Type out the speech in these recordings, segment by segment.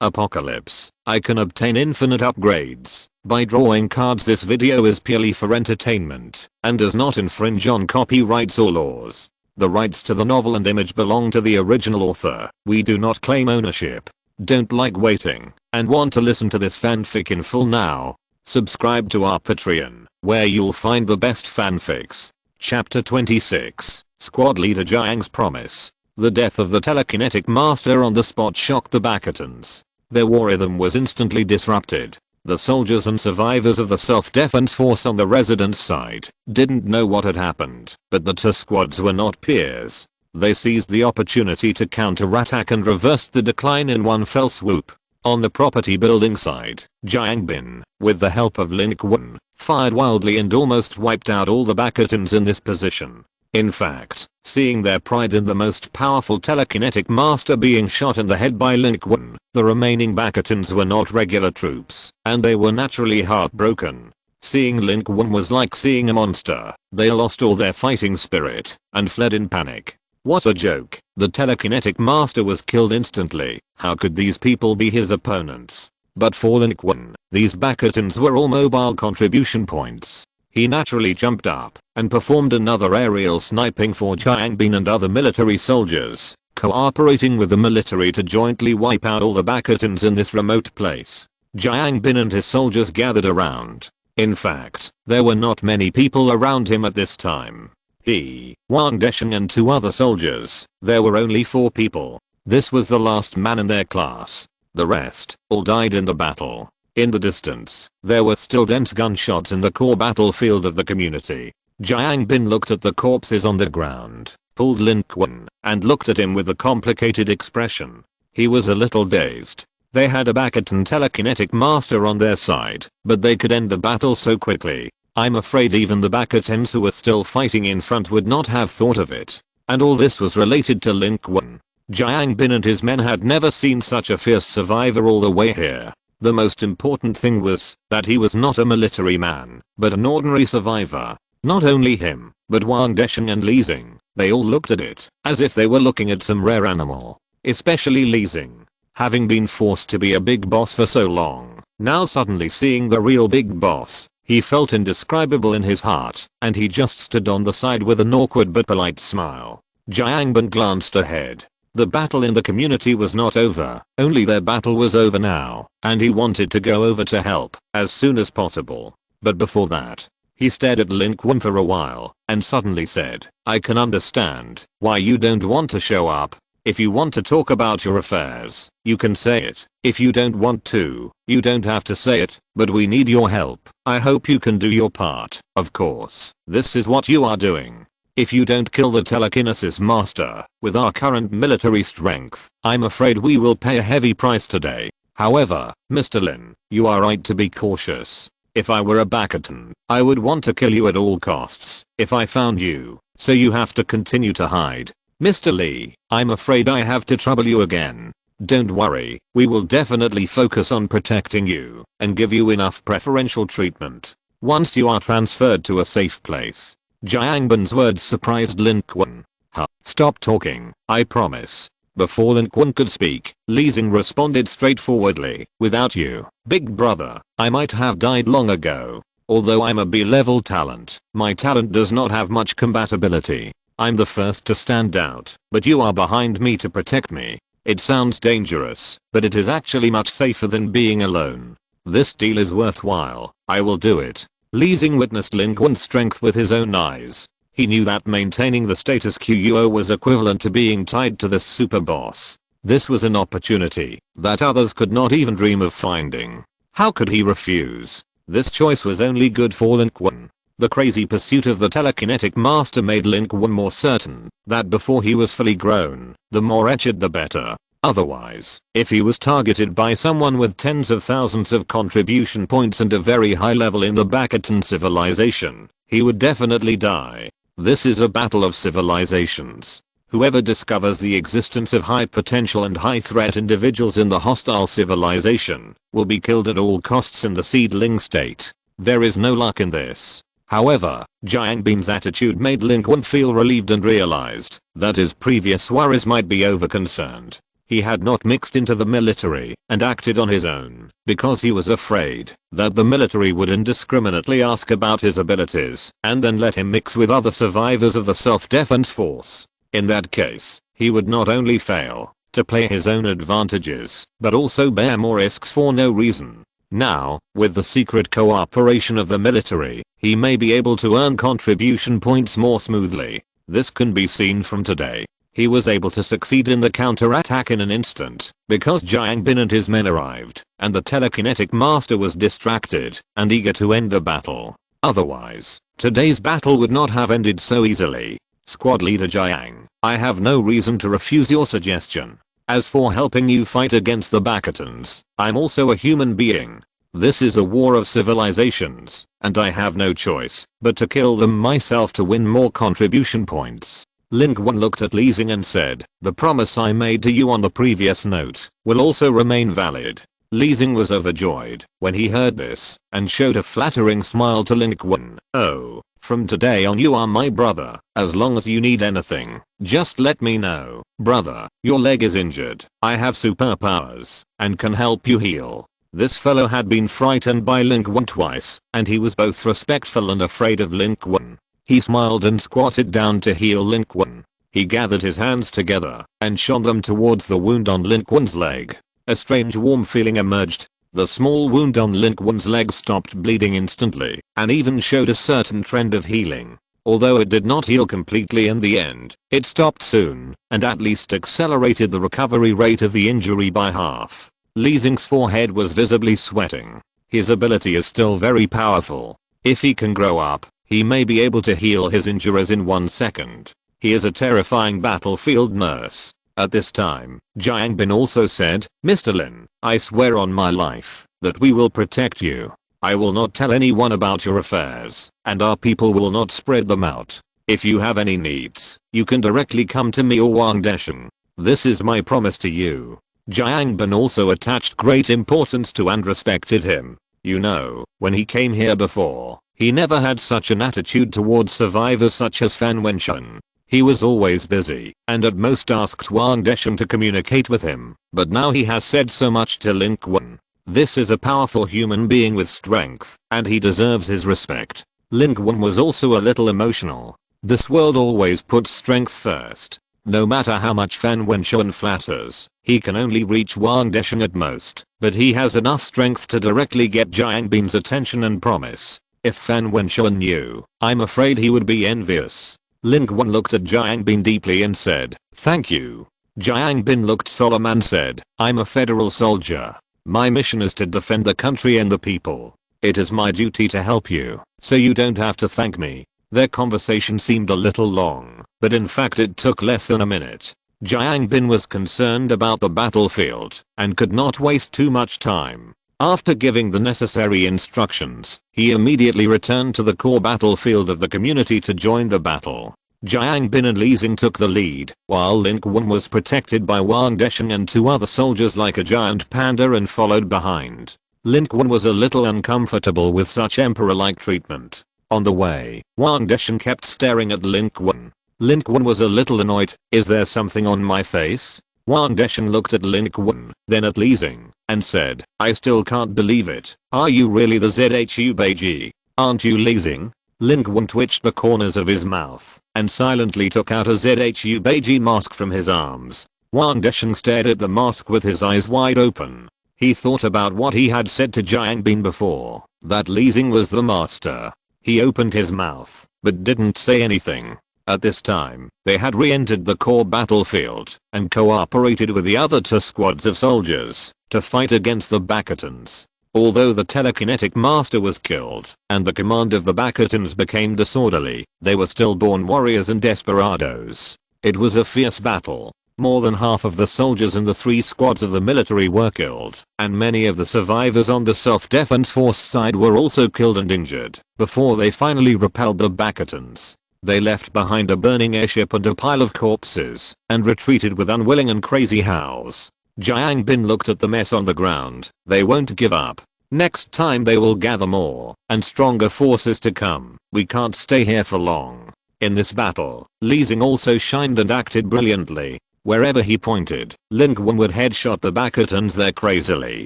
Apocalypse. I can obtain infinite upgrades by drawing cards. This video is purely for entertainment and does not infringe on copyrights or laws. The rights to the novel and image belong to the original author. We do not claim ownership. Don't like waiting and want to listen to this fanfic in full now? Subscribe to our Patreon, where you'll find the best fanfics. Chapter 26, Squad Leader Jiang's Promise. The death of the telekinetic master on the spot shocked the Bakatans. Their war rhythm was instantly disrupted. The soldiers and survivors of the self-defense force on the residents' side didn't know what had happened, but the two squads were not peers. They seized the opportunity to counter-attack and reversed the decline in one fell swoop. On the property building side, Jiang Bin, with the help of Lin Qun, fired wildly and almost wiped out all the Bakatans in this position. In fact, seeing their pride in the most powerful telekinetic master being shot in the head by Lin Qun, the remaining Bakatans were not regular troops, and they were naturally heartbroken. Seeing Lin Qun was like seeing a monster. They lost all their fighting spirit and fled in panic. What a joke. The telekinetic master was killed instantly. How could these people be his opponents? But for Lin Qun, these Bakatans were all mobile contribution points. He naturally jumped up and performed another aerial sniping for Jiang Bin and other military soldiers, cooperating with the military to jointly wipe out all the Bakatans in this remote place. Jiang Bin and his soldiers gathered around. In fact, there were not many people around him at this time. He, Wang Desheng and 2 other soldiers. There were only 4 people. This was the last man in their class. The rest all died in the battle. In the distance, there were still dense gunshots in the core battlefield of the community. Jiang Bin looked at the corpses on the ground, pulled Lin Qun, and looked at him with a complicated expression. He was a little dazed. They had a Bakatan telekinetic master on their side, but they could end the battle so quickly. I'm afraid even the Bakatans who were still fighting in front would not have thought of it. And all this was related to Lin Qun. Jiang Bin and his men had never seen such a fierce survivor all the way here. The most important thing was that he was not a military man, but an ordinary survivor. Not only him, but Wang Desheng and Li Xing. They all looked at it as if they were looking at some rare animal. Especially Li Xing. Having been forced to be a big boss for so long, now suddenly seeing the real big boss, he felt indescribable in his heart, and he just stood on the side with an awkward but polite smile. Jiang Bin glanced ahead. The battle in the community was not over, only their battle was over now, and he wanted to go over to help as soon as possible. But before that, he stared at Lin Qun for a while and suddenly said, I can understand why you don't want to show up. If you want to talk about your affairs, you can say it. If you don't want to, you don't have to say it, but we need your help. I hope you can do your part. Of course, this is what you are doing. If you don't kill the telekinesis master with our current military strength, I'm afraid we will pay a heavy price today. However, Mr. Lin, you are right to be cautious. If I were a Bakatan, I would want to kill you at all costs if I found you, so you have to continue to hide. Mr. Li, I'm afraid I have to trouble you again. Don't worry, we will definitely focus on protecting you and give you enough preferential treatment once you are transferred to a safe place. Jiang Bin's words surprised Lin Qun. Huh? Stop talking, I promise. Before Lin Qun could speak, Li Xing responded straightforwardly, without you, big brother, I might have died long ago. Although I'm a B-level talent, my talent does not have much compatibility. I'm the first to stand out, but you are behind me to protect me. It sounds dangerous, but it is actually much safer than being alone. This deal is worthwhile, I will do it. Li Xing witnessed Lin Qun's strength with his own eyes. He knew that maintaining the status quo was equivalent to being tied to this super boss. This was an opportunity that others could not even dream of finding. How could he refuse? This choice was only good for Lin Qun. The crazy pursuit of the telekinetic master made Lin Qun more certain that before he was fully grown, the more wretched the better. Otherwise, if he was targeted by someone with tens of thousands of contribution points and a very high level in the Bakatan civilization, he would definitely die. This is a battle of civilizations. Whoever discovers the existence of high potential and high threat individuals in the hostile civilization will be killed at all costs in the seedling state. There is no luck in this. However, Jiang Bin's attitude made Lin Qun feel relieved and realized that his previous worries might be overconcerned. He had not mixed into the military and acted on his own because he was afraid that the military would indiscriminately ask about his abilities and then let him mix with other survivors of the self-defense force. In that case, he would not only fail to play his own advantages, but also bear more risks for no reason. Now, with the secret cooperation of the military, he may be able to earn contribution points more smoothly. This can be seen from today. He was able to succeed in the counterattack in an instant because Jiang Bin and his men arrived, and the telekinetic master was distracted and eager to end the battle. Otherwise, today's battle would not have ended so easily. Squad leader Jiang, I have no reason to refuse your suggestion. As for helping you fight against the Bastions, I'm also a human being. This is a war of civilizations, and I have no choice but to kill them myself to win more contribution points. Lin Qun looked at Li Xing and said, the promise I made to you on the previous note will also remain valid. Li Xing was overjoyed when he heard this and showed a flattering smile to Lin Qun. Oh, from today on you are my brother. As long as you need anything, just let me know. Brother, your leg is injured. I have superpowers and can help you heal. This fellow had been frightened by Lin Qun twice, and he was both respectful and afraid of Lin Qun. He smiled and squatted down to heal Lin Qun. He gathered his hands together and shot them towards the wound on Lin Qun's leg. A strange warm feeling emerged. The small wound on Lin Qun's leg stopped bleeding instantly and even showed a certain trend of healing. Although it did not heal completely in the end, it stopped soon and at least accelerated the recovery rate of the injury by half. Li Xing's forehead was visibly sweating. His ability is still very powerful. If he can grow up, he may be able to heal his injuries in 1 second. He is a terrifying battlefield nurse. At this time, Jiang Bin also said, Mr. Lin, I swear on my life that we will protect you. I will not tell anyone about your affairs, and our people will not spread them out. If you have any needs, you can directly come to me or Wang Deshen. This is my promise to you. Jiang Bin also attached great importance to and respected him. You know, when he came here before, he never had such an attitude towards survivors such as Fan Wenshun. He was always busy and at most asked Wang Deshen to communicate with him, but now he has said so much to Lin Qun. This is a powerful human being with strength, and he deserves his respect. Lin Qun was also a little emotional. This world always puts strength first. No matter how much Fan Wenshun flatters, he can only reach Wang Deshen at most, but he has enough strength to directly get Jiang Bin's attention and promise. If Fan Wenshun knew, I'm afraid he would be envious. Lin Qun looked at Jiang Bin deeply and said, thank you. Jiang Bin looked solemn and said, I'm a federal soldier. My mission is to defend the country and the people. It is my duty to help you, so you don't have to thank me. Their conversation seemed a little long, but in fact it took less than a minute. Jiang Bin was concerned about the battlefield and could not waste too much time. After giving the necessary instructions, he immediately returned to the core battlefield of the community to join the battle. Jiang Bin and Li Xing took the lead, while Lin Qun was protected by Wang Deshen and 2 other soldiers like a giant panda and followed behind. Lin Qun was a little uncomfortable with such emperor-like treatment. On the way, Wang Deshen kept staring at Lin Qun. Lin Qun was a little annoyed. Is there something on my face? Wang Deshen looked at Lin Qun, then at Li Xing, and said, I still can't believe it. Are you really the ZHU Beiji? Aren't you Li Xing? Lin Qun twitched the corners of his mouth and silently took out a ZHU Beiji mask from his arms. Wang Deshen stared at the mask with his eyes wide open. He thought about what he had said to Jiang Bin before, that Li Xing was the master. He opened his mouth, but didn't say anything. At this time, they had re-entered the core battlefield and cooperated with the other 2 squads of soldiers to fight against the Bastions. Although the telekinetic master was killed and the command of the Bastions became disorderly, they were still born warriors and desperados. It was a fierce battle. More than half of the soldiers in the 3 squads of the military were killed, and many of the survivors on the self-defense force side were also killed and injured before they finally repelled the Bastions. They left behind a burning airship and a pile of corpses and retreated with unwilling and crazy howls. Jiang Bin looked at the mess on the ground. They won't give up. Next time they will gather more and stronger forces to come. We can't stay here for long. In this battle, Li Xing also shined and acted brilliantly. Wherever he pointed, Lin Qun would headshot the Bakatans there crazily.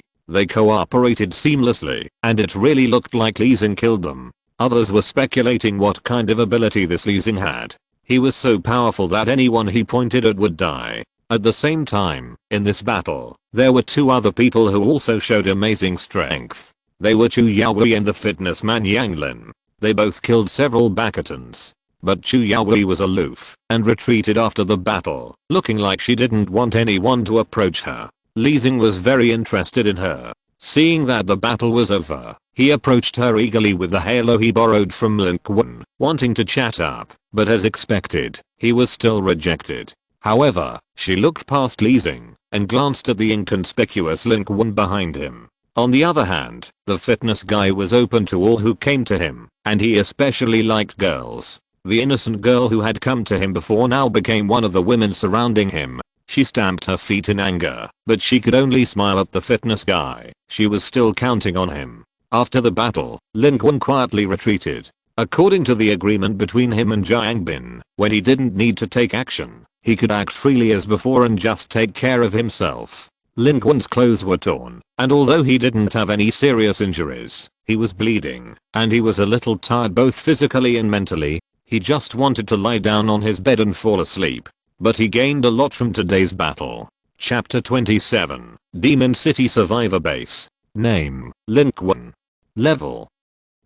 They cooperated seamlessly, and it really looked like Li Xing killed them. Others were speculating what kind of ability this Li Xing had. He was so powerful that anyone he pointed at would die. At the same time, in this battle, there were two other people who also showed amazing strength. They were Chu Yaowei and the fitness man Yang Lin. They both killed several Bakatans. But Chu Yaowei was aloof and retreated after the battle, looking like she didn't want anyone to approach her. Li Xing was very interested in her. Seeing that the battle was over, he approached her eagerly with the halo he borrowed from Lin Qun, wanting to chat up, but as expected, he was still rejected. However, she looked past Li Xing and glanced at the inconspicuous Lin Qun behind him. On the other hand, the fitness guy was open to all who came to him, and he especially liked girls. The innocent girl who had come to him before now became one of the women surrounding him. She stamped her feet in anger, but she could only smile at the fitness guy. She was still counting on him. After the battle, Lin Qun quietly retreated. According to the agreement between him and Jiang Bin, when he didn't need to take action, he could act freely as before and just take care of himself. Lin Qun's clothes were torn, and although he didn't have any serious injuries, he was bleeding, and he was a little tired both physically and mentally. He just wanted to lie down on his bed and fall asleep. But he gained a lot from today's battle. Chapter 27, Demon City Survivor Base. Name, Lin Qun. Level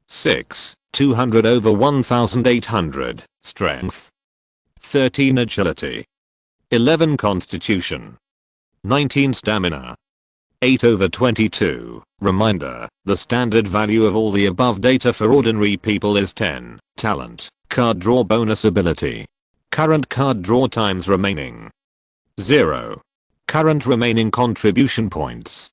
6, 200 over 1800, Strength 13 Agility, 11 Constitution, 19 Stamina, 8 over 22. Reminder, the standard value of all the above data for ordinary people is 10. Talent, card draw bonus ability. Current card draw times remaining 0. Current remaining contribution points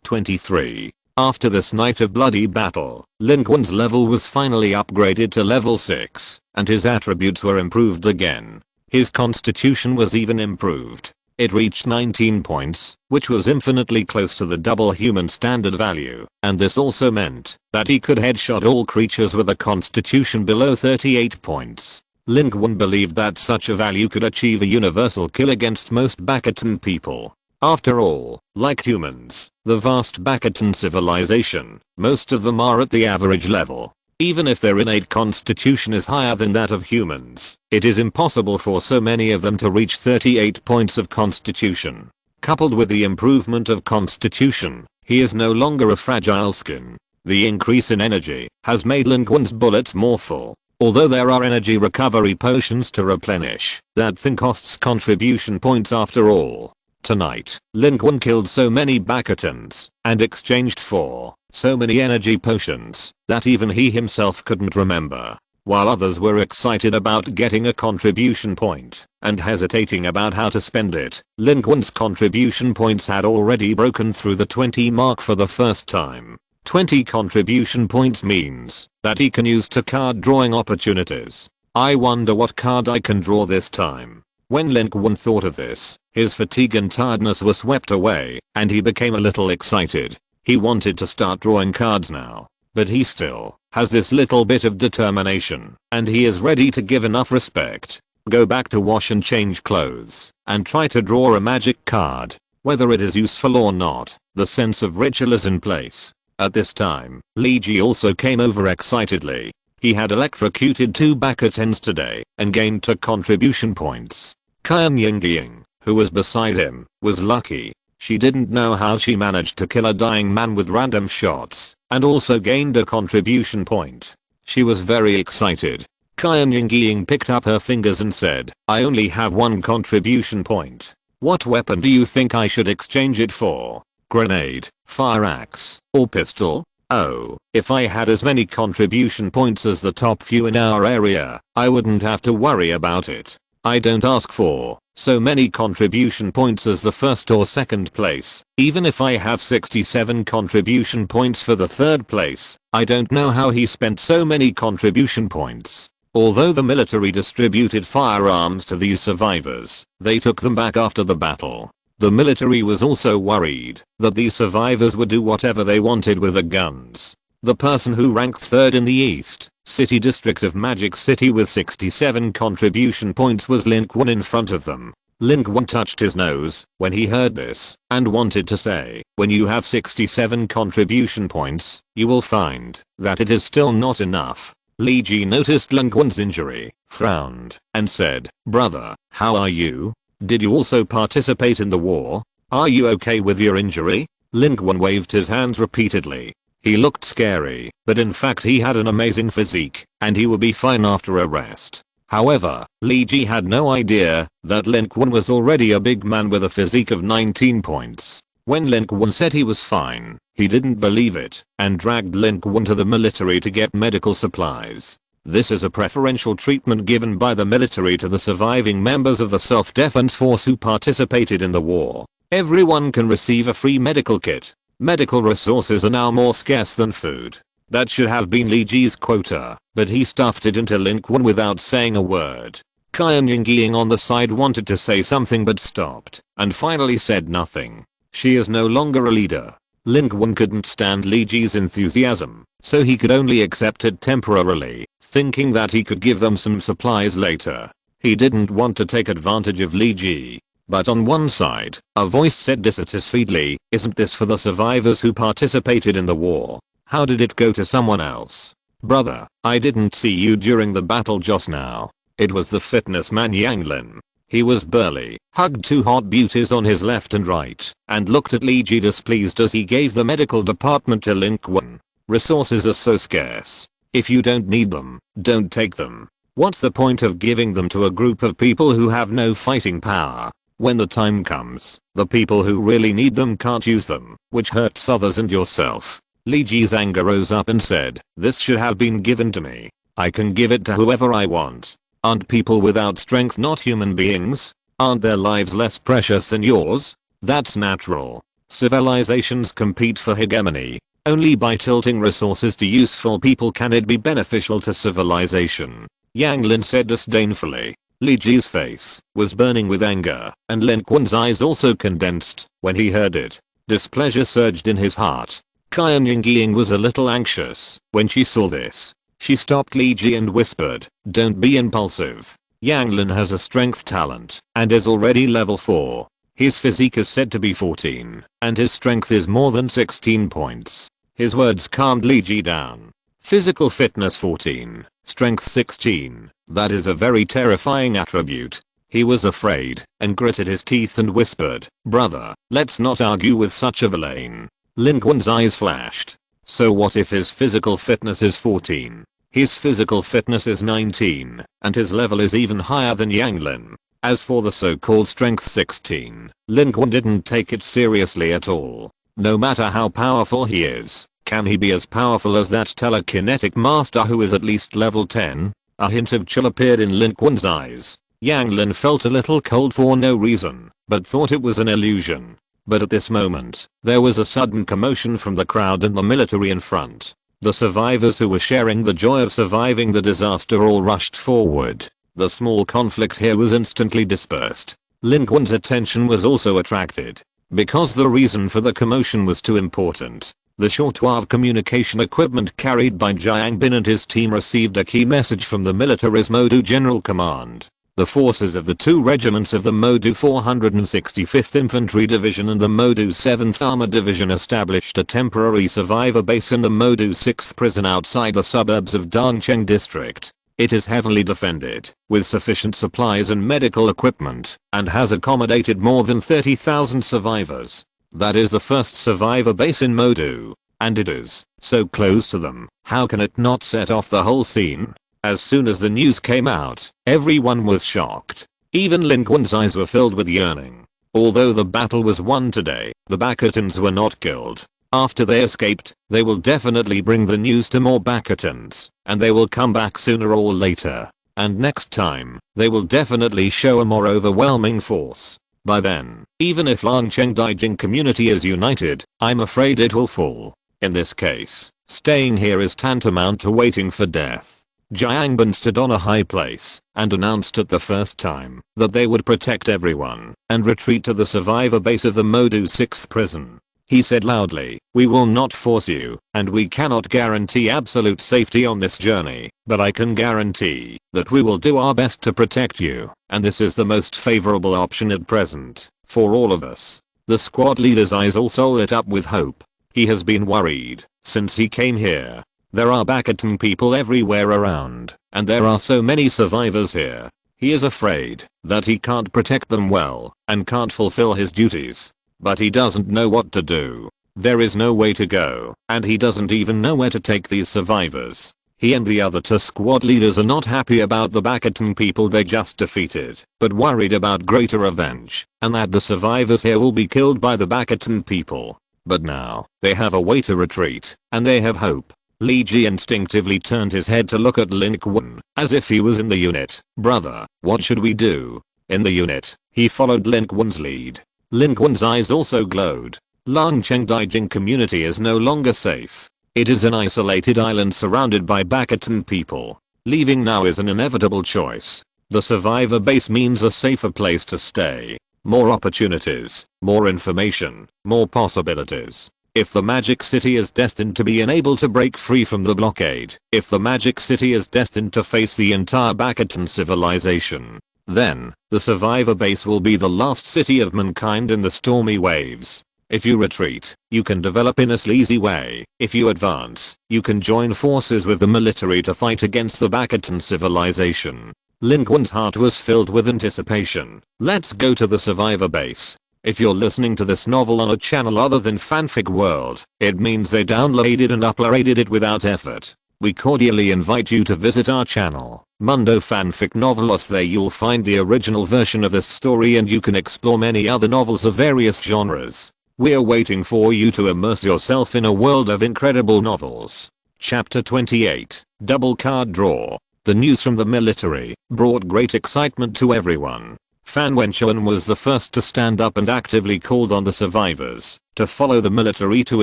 23. After this night of bloody battle, Lin Qun's level was finally upgraded to level 6, and his attributes were improved again. His constitution was even improved. It reached 19 points, which was infinitely close to the double human standard value, and this also meant that he could headshot all creatures with a constitution below 38 points. Lin Qun believed that such a value could achieve a universal kill against most Bakatan people. After all, like humans, the vast Bakatan civilization, most of them are at the average level. Even if their innate constitution is higher than that of humans, it is impossible for so many of them to reach 38 points of constitution. Coupled with the improvement of constitution, he is no longer a fragile skin. The increase in energy has made Lin Qun's bullets more full. Although there are energy recovery potions to replenish, that thing costs contribution points after all. Tonight, Lin Qun killed so many Bakatans, and exchanged for so many energy potions, that even he himself couldn't remember. While others were excited about getting a contribution point, and hesitating about how to spend it, Lin Qun's contribution points had already broken through the 20 mark for the first time. 20 contribution points means that he can use to card drawing opportunities. I wonder what card I can draw this time. When Lin Qun thought of this, his fatigue and tiredness were swept away, and he became a little excited. He wanted to start drawing cards now, but he still has this little bit of determination, and he is ready to give enough respect, go back to wash and change clothes, and try to draw a magic card. Whether it is useful or not, the sense of ritual is in place. At this time, Li Ji also came over excitedly. He had electrocuted 2 Bakatans today and gained 2 contribution points. Qian Yingying, who was beside him, was lucky. She didn't know how she managed to kill a dying man with random shots and also gained a contribution point. She was very excited. Qian Yingying picked up her fingers and said, "I only have 1 contribution point. What weapon do you think I should exchange it for? Grenade, fire axe, or pistol? Oh, if I had as many contribution points as the top few in our area, I wouldn't have to worry about it. I don't ask for so many contribution points as the first or second place. Even if I have 67 contribution points for the third place, I don't know how he spent so many contribution points." Although the military distributed firearms to these survivors, they took them back after the battle. The military was also worried that these survivors would do whatever they wanted with the guns. The person who ranked 3rd in the East City District of Magic City with 67 contribution points was Lin Qun in front of them. Lin Qun touched his nose when he heard this and wanted to say, when you have 67 contribution points, you will find that it is still not enough. Li Ji noticed Lin Qun's injury, frowned, and said, brother, how are you? Did you also participate in the war? Are you okay with your injury? Lin Qun waved his hands repeatedly. He looked scary, but in fact he had an amazing physique, and he would be fine after a rest. However, Li Ji had no idea that Lin Qun was already a big man with a physique of 19 points. When Lin Qun said he was fine, he didn't believe it and dragged Lin Qun to the military to get medical supplies. This is a preferential treatment given by the military to the surviving members of the self-defense force who participated in the war. Everyone can receive a free medical kit. Medical resources are now more scarce than food. That should have been Li Ji's quota, but he stuffed it into Lin Qun without saying a word. Qian Yingying on the side wanted to say something but stopped, and finally said nothing. She is no longer a leader. Lin Qun couldn't stand Li Ji's enthusiasm, so he could only accept it temporarily, thinking that he could give them some supplies later. He didn't want to take advantage of Li Ji. But on one side, a voice said dissatisfiedly, isn't this for the survivors who participated in the war? How did it go to someone else? Brother, I didn't see you during the battle just now. It was the fitness man Yang Lin. He was burly, hugged two hot beauties on his left and right, and looked at Li Ji displeased as he gave the medical department to Lin Qun. Resources are so scarce. If you don't need them, don't take them. What's the point of giving them to a group of people who have no fighting power? When the time comes, the people who really need them can't use them, which hurts others and yourself. Li Ji's anger rose up and said, this should have been given to me. I can give it to whoever I want. Aren't people without strength not human beings? Aren't their lives less precious than yours? That's natural. Civilizations compete for hegemony. Only by tilting resources to useful people can it be beneficial to civilization. Yang Lin said disdainfully. Li Ji's face was burning with anger, and Lin Qun's eyes also condensed when he heard it. Displeasure surged in his heart. Qian Yingying was a little anxious when she saw this. She stopped Li Ji and whispered, don't be impulsive. Yang Lin has a strength talent and is already level 4. His physique is said to be 14, and his strength is more than 16 points. His words calmed Li Ji down. Physical fitness 14, strength 16, that is a very terrifying attribute. He was afraid and gritted his teeth and whispered, brother, let's not argue with such a villain. Lin Qun's eyes flashed. So what if his physical fitness is 14? His physical fitness is 19, and his level is even higher than Yang Lin. As for the so-called strength 16, Lin Qun didn't take it seriously at all. No matter how powerful he is, can he be as powerful as that telekinetic master who is at least level 10? A hint of chill appeared in Lin Qun's eyes. Yang Lin felt a little cold for no reason, but thought it was an illusion. But at this moment, there was a sudden commotion from the crowd and the military in front. The survivors who were sharing the joy of surviving the disaster all rushed forward. The small conflict here was instantly dispersed. Lin Qun's attention was also attracted. Because the reason for the commotion was too important. The shortwave communication equipment carried by Jiang Bin and his team received a key message from the military's Modu General Command. The forces of the two regiments of the Modu 465th Infantry Division and the Modu 7th Armored Division established a temporary survivor base in the Modu 6th prison outside the suburbs of Dongcheng District. It is heavily defended, with sufficient supplies and medical equipment, and has accommodated more than 30,000 survivors. That is the first survivor base in Modu, and it is so close to them. How can it not set off the whole scene? As soon as the news came out, everyone was shocked. Even Lin Qun's eyes were filled with yearning. Although the battle was won today, the Bakatans were not killed. After they escaped, they will definitely bring the news to more Bakatans, and they will come back sooner or later. And next time, they will definitely show a more overwhelming force. By then, even if Langcheng Daijing community is united, I'm afraid it will fall. In this case, staying here is tantamount to waiting for death. Jiang Bin stood on a high place and announced at the first time that they would protect everyone and retreat to the survivor base of the Modu 6th prison. he said loudly. "We will not force you, and we cannot guarantee absolute safety on this journey, but I can guarantee that we will do our best to protect you, and this is the most favorable option at present, for all of us." The squad leader's eyes also lit up with hope. He has been worried since he came here. There are bastion people everywhere around, and there are so many survivors here. He is afraid that he can't protect them well, and can't fulfill his duties. But he doesn't know what to do. There is no way to go, and he doesn't even know where to take these survivors. He and the other two squad leaders are not happy about the bastion people they just defeated, but worried about greater revenge, and that the survivors here will be killed by the bastion people. But now, they have a way to retreat, and they have hope. Li Ji instinctively turned his head to look at Lin Qun, as if he was in the unit. "Brother, what should we do?" In the unit, he followed Lin Qun's lead. Lin Qun's eyes also glowed. Longcheng Daijing community is no longer safe. It is an isolated island surrounded by bastion people. Leaving now is an inevitable choice. The survivor base means a safer place to stay. More opportunities, more information, more possibilities. If the Magic City is destined to be unable to break free from the blockade, if the Magic City is destined to face the entire bastion civilization, then, the survivor base will be the last city of mankind in the stormy waves. If you retreat, you can develop in a sleazy way. If you advance, you can join forces with the military to fight against the bastion civilization. Lin Qun's heart was filled with anticipation. Let's go to the survivor base. If you're listening to this novel on a channel other than Fanfic World, it means they downloaded and uploaded it without effort. We cordially invite you to visit our channel, Mundo Fanfic Novelos. There you'll find the original version of this story and you can explore many other novels of various genres. We're waiting for you to immerse yourself in a world of incredible novels. Chapter 28, Double Card Draw. The news from the military brought great excitement to everyone. Fan Wenchuan was the first to stand up and actively called on the survivors to follow the military to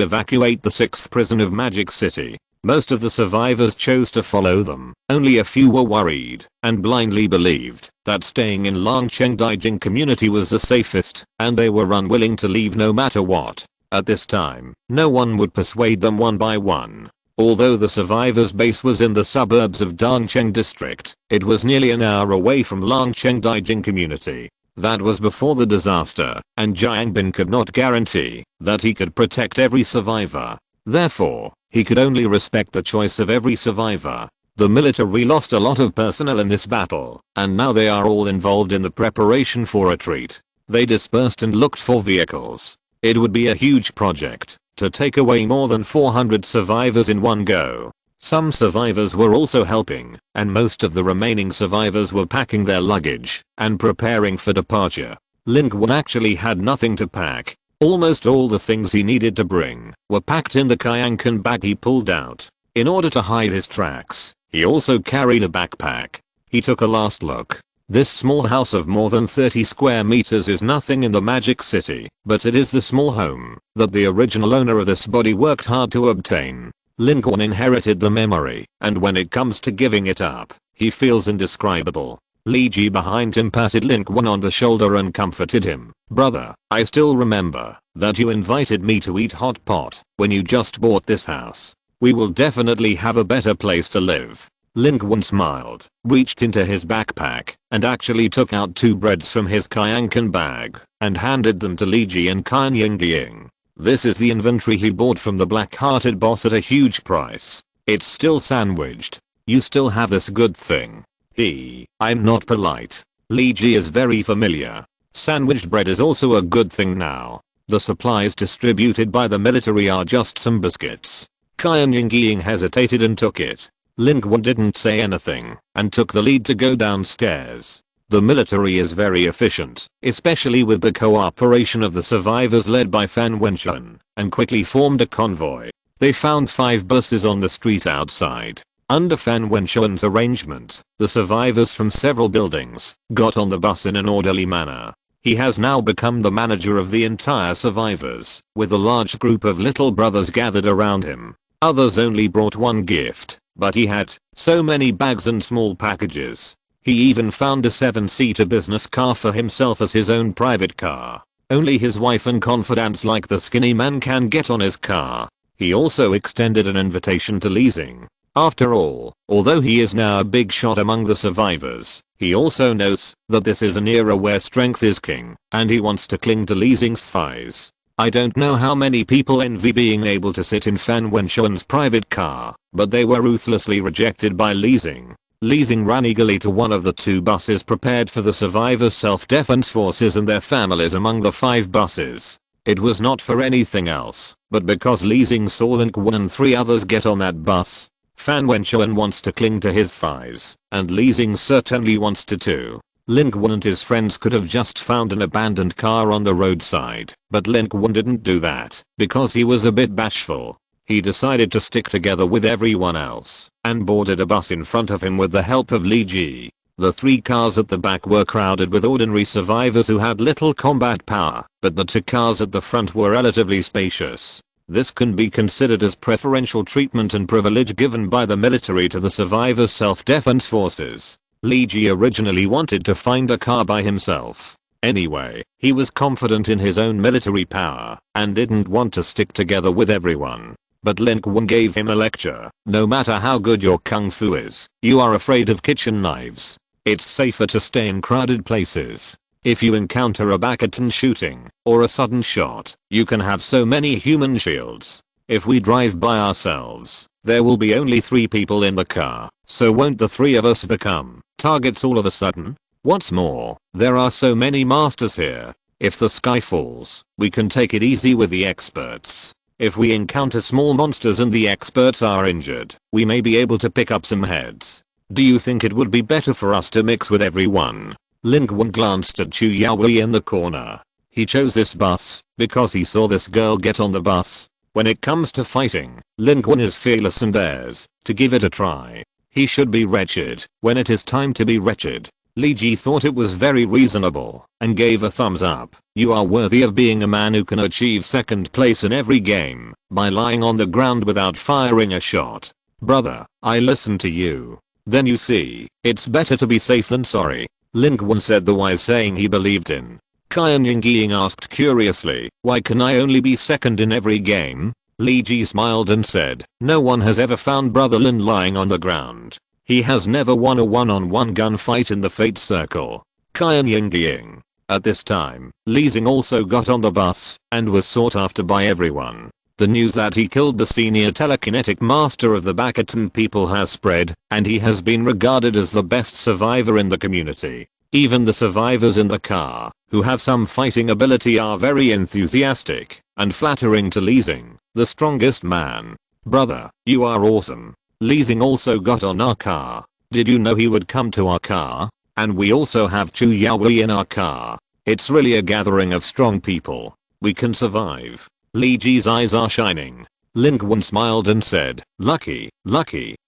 evacuate the 6th prison of Magic City. Most of the survivors chose to follow them. Only a few were worried and blindly believed that staying in Longcheng Daijing community was the safest, and they were unwilling to leave no matter what. At this time, no one would persuade them one by one. Although the survivors' base was in the suburbs of Dongcheng district, it was nearly an hour away from Longcheng Daijing community. That was before the disaster, and Jiang Bin could not guarantee that he could protect every survivor. Therefore, he could only respect the choice of every survivor. The military lost a lot of personnel in this battle, and now they are all involved in the preparation for retreat. They dispersed and looked for vehicles. It would be a huge project to take away more than 400 survivors in one go. Some survivors were also helping, and most of the remaining survivors were packing their luggage and preparing for departure. Lin Qun actually had nothing to pack. Almost all the things he needed to bring were packed in the Kayankan bag he pulled out. In order to hide his tracks, he also carried a backpack. He took a last look. This small house of more than 30 square meters is nothing in the Magic City, but it is the small home that the original owner of this body worked hard to obtain. Lin Qun inherited the memory, and when it comes to giving it up, he feels indescribable. Li Ji behind him patted Lin Qun on the shoulder and comforted him. "Brother, I still remember that you invited me to eat hot pot when you just bought this house. We will definitely have a better place to live." Lin Qun smiled, reached into his backpack, and actually took out 2 breads from his Kayankan bag, and handed them to Li Ji and Kan Yingying. This is the inventory he bought from the black-hearted boss at a huge price. It's still sandwiched. You still have this good thing. I'm not polite. Li Ji is very familiar. Sandwiched bread is also a good thing now. The supplies distributed by the military are just some biscuits. Kan Yingying hesitated and took it. Lin Qun didn't say anything and took the lead to go downstairs. The military is very efficient, especially with the cooperation of the survivors led by Fan Wenchuan, and quickly formed a convoy. They found 5 buses on the street outside. Under Fan Wenchuan's arrangement, the survivors from several buildings got on the bus in an orderly manner. He has now become the manager of the entire survivors, with a large group of little brothers gathered around him. Others only brought 1 gift, but he had so many bags and small packages. He even found a 7-seater business car for himself as his own private car. Only his wife and confidants like the skinny man can get on his car. He also extended an invitation to Li Xing. After all, although he is now a big shot among the survivors, he also knows that this is an era where strength is king, and he wants to cling to Li Xing's thighs. I don't know how many people envy being able to sit in Fan Wenxuan's private car, but they were ruthlessly rejected by Li Xing. Li Xing ran eagerly to one of the 2 buses prepared for the survivors' self-defense forces and their families among the 5 buses. It was not for anything else, but because Li Xing saw Lin Qun and 3 others get on that bus. Fan Wenxuan wants to cling to his thighs, and Li Xing certainly wants to too. Lin Qun and his friends could have just found an abandoned car on the roadside, but Lin Qun didn't do that because he was a bit bashful. He decided to stick together with everyone else and boarded a bus in front of him with the help of Li Ji. The 3 cars at the back were crowded with ordinary survivors who had little combat power, but the 2 cars at the front were relatively spacious. This can be considered as preferential treatment and privilege given by the military to the survivors' self-defense forces. Li Ji originally wanted to find a car by himself. Anyway, he was confident in his own military power and didn't want to stick together with everyone. But Lin Qun gave him a lecture. No matter how good your kung fu is, you are afraid of kitchen knives. It's safer to stay in crowded places. If you encounter a bastion shooting or a sudden shot, you can have so many human shields. If we drive by ourselves, there will be only 3 people in the car, so won't the 3 of us become targets all of a sudden? What's more, there are so many masters here. If the sky falls, we can take it easy with the experts. If we encounter small monsters and the experts are injured, we may be able to pick up some heads. Do you think it would be better for us to mix with everyone? Lin Qun glanced at Chu Yaowei in the corner. He chose this bus because he saw this girl get on the bus. When it comes to fighting, Lin Qun is fearless and dares to give it a try. He should be wretched when it is time to be wretched. Li Ji thought it was very reasonable and gave a thumbs up. You are worthy of being a man who can achieve 2nd place in every game by lying on the ground without firing a shot. Brother, I listen to you. Then you see, it's better to be safe than sorry. Lin Qun said the wise saying he believed in. Qian Yingying asked curiously, why can I only be 2nd in every game? Li Ji smiled and said, no one has ever found Brother Lin lying on the ground. He has never won a one-on-one gunfight in the Fate Circle. Qian Yingying. At this time, Li Xing also got on the bus and was sought after by everyone. The news that he killed the senior telekinetic master of the bastion people has spread, and he has been regarded as the best survivor in the community. Even the survivors in the car, who have some fighting ability, are very enthusiastic and flattering to Li Xing, the strongest man. Brother, you are awesome. Li Xing also got on our car. Did you know he would come to our car? And we also have Chu Yaowei in our car. It's really a gathering of strong people. We can survive. Li Ji's eyes are shining. Lin Qun smiled and said, lucky,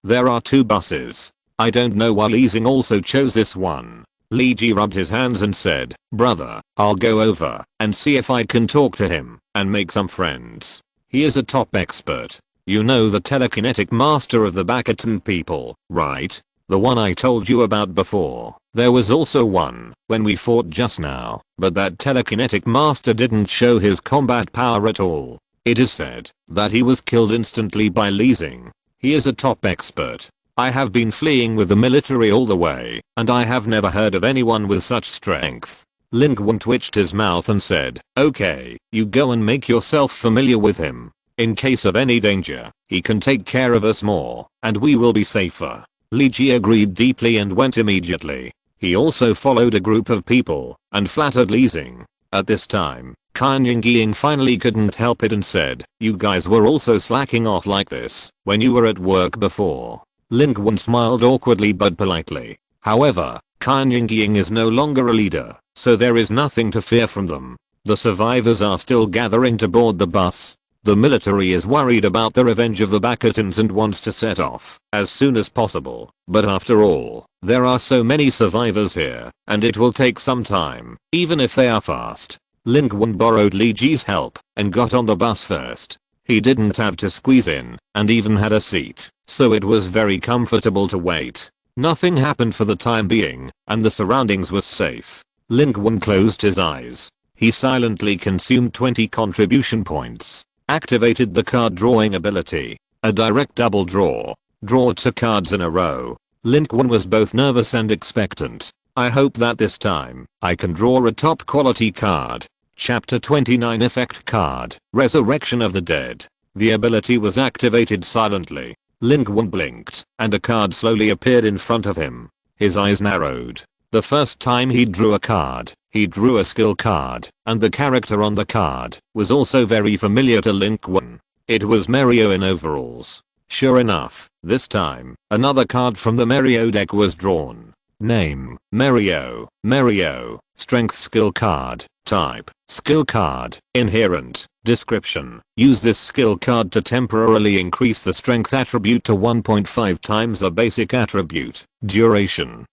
there are 2 buses. I don't know why Li Xing also chose this one. Li Ji rubbed his hands and said, brother, I'll go over and see if I can talk to him and make some friends. He is a top expert. You know the telekinetic master of the bastion people, right? The one I told you about before. There was also one when we fought just now, but that telekinetic master didn't show his combat power at all. It is said that he was killed instantly by Li Xing. He is a top expert. I have been fleeing with the military all the way, and I have never heard of anyone with such strength. Lin Qun twitched his mouth and said, okay, you go and make yourself familiar with him. In case of any danger, he can take care of us more, and we will be safer. Li Ji agreed deeply and went immediately. He also followed a group of people and flattered Li Xing. At this time, Qian Yingying finally couldn't help it and said, you guys were also slacking off like this when you were at work before. Lin Qun smiled awkwardly but politely. However, Qian Yingying is no longer a leader, so there is nothing to fear from them. The survivors are still gathering to board the bus. The military is worried about the revenge of the bastions and wants to set off as soon as possible. But after all, there are so many survivors here, and it will take some time, even if they are fast. Lin Qun borrowed Li Ji's help and got on the bus first. He didn't have to squeeze in and even had a seat, so it was very comfortable to wait. Nothing happened for the time being, and the surroundings were safe. Lin Qun closed his eyes. He silently consumed 20 contribution points, activated the card drawing ability, a direct double draw, draw 2 cards in a row. Lin Qun was both nervous and expectant. I hope that this time, I can draw a top quality card. Chapter 29 Effect Card, Resurrection of the Dead. The ability was activated silently. Lin Qun blinked, and a card slowly appeared in front of him. His eyes narrowed. The first time he drew a card, he drew a skill card, and the character on the card was also very familiar to Lin Qun. It was Mario in overalls. Sure enough, this time, another card from the Mario deck was drawn. Name, Mario, Mario, Strength skill card, type, skill card, inherent, description, use this skill card to temporarily increase the strength attribute to 1.5 times the basic attribute, duration,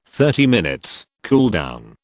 30 minutes, cooldown,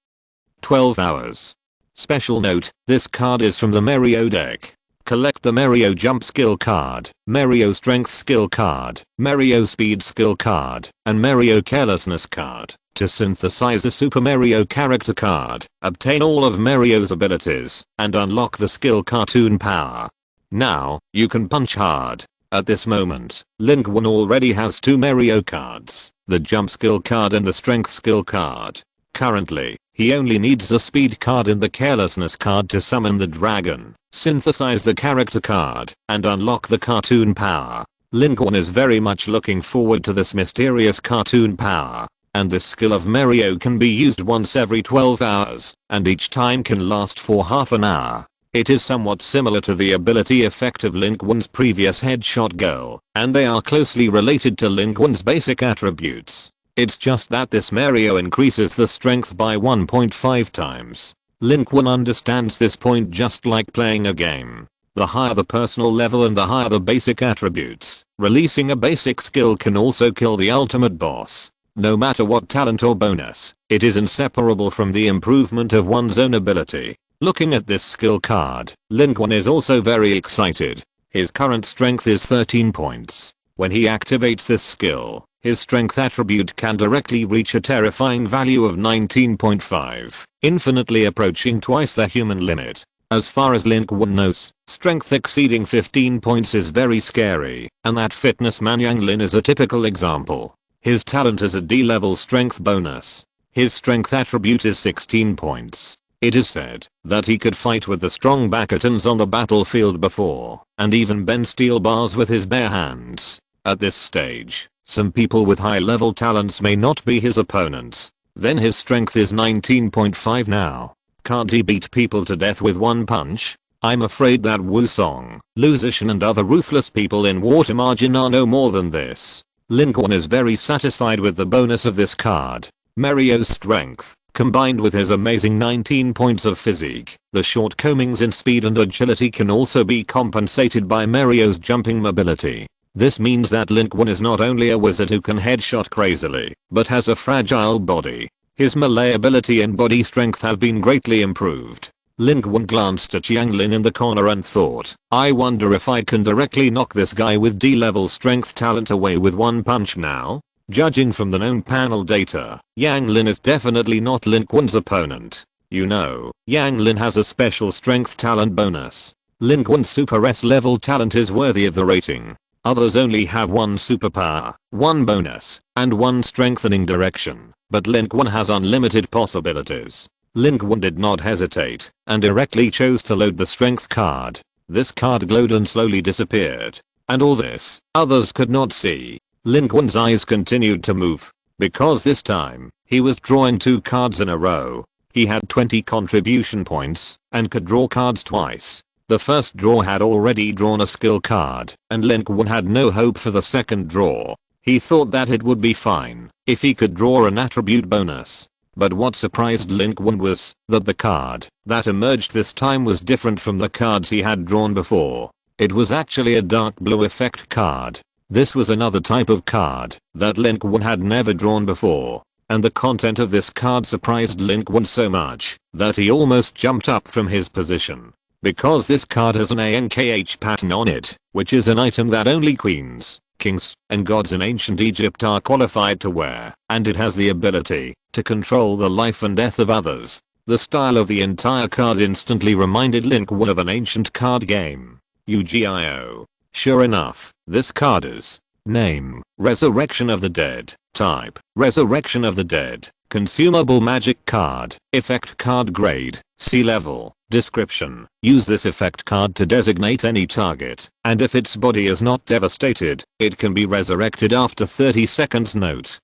12 hours. Special note, this card is from the Mario deck. Collect the Mario Jump skill card, Mario Strength skill card, Mario Speed skill card, and Mario Carelessness card. To synthesize a Super Mario character card, obtain all of Mario's abilities, and unlock the skill cartoon power. Now, you can punch hard. At this moment, Lin Qun already has 2 Mario cards, the Jump skill card and the Strength skill card. Currently, he only needs the Speed card and the Carelessness card to summon the dragon, synthesize the character card, and unlock the cartoon power. Lin Qun is very much looking forward to this mysterious cartoon power, and this skill of Mario can be used once every 12 hours, and each time can last for half an hour. It is somewhat similar to the ability effect of Lin Qun's previous Headshot Girl, and they are closely related to Lin Qun's basic attributes. It's just that this Mario increases the strength by 1.5 times. Lin Qun understands this point just like playing a game. The higher the personal level and the higher the basic attributes, releasing a basic skill can also kill the ultimate boss. No matter what talent or bonus, it is inseparable from the improvement of one's own ability. Looking at this skill card, Lin Qun is also very excited. His current strength is 13 points. When he activates this skill, his strength attribute can directly reach a terrifying value of 19.5, infinitely approaching twice the human limit. As far as Lin Qun knows, strength exceeding 15 points is very scary, and that fitness man Yang Lin is a typical example. His talent is a D-level strength bonus. His strength attribute is 16 points. It is said that he could fight with the strong Bakatons on the battlefield before, and even bend steel bars with his bare hands. At this stage, some people with high-level talents may not be his opponents. Then his strength is 19.5 now. Can't he beat people to death with one punch? I'm afraid that Wu Song, Lu Zishan and other ruthless people in Water Margin are no more than this. Lin Qun is very satisfied with the bonus of this card. Mario's strength, combined with his amazing 19 points of physique, the shortcomings in speed and agility can also be compensated by Mario's jumping mobility. This means that Lin Qun is not only a wizard who can headshot crazily, but has a fragile body. His melee ability and body strength have been greatly improved. Lin Qun glanced at Yang Lin in the corner and thought, I wonder if I can directly knock this guy with D-level strength talent away with one punch now? Judging from the known panel data, Yang Lin is definitely not Lin Qun's opponent. You know, Yang Lin has a special strength talent bonus. Lin Qun's Super S level talent is worthy of the rating. Others only have one superpower, one bonus, and one strengthening direction, but Lin Qun has unlimited possibilities. Lin Qun did not hesitate, and directly chose to load the strength card. This card glowed and slowly disappeared. And all this, others could not see. Lin Qun's eyes continued to move, because this time, he was drawing 2 cards in a row. He had 20 contribution points, and could draw cards twice. The first draw had already drawn a skill card, and Lin Qun had no hope for the second draw. He thought that it would be fine if he could draw an attribute bonus. But what surprised Lin Qun was that the card that emerged this time was different from the cards he had drawn before. It was actually a dark blue effect card. This was another type of card that Lin Qun had never drawn before, and the content of this card surprised Lin Qun so much that he almost jumped up from his position. Because this card has an ANKH pattern on it, which is an item that only queens, kings, and gods in ancient Egypt are qualified to wear, and it has the ability to control the life and death of others. The style of the entire card instantly reminded Lin Qun of an ancient card game. Yu-Gi-Oh! Sure enough, this card is. Name, Resurrection of the Dead. Type, Resurrection of the Dead. Consumable magic card. Effect card grade, C level. Description, use this effect card to designate any target, and if its body is not devastated, it can be resurrected after 30 seconds. Note: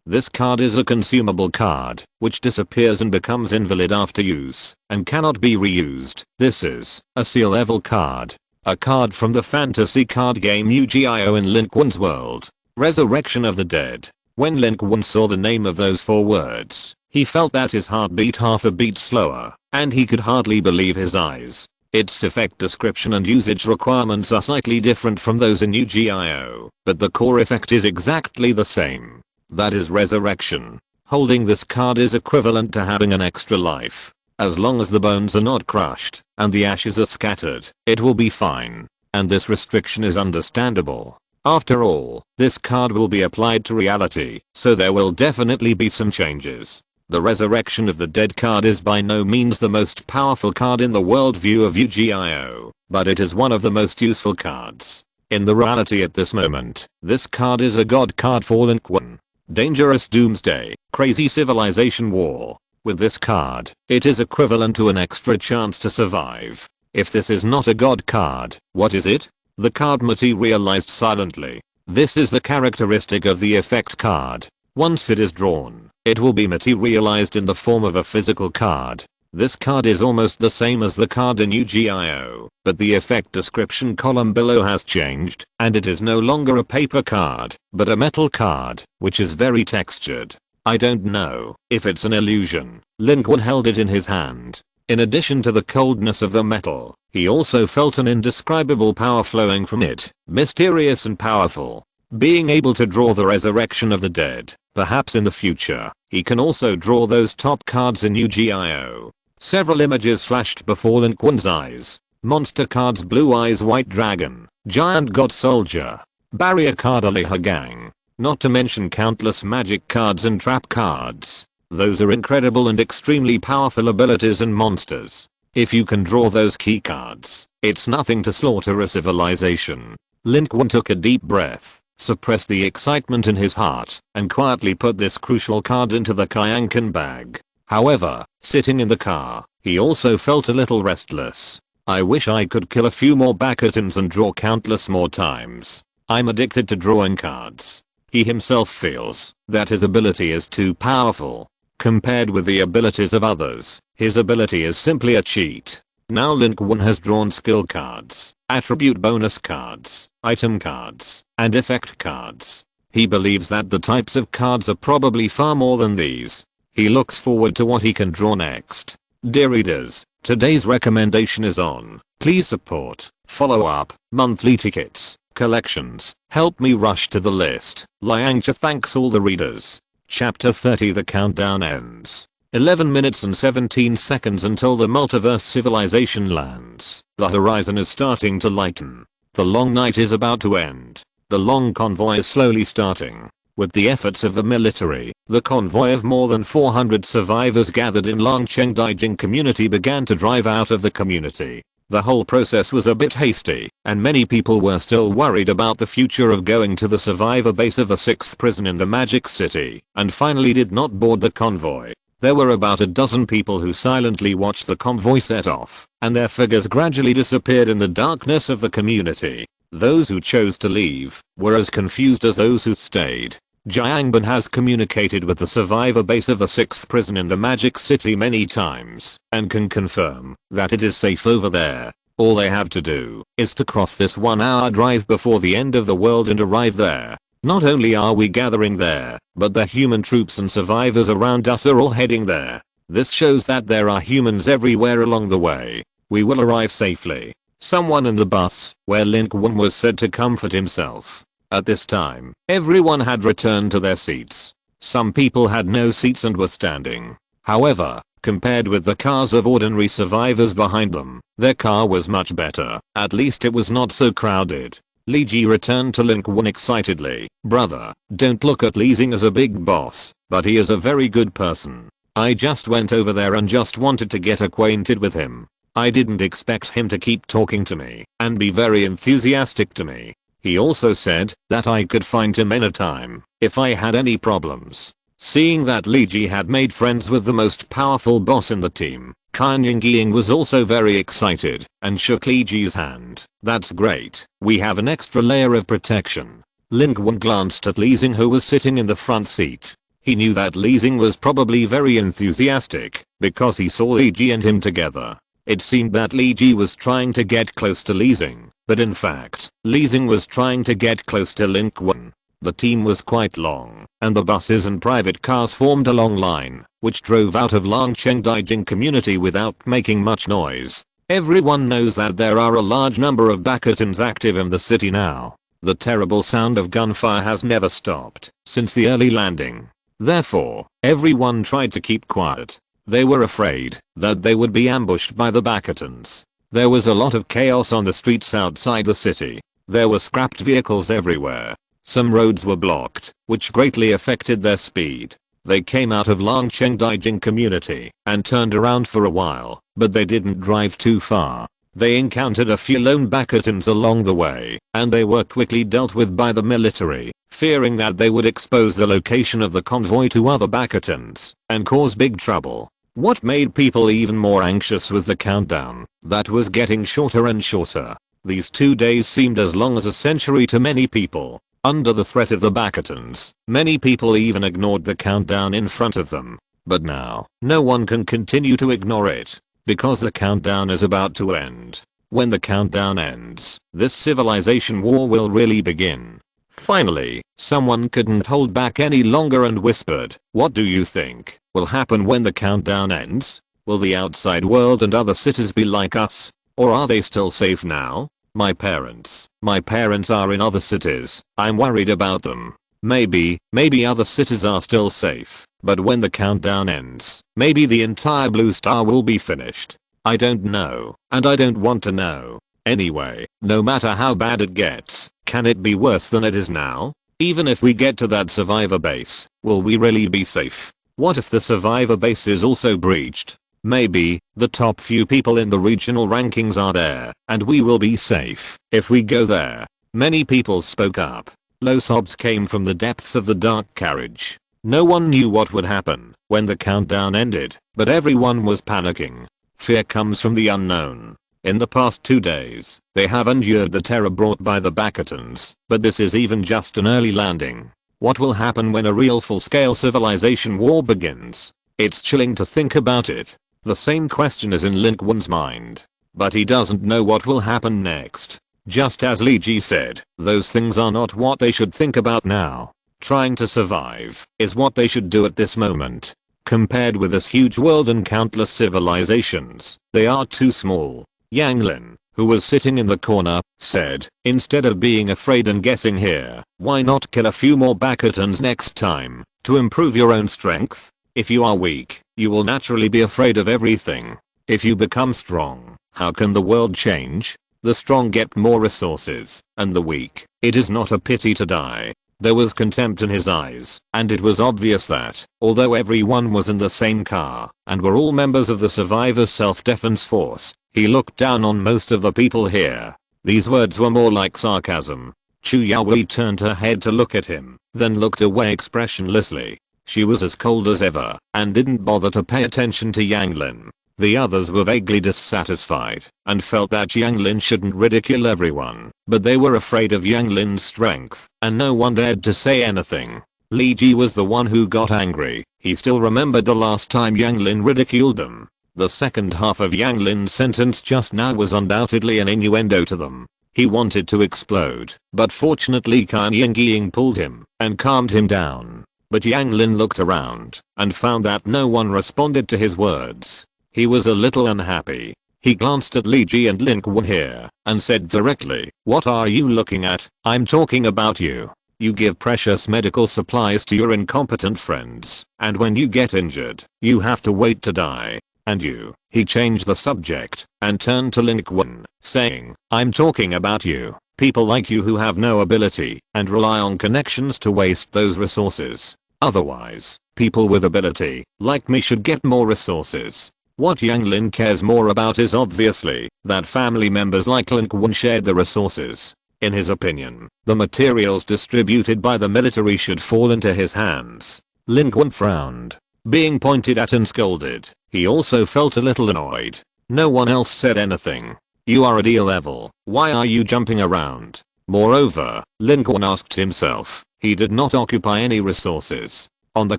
this card is a consumable card, which disappears and becomes invalid after use, and cannot be reused. This is a C level card. A card from the fantasy card game Yu-Gi-Oh! In Lin Qun's world. Resurrection of the Dead. When Lin Qun saw the name of those 4 words, he felt that his heart beat half a beat slower, and he could hardly believe his eyes. Its effect description and usage requirements are slightly different from those in Yu-Gi-Oh!, but the core effect is exactly the same. That is resurrection. Holding this card is equivalent to having an extra life. As long as the bones are not crushed, and the ashes are scattered, it will be fine. And this restriction is understandable. After all, this card will be applied to reality, so there will definitely be some changes. The Resurrection of the Dead card is by no means the most powerful card in the worldview of Yu-Gi-Oh!, but it is one of the most useful cards. In the reality at this moment, this card is a god card for Lin Qun. Dangerous Doomsday, Crazy Civilization War. With this card, it is equivalent to an extra chance to survive. If this is not a god card, what is it? The card materialized silently. This is the characteristic of the effect card. Once it is drawn, it will be materialized in the form of a physical card. This card is almost the same as the card in Yu-Gi-Oh!, but the effect description column below has changed, and it is no longer a paper card, but a metal card, which is very textured. I don't know if it's an illusion. Lin Qun held it in his hand. In addition to the coldness of the metal, he also felt an indescribable power flowing from it, mysterious and powerful. Being able to draw the Resurrection of the Dead, perhaps in the future, he can also draw those top cards in Yu-Gi-Oh! Several images flashed before Lin Qun's eyes. Monster cards, Blue Eyes White Dragon, Giant God Soldier, Barrier card Aliha Gang. Not to mention countless magic cards and trap cards. Those are incredible and extremely powerful abilities and monsters. If you can draw those key cards, it's nothing to slaughter a civilization. Lin Qun took a deep breath, suppressed the excitement in his heart, and quietly put this crucial card into the Kyankan bag. However, sitting in the car, he also felt a little restless. I wish I could kill a few more Bakatins and draw countless more times. I'm addicted to drawing cards. He himself feels that his ability is too powerful. Compared with the abilities of others, his ability is simply a cheat. Now Lin Qun has drawn skill cards, attribute bonus cards, item cards, and effect cards. He believes that the types of cards are probably far more than these. He looks forward to what he can draw next. Dear readers, today's recommendation is on Please Support, Follow Up, Monthly Tickets, Collections. Help me rush to the list. Liangcha thanks all the readers. Chapter 30. The countdown ends. 11 minutes and 17 seconds until the multiverse civilization lands. The horizon is starting to lighten. The long night is about to end. The long convoy is slowly starting. With the efforts of the military, the convoy of more than 400 survivors gathered in Longcheng Daijing community began to drive out of the community. The whole process was a bit hasty, and many people were still worried about the future of going to the survivor base of the 6th prison in the Magic City, and finally did not board the convoy. There were about a dozen people who silently watched the convoy set off, and their figures gradually disappeared in the darkness of the community. Those who chose to leave were as confused as those who stayed. Jiangban has communicated with the survivor base of the 6th prison in the Magic City many times, and can confirm that it is safe over there. All they have to do is to cross this 1-hour drive before the end of the world and arrive there. Not only are we gathering there, but the human troops and survivors around us are all heading there. This shows that there are humans everywhere along the way. We will arrive safely. Someone in the bus, where Lin Qun was said to comfort himself. At this time, everyone had returned to their seats. Some people had no seats and were standing. However, compared with the cars of ordinary survivors behind them, their car was much better. At least it was not so crowded. Li Ji returned to Lin Qun excitedly. Brother, don't look at Li Xing as a big boss, but he is a very good person. I just went over there and just wanted to get acquainted with him. I didn't expect him to keep talking to me and be very enthusiastic to me. He also said that I could find him anytime if I had any problems. Seeing that Li Ji had made friends with the most powerful boss in the team, Kan Yingying was also very excited and shook Li Ji's hand. That's great. We have an extra layer of protection. Lin Qun glanced at Li Xing, who was sitting in the front seat. He knew that Li Xing was probably very enthusiastic because he saw Li Ji and him together. It seemed that Li Ji was trying to get close to Li Xing, but in fact, Li Xing was trying to get close to Lin Qun. The team was quite long, and the buses and private cars formed a long line, which drove out of Longcheng Daijing community without making much noise. Everyone knows that there are a large number of Bakatons active in the city now. The terrible sound of gunfire has never stopped since the early landing. Therefore, everyone tried to keep quiet. They were afraid that they would be ambushed by the Bakatons. There was a lot of chaos on the streets outside the city. There were scrapped vehicles everywhere. Some roads were blocked, which greatly affected their speed. They came out of Longcheng Daijing community and turned around for a while, but they didn't drive too far. They encountered a few lone Bakatons along the way, and they were quickly dealt with by the military, fearing that they would expose the location of the convoy to other Bakatons and cause big trouble. What made people even more anxious was the countdown that was getting shorter and shorter. These 2 days seemed as long as a century to many people. Under the threat of the Bakatons, many people even ignored the countdown in front of them. But now, no one can continue to ignore it, because the countdown is about to end. When the countdown ends, this civilization war will really begin. Finally, someone couldn't hold back any longer and whispered, "What do you think will happen when the countdown ends? Will the outside world and other cities be like us? Or are they still safe now? My parents are in other cities. I'm worried about them. Maybe other cities are still safe, but when the countdown ends, maybe the entire Blue Star will be finished. I don't know, and I don't want to know. Anyway, no matter how bad it gets, can it be worse than it is now? Even if we get to that survivor base, will we really be safe? What if the survivor base is also breached? Maybe the top few people in the regional rankings are there, and we will be safe if we go there." Many people spoke up. Low sobs came from the depths of the dark carriage. No one knew what would happen when the countdown ended, but everyone was panicking. Fear comes from the unknown. In the past 2 days, they have endured the terror brought by the Bakatons, but this is even just an early landing. What will happen when a real full-scale civilization war begins? It's chilling to think about it. The same question is in Lin Qun's mind. But he doesn't know what will happen next. Just as Li Ji said, those things are not what they should think about now. Trying to survive is what they should do at this moment. Compared with this huge world and countless civilizations, they are too small. Yang Lin, who was sitting in the corner, said, "Instead of being afraid and guessing here, why not kill a few more Bakatons next time to improve your own strength? If you are weak, you will naturally be afraid of everything. If you become strong, how can the world change? The strong get more resources, and the weak, it is not a pity to die." There was contempt in his eyes, and it was obvious that, although everyone was in the same car, and were all members of the survivors' self-defense force, he looked down on most of the people here. These words were more like sarcasm. Chu Yaowei turned her head to look at him, then looked away expressionlessly. She was as cold as ever, and didn't bother to pay attention to Yang Lin. The others were vaguely dissatisfied, and felt that Yang Lin shouldn't ridicule everyone, but they were afraid of Yang Lin's strength, and no one dared to say anything. Li Ji was the one who got angry. He still remembered the last time Yang Lin ridiculed them. The second half of Yang Lin's sentence just now was undoubtedly an innuendo to them. He wanted to explode, but fortunately Kan Yingying pulled him and calmed him down. But Yang Lin looked around and found that no one responded to his words. He was a little unhappy. He glanced at Li Ji and Lin Qun here and said directly, "What are you looking at? I'm talking about you. You give precious medical supplies to your incompetent friends, and when you get injured, you have to wait to die. And you." He changed the subject and turned to Lin Qun, saying, "I'm talking about you. People like you who have no ability and rely on connections to waste those resources. Otherwise, People with ability, like me, should get more resources. What Yang Lin cares more about is obviously that family members like Lin Qun shared the resources. In his opinion, the materials distributed by the military should fall into his hands. Lin Qun frowned, being pointed at and scolded. He also felt a little annoyed. No one else said anything. You are at E level, why are you jumping around? Moreover, Lin Qun asked himself, he did not occupy any resources. On the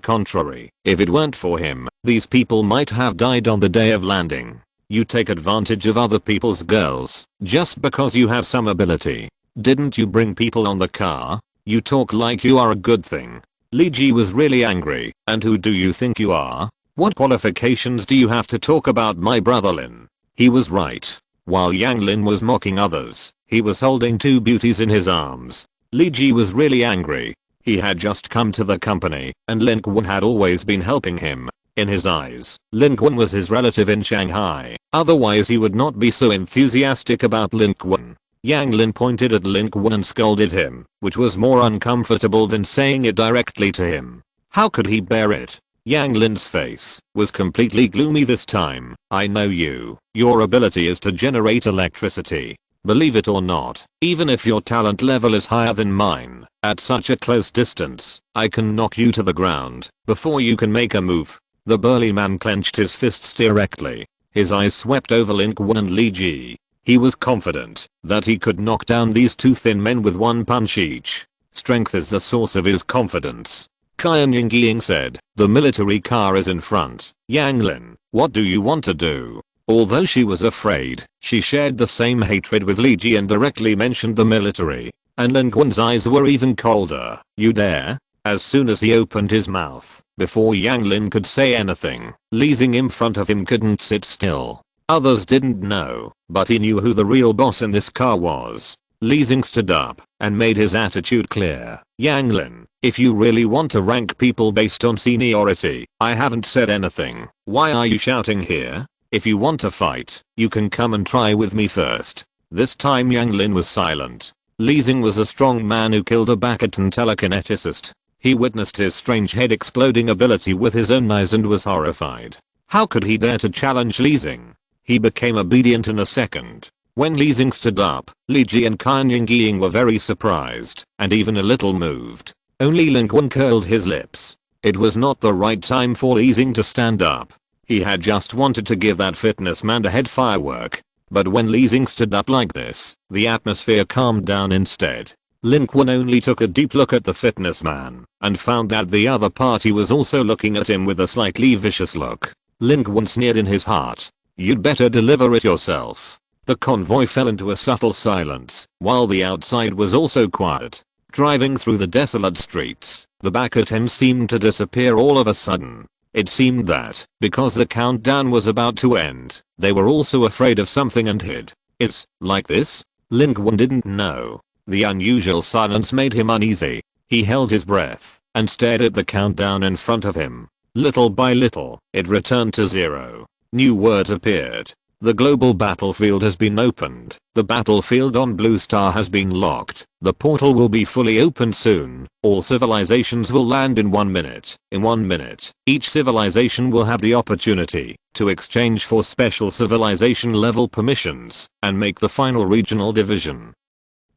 contrary, if it weren't for him, these people might have died on the day of landing. You take advantage of other people's girls just because you have some ability. Didn't you bring people on the car? You talk like you are a good thing. Li Ji was really angry. And who do you think you are? What qualifications do you have to talk about my brother Lin? He was right. While Yang Lin was mocking others, he was holding two beauties in his arms. Li Ji was really angry. He had just come to the company, and Lin Qun had always been helping him. In his eyes, Lin Qun was his relative in Shanghai, otherwise he would not be so enthusiastic about Lin Qun. Yang Lin pointed at Lin Qun and scolded him, which was more uncomfortable than saying it directly to him. How could he bear it? Yang Lin's face was completely gloomy this time. I know you. Your ability is to generate electricity. Believe it or not, even if your talent level is higher than mine, at such a close distance, I can knock you to the ground before you can make a move. The burly man clenched his fists directly. His eyes swept over Lin Qun and Li Ji. He was confident that he could knock down these two thin men with one punch each. Strength is the source of his confidence. Qian Yingying said, the military car is in front. Yang Lin, what do you want to do? Although she was afraid, she shared the same hatred with Li Ji and directly mentioned the military. And Lin Qun's eyes were even colder. You dare? As soon as he opened his mouth, before Yang Lin could say anything, Li Xing in front of him couldn't sit still. Others didn't know, but he knew who the real boss in this car was. Li Xing stood up and made his attitude clear. Yang Lin, if you really want to rank people based on seniority, I haven't said anything. Why are you shouting here? If you want to fight, you can come and try with me first. This time Yang Lin was silent. Li Xing was a strong man who killed a Bakatan telekineticist. He witnessed his strange head exploding ability with his own eyes and was horrified. How could he dare to challenge Li Xing? He became obedient in a second. When Li Xing stood up, Li Ji and Qian Yingying were very surprised and even a little moved. Only Lin Qun curled his lips. It was not the right time for Li Xing to stand up. He had just wanted to give that fitness man a head firework. But when Li Xing stood up like this, the atmosphere calmed down instead. Lin Qun only took a deep look at the fitness man and found that the other party was also looking at him with a slightly vicious look. Lin Qun sneered in his heart. You'd better deliver it yourself. The convoy fell into a subtle silence, while the outside was also quiet. Driving through the desolate streets, the Bakatan seemed to disappear all of a sudden. It seemed that, because the countdown was about to end, they were also afraid of something and hid. It's like this? Lin Qun didn't know. The unusual silence made him uneasy. He held his breath and stared at the countdown in front of him. Little by little, it returned to 0. New words appeared. The global battlefield has been opened. The battlefield on Blue Star has been locked. The portal will be fully opened soon. All civilizations will land in 1 minute. In 1 minute, each civilization will have the opportunity to exchange for special civilization level permissions and make the final regional division.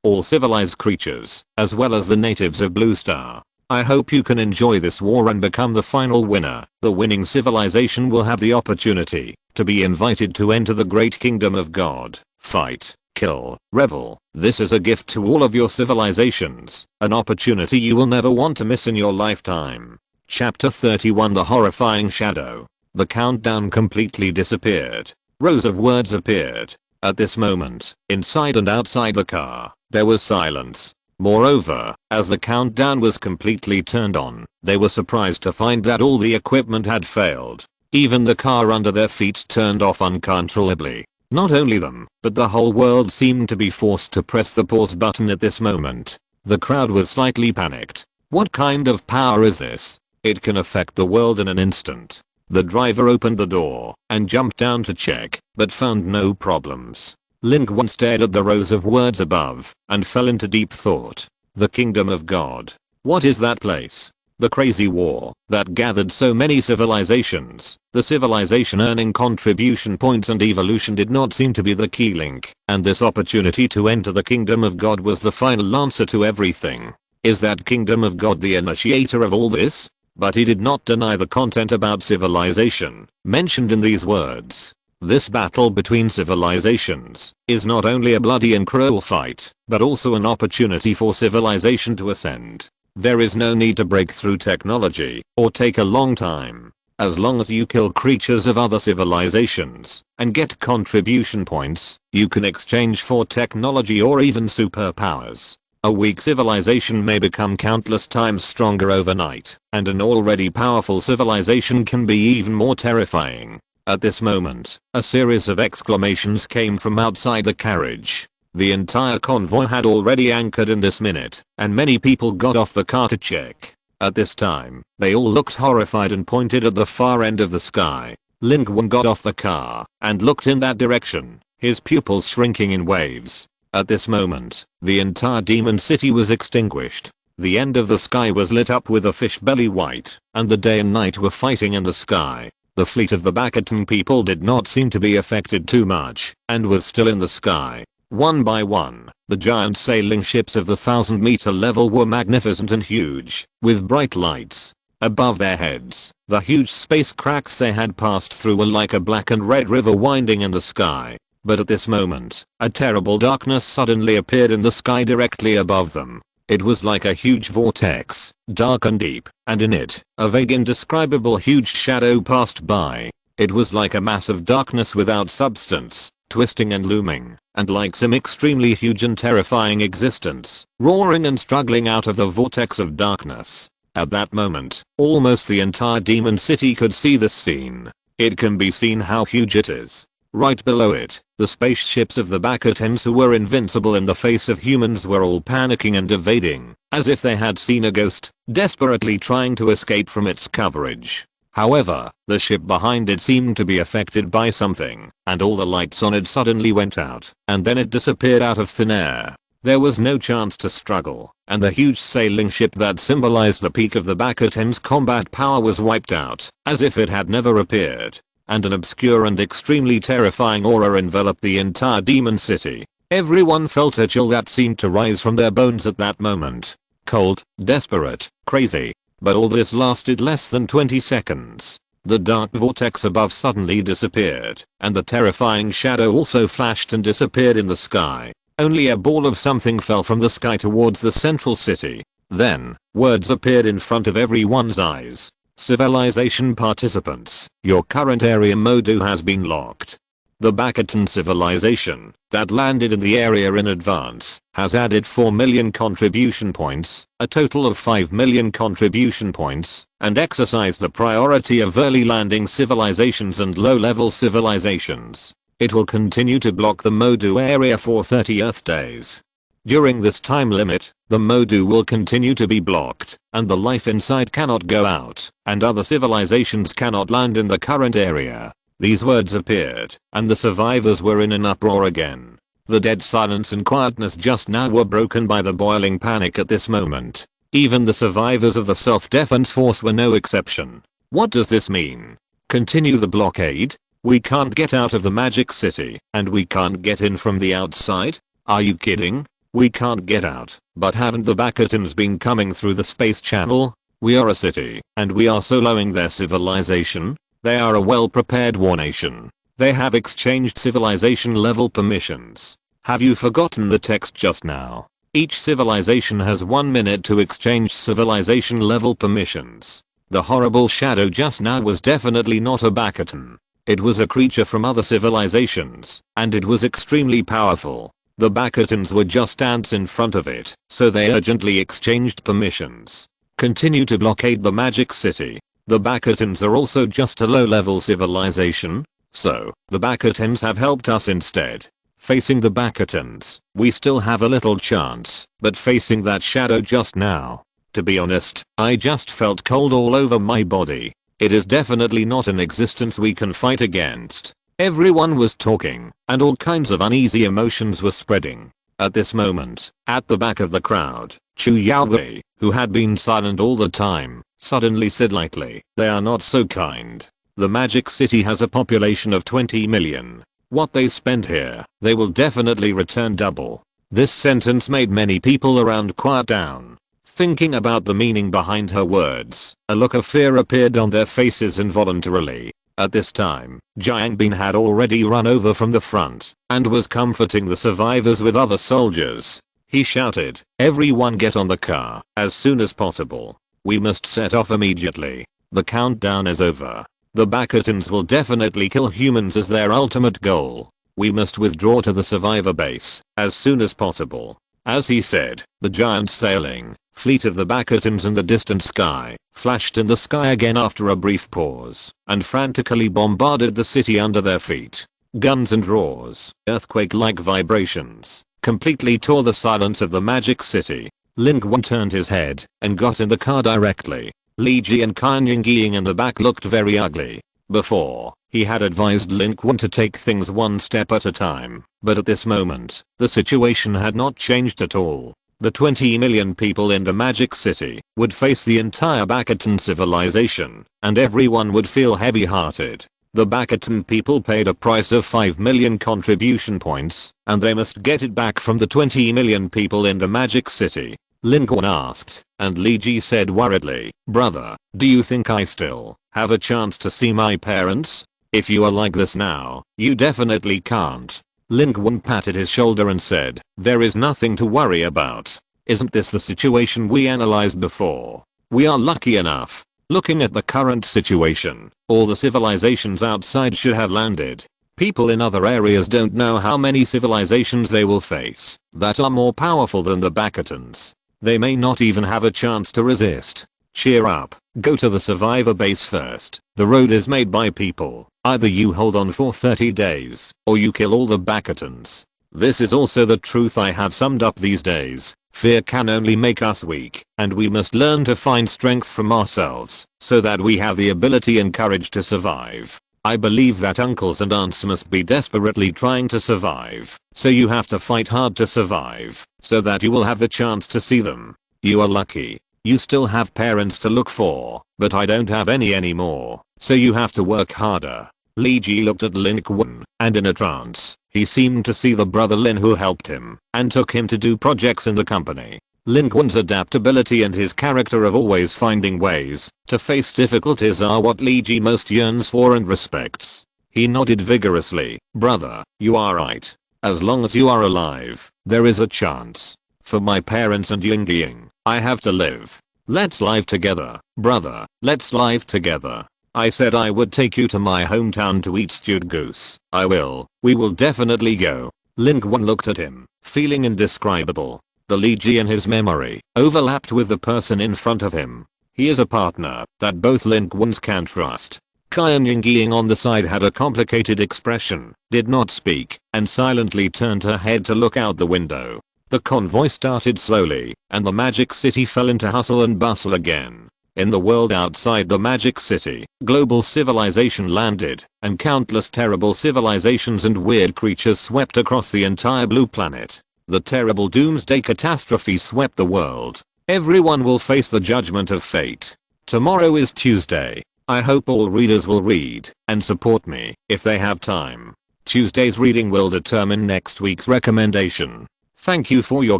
All civilized creatures, as well as the natives of Blue Star. I hope you can enjoy this war and become the final winner. The winning civilization will have the opportunity to be invited to enter the great kingdom of God. Fight, kill, revel. This is a gift to all of your civilizations. An opportunity you will never want to miss in your lifetime. Chapter 31 The Horrifying Shadow. The countdown completely disappeared. Rows of words appeared. At this moment, inside and outside the car, there was silence. Moreover, as the countdown was completely turned on, they were surprised to find that all the equipment had failed. Even the car under their feet turned off uncontrollably. Not only them, but the whole world seemed to be forced to press the pause button at this moment. The crowd was slightly panicked. What kind of power is this? It can affect the world in an instant. The driver opened the door and jumped down to check, but found no problems. Lin Qun stared at the rows of words above and fell into deep thought. The kingdom of God. What is that place? The crazy war that gathered so many civilizations, the civilization earning contribution points and evolution did not seem to be the key link, and this opportunity to enter the kingdom of God was the final answer to everything. Is that kingdom of God the initiator of all this? But he did not deny the content about civilization, mentioned in these words. This battle between civilizations is not only a bloody and cruel fight, but also an opportunity for civilization to ascend. There is no need to break through technology or take a long time. As long as you kill creatures of other civilizations and get contribution points, you can exchange for technology or even superpowers. A weak civilization may become countless times stronger overnight, and an already powerful civilization can be even more terrifying. At this moment, a series of exclamations came from outside the carriage. The entire convoy had already anchored in this minute, and many people got off the car to check. At this time, they all looked horrified and pointed at the far end of the sky. Lin Qun got off the car and looked in that direction, his pupils shrinking in waves. At this moment, the entire demon city was extinguished. The end of the sky was lit up with a fish belly white, and the day and night were fighting in the sky. The fleet of the bastion people did not seem to be affected too much, and was still in the sky. One by one, the giant sailing ships of the 1,000-meter level were magnificent and huge, with bright lights. Above their heads, the huge space cracks they had passed through were like a black and red river winding in the sky. But at this moment, a terrible darkness suddenly appeared in the sky directly above them. It was like a huge vortex, dark and deep, and in it, a vague indescribable huge shadow passed by. It was like a mass of darkness without substance, twisting and looming, and like some extremely huge and terrifying existence, roaring and struggling out of the vortex of darkness. At that moment, almost the entire demon city could see this scene. It can be seen how huge it is. Right below it, the spaceships of the bastions who were invincible in the face of humans were all panicking and evading, as if they had seen a ghost, desperately trying to escape from its coverage. However, the ship behind it seemed to be affected by something, and all the lights on it suddenly went out, and then it disappeared out of thin air. There was no chance to struggle, and the huge sailing ship that symbolized the peak of the bastion's combat power was wiped out, as if it had never appeared. And an obscure and extremely terrifying aura enveloped the entire demon city. Everyone felt a chill that seemed to rise from their bones at that moment. Cold, desperate, crazy. But all this lasted less than 20 seconds. The dark vortex above suddenly disappeared, and the terrifying shadow also flashed and disappeared in the sky. Only a ball of something fell from the sky towards the central city. Then, words appeared in front of everyone's eyes. Civilization participants, your current area module has been locked. The bastion civilization that landed in the area in advance has added 4 million contribution points, a total of 5 million contribution points, and exercised the priority of early landing civilizations and low-level civilizations. It will continue to block the module area for 30 Earth days. During this time limit, the module will continue to be blocked, and the life inside cannot go out, and other civilizations cannot land in the current area. These words appeared, and the survivors were in an uproar again. The dead silence and quietness just now were broken by the boiling panic at this moment. Even the survivors of the self-defense force were no exception. What does this mean? Continue the blockade? We can't get out of the magic city, and we can't get in from the outside? Are you kidding? We can't get out, but haven't the bastions been coming through the space channel? We are a city, and we are soloing their civilization? They are a well-prepared war nation. They have exchanged civilization level permissions. Have you forgotten the text just now? Each civilization has 1 minute to exchange civilization level permissions. The horrible shadow just now was definitely not a bastion. It was a creature from other civilizations, and it was extremely powerful. The bastions were just ants in front of it, so they urgently exchanged permissions. Continue to blockade the magic city. The bastions are also just a low-level civilization, so the bastions have helped us instead. Facing the bastions, we still have a little chance, but facing that shadow just now, to be honest, I just felt cold all over my body. It is definitely not an existence we can fight against. Everyone was talking, and all kinds of uneasy emotions were spreading. At this moment, at the back of the crowd, Chu Yaowei, who had been silent all the time, suddenly said lightly, "They are not so kind. The magic city has a population of 20 million. What they spend here, they will definitely return double." This sentence made many people around quiet down. Thinking about the meaning behind her words, a look of fear appeared on their faces involuntarily. At this time, Jiang Bin had already run over from the front and was comforting the survivors with other soldiers. He shouted, "Everyone get on the car as soon as possible. We must set off immediately. The countdown is over. The Bakatans will definitely kill humans as their ultimate goal. We must withdraw to the survivor base as soon as possible." As he said, the giant sailing fleet of the Bakatans in the distant sky flashed in the sky again after a brief pause and frantically bombarded the city under their feet. Guns and roars, earthquake-like vibrations, completely tore the silence of the magic city. Lin Qun turned his head and got in the car directly. Li Ji and Qian Yingyi in the back looked very ugly. Before, he had advised Lin Qun to take things one step at a time, but at this moment, the situation had not changed at all. The 20 million people in the magic city would face the entire Bakatan civilization, and everyone would feel heavy-hearted. The Bakatan people paid a price of 5 million contribution points, and they must get it back from the 20 million people in the magic city. Lin Qun asked, and Li Ji said worriedly, "Brother, do you think I still have a chance to see my parents? If you are like this now, you definitely can't." Lin Qun patted his shoulder and said, "There is nothing to worry about. Isn't this the situation we analyzed before? We are lucky enough. Looking at the current situation, all the civilizations outside should have landed. People in other areas don't know how many civilizations they will face that are more powerful than the Bakatans. They may not even have a chance to resist. Cheer up, go to the survivor base first. The road is made by people. Either you hold on for 30 days, or you kill all the Bakatans. This is also the truth I have summed up these days. Fear can only make us weak, and we must learn to find strength from ourselves, so that we have the ability and courage to survive. I believe that uncles and aunts must be desperately trying to survive, so you have to fight hard to survive, so that you will have the chance to see them. You are lucky. You still have parents to look for, but I don't have any anymore, so you have to work harder." Li Ji looked at Lin Qun, and in a trance, he seemed to see the brother Lin who helped him and took him to do projects in the company. Lin Qun's adaptability and his character of always finding ways to face difficulties are what Li Ji most yearns for and respects. He nodded vigorously, "Brother, you are right. As long as you are alive, there is a chance. For my parents and Yingying, I have to live. Let's live together, brother, let's live together. I said I would take you to my hometown to eat stewed goose. I will. We will definitely go." Lin Qun looked at him, feeling indescribable. The Li Ji in his memory overlapped with the person in front of him. He is a partner that both Lin Quns can trust. Qian Yingying on the side had a complicated expression, did not speak, and silently turned her head to look out the window. The convoy started slowly, and the magic city fell into hustle and bustle again. In the world outside the magic city, global civilization landed, and countless terrible civilizations and weird creatures swept across the entire blue planet. The terrible doomsday catastrophe swept the world. Everyone will face the judgment of fate. Tomorrow is Tuesday. I hope all readers will read and support me if they have time. Tuesday's reading will determine next week's recommendation. Thank you for your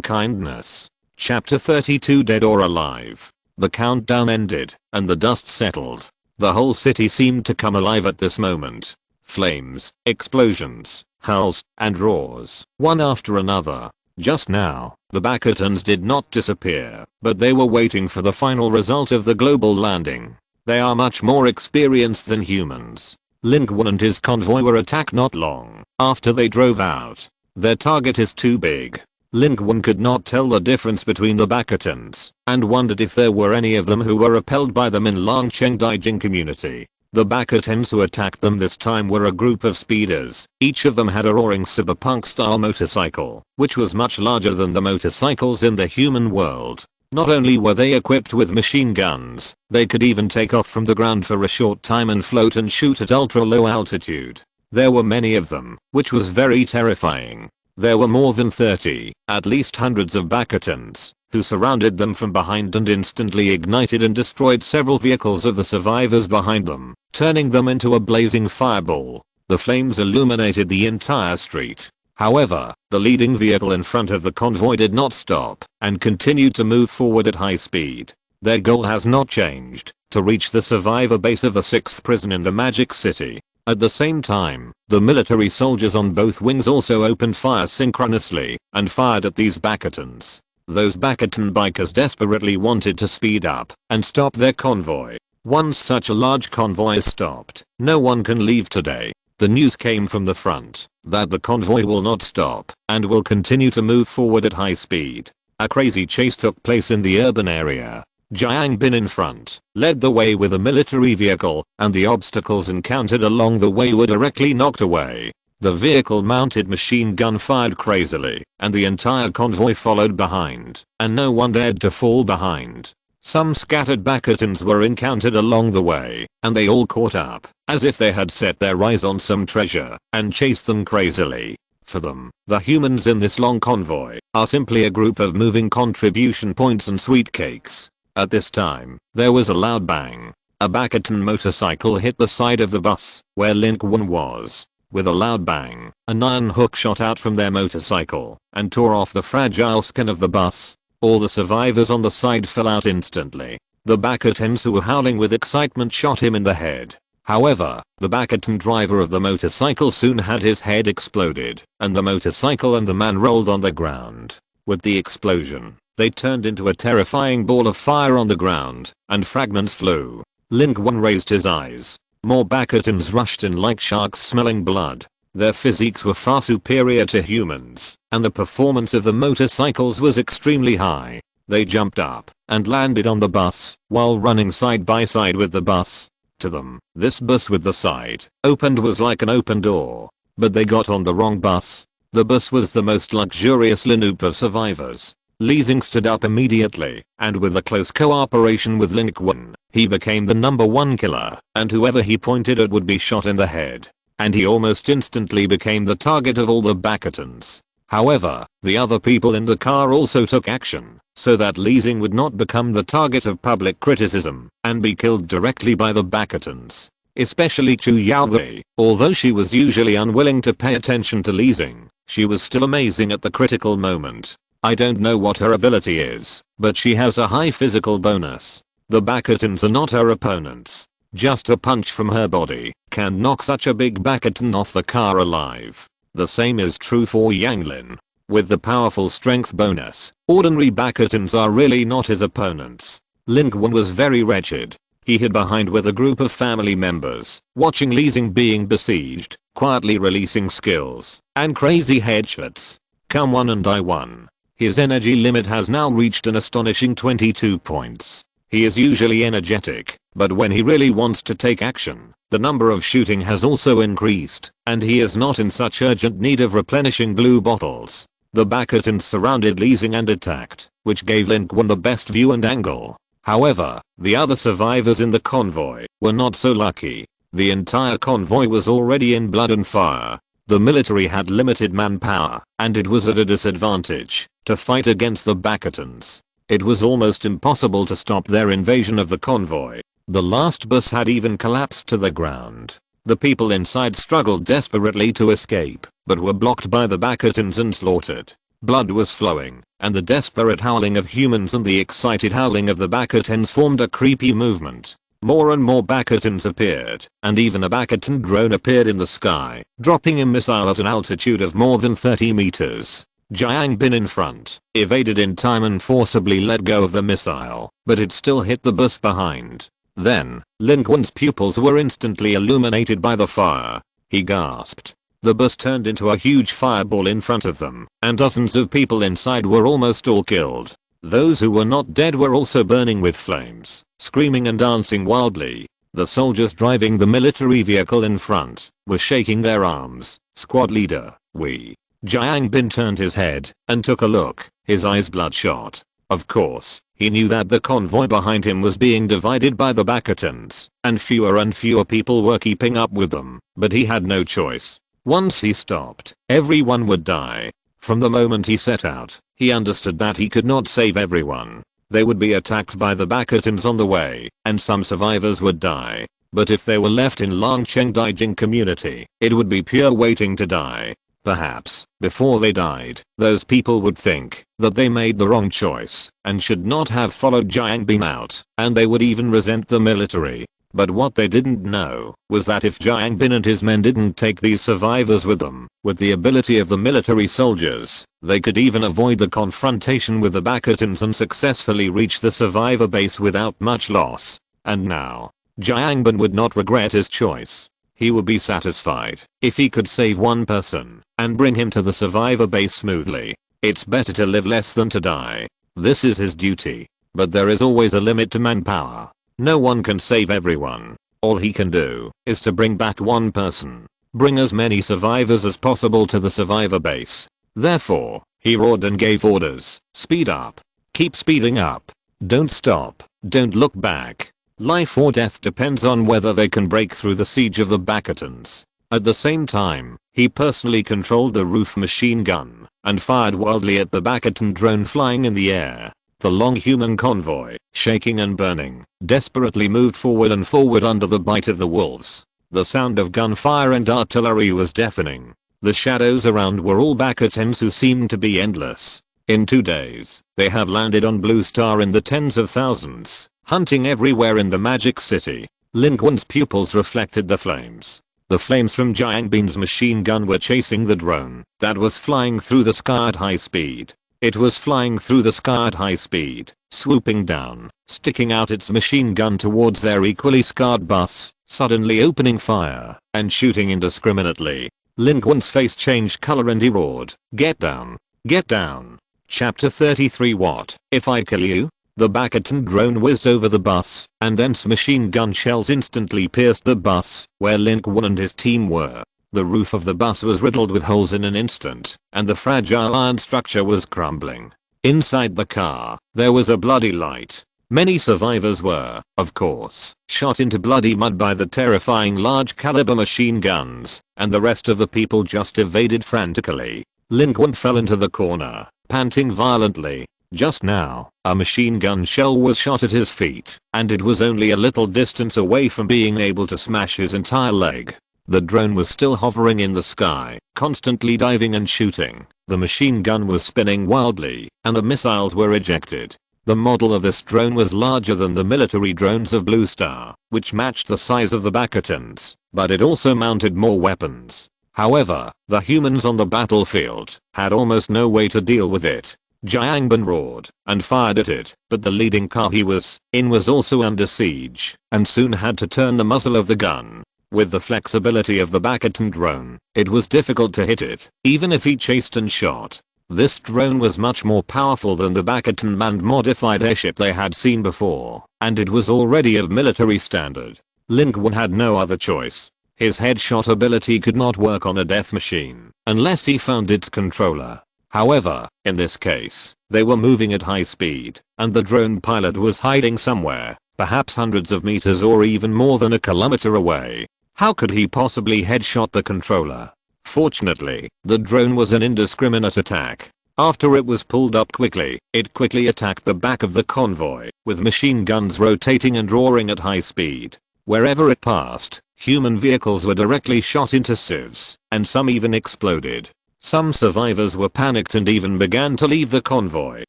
kindness. Chapter 32 Dead or Alive. The countdown ended, and the dust settled. The whole city seemed to come alive at this moment. Flames, explosions, howls, and roars, one after another. Just now, the Bakatans did not disappear, but they were waiting for the final result of the global landing. They are much more experienced than humans. Lin Qun and his convoy were attacked not long after they drove out. Their target is too big. Lin Qun could not tell the difference between the Bakatans, and wondered if there were any of them who were repelled by them in Longcheng Daijing community. The Bakatans who attacked them this time were a group of speeders. Each of them had a roaring cyberpunk-style motorcycle, which was much larger than the motorcycles in the human world. Not only were they equipped with machine guns, they could even take off from the ground for a short time and float and shoot at ultra-low altitude. There were many of them, which was very terrifying. There were more than 30, at least hundreds of Bakatans, who surrounded them from behind and instantly ignited and destroyed several vehicles of the survivors behind them, turning them into a blazing fireball. The flames illuminated the entire street. However, the leading vehicle in front of the convoy did not stop and continued to move forward at high speed. Their goal has not changed, to reach the survivor base of the 6th prison in the Magic City. At the same time, the military soldiers on both wings also opened fire synchronously and fired at these Bacatans. Those Bacatan bikers desperately wanted to speed up and stop their convoy. Once such a large convoy is stopped, no one can leave today. The news came from the front that the convoy will not stop and will continue to move forward at high speed. A crazy chase took place in the urban area. Jiang Bin in front led the way with a military vehicle, and the obstacles encountered along the way were directly knocked away. The vehicle-mounted machine gun fired crazily, and the entire convoy followed behind, and no one dared to fall behind. Some scattered Bacatans were encountered along the way, and they all caught up, as if they had set their eyes on some treasure, and chased them crazily. For them, the humans in this long convoy are simply a group of moving contribution points and sweet cakes. At this time, there was a loud bang. A Bacatan motorcycle hit the side of the bus, where Lin Qun was. With a loud bang, an iron hook shot out from their motorcycle and tore off the fragile skin of the bus. All the survivors on the side fell out instantly. The Bacatans who were howling with excitement shot him in the head. However, the Bacatan driver of the motorcycle soon had his head exploded, and the motorcycle and the man rolled on the ground. With the explosion, they turned into a terrifying ball of fire on the ground, and fragments flew. Lin Qun raised his eyes. More Bacatans rushed in like sharks smelling blood. Their physiques were far superior to humans, and the performance of the motorcycles was extremely high. They jumped up and landed on the bus while running side by side with the bus. To them, this bus with the side opened was like an open door. But they got on the wrong bus. The bus was the most luxurious lineup of survivors. Li Xing stood up immediately, and with a close cooperation with Lin Qun, he became the #1 killer, and whoever he pointed at would be shot in the head. And he almost instantly became the target of all the Bacatans. However, the other people in the car also took action, so that Li Xing would not become the target of public criticism and be killed directly by the Bacatans. Especially Chu Yaowei, although she was usually unwilling to pay attention to Li Xing, she was still amazing at the critical moment. I don't know what her ability is, but she has a high physical bonus. The Bacatans are not her opponents. Just a punch from her body can knock such a big Bacatan off the car alive. The same is true for Yang Lin. With the powerful strength bonus, ordinary Bacatans are really not his opponents. Lin Qun was very wretched. He hid behind with a group of family members, watching Li Xing being besieged, quietly releasing skills and crazy headshots. Come on and I won. His energy limit has now reached an astonishing 22 points. He is usually energetic, but when he really wants to take action, the number of shooting has also increased, and he is not in such urgent need of replenishing blue bottles. The Bacatans surrounded Li Xing and attacked, which gave Lin Qun the best view and angle. However, the other survivors in the convoy were not so lucky. The entire convoy was already in blood and fire. The military had limited manpower, and it was at a disadvantage to fight against the Bacatans. It was almost impossible to stop their invasion of the convoy. The last bus had even collapsed to the ground. The people inside struggled desperately to escape, but were blocked by the Bacatans and slaughtered. Blood was flowing, and the desperate howling of humans and the excited howling of the Bacatans formed a creepy movement. More and more Bacatans appeared, and even a Bacatan drone appeared in the sky, dropping a missile at an altitude of more than 30 meters. Jiang Bin in front, evaded in time and forcibly let go of the missile, but it still hit the bus behind. Then, Lin Qun's pupils were instantly illuminated by the fire. He gasped. The bus turned into a huge fireball in front of them, and dozens of people inside were almost all killed. Those who were not dead were also burning with flames, screaming and dancing wildly. The soldiers driving the military vehicle in front were shaking their arms. Squad leader, we. Jiang Bin turned his head and took a look, his eyes bloodshot. Of course, he knew that the convoy behind him was being divided by the Bacatans, and fewer people were keeping up with them, but he had no choice. Once he stopped, everyone would die. From the moment he set out, he understood that he could not save everyone. They would be attacked by the Bastions on the way, and some survivors would die. But if they were left in Longcheng Daijing community, it would be pure waiting to die. Perhaps, before they died, those people would think that they made the wrong choice and should not have followed Jiang Bin out, and they would even resent the military. But what they didn't know was that if Jiang Bin and his men didn't take these survivors with them, with the ability of the military soldiers, they could even avoid the confrontation with the Bastions and successfully reach the survivor base without much loss. And now, Jiang Bin would not regret his choice. He would be satisfied if he could save one person and bring him to the survivor base smoothly. It's better to live less than to die. This is his duty. But there is always a limit to manpower. No one can save everyone. All he can do is to bring back one person. Bring as many survivors as possible to the survivor base. Therefore, he roared and gave orders. Speed up. Keep speeding up. Don't stop. Don't look back. Life or death depends on whether they can break through the siege of the Bastions. At the same time, he personally controlled the roof machine gun and fired wildly at the Bastion drone flying in the air. The long human convoy, shaking and burning, desperately moved forward and forward under the bite of the wolves. The sound of gunfire and artillery was deafening. The shadows around were all Bastions who seemed to be endless. In 2 days, they have landed on Blue Star in the tens of thousands, hunting everywhere in the magic city. Lin Qun's pupils reflected the flames. The flames from Jiang Bin's machine gun were chasing the drone that was flying through the sky at high speed. It was flying through the sky at high speed, swooping down, sticking out its machine gun towards their equally scarred bus, suddenly opening fire and shooting indiscriminately. Lin Qun's face changed color and he roared, "Get down! Get down!" Chapter 33 What if I kill you? The Bastion drone whizzed over the bus, and dense machine gun shells instantly pierced the bus where Lin Qun and his team were. The roof of the bus was riddled with holes in an instant, and the fragile iron structure was crumbling. Inside the car, there was a bloody light. Many survivors were, of course, shot into bloody mud by the terrifying large caliber machine guns, and the rest of the people just evaded frantically. Lin Qun fell into the corner, panting violently. Just now, a machine gun shell was shot at his feet, and it was only a little distance away from being able to smash his entire leg. The drone was still hovering in the sky, constantly diving and shooting. The machine gun was spinning wildly, and the missiles were ejected. The model of this drone was larger than the military drones of Blue Star, which matched the size of the Bastions, but it also mounted more weapons. However, the humans on the battlefield had almost no way to deal with it. Jiang Bin roared and fired at it, but the leading car he was in was also under siege, and soon had to turn the muzzle of the gun. With the flexibility of the Bastion drone, it was difficult to hit it, even if he chased and shot. This drone was much more powerful than the Bastion manned modified airship they had seen before, and it was already of military standard. Lin Qun had no other choice. His headshot ability could not work on a death machine unless he found its controller. However, in this case, they were moving at high speed, and the drone pilot was hiding somewhere, perhaps hundreds of meters or even more than a kilometer away. How could he possibly headshot the controller? Fortunately, the drone was an indiscriminate attack. After it was pulled up quickly, it quickly attacked the back of the convoy, with machine guns rotating and roaring at high speed. Wherever it passed, human vehicles were directly shot into sieves, and some even exploded. Some survivors were panicked and even began to leave the convoy,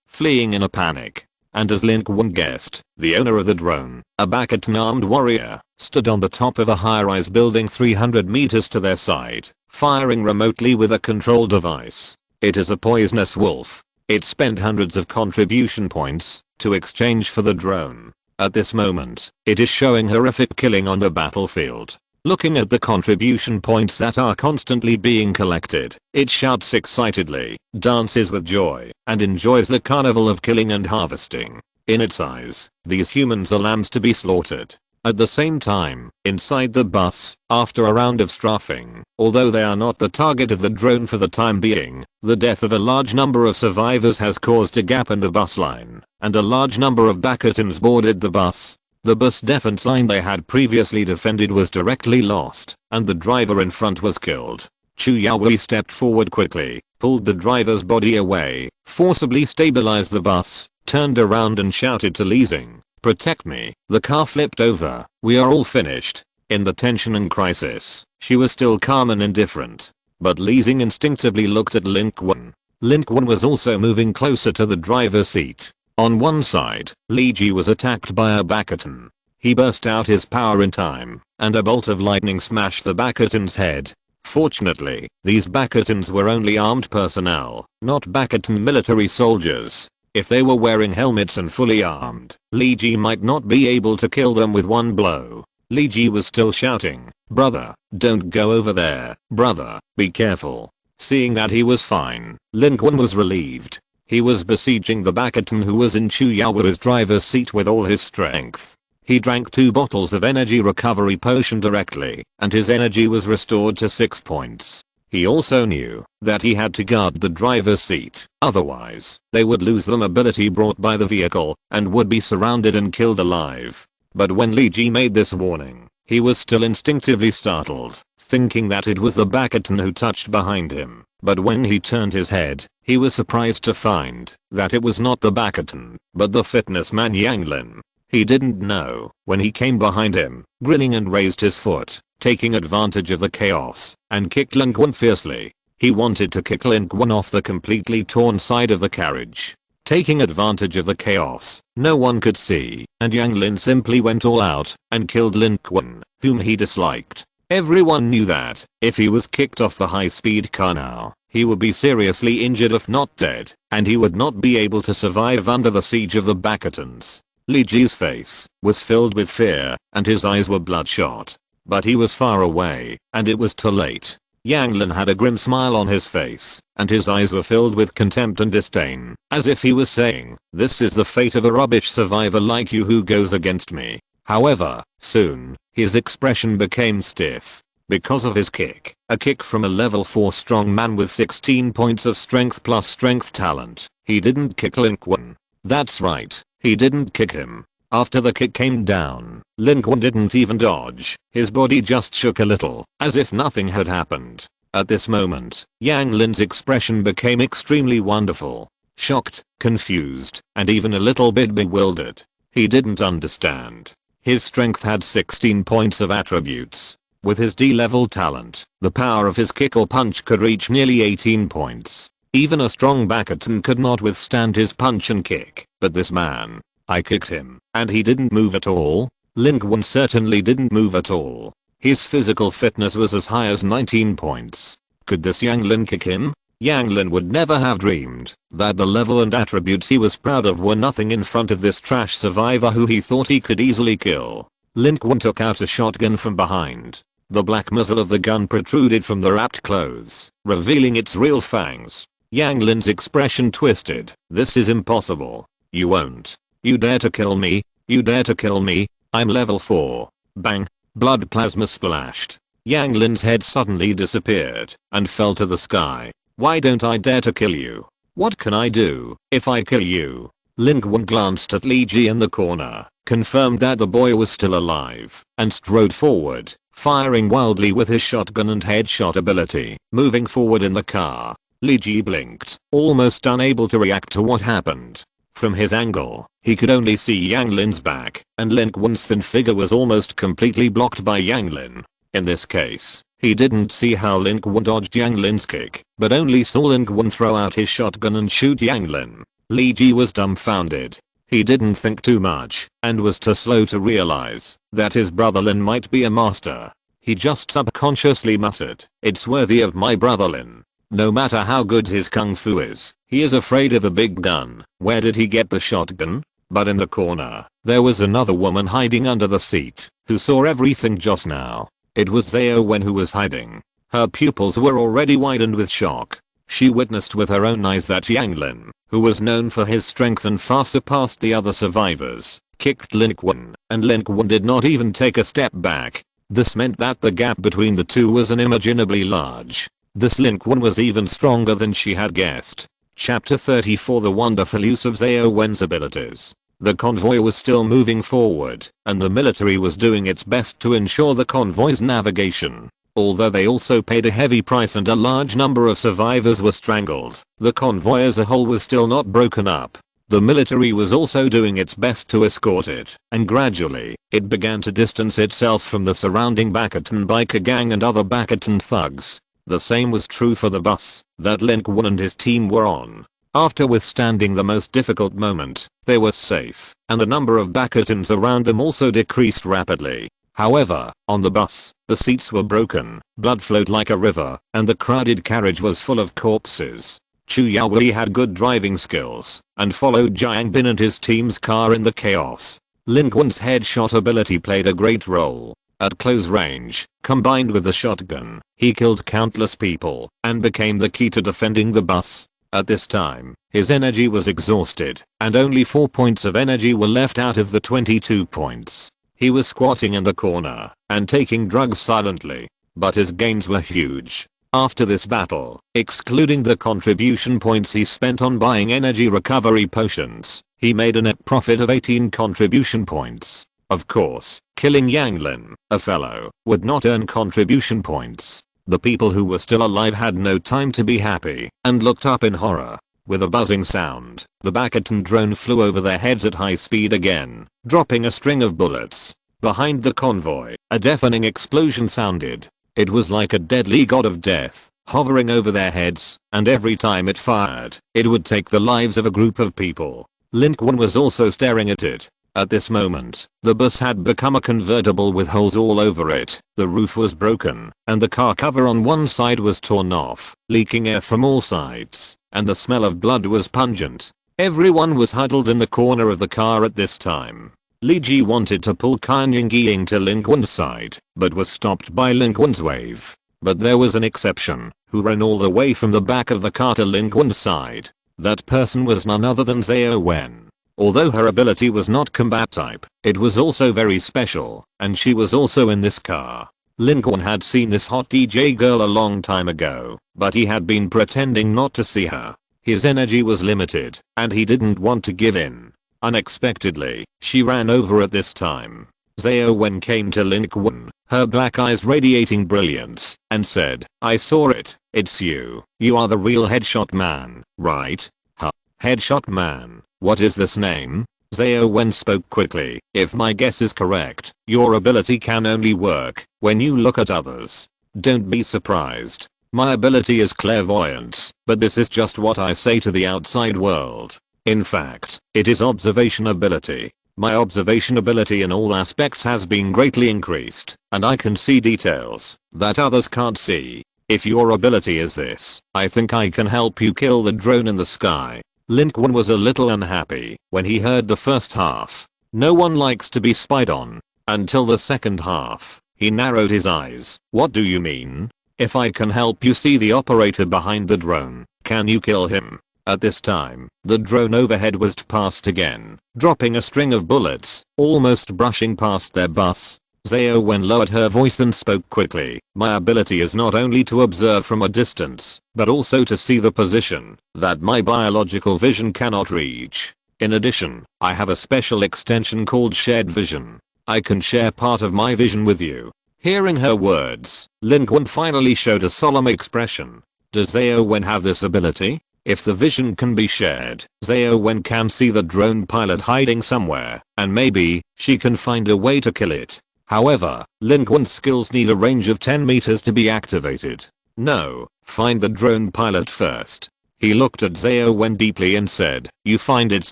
fleeing in a panic. And as Lin Qun guessed, the owner of the drone, a Bastion armed warrior, stood on the top of a high-rise building 300 meters to their side, firing remotely with a control device. It is a poisonous wolf. It spent hundreds of contribution points to exchange for the drone. At this moment, it is showing horrific killing on the battlefield. Looking at the contribution points that are constantly being collected, it shouts excitedly, dances with joy, and enjoys the carnival of killing and harvesting. In its eyes, these humans are lambs to be slaughtered. At the same time, inside the bus, after a round of strafing, although they are not the target of the drone for the time being, the death of a large number of survivors has caused a gap in the bus line, and a large number of Bastions boarded the bus. The bus defense line they had previously defended was directly lost, and the driver in front was killed. Chu Yaoi stepped forward quickly, pulled the driver's body away, forcibly stabilized the bus, turned around and shouted to Li Xing, "Protect me." The car flipped over. "We are all finished." In the tension and crisis, she was still calm and indifferent. But Li Xing instinctively looked at Lin Qun. Lin Qun was also moving closer to the driver's seat. On one side, Li Ji was attacked by a bastion. He burst out his power in time, and a bolt of lightning smashed the bastion's head. Fortunately, these bastions were only armed personnel, not bastion military soldiers. If they were wearing helmets and fully armed, Li Ji might not be able to kill them with one blow. Li Ji was still shouting, "Brother, don't go over there. Brother, be careful." Seeing that he was fine, Lin Qun was relieved. He was besieging the bastion who was in Chu Yao's driver's seat with all his strength. He drank 2 bottles of energy recovery potion directly, and his energy was restored to 6 points. He also knew that he had to guard the driver's seat, otherwise, they would lose the mobility brought by the vehicle, and would be surrounded and killed alive. But when Li Ji made this warning, he was still instinctively startled, thinking that it was the bastion who touched behind him. But when he turned his head, he was surprised to find that it was not the bastion, but the fitness man Yanglin. He didn't know when he came behind him, grinning, and raised his foot, taking advantage of the chaos, and kicked Lin Qun fiercely. He wanted to kick Lin Qun off the completely torn side of the carriage. Taking advantage of the chaos no one could see, and Yanglin simply went all out and killed Lin Qun, whom he disliked. Everyone knew that if he was kicked off the high-speed car now, he would be seriously injured if not dead, and he would not be able to survive under the siege of the bastions. Li Ji's face was filled with fear, and his eyes were bloodshot. But he was far away, and it was too late. Yanglin had a grim smile on his face, and his eyes were filled with contempt and disdain, as if he was saying, "This is the fate of a rubbish survivor like you who goes against me." However, soon, his expression became stiff. Because of his kick, a kick from a level 4 strong man with 16 points of strength plus strength talent, he didn't kick Lin Qun. That's right, he didn't kick him. After the kick came down, Lin Qun didn't even dodge. His body just shook a little, as if nothing had happened. At this moment, Yanglin's expression became extremely wonderful. Shocked, confused, and even a little bit bewildered. He didn't understand. His strength had 16 points of attributes. With his D-level talent, the power of his kick or punch could reach nearly 18 points. Even a strong bastion could not withstand his punch and kick. But this man, I kicked him, and he didn't move at all? Lin Qun certainly didn't move at all. His physical fitness was as high as 19 points. Could this Yanglin kick him? Yanglin would never have dreamed that the level and attributes he was proud of were nothing in front of this trash survivor who he thought he could easily kill. Lin Qun took out a shotgun from behind. The black muzzle of the gun protruded from the wrapped clothes, revealing its real fangs. Yanglin's expression twisted. "This is impossible. You won't. You dare to kill me? You dare to kill me? I'm level 4. Bang. Blood plasma splashed. Yanglin's head suddenly disappeared and fell to the sky. Why don't I dare to kill you? What can I do if I kill you? Lin Qun glanced at Li Ji in the corner, confirmed that the boy was still alive, and strode forward, firing wildly with his shotgun and headshot ability. Moving forward in the car, Li Ji blinked, almost unable to react to what happened. From his angle, he could only see Yanglin's back, and Lin Qun's thin figure was almost completely blocked by Yanglin. In this case, he didn't see how Lin Qun dodged Yanglin's kick, but only saw Lin Qun throw out his shotgun and shoot Yanglin. Li Ji was dumbfounded. He didn't think too much, and was too slow to realize that his brother Lin might be a master. He just subconsciously muttered, "It's worthy of my brother Lin. No matter how good his kung fu is, he is afraid of a big gun. Where did he get the shotgun?" But in the corner, there was another woman hiding under the seat, who saw everything just now. It was Zhao Wen who was hiding. Her pupils were already widened with shock. She witnessed with her own eyes that Yanglin, who was known for his strength and far surpassed the other survivors, kicked Lin Qun, and Lin Qun did not even take a step back. This meant that the gap between the two was unimaginably large. This Lin Qun was even stronger than she had guessed. Chapter 34 The wonderful use of Zhao Wen's abilities. The convoy was still moving forward, and the military was doing its best to ensure the convoy's navigation. Although they also paid a heavy price and a large number of survivors were strangled, the convoy as a whole was still not broken up. The military was also doing its best to escort it, and gradually, it began to distance itself from the surrounding Bastion biker gang and other Bastion thugs. The same was true for the bus that Lin Qun and his team were on. After withstanding the most difficult moment, they were safe, and the number of Bastions around them also decreased rapidly. However, on the bus, the seats were broken, blood flowed like a river, and the crowded carriage was full of corpses. Chu Yaowei had good driving skills, and followed Jiang Bin and his team's car in the chaos. Lin Qun's headshot ability played a great role. At close range, combined with the shotgun, he killed countless people, and became the key to defending the bus. At this time, his energy was exhausted, and only 4 points of energy were left out of the 22 points. He was squatting in the corner, and taking drugs silently, but his gains were huge. After this battle, excluding the contribution points he spent on buying energy recovery potions, he made a net profit of 18 contribution points. Of course, killing Yang Lin, a fellow, would not earn contribution points. The people who were still alive had no time to be happy, and looked up in horror. With a buzzing sound, the Bastion drone flew over their heads at high speed again, dropping a string of bullets. Behind the convoy, a deafening explosion sounded. It was like a deadly god of death, hovering over their heads, and every time it fired, it would take the lives of a group of people. Lin Qun was also staring at it. At this moment, the bus had become a convertible with holes all over it, the roof was broken, and the car cover on one side was torn off, leaking air from all sides, and the smell of blood was pungent. Everyone was huddled in the corner of the car at this time. Li Ji wanted to pull Kan Yingying to Lin Qun's side, but was stopped by Lin Qun's wave. But there was an exception, who ran all the way from the back of the car to Lin Qun's side. That person was none other than Xiao Wen. Although her ability was not combat type, it was also very special, and she was also in this car. Lin Qun had seen this hot DJ girl a long time ago, but he had been pretending not to see her. His energy was limited, and he didn't want to give in. Unexpectedly, she ran over at this time. Xiao Wen came to Lin Qun, her black eyes radiating brilliance, and said, "I saw it, it's you. You are the real headshot man, right?" Huh? Headshot man? What is this name? Xiao Wen spoke quickly. "If my guess is correct, your ability can only work when you look at others. Don't be surprised. My ability is clairvoyance, but this is just what I say to the outside world. In fact, it is observation ability. My observation ability in all aspects has been greatly increased, and I can see details that others can't see. If your ability is this, I think I can help you kill the drone in the sky." Lin Qun was a little unhappy when he heard the first half. No one likes to be spied on. Until the second half, he narrowed his eyes. "What do you mean? If I can help you see the operator behind the drone, can you kill him?" At this time, the drone overhead whizzed past again, dropping a string of bullets, almost brushing past their bus. Xiao Wen lowered her voice and spoke quickly. "My ability is not only to observe from a distance, but also to see the position that my biological vision cannot reach. In addition, I have a special extension called shared vision. I can share part of my vision with you." Hearing her words, Lin Qun finally showed a solemn expression. Does Xiao Wen have this ability? If the vision can be shared, Xiao Wen can see the drone pilot hiding somewhere, and maybe she can find a way to kill it. However, Lin Qun's skills need a range of 10 meters to be activated. "No, find the drone pilot first." He looked at Xiao Wen deeply and said, "You find its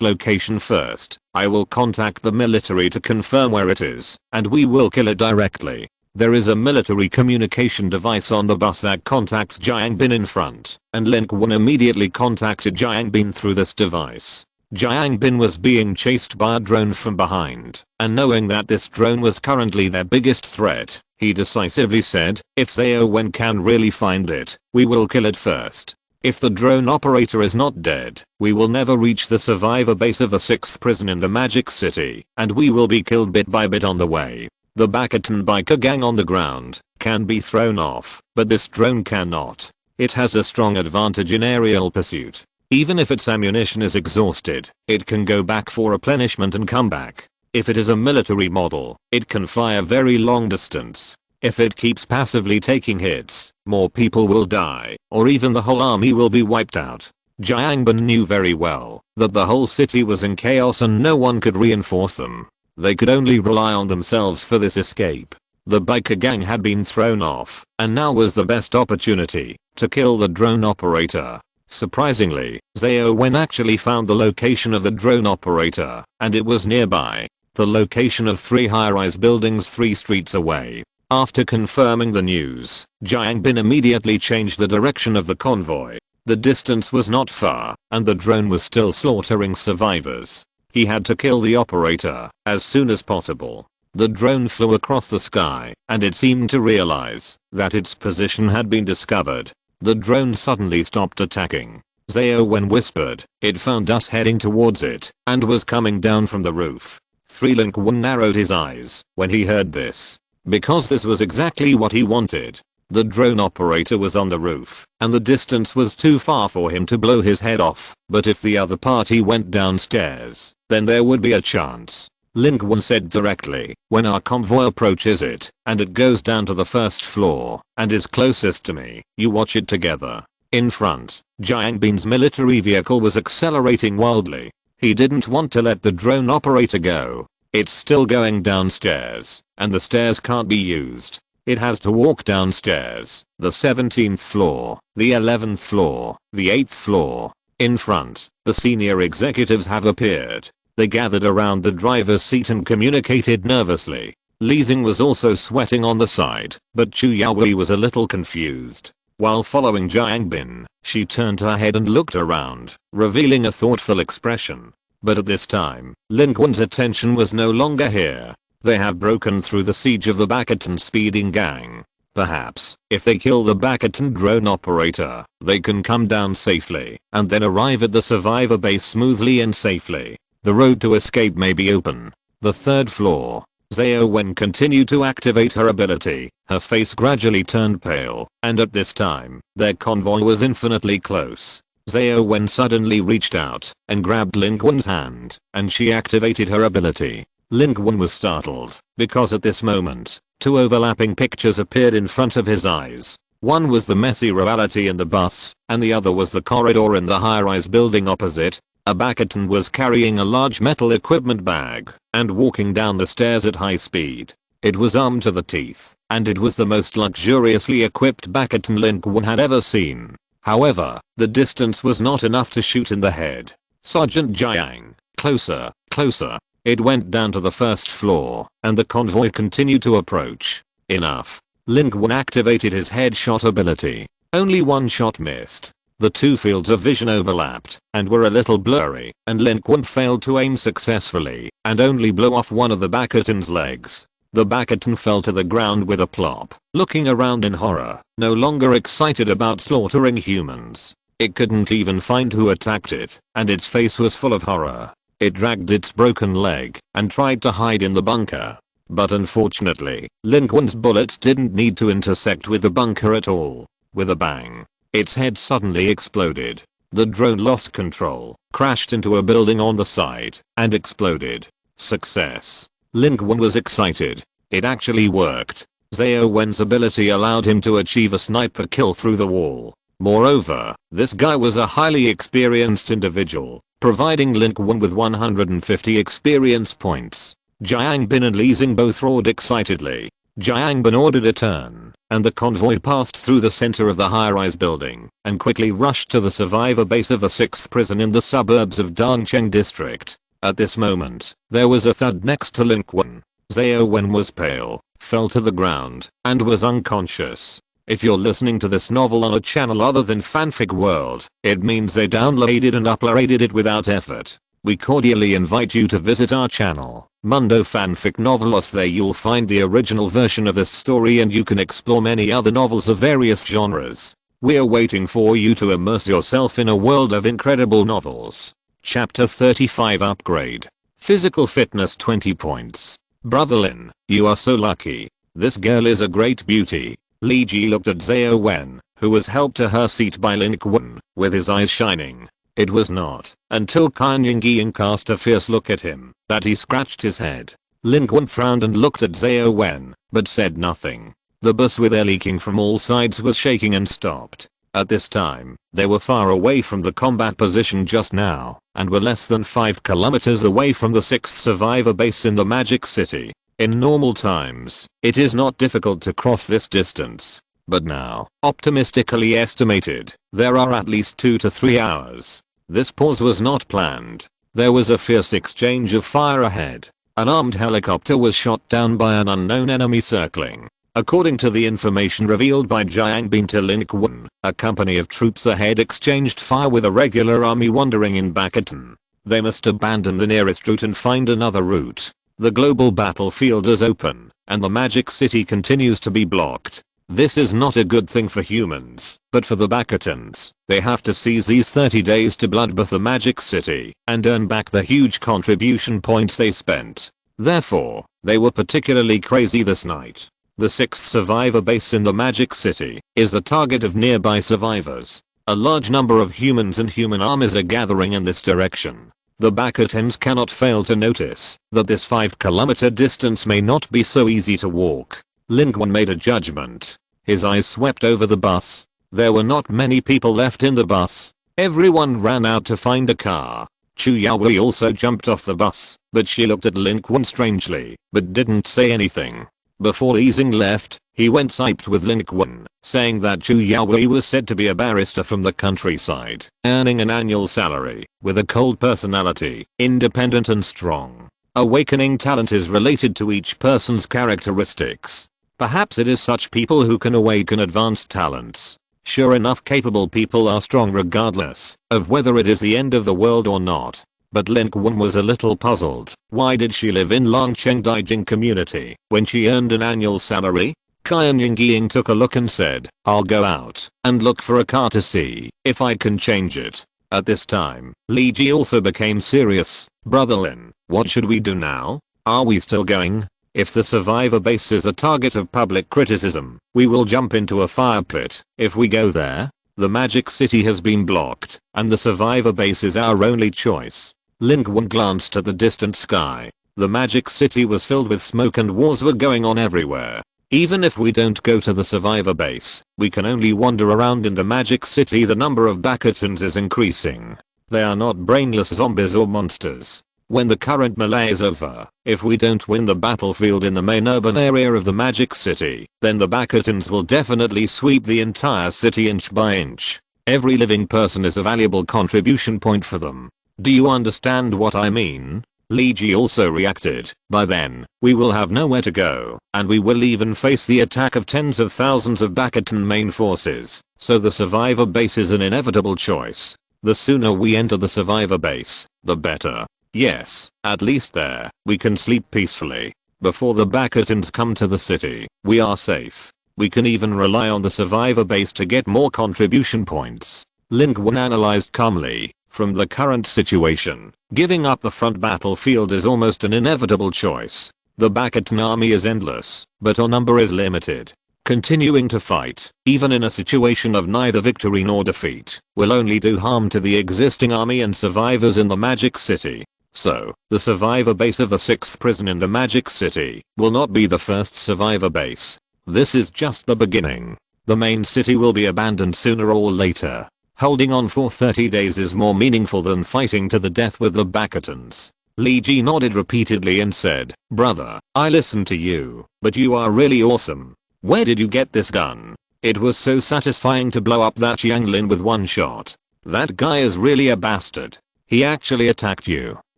location first. I will contact the military to confirm where it is, and we will kill it directly." There is a military communication device on the bus that contacts Jiang Bin in front, and Lin Qun immediately contacted Jiang Bin through this device. Jiang Bin was being chased by a drone from behind, and knowing that this drone was currently their biggest threat, he decisively said, "If Xiao Wen can really find it, we will kill it first. If the drone operator is not dead, we will never reach the survivor base of the 6th prison in the Magic City, and we will be killed bit by bit on the way. The Bastion biker gang on the ground can be thrown off, but this drone cannot. It has a strong advantage in aerial pursuit. Even if its ammunition is exhausted, it can go back for replenishment and come back. If it is a military model, it can fly a very long distance. If it keeps passively taking hits, more people will die, or even the whole army will be wiped out. Jiangbin knew very well that the whole city was in chaos and no one could reinforce them. They could only rely on themselves for this escape. The biker gang had been thrown off, and now was the best opportunity to kill the drone operator. Surprisingly, Zhao Wen actually found the location of the drone operator, and it was nearby. The location of 3 high-rise buildings 3 streets away. After confirming the news, Jiangbin immediately changed the direction of the convoy. The distance was not far, and the drone was still slaughtering survivors. He had to kill the operator as soon as possible. The drone flew across the sky, and it seemed to realize that its position had been discovered. The drone suddenly stopped attacking. Zhao Wen whispered, "It found us heading towards it, and was coming down from the roof." Lin Qun narrowed his eyes when he heard this, because this was exactly what he wanted. The drone operator was on the roof, and the distance was too far for him to blow his head off, but if the other party went downstairs, then there would be a chance. Lin Qun said directly, "When our convoy approaches it, and it goes down to the first floor, and is closest to me, you watch it together." In front, Jiangbin's military vehicle was accelerating wildly. He didn't want to let the drone operator go. It's still going downstairs, and the stairs can't be used. It has to walk downstairs, the 17th floor, the 11th floor, the 8th floor. In front, the senior executives have appeared. They gathered around the driver's seat and communicated nervously. Li Xing was also sweating on the side, but Chu Yaowei was a little confused. While following Jiangbin, she turned her head and looked around, revealing a thoughtful expression. But at this time, Lin Qun's attention was no longer here. They have broken through the siege of the Bastion speeding gang. Perhaps, if they kill the Bastion drone operator, they can come down safely, and then arrive at the survivor base smoothly and safely. The road to escape may be open. The 3rd floor. Zhao Wen continued to activate her ability. Her face gradually turned pale, and at this time, their convoy was infinitely close. Zhao Wen suddenly reached out and grabbed Lin Qun's hand, and she activated her ability. Lin Qun was startled, because at this moment, 2 overlapping pictures appeared in front of his eyes. One was the messy reality in the bus, and the other was the corridor in the high-rise building opposite. A Bastion was carrying a large metal equipment bag, and walking down the stairs at high speed. It was armed to the teeth, and it was the most luxuriously equipped Bastion Lin Qun had ever seen. However, the distance was not enough to shoot in the head. "Sergeant Jiang, closer, closer." It went down to the 1st floor, and the convoy continued to approach. Enough. Lin Qun activated his headshot ability. Only one shot missed. The 2 fields of vision overlapped, and were a little blurry, and Lin Qun failed to aim successfully, and only blew off one of the Bastion's legs. The Bastion fell to the ground with a plop, looking around in horror, no longer excited about slaughtering humans. It couldn't even find who attacked it, and its face was full of horror. It dragged its broken leg and tried to hide in the bunker. But unfortunately, Lin Qun's bullets didn't need to intersect with the bunker at all. With a bang, its head suddenly exploded. The drone lost control, crashed into a building on the side, and exploded. Success. Lin Qun was excited. It actually worked. Zhao Wen's ability allowed him to achieve a sniper kill through the wall. Moreover, this guy was a highly experienced individual, providing Lin Qun with 150 experience points. Jiangbin and Li Xing both roared excitedly. Jiangbin ordered a turn, and the convoy passed through the center of the high-rise building, and quickly rushed to the survivor base of the 6th prison in the suburbs of Dongcheng district. At this moment, there was a thud next to Lin Qun. Zhao Wen was pale, fell to the ground, and was unconscious. If you're listening to this novel on a channel other than Fanfic World, it means they downloaded and uploaded it without effort. We cordially invite you to visit our channel, Mundo Fanfic Novelos. There you'll find the original version of this story, and you can explore many other novels of various genres. We're waiting for you to immerse yourself in a world of incredible novels. Chapter 35 Upgrade. Physical fitness 20 points. Brother Lin, you are so lucky. This girl is a great beauty. Li Ji looked at Zhao Wen, who was helped to her seat by Lin Qun, with his eyes shining. It was not until Kan Yingying cast a fierce look at him that he scratched his head. Lin Qun frowned and looked at Zhao Wen, but said nothing. The bus with air leaking from all sides was shaking and stopped. At this time, they were far away from the combat position just now, and were less than 5 kilometers away from the 6th survivor base in the Magic City. In normal times, it is not difficult to cross this distance. But now, optimistically estimated, there are at least 2 to 3 hours. This pause was not planned. There was a fierce exchange of fire ahead. An armed helicopter was shot down by an unknown enemy circling. According to the information revealed by Jiang Bin to Lin Qun, a company of troops ahead exchanged fire with a regular army wandering in Bastion. They must abandon the nearest route and find another route. The global battlefield is open, and the Magic City continues to be blocked. This is not a good thing for humans, but for the Bastions, they have to seize these 30 days to bloodbath the Magic City and earn back the huge contribution points they spent. Therefore, they were particularly crazy this night. The 6th survivor base in the Magic City is the target of nearby survivors. A large number of humans and human armies are gathering in this direction. The Bastions cannot fail to notice that this 5-kilometer distance may not be so easy to walk. Lin Qun made a judgment. His eyes swept over the bus. There were not many people left in the bus. Everyone ran out to find a car. Chu Yaowei also jumped off the bus, but she looked at Lin Qun strangely, but didn't say anything. Before Li Xing left, he went psyched with Lin Qun, saying that Chu Yaowei was said to be a barrister from the countryside, earning an annual salary, with a cold personality, independent and strong. Awakening talent is related to each person's characteristics. Perhaps it is such people who can awaken advanced talents. Sure enough, capable people are strong regardless of whether it is the end of the world or not. But Lin Qun was a little puzzled. Why did she live in Longcheng Daijing community when she earned an annual salary? Qian Yingying took a look and said, I'll go out and look for a car to see if I can change it. At this time, Li Ji also became serious. Brother Lin, what should we do now? Are we still going? If the survivor base is a target of public criticism, we will jump into a fire pit. If we go there, the Magic City has been blocked, and the survivor base is our only choice. Lin Qun glanced at the distant sky. The Magic City was filled with smoke and wars were going on everywhere. Even if we don't go to the survivor base, we can only wander around in the Magic City. The number of Bastions is increasing. They are not brainless zombies or monsters. When the current melee is over, if we don't win the battlefield in the main urban area of the Magic City, then the Bastions will definitely sweep the entire city inch by inch. Every living person is a valuable contribution point for them. Do you understand what I mean? Li Ji also reacted. By then, we will have nowhere to go, and we will even face the attack of tens of thousands of Bastion main forces, so the survivor base is an inevitable choice. The sooner we enter the survivor base, the better. Yes, at least there, we can sleep peacefully. Before the Bastions come to the city, we are safe. We can even rely on the survivor base to get more contribution points. Lin Qun analyzed calmly. From the current situation, giving up the front battlefield is almost an inevitable choice. The Bastion army is endless, but our number is limited. Continuing to fight, even in a situation of neither victory nor defeat, will only do harm to the existing army and survivors in the Magic City. So, the survivor base of the 6th prison in the Magic City will not be the first survivor base. This is just the beginning. The main city will be abandoned sooner or later. Holding on for 30 days is more meaningful than fighting to the death with the Bastions. Li Ji nodded repeatedly and said, Brother, I listen to you, but you are really awesome. Where did you get this gun? It was so satisfying to blow up that Yang Lin with one shot. That guy is really a bastard. He actually attacked you.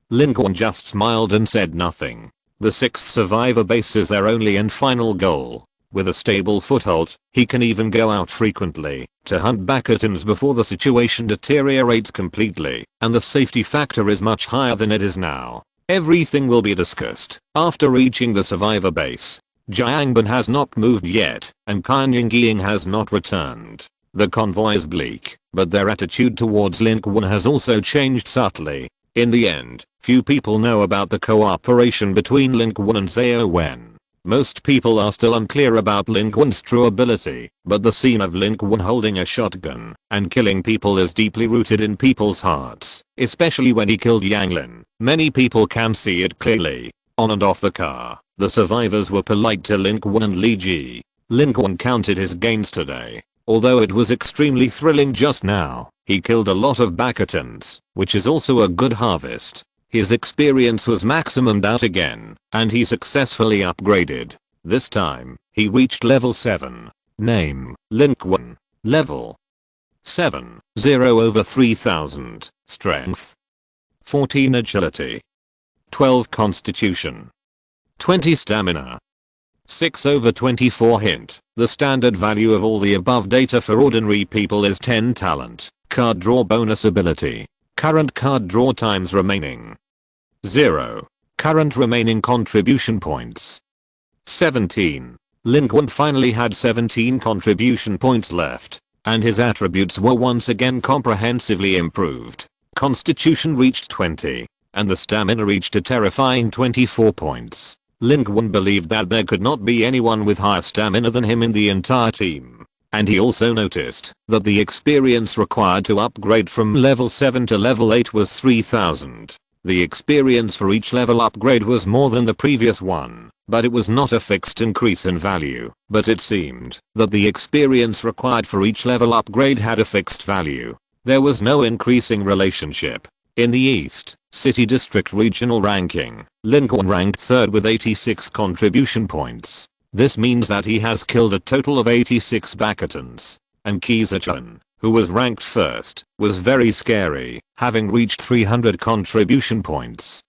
Lin Qun just smiled and said nothing. The 6th survivor base is their only and final goal. With a stable foothold, he can even go out frequently to hunt Bastions before the situation deteriorates completely, and the safety factor is much higher than it is now. Everything will be discussed after reaching the survivor base. Jiang Bin has not moved yet, and Qian Yingying has not returned. The convoy is bleak, but their attitude towards Lin Qun has also changed subtly. In the end, few people know about the cooperation between Lin Qun and Zhao Wen. Most people are still unclear about Lin Qun's true ability, but the scene of Lin Qun holding a shotgun and killing people is deeply rooted in people's hearts, especially when he killed Yang Lin. Many people can see it clearly. On and off the car, the survivors were polite to Lin Qun and Li Ji. Lin Qun counted his gains today. Although it was extremely thrilling just now, he killed a lot of Bakatons, which is also a good harvest. His experience was maximumed out again, and he successfully upgraded. This time, he reached level 7. Name, Lin Qun. Level 7, 0 over 3000, strength 14 agility, 12 constitution, 20 stamina, 6 over 24 hint. The standard value of all the above data for ordinary people is 10 talent. Card draw bonus ability. Current card draw times remaining 0. Current remaining contribution points 17. Lin Qun finally had 17 contribution points left, and his attributes were once again comprehensively improved. Constitution reached 20, and the stamina reached a terrifying 24 points. Lin Qun believed that there could not be anyone with higher stamina than him in the entire team. And he also noticed that the experience required to upgrade from level 7 to level 8 was 3000. The experience for each level upgrade was more than the previous one, but it was not a fixed increase in value. But it seemed that the experience required for each level upgrade had a fixed value. There was no increasing relationship. In the East City District Regional Ranking, Lin Qun ranked 3rd with 86 contribution points. This means that he has killed a total of 86 Bakatons. And Qun, who was ranked 1st, was very scary, having reached 300 contribution points.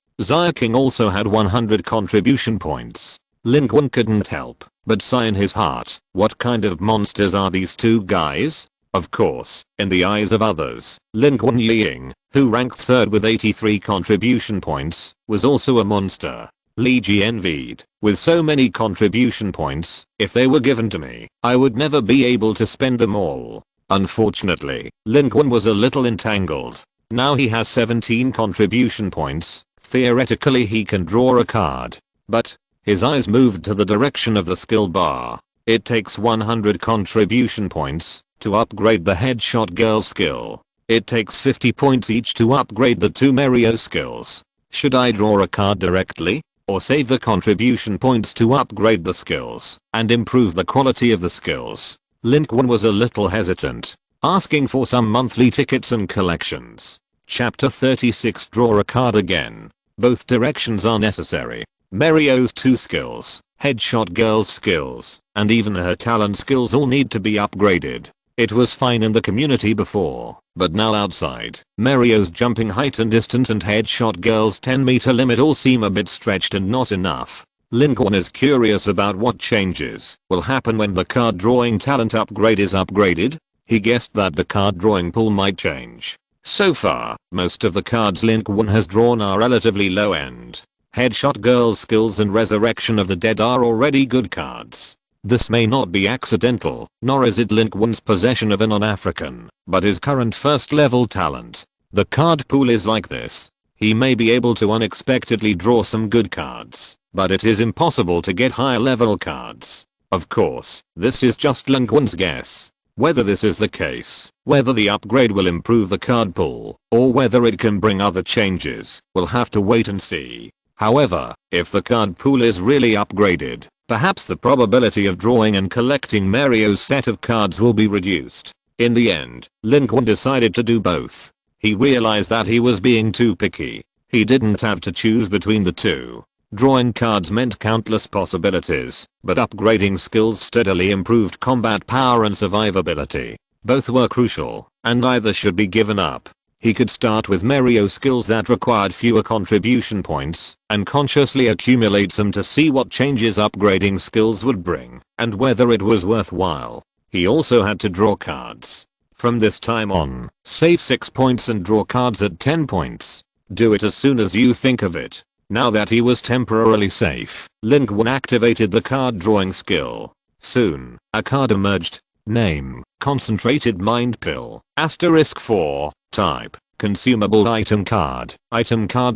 King also had 100 contribution points. Lin Qun couldn't help but sigh in his heart. What kind of monsters are these two guys? Of course, in the eyes of others, Lin Qun Ying, who ranked 3rd with 83 contribution points, was also a monster. Li Ji envied. With so many contribution points, if they were given to me, I would never be able to spend them all. Unfortunately, Lin Qun was a little entangled. Now he has 17 contribution points. Theoretically he can draw a card. But his eyes moved to the direction of the skill bar. It takes 100 contribution points to upgrade the headshot girl skill. It takes 50 points each to upgrade the 2 Mario skills. Should I draw a card directly? Or save the contribution points to upgrade the skills and improve the quality of the skills? Lin Qun was a little hesitant, asking for some monthly tickets and collections. Chapter 36. Draw a card again. Both directions are necessary. Mario's 2 skills, headshot girl's skills, and even her talent skills all need to be upgraded. It was fine in the community before, but now outside, Mario's jumping height and distance and headshot girl's 10-meter limit all seem a bit stretched and not enough. Lin Qun is curious about what changes will happen when the card drawing talent upgrade is upgraded. He guessed that the card drawing pool might change. So far, most of the cards Lin Qun has drawn are relatively low end. Headshot girl's skills and resurrection of the dead are already good cards. This may not be accidental, nor is it Lin Qun's possession of a non-African, but his current first level talent. The card pool is like this. He may be able to unexpectedly draw some good cards, but it is impossible to get higher level cards. Of course, this is just Lin Qun's guess. Whether this is the case, whether the upgrade will improve the card pool, or whether it can bring other changes, we'll have to wait and see. However, if the card pool is really upgraded, perhaps the probability of drawing and collecting Mario's set of cards will be reduced. In the end, Lin Qun decided to do both. He realized that he was being too picky. He didn't have to choose between the two. Drawing cards meant countless possibilities, but upgrading skills steadily improved combat power and survivability. Both were crucial, and neither should be given up. He could start with Mario skills that required fewer contribution points, and consciously accumulate some to see what changes upgrading skills would bring, and whether it was worthwhile. He also had to draw cards. From this time on, save 6 points and draw cards at 10 points. Do it as soon as you think of it. Now that he was temporarily safe, Lin Qun activated the card drawing skill. Soon, a card emerged. Name, Concentrated Mind Pill, *4, type, consumable item card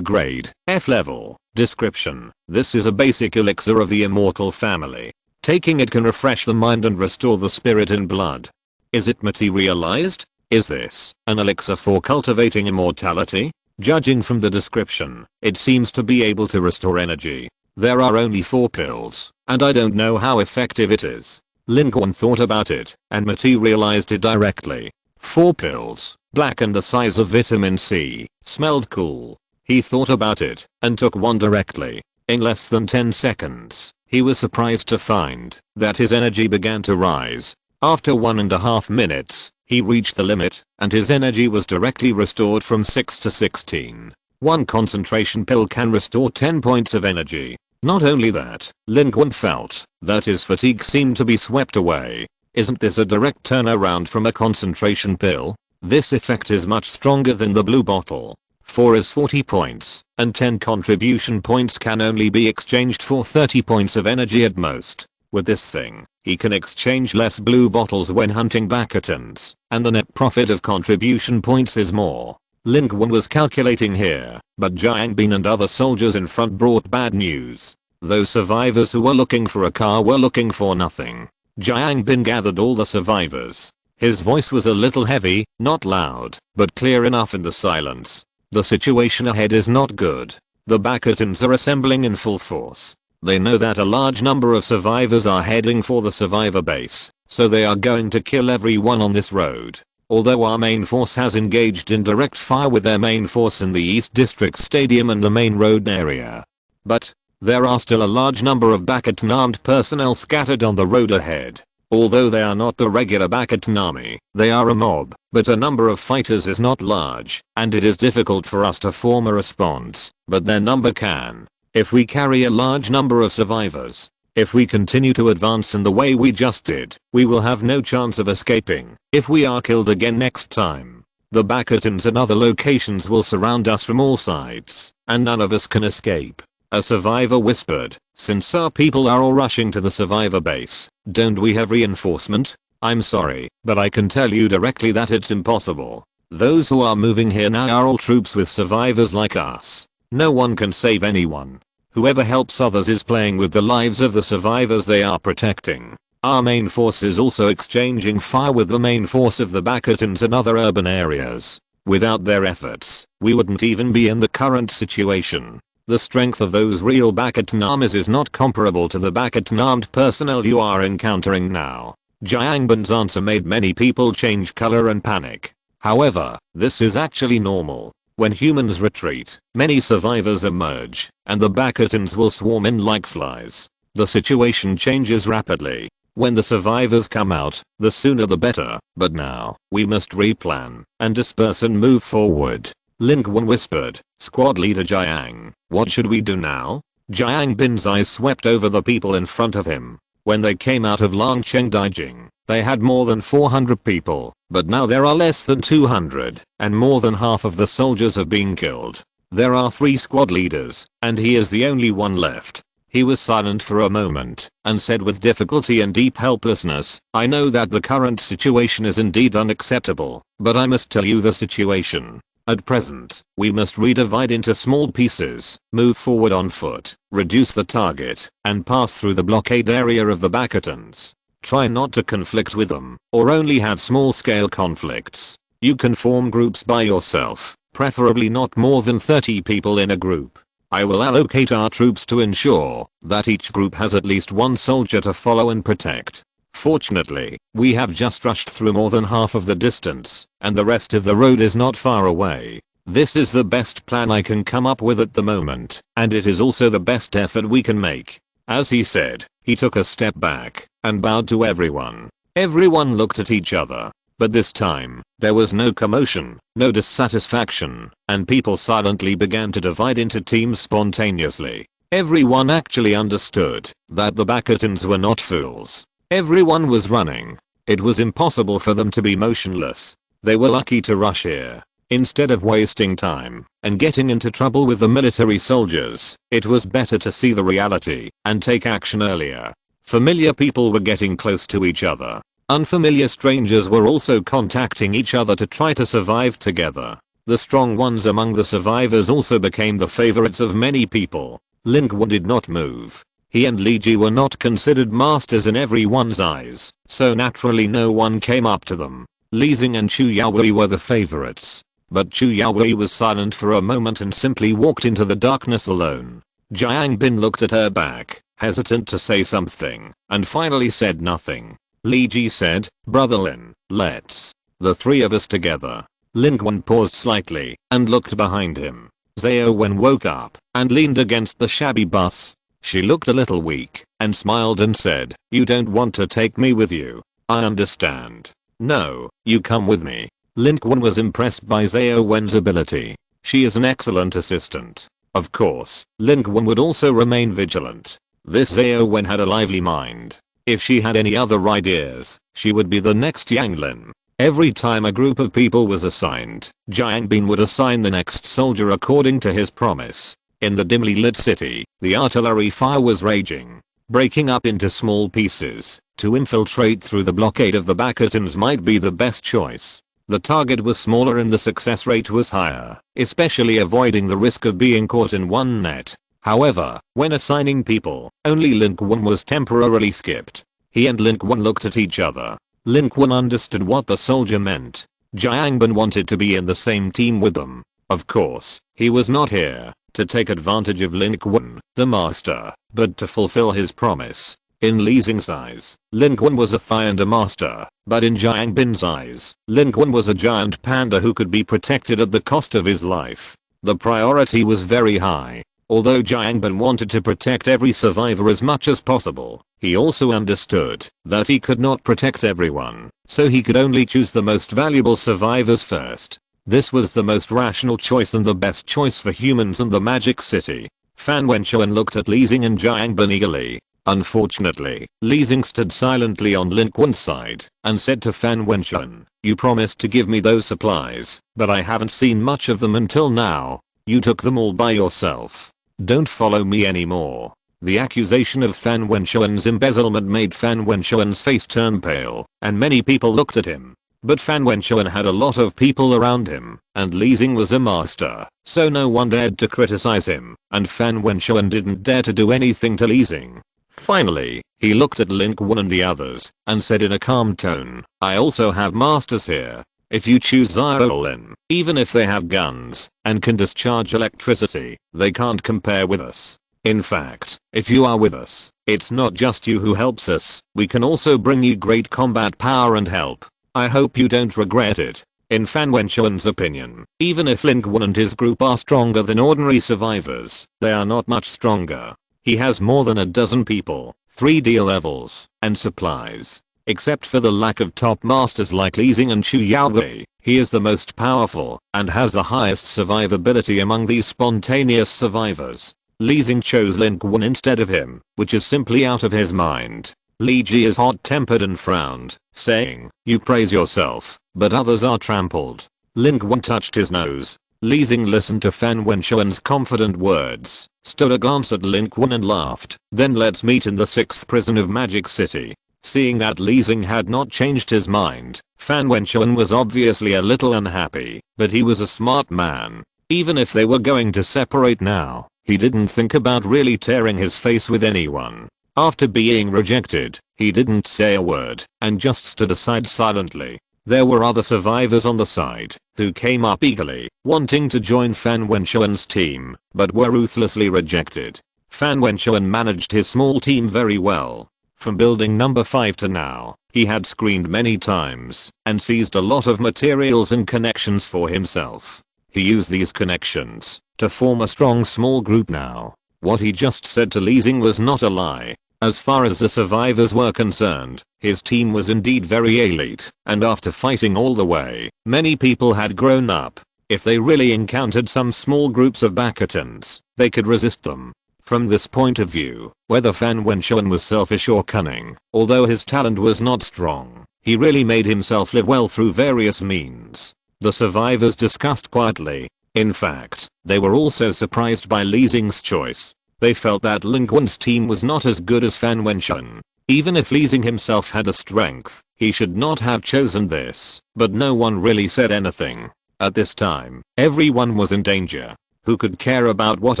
grade, F level, description, this is a basic elixir of the immortal family. Taking it can refresh the mind and restore the spirit and blood. Is it materialized? Is this an elixir for cultivating immortality? Judging from the description, it seems to be able to restore energy. There are only 4 pills, and I don't know how effective it is. Lin Qun thought about it and materialized it directly. 4 pills, black and the size of vitamin C, smelled cool. He thought about it and took one directly. In less than 10 seconds, he was surprised to find that his energy began to rise. After 1.5 minutes, he reached the limit and his energy was directly restored from 6 to 16. One concentration pill can restore 10 points of energy. Not only that, Lin Qun felt that his fatigue seemed to be swept away. Isn't this a direct turnaround from a concentration pill? This effect is much stronger than the blue bottle. 4 is 40 points, and 10 contribution points can only be exchanged for 30 points of energy at most. With this thing, he can exchange less blue bottles when hunting bastions, and the net profit of contribution points is more. Lin Qun was calculating here, but Jiang Bin and other soldiers in front brought bad news. Those survivors who were looking for a car were looking for nothing. Jiang Bin gathered all the survivors. His voice was a little heavy, not loud, but clear enough in the silence. The situation ahead is not good. The bastions are assembling in full force. They know that a large number of survivors are heading for the survivor base, so they are going to kill everyone on this road. Although our main force has engaged in direct fire with their main force in the East District Stadium and the main road area. But there are still a large number of bastion armed personnel scattered on the road ahead. Although they are not the regular bastion army, they are a mob, but a number of fighters is not large, and it is difficult for us to form a response, but their number can. If we carry a large number of survivors, if we continue to advance in the way we just did, we will have no chance of escaping. If we are killed again next time, the bastions and other locations will surround us from all sides, and none of us can escape. A survivor whispered, since our people are all rushing to the survivor base, don't we have reinforcement? I'm sorry, but I can tell you directly that it's impossible. Those who are moving here now are all troops with survivors like us. No one can save anyone. Whoever helps others is playing with the lives of the survivors they are protecting. Our main force is also exchanging fire with the main force of the bastions and other urban areas. Without their efforts, we wouldn't even be in the current situation. The strength of those real bastion armies is not comparable to the bastion armed personnel you are encountering now. Jiang Bin's answer made many people change color and panic. However, this is actually normal. When humans retreat, many survivors emerge, and the bastions will swarm in like flies. The situation changes rapidly. When the survivors come out, the sooner the better, but now, we must replan, and disperse and move forward. Lin Qun whispered, squad leader Jiang, what should we do now? Jiang Bin's eyes swept over the people in front of him. When they came out of Longcheng Daijing, they had more than 400 people, but now there are less than 200, and more than half of the soldiers have been killed. There are 3 squad leaders, and he is the only one left. He was silent for a moment, and said with difficulty and deep helplessness, I know that the current situation is indeed unacceptable, but I must tell you the situation. At present, we must redivide into small pieces, move forward on foot, reduce the target, and pass through the blockade area of the bastions. Try not to conflict with them, or only have small-scale conflicts. You can form groups by yourself, preferably not more than 30 people in a group. I will allocate our troops to ensure that each group has at least one soldier to follow and protect. Fortunately, we have just rushed through more than half of the distance, and the rest of the road is not far away. This is the best plan I can come up with at the moment, and it is also the best effort we can make. As he said, he took a step back and bowed to everyone. Everyone looked at each other, but this time, there was no commotion, no dissatisfaction, and people silently began to divide into teams spontaneously. Everyone actually understood that the bastions were not fools. Everyone was running. It was impossible for them to be motionless. They were lucky to rush here. Instead of wasting time and getting into trouble with the military soldiers, it was better to see the reality and take action earlier. Familiar people were getting close to each other. Unfamiliar strangers were also contacting each other to try to survive together. The strong ones among the survivors also became the favorites of many people. Lin Qun did not move. He and Li Ji were not considered masters in everyone's eyes, so naturally no one came up to them. Li Xing and Chu Yaowei were the favorites. But Chu Yaowei was silent for a moment and simply walked into the darkness alone. Jiang Bin looked at her back hesitant to say something, and finally said nothing. Li Ji said, "Brother Lin, let's. The three of us together." Lin Qun paused slightly and looked behind him. Xiao Wen woke up and leaned against the shabby bus. She looked a little weak and smiled and said, "You don't want to take me with you. I understand. No, you come with me." Lin Qun was impressed by Xiao Wen's ability. She is an excellent assistant. Of course, Lin Qun would also remain vigilant. This Xiao Wen had a lively mind. If she had any other ideas, she would be the next Yang Lin. Every time a group of people was assigned, Jiang Bin would assign the next soldier according to his promise. In the dimly lit city, the artillery fire was raging, breaking up into small pieces. To infiltrate through the blockade of the Bastions might be the best choice. The target was smaller and the success rate was higher, especially avoiding the risk of being caught in one net. However, when assigning people, only Lin Qun was temporarily skipped. He and Lin Qun looked at each other. Lin Qun understood what the soldier meant. Jiang Bin wanted to be in the same team with them. Of course, he was not here to take advantage of Lin Qun, the master, but to fulfill his promise. In Li Xing's eyes, Lin Qun was a thigh and a master, but in Jiang Bin's eyes, Lin Qun was a giant panda who could be protected at the cost of his life. The priority was very high. Although Jiang Bin wanted to protect every survivor as much as possible, he also understood that he could not protect everyone, so he could only choose the most valuable survivors first. This was the most rational choice and the best choice for humans in the Magic City. Fan Wenchuan looked at Li Xing and Jiang Bin eagerly. Unfortunately, Li Xing stood silently on Lin Qun's side and said to Fan Wenchuan, "You promised to give me those supplies, but I haven't seen much of them until now. You took them all by yourself. Don't follow me anymore." The accusation of Fan Wenchuan's embezzlement made Fan Wenchuan's face turn pale, and many people looked at him. But Fan Wenchuan had a lot of people around him, and Li Xing was a master, so no one dared to criticize him, and Fan Wenchuan didn't dare to do anything to Li Xing. Finally, he looked at Lin Qun and the others, and said in a calm tone, "I also have masters here. If you choose Xiao Lin, even if they have guns and can discharge electricity, they can't compare with us. In fact, if you are with us, it's not just you who helps us, we can also bring you great combat power and help. I hope you don't regret it." In Fan Wenchuan's opinion, even if Lin Qun and his group are stronger than ordinary survivors, they are not much stronger. He has more than a dozen people, 3D levels, and supplies. Except for the lack of top masters like Li Xing and Chu Yaowei, he is the most powerful and has the highest survivability among these spontaneous survivors. Li Xing chose Lin Qun instead of him, which is simply out of his mind. Li Ji is hot-tempered and frowned, saying, "You praise yourself, but others are trampled." Lin Qun touched his nose. Li Xing listened to Fan Wenchuan's confident words, stole a glance at Lin Qun and laughed. "Then let's meet in the 6th prison of Magic City." Seeing that Li Xing had not changed his mind, Fan Wenchuan was obviously a little unhappy, but he was a smart man. Even if they were going to separate now, he didn't think about really tearing his face with anyone. After being rejected, he didn't say a word and just stood aside silently. There were other survivors on the side who came up eagerly, wanting to join Fan Wenchuan's team, but were ruthlessly rejected. Fan Wenchuan managed his small team very well. From building number 5 to now, he had screened many times and seized a lot of materials and connections for himself. He used these connections to form a strong small group now. What he just said to Li Xing was not a lie. As far as the survivors were concerned, his team was indeed very elite, and after fighting all the way, many people had grown up. If they really encountered some small groups of Bastions, they could resist them. From this point of view, whether Fan Wenchuan was selfish or cunning, although his talent was not strong, he really made himself live well through various means. The survivors discussed quietly. In fact, they were also surprised by Li Xing's choice. They felt that Lin Qun's team was not as good as Fan Wenchuan. Even if Li Xing himself had the strength, he should not have chosen this, but no one really said anything. At this time, everyone was in danger. Who could care about what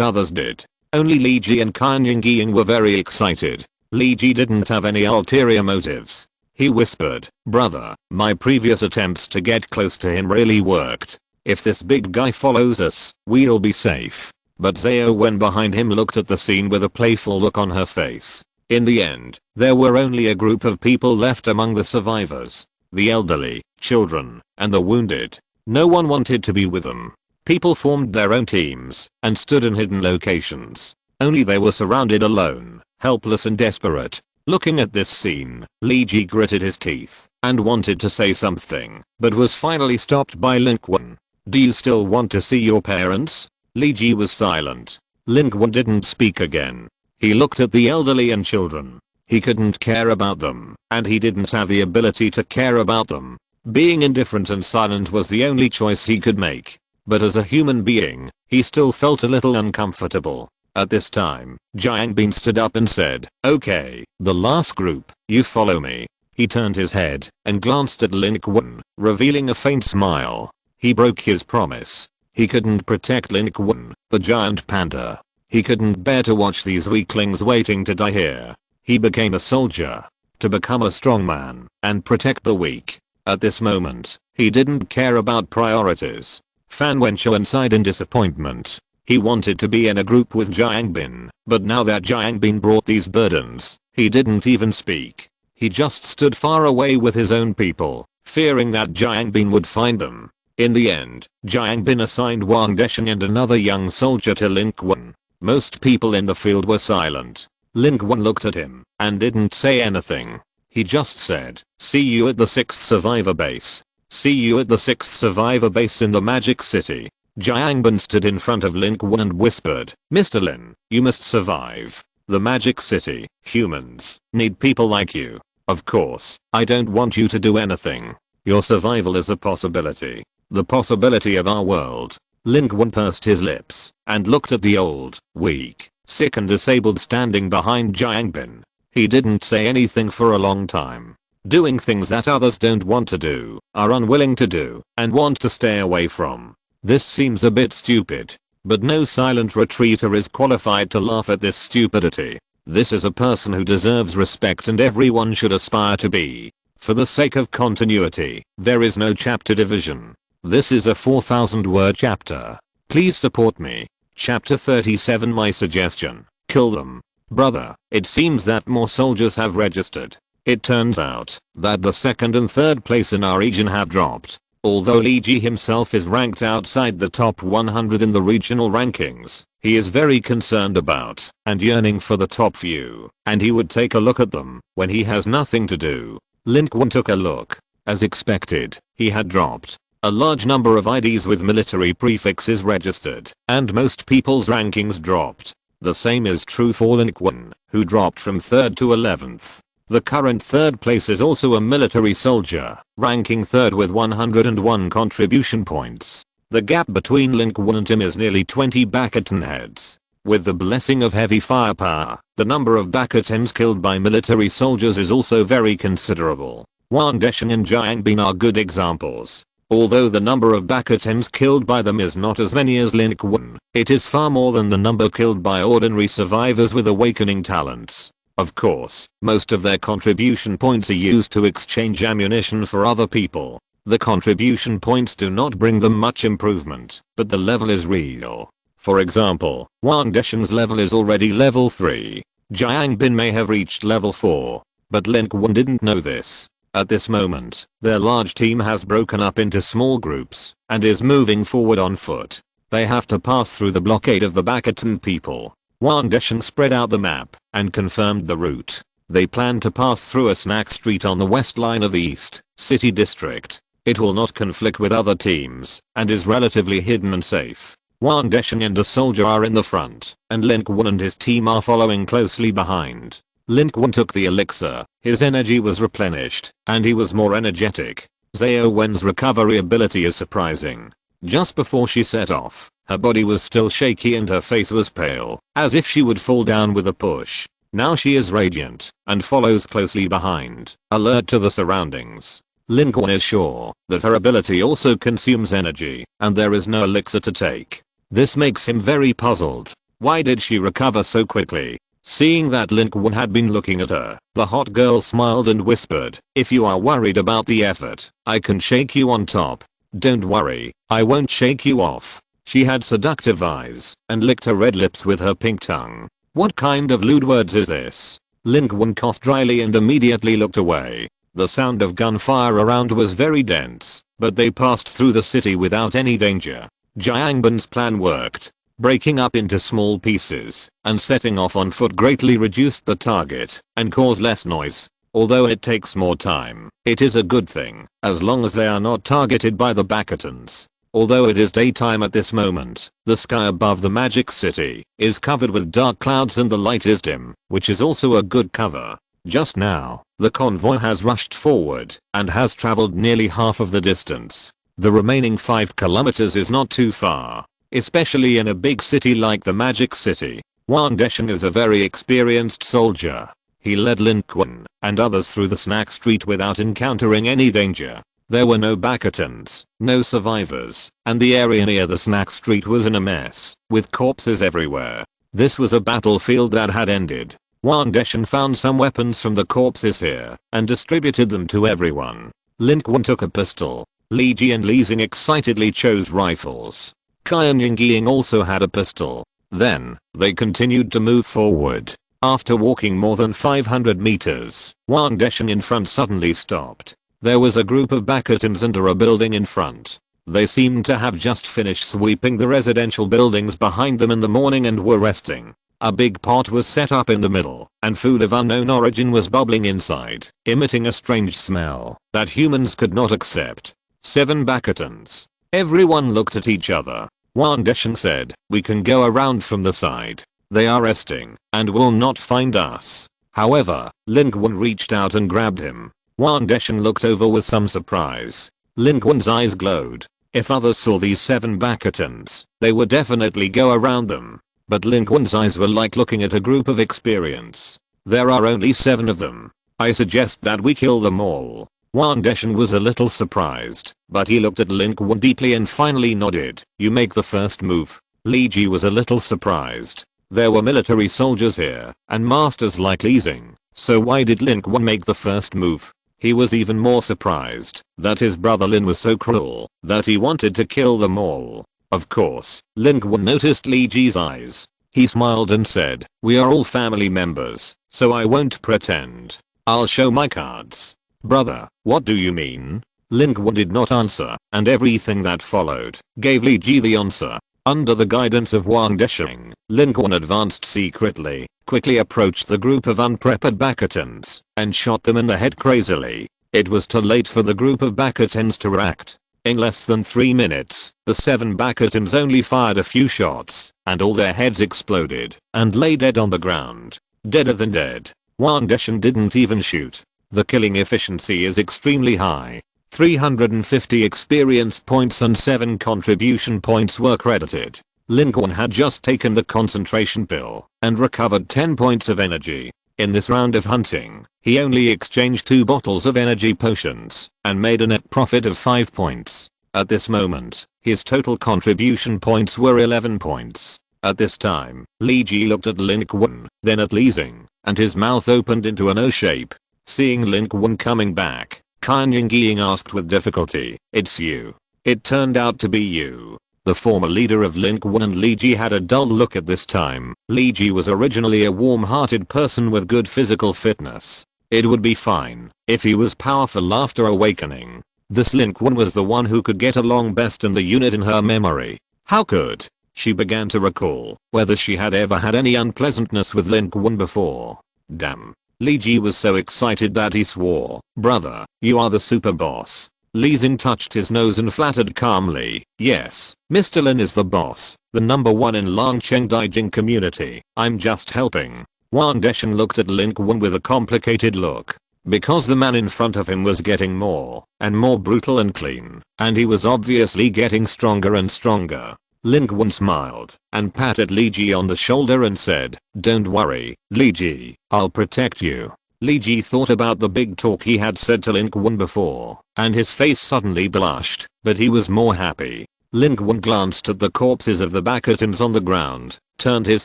others did? Only Li Ji and Kan Yingying were very excited. Li Ji didn't have any ulterior motives. He whispered, "Brother, my previous attempts to get close to him really worked. If this big guy follows us, we'll be safe." But Zhao Wen behind him looked at the scene with a playful look on her face. In the end, there were only a group of people left among the survivors. The elderly, children, and the wounded. No one wanted to be with them. People formed their own teams and stood in hidden locations. Only they were surrounded alone, helpless and desperate. Looking at this scene, Li Ji gritted his teeth and wanted to say something, but was finally stopped by Lin Qun. Do you still want to see your parents? Li Ji was silent. Lin Qun didn't speak again. He looked at the elderly and children. He couldn't care about them, and he didn't have the ability to care about them. Being indifferent and silent was the only choice he could make. But as a human being, he still felt a little uncomfortable. At this time, Jiang Bin stood up and said, "Okay, the last group, you follow me." He turned his head and glanced at Lin Qun, revealing a faint smile. He broke his promise. He couldn't protect Lin Qun, the giant panda. He couldn't bear to watch these weaklings waiting to die here. He became a soldier. To become a strong man and protect the weak. At this moment, he didn't care about priorities. Fan Wenchuan sighed in disappointment. He wanted to be in a group with Jiang Bin, but now that Jiang Bin brought these burdens, he didn't even speak. He just stood far away with his own people, fearing that Jiang Bin would find them. In the end, Jiang Bin assigned Wang Deshan and another young soldier to Lin Qun. Most people in the field were silent. Lin Qun looked at him and didn't say anything. He just said, "See you at the 6th survivor base. See you at the 6th survivor base in the Magic City." Jiang Bin stood in front of Lin Qun and whispered, "Mr. Lin, you must survive. The Magic City, humans, need people like you. Of course, I don't want you to do anything. Your survival is a possibility. The possibility of our world." Lin Qun pursed his lips and looked at the old, weak, sick and disabled standing behind Jiang Bin. He didn't say anything for a long time. Doing things that others don't want to do, are unwilling to do, and want to stay away from. This seems a bit stupid. But no silent retreater is qualified to laugh at this stupidity. This is a person who deserves respect and everyone should aspire to be. For the sake of continuity, there is no chapter division. This is a 4,000 word chapter. Please support me. Chapter 37. My suggestion. Kill them. Brother, it seems that more soldiers have registered. It turns out that the second and third place in our region have dropped. Although Li Ji himself is ranked outside the top 100 in the regional rankings, he is very concerned about and yearning for the top few, and he would take a look at them when he has nothing to do. Lin Qun took a look. As expected, he had dropped. A large number of IDs with military prefixes registered, and most people's rankings dropped. The same is true for Lin Qun, who dropped from 3rd to 11th. The current 3rd place is also a military soldier, ranking 3rd with 101 contribution points. The gap between Lin Qun and him is nearly 20 Bakaton heads. With the blessing of heavy firepower, the number of Bakatons killed by military soldiers is also very considerable. Wang Deshan and Jiang Bin are good examples. Although the number of Bakatons killed by them is not as many as Lin Qun, it is far more than the number killed by ordinary survivors with awakening talents. Of course, most of their contribution points are used to exchange ammunition for other people. The contribution points do not bring them much improvement, but the level is real. For example, Wang Deshan's level is already level 3. Jiang Bin may have reached level 4, but Lin Qun didn't know this. At this moment, their large team has broken up into small groups and is moving forward on foot. They have to pass through the blockade of the Bakaton people. Wang Deshan spread out the map and confirmed the route. They plan to pass through a snack street on the west line of the East City District. It will not conflict with other teams and is relatively hidden and safe. Wang Deshan and a soldier are in the front, and Lin Qun and his team are following closely behind. Lin Qun took the elixir, his energy was replenished, and he was more energetic. Zhao Wen's recovery ability is surprising. Just before she set off, her body was still shaky and her face was pale, as if she would fall down with a push. Now she is radiant, and follows closely behind, alert to the surroundings. Lin Qun is sure that her ability also consumes energy, and there is no elixir to take. This makes him very puzzled. Why did she recover so quickly? Seeing that Lin Qun had been looking at her, the hot girl smiled and whispered, "If you are worried about the effort, I can shake you on top." "Don't worry, I won't shake you off." She had seductive eyes and licked her red lips with her pink tongue. What kind of lewd words is this? Lin Qun coughed dryly and immediately looked away. The sound of gunfire around was very dense, but they passed through the city without any danger. Jiangban's plan worked. Breaking up into small pieces and setting off on foot greatly reduced the target and caused less noise. Although it takes more time, it is a good thing, as long as they are not targeted by the bastions. Although it is daytime at this moment, the sky above the magic city is covered with dark clouds and the light is dim, which is also a good cover. Just now, the convoy has rushed forward and has traveled nearly half of the distance. The remaining 5 kilometers is not too far, especially in a big city like the magic city. Wang Deshan is a very experienced soldier. He led Lin Qun and others through the snack street without encountering any danger. There were no bastions, no survivors, and the area near the snack street was in a mess, with corpses everywhere. This was a battlefield that had ended. Wang Deshan found some weapons from the corpses here and distributed them to everyone. Lin Qun took a pistol. Li Ji and Li Xing excitedly chose rifles. Kai and Ying also had a pistol. Then, they continued to move forward. After walking more than 500 meters, Wang Deshan in front suddenly stopped. There was a group of bastions under a building in front. They seemed to have just finished sweeping the residential buildings behind them in the morning and were resting. A big pot was set up in the middle, and food of unknown origin was bubbling inside, emitting a strange smell that humans could not accept. 7 bastions. Everyone looked at each other. Wang Deshan said, "We can go around from the side. They are resting and will not find us." However, Lin Qun reached out and grabbed him. Wang Deshan looked over with some surprise. Lin Qun's eyes glowed. If others saw these 7 bastions, they would definitely go around them. But Lin Qun's eyes were like looking at a group of experience. There are only 7 of them. I suggest that we kill them all. Wang Deshan was a little surprised, but he looked at Lin Qun deeply and finally nodded. You make the first move. Li Ji was a little surprised. There were military soldiers here, and masters like Li Xing, so why did Lin Qun make the first move? He was even more surprised that his brother Lin was so cruel that he wanted to kill them all. Of course, Lin Qun noticed Li Ji's eyes. He smiled and said, "We are all family members, so I won't pretend. I'll show my cards." "Brother, what do you mean?" Lin Qun did not answer, and everything that followed gave Li Ji the answer. Under the guidance of Wang Deshan, Lin Qun advanced secretly, quickly approached the group of unprepared bastions, and shot them in the head crazily. It was too late for the group of bastions to react. In less than 3 minutes, the 7 bastions only fired a few shots, and all their heads exploded, and lay dead on the ground. Deader than dead. Wang Deshan didn't even shoot. The killing efficiency is extremely high. 350 experience points and 7 contribution points were credited. Lin Qun had just taken the concentration pill and recovered 10 points of energy. In this round of hunting, he only exchanged 2 bottles of energy potions and made a net profit of 5 points. At this moment, his total contribution points were 11 points. At this time, Li Ji looked at Lin Qun, then at Li Xing, and his mouth opened into an O shape. Seeing Lin Qun coming back, Kan Ying asked with difficulty, "It's you." It turned out to be you. The former leader of Lin Qun and Li Ji had a dull look at this time. Li Ji was originally a warm-hearted person with good physical fitness. It would be fine if he was powerful after awakening. This Lin Qun was the one who could get along best in the unit in her memory. How could? She began to recall whether she had ever had any unpleasantness with Lin Qun before. Damn. Li Ji was so excited that he swore, "Brother, you are the super boss." Li Xing touched his nose and flattered calmly, "Yes, Mr. Lin is the boss, the number 1 in Langcheng Daijing community. I'm just helping." Wang Deshan looked at Lin Qun with a complicated look. Because the man in front of him was getting more and more brutal and clean, and he was obviously getting stronger and stronger. Lin Qun smiled and patted Li Ji on the shoulder and said, "Don't worry, Li Ji, I'll protect you." Li Ji thought about the big talk he had said to Lin Qun before, and his face suddenly blushed, but he was more happy. Lin Qun glanced at the corpses of the bastions on the ground, turned his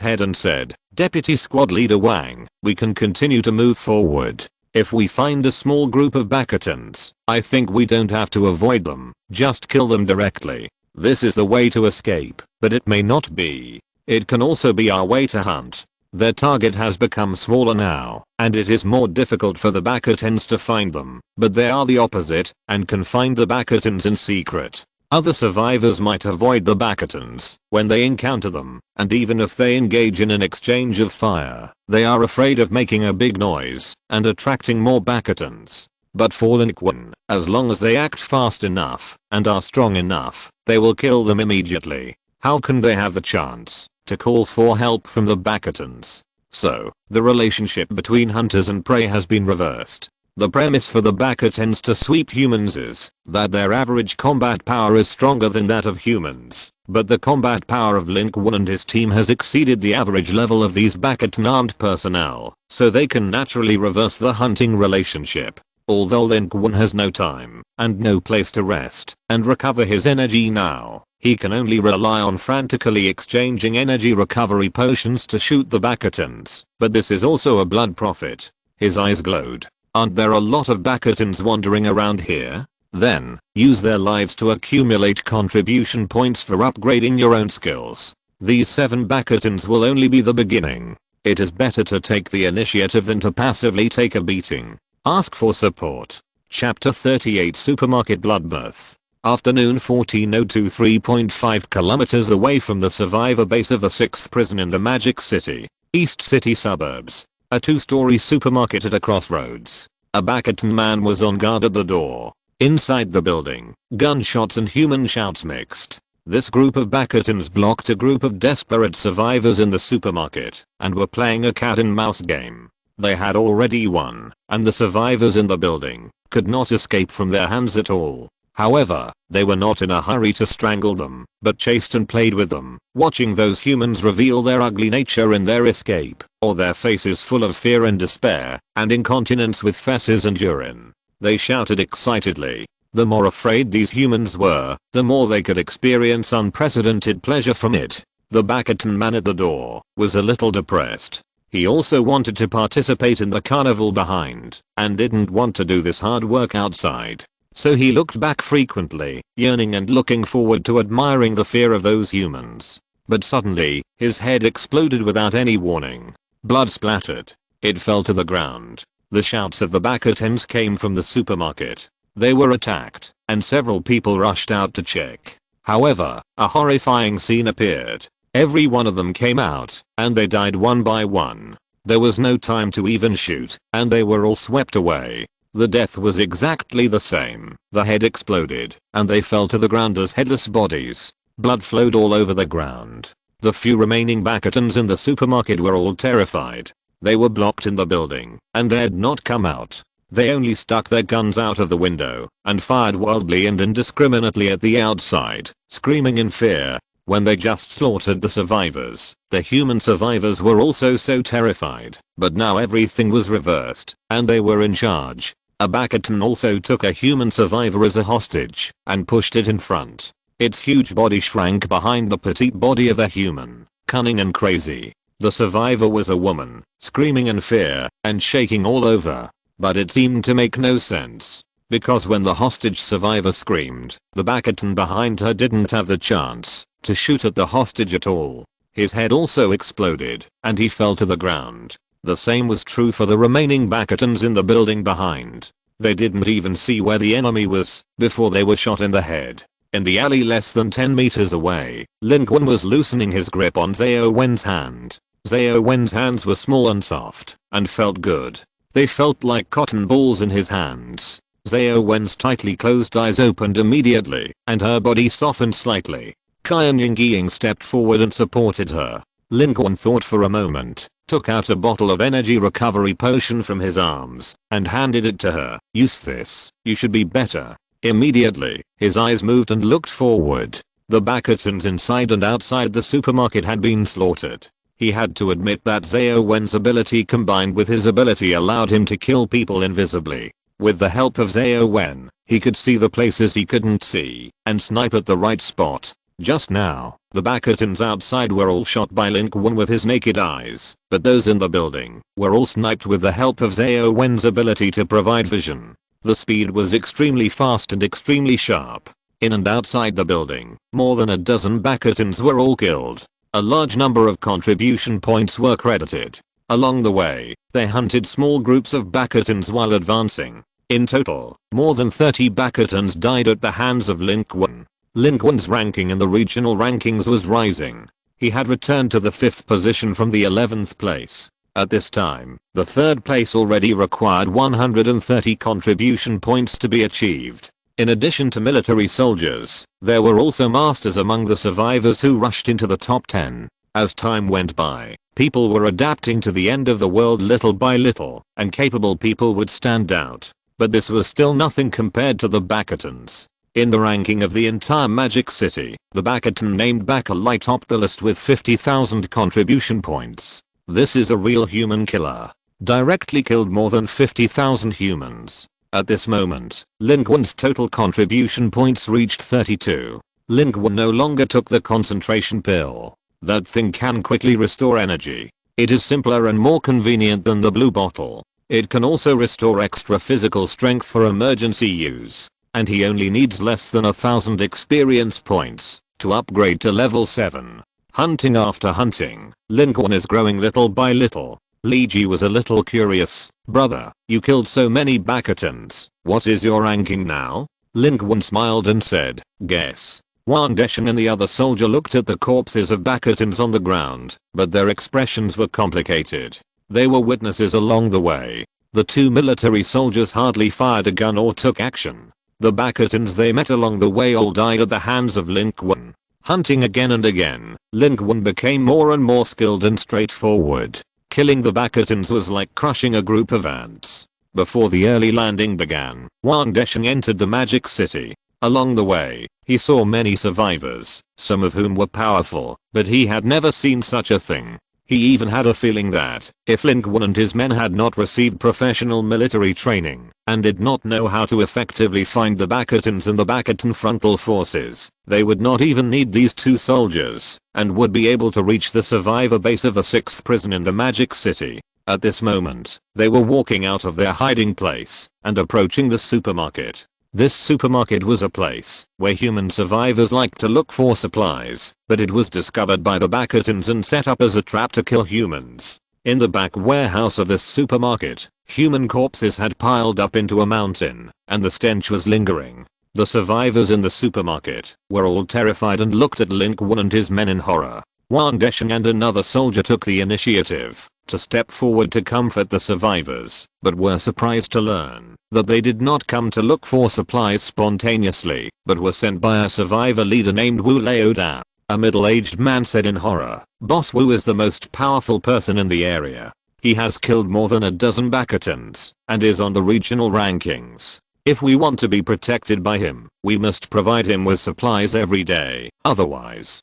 head and said, "Deputy Squad Leader Wang, we can continue to move forward. If we find a small group of bastions, I think we don't have to avoid them, just kill them directly." This is the way to escape, but it may not be. It can also be our way to hunt. Their target has become smaller now, and it is more difficult for the Bastions to find them, but they are the opposite, and can find the Bastions in secret. Other survivors might avoid the Bastions when they encounter them, and even if they engage in an exchange of fire, they are afraid of making a big noise and attracting more Bastions. But for Lin Qun, as long as they act fast enough and are strong enough, they will kill them immediately. How can they have the chance to call for help from the Bastions? So, the relationship between hunters and prey has been reversed. The premise for the Bastions to sweep humans is that their average combat power is stronger than that of humans, but the combat power of Lin Qun and his team has exceeded the average level of these Bastion armed personnel, so they can naturally reverse the hunting relationship. Although Lin Qun has no time and no place to rest and recover his energy now, he can only rely on frantically exchanging energy recovery potions to shoot the Bastions, but this is also a blood profit. His eyes glowed. Aren't there a lot of Bastions wandering around here? Then, use their lives to accumulate contribution points for upgrading your own skills. These 7 Bastions will only be the beginning. It is better to take the initiative than to passively take a beating. Ask for support. Chapter 38 Supermarket Bloodbath. Afternoon 14:02 3.5 kilometers away from the survivor base of the 6th prison in the Magic City, East City suburbs. A 2-story supermarket at a crossroads. A Bastion man was on guard at the door. Inside the building, gunshots and human shouts mixed. This group of Bastions blocked a group of desperate survivors in the supermarket and were playing a cat and mouse game. They had already won, and the survivors in the building could not escape from their hands at all. However, they were not in a hurry to strangle them, but chased and played with them, watching those humans reveal their ugly nature in their escape, or their faces full of fear and despair, and incontinence with feces and urine. They shouted excitedly. The more afraid these humans were, the more they could experience unprecedented pleasure from it. The Bastion man at the door was a little depressed. He also wanted to participate in the carnival behind, and didn't want to do this hard work outside. So he looked back frequently, yearning and looking forward to admiring the fear of those humans. But suddenly, his head exploded without any warning. Blood splattered. It fell to the ground. The shouts of the Bastions came from the supermarket. They were attacked, and several people rushed out to check. However, a horrifying scene appeared. Every one of them came out, and they died one by one. There was no time to even shoot, and they were all swept away. The death was exactly the same. The head exploded, and they fell to the ground as headless bodies. Blood flowed all over the ground. The few remaining Bastions in the supermarket were all terrified. They were blocked in the building, and dared not come out. They only stuck their guns out of the window, and fired wildly and indiscriminately at the outside, screaming in fear. When they just slaughtered the survivors, the human survivors were also so terrified, but now everything was reversed, and they were in charge. A Bastion also took a human survivor as a hostage, and pushed it in front. Its huge body shrank behind the petite body of a human, cunning and crazy. The survivor was a woman, screaming in fear, and shaking all over. But it seemed to make no sense, because when the hostage survivor screamed, the Bastion behind her didn't have the chance to shoot at the hostage at all. His head also exploded, and he fell to the ground. The same was true for the remaining Bastions in the building behind. They didn't even see where the enemy was before they were shot in the head. In the alley less than 10 meters away, Lin Qun was loosening his grip on Xiao Wen's hand. Xiao Wen's hands were small and soft, and felt good. They felt like cotton balls in his hands. Xiao Wen's tightly closed eyes opened immediately, and her body softened slightly. Qian Yingying stepped forward and supported her. Lin Qun thought for a moment, took out a bottle of energy recovery potion from his arms, and handed it to her. Use this, you should be better. Immediately, his eyes moved and looked forward. The Bastions inside and outside the supermarket had been slaughtered. He had to admit that Xiao Wen's ability combined with his ability allowed him to kill people invisibly. With the help of Xiao Wen, he could see the places he couldn't see, and snipe at the right spot. Just now, the Bastions outside were all shot by Lin Qun with his naked eyes, but those in the building were all sniped with the help of Xiao Wen's ability to provide vision. The speed was extremely fast and extremely sharp. In and outside the building, more than a dozen Bakatans were all killed. A large number of contribution points were credited. Along the way, they hunted small groups of Bakatans while advancing. In total, more than 30 Bakatans died at the hands of Lin Qun. Lin Qun's ranking in the regional rankings was rising. He had returned to the 5th position from the 11th place. At this time, the 3rd place already required 130 contribution points to be achieved. In addition to military soldiers, there were also masters among the survivors who rushed into the top 10. As time went by, people were adapting to the end of the world little by little, and capable people would stand out. But this was still nothing compared to the Bakatans. In the ranking of the entire Magic City, the Bakatan named Bakalai topped the list with 50,000 contribution points. This is a real human killer. Directly killed more than 50,000 humans. At this moment, Lin Qun's total contribution points reached 32. Lin Qun no longer took the concentration pill. That thing can quickly restore energy. It is simpler and more convenient than the blue bottle. It can also restore extra physical strength for emergency use. And he only needs less than 1,000 experience points to upgrade to level 7. Hunting after hunting, Lin Qun is growing little by little. Li Ji was a little curious. Brother, you killed so many Bakatans. What is your ranking now? Lin Qun smiled and said, guess. Wan Deshan and the other soldier looked at the corpses of Bakatans on the ground, but their expressions were complicated. They were witnesses along the way. The 2 military soldiers hardly fired a gun or took action. The Bakatans they met along the way all died at the hands of Lin Qun. Hunting again and again, Lin Qun became more and more skilled and straightforward. Killing the Bakatans was like crushing a group of ants. Before the early landing began, Wan Deshan entered the Magic City. Along the way, he saw many survivors, some of whom were powerful, but he had never seen such a thing. He even had a feeling that, if Lin Qun and his men had not received professional military training, and did not know how to effectively find the Bakatans and the Bakatan frontal forces, they would not even need these 2 soldiers, and would be able to reach the survivor base of the 6th prison in the Magic City. At this moment, they were walking out of their hiding place, and approaching the supermarket. This supermarket was a place where human survivors liked to look for supplies, but it was discovered by the Bakatans and set up as a trap to kill humans. In the back warehouse of this supermarket, human corpses had piled up into a mountain, and the stench was lingering. The survivors in the supermarket were all terrified and looked at Lin Qun and his men in horror. Wan Deshan and another soldier took the initiative to step forward to comfort the survivors, but were surprised to learn that they did not come to look for supplies spontaneously, but were sent by a survivor leader named Wu Laoda. A middle-aged man said in horror, Boss Wu is the most powerful person in the area. He has killed more than a dozen Bakatans, and is on the regional rankings. If we want to be protected by him, we must provide him with supplies every day. Otherwise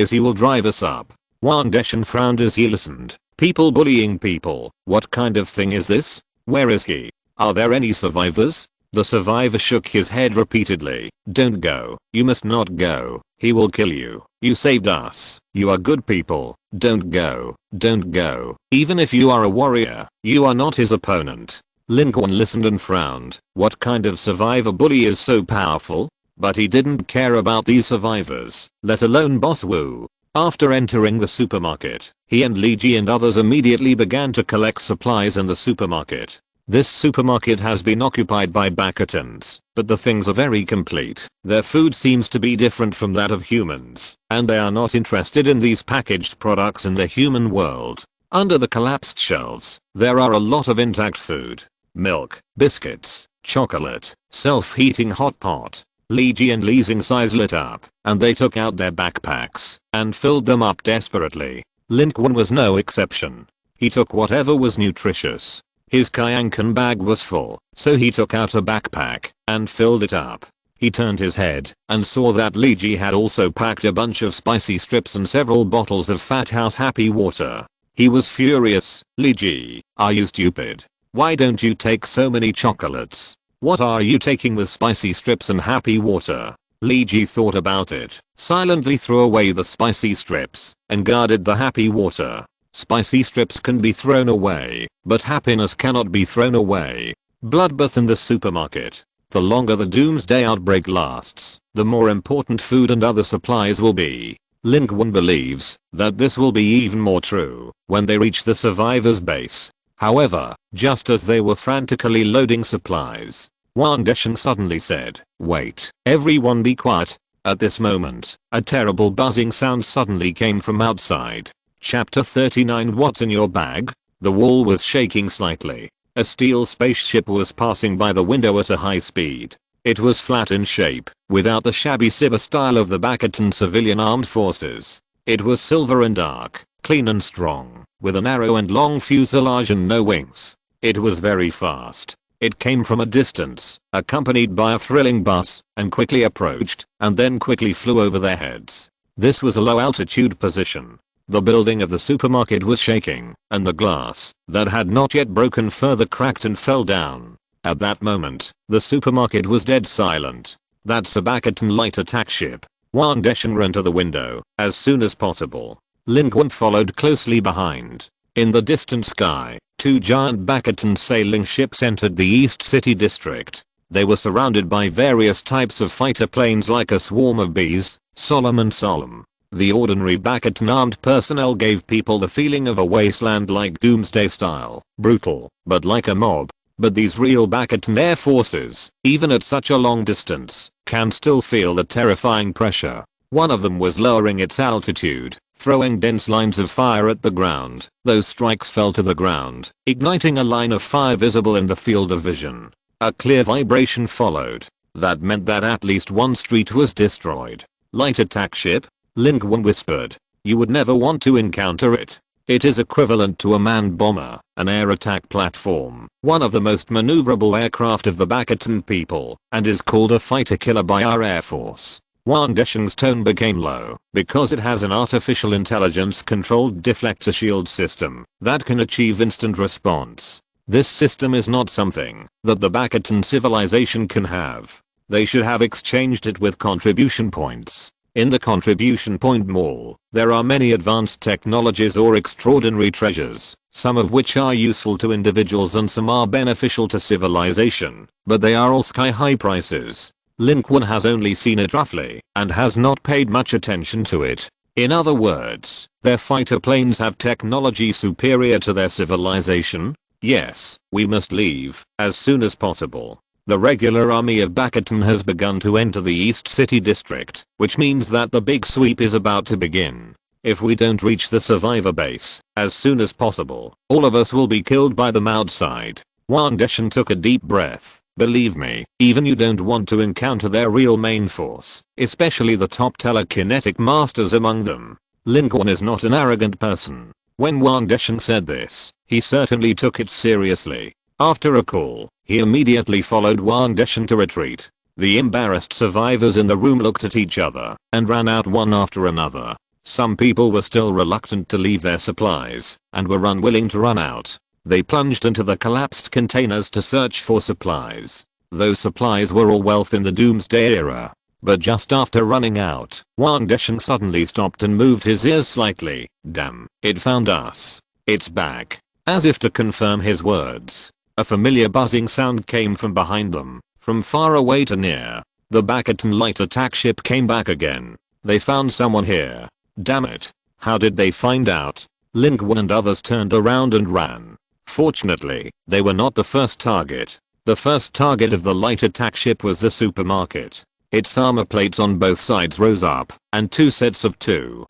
he will drive us up. Wan Deshan frowned as he listened. People bullying people. What kind of thing is this? Where is he? Are there any survivors? The survivor shook his head repeatedly. Don't go. You must not go. He will kill you. You saved us. You are good people. Don't go. Don't go. Even if you are a warrior, you are not his opponent. Lin Qun listened and frowned. What kind of survivor bully is so powerful? But he didn't care about these survivors, let alone Boss Wu. After entering the supermarket, he and Li Ji and others immediately began to collect supplies in the supermarket. This supermarket has been occupied by Bakatans, but the things are very complete. Their food seems to be different from that of humans, and they are not interested in these packaged products in the human world. Under the collapsed shelves, there are a lot of intact food. Milk, biscuits, chocolate, self-heating hot pot. Li Ji and Li Xing's eyes lit up, and they took out their backpacks and filled them up desperately. Lin Qun was no exception. He took whatever was nutritious. His Kayankan bag was full, so he took out a backpack and filled it up. He turned his head and saw that Li Ji had also packed a bunch of spicy strips and several bottles of Fat House Happy Water. He was furious. Li Ji, are you stupid? Why don't you take so many chocolates? What are you taking with spicy strips and happy water? Li Ji thought about it, silently threw away the spicy strips, and guarded the happy water. Spicy strips can be thrown away, but happiness cannot be thrown away. Bloodbath in the supermarket. The longer the doomsday outbreak lasts, the more important food and other supplies will be. Lin Qun believes that this will be even more true when they reach the survivors' base. However, just as they were frantically loading supplies, Wang Desheng suddenly said, "Wait, everyone be quiet." At this moment, a terrible buzzing sound suddenly came from outside. Chapter 39. What's in your bag? The wall was shaking slightly. A steel spaceship was passing by the window at a high speed. It was flat in shape, without the shabby silver style of the Bakatan civilian armed forces. It was silver and dark, clean and strong, with a narrow and long fuselage and no wings. It was very fast. It came from a distance, accompanied by a thrilling buzz, and quickly approached, and then quickly flew over their heads. This was a low altitude position. The building of the supermarket was shaking, and the glass, that had not yet broken, further cracked and fell down. At that moment, the supermarket was dead silent. "That's a Bakatan light attack ship." Wang Desheng ran to the window as soon as possible. Lin Qun followed closely behind. In the distant sky, 2 giant Bakatan sailing ships entered the East City district. They were surrounded by various types of fighter planes like a swarm of bees, solemn and solemn. The ordinary Bakatan armed personnel gave people the feeling of a wasteland like Doomsday style, brutal, but like a mob. But these real Bakatan air forces, even at such a long distance, can still feel the terrifying pressure. One of them was lowering its altitude, throwing dense lines of fire at the ground. Those strikes fell to the ground, igniting a line of fire visible in the field of vision. A clear vibration followed. That meant that at least one street was destroyed. "Light attack ship?" Lin Qun whispered. "You would never want to encounter it. It is equivalent to a manned bomber, an air attack platform, one of the most maneuverable aircraft of the Bakatan people, and is called a fighter killer by our air force." Wang Desheng's tone became low, because it has an artificial intelligence controlled deflector shield system that can achieve instant response. This system is not something that the Bakatan civilization can have. They should have exchanged it with contribution points. In the contribution point mall, there are many advanced technologies or extraordinary treasures, some of which are useful to individuals and some are beneficial to civilization, but they are all sky-high prices. Lin Qun has only seen it roughly, and has not paid much attention to it. In other words, their fighter planes have technology superior to their civilization? Yes, we must leave, as soon as possible. The regular army of Bakatan has begun to enter the East City district, which means that the big sweep is about to begin. If we don't reach the survivor base as soon as possible, all of us will be killed by them outside. Wang Desheng took a deep breath. Believe me, even you don't want to encounter their real main force, especially the top telekinetic masters among them. Lin Qun is not an arrogant person. When Wang Desheng said this, he certainly took it seriously. After a call, he immediately followed Wang Desheng to retreat. The embarrassed survivors in the room looked at each other and ran out one after another. Some people were still reluctant to leave their supplies and were unwilling to run out. They plunged into the collapsed containers to search for supplies. Those supplies were all wealth in the Doomsday era. But just after running out, Wang Desheng suddenly stopped and moved his ears slightly. "Damn, it found us. It's back." As if to confirm his words, a familiar buzzing sound came from behind them, from far away to near. The Bakatan light attack ship came back again. They found someone here. Damn it. How did they find out? Lin Qun and others turned around and ran. Fortunately, they were not the first target. The first target of the light attack ship was the supermarket. Its armor plates on both sides rose up, and 2 sets of 2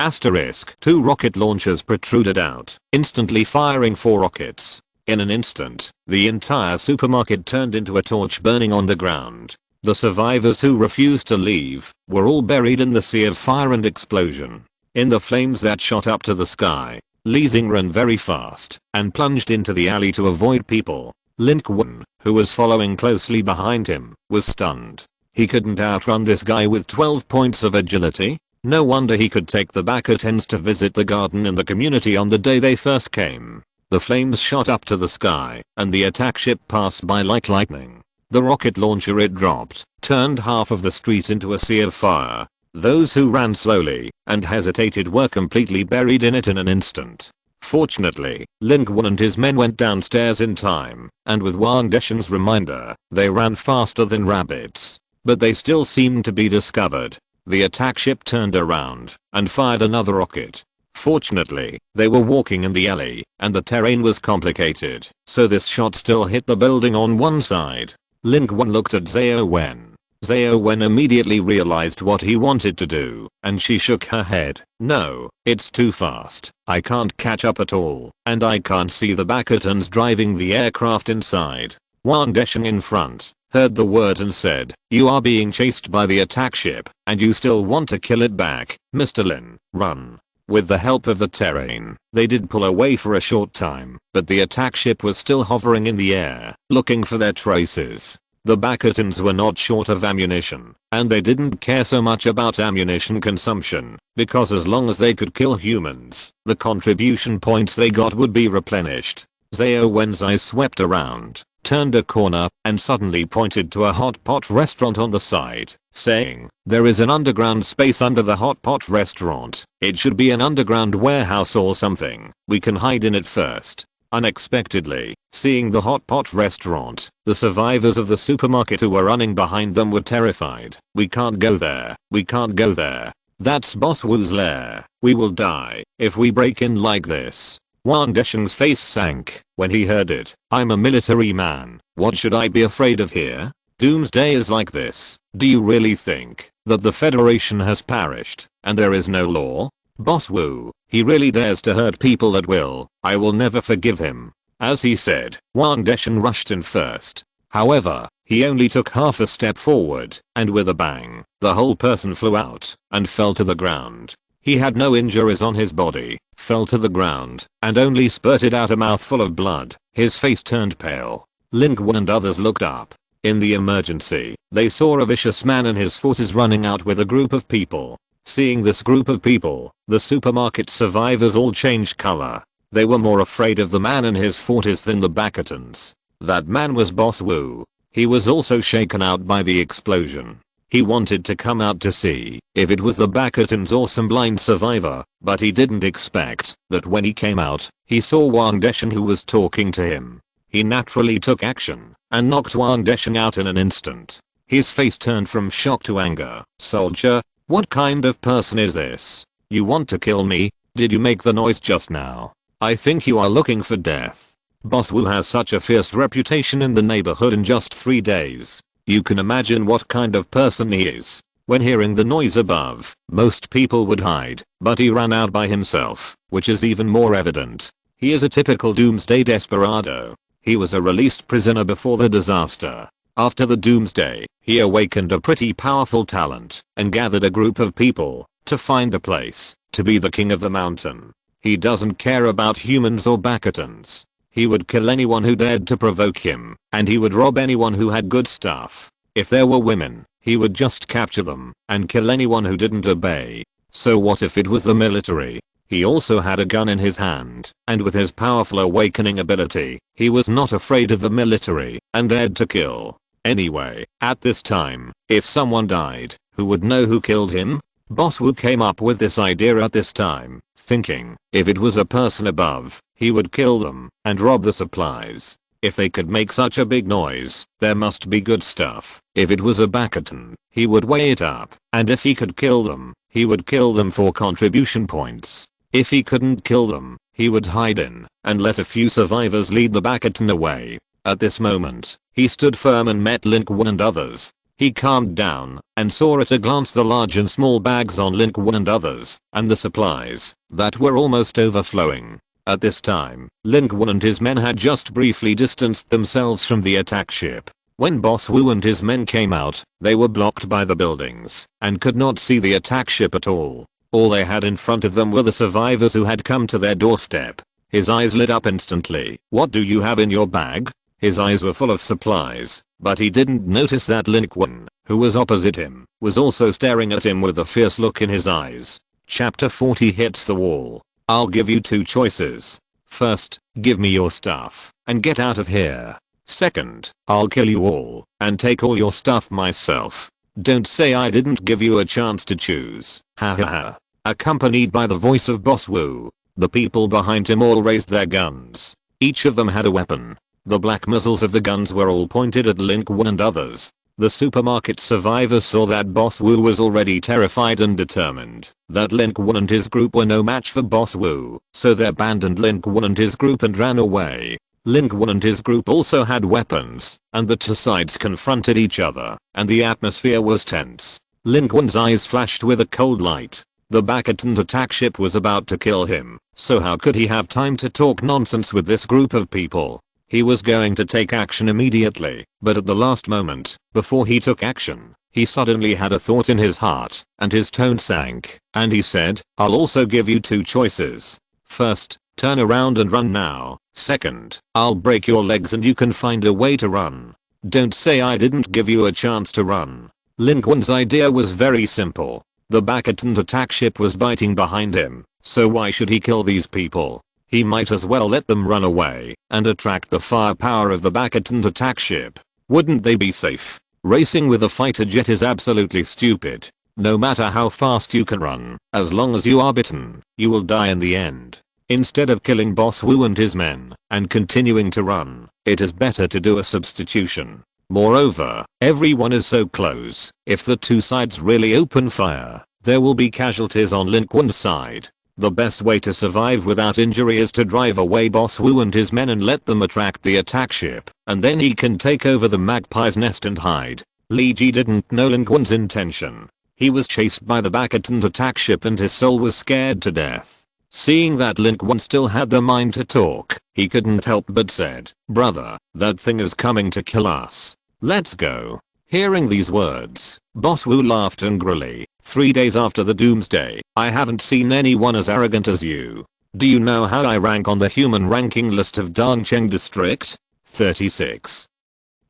rocket launchers protruded out, instantly firing 4 rockets. In an instant, the entire supermarket turned into a torch burning on the ground. The survivors who refused to leave were all buried in the sea of fire and explosion. In the flames that shot up to the sky, Li Xing ran very fast and plunged into the alley to avoid people. Lin Qun, who was following closely behind him, was stunned. He couldn't outrun this guy with 12 points of agility. No wonder he could take the Bakatans to visit the garden in the community on the day they first came. The flames shot up to the sky, and the attack ship passed by like lightning. The rocket launcher it dropped turned half of the street into a sea of fire. Those who ran slowly and hesitated were completely buried in it in an instant. Fortunately, Lin Qun and his men went downstairs in time, and with Wang Desheng's reminder, they ran faster than rabbits. but they still seemed to be discovered. The attack ship turned around and fired another rocket. Fortunately, they were walking in the alley, and the terrain was complicated, so this shot still hit the building on one side. Lin Qun looked at Xiao Wen. Xiao Wen immediately realized what he wanted to do, and she shook her head. No, it's too fast. I can't catch up at all, and I can't see the Bakatans driving the aircraft inside. Wang Desheng in front heard the words and said, "You are being chased by the attack ship, and you still want to kill it back, Mr. Lin, run." With the help of the terrain, they did pull away for a short time, but the attack ship was still hovering in the air, looking for their traces. The Bakatans were not short of ammunition, and they didn't care so much about ammunition consumption, because as long as they could kill humans, the contribution points they got would be replenished. Xiao Wen's eyes swept around, turned a corner, and suddenly pointed to a hot pot restaurant on the side, saying, "There is an underground space under the hot pot restaurant. It should be an underground warehouse or something. We can hide in it first." Unexpectedly, seeing the hot pot restaurant, the survivors of the supermarket who were running behind them were terrified. "We can't go there. We can't go there. That's Boss Wu's lair. We will die if we break in like this." Wang Desheng's face sank when he heard it. "I'm a military man. What should I be afraid of here? Doomsday is like this. Do you really think that the Federation has perished and there is no law? Boss Wu, he really dares to hurt people at will. I will never forgive him." As he said, Wang Desheng rushed in first. However, he only took half a step forward, and with a bang, the whole person flew out and fell to the ground. He had no injuries on his body, fell to the ground, and only spurted out a mouthful of blood. His face turned pale. Lin Qun and others looked up. In the emergency, they saw a vicious man in his 40s running out with a group of people. Seeing this group of people, the supermarket survivors all changed color. They were more afraid of the man in his 40s than the Bakatans. That man was Boss Wu. He was also shaken out by the explosion. He wanted to come out to see if it was the Bakatans or some blind survivor, but he didn't expect that when he came out, he saw Wang Desheng who was talking to him. He naturally took action and knocked Wang Desheng out in an instant. His face turned from shock to anger. "Soldier, what kind of person is this? You want to kill me? Did you make the noise just now? I think you are looking for death." Boss Wu has such a fierce reputation in the neighborhood in just 3 days. You can imagine what kind of person he is. When hearing the noise above, most people would hide, but he ran out by himself, which is even more evident. He is a typical doomsday desperado. He was a released prisoner before the disaster. After the doomsday, he awakened a pretty powerful talent and gathered a group of people to find a place to be the king of the mountain. He doesn't care about humans or Bakatans. He would kill anyone who dared to provoke him, and he would rob anyone who had good stuff. If there were women, he would just capture them and kill anyone who didn't obey. So what if it was the military? He also had a gun in his hand, and with his powerful awakening ability, he was not afraid of the military and dared to kill. Anyway, at this time, if someone died, who would know who killed him? Boss Wu came up with this idea at this time, thinking, if it was a person above, he would kill them and rob the supplies. If they could make such a big noise, there must be good stuff. If it was a Bakatan, he would weigh it up, and if he could kill them, he would kill them for contribution points. If he couldn't kill them, he would hide in and let a few survivors lead the Bakatan away. At this moment, he stood firm and met Lin Qun and others. He calmed down and saw at a glance the large and small bags on Lin Qun and others, and the supplies that were almost overflowing. At this time, Lin Qun and his men had just briefly distanced themselves from the attack ship. When Boss Wu and his men came out, they were blocked by the buildings and could not see the attack ship at all. All they had in front of them were the survivors who had come to their doorstep. His eyes lit up instantly. "What do you have in your bag?" His eyes were full of supplies, but he didn't notice that Lin Qun, who was opposite him, was also staring at him with a fierce look in his eyes. Chapter 40 hits the wall. I'll give you 2 choices. First, give me your stuff and get out of here. Second, I'll kill you all and take all your stuff myself. Don't say I didn't give you a chance to choose. Ha ha ha. Accompanied by the voice of Boss Wu, the people behind him all raised their guns. Each of them had a weapon. The black muzzles of the guns were all pointed at Lin Qun and others. The supermarket survivors saw that Boss Wu was already terrified and determined that Lin Qun and his group were no match for Boss Wu, so they abandoned Lin Qun and his group and ran away. Lin Qun and his group also had weapons, and the two sides confronted each other, and the atmosphere was tense. Lin Qun's eyes flashed with a cold light. The bastion attack ship was about to kill him, so how could he have time to talk nonsense with this group of people? He was going to take action immediately, but at the last moment, before he took action, he suddenly had a thought in his heart, and his tone sank, and he said, I'll also give you two choices. First, turn around and run now. Second, I'll break your legs and you can find a way to run. Don't say I didn't give you a chance to run. Lin Qun's idea was very simple. The bastion attack ship was biting behind him, so why should he kill these people? He might as well let them run away and attract the firepower of the bastion attack ship. Wouldn't they be safe? Racing with a fighter jet is absolutely stupid. No matter how fast you can run, as long as you are bitten, you will die in the end. Instead of killing Boss Wu and his men and continuing to run, it is better to do a substitution. Moreover, everyone is so close. If the two sides really open fire, there will be casualties on Lin Qun's side. The best way to survive without injury is to drive away Boss Wu and his men and let them attract the attack ship, and then he can take over the magpie's nest and hide. Li Ji didn't know Lin Qun's intention. He was chased by the bastion attack ship and his soul was scared to death. Seeing that Lin Qun still had the mind to talk, he couldn't help but said, brother, that thing is coming to kill us. Let's go. Hearing these words, Boss Wu laughed angrily. 3 days after the doomsday, I haven't seen anyone as arrogant as you. Do you know how I rank on the human ranking list of Dongcheng District? 36.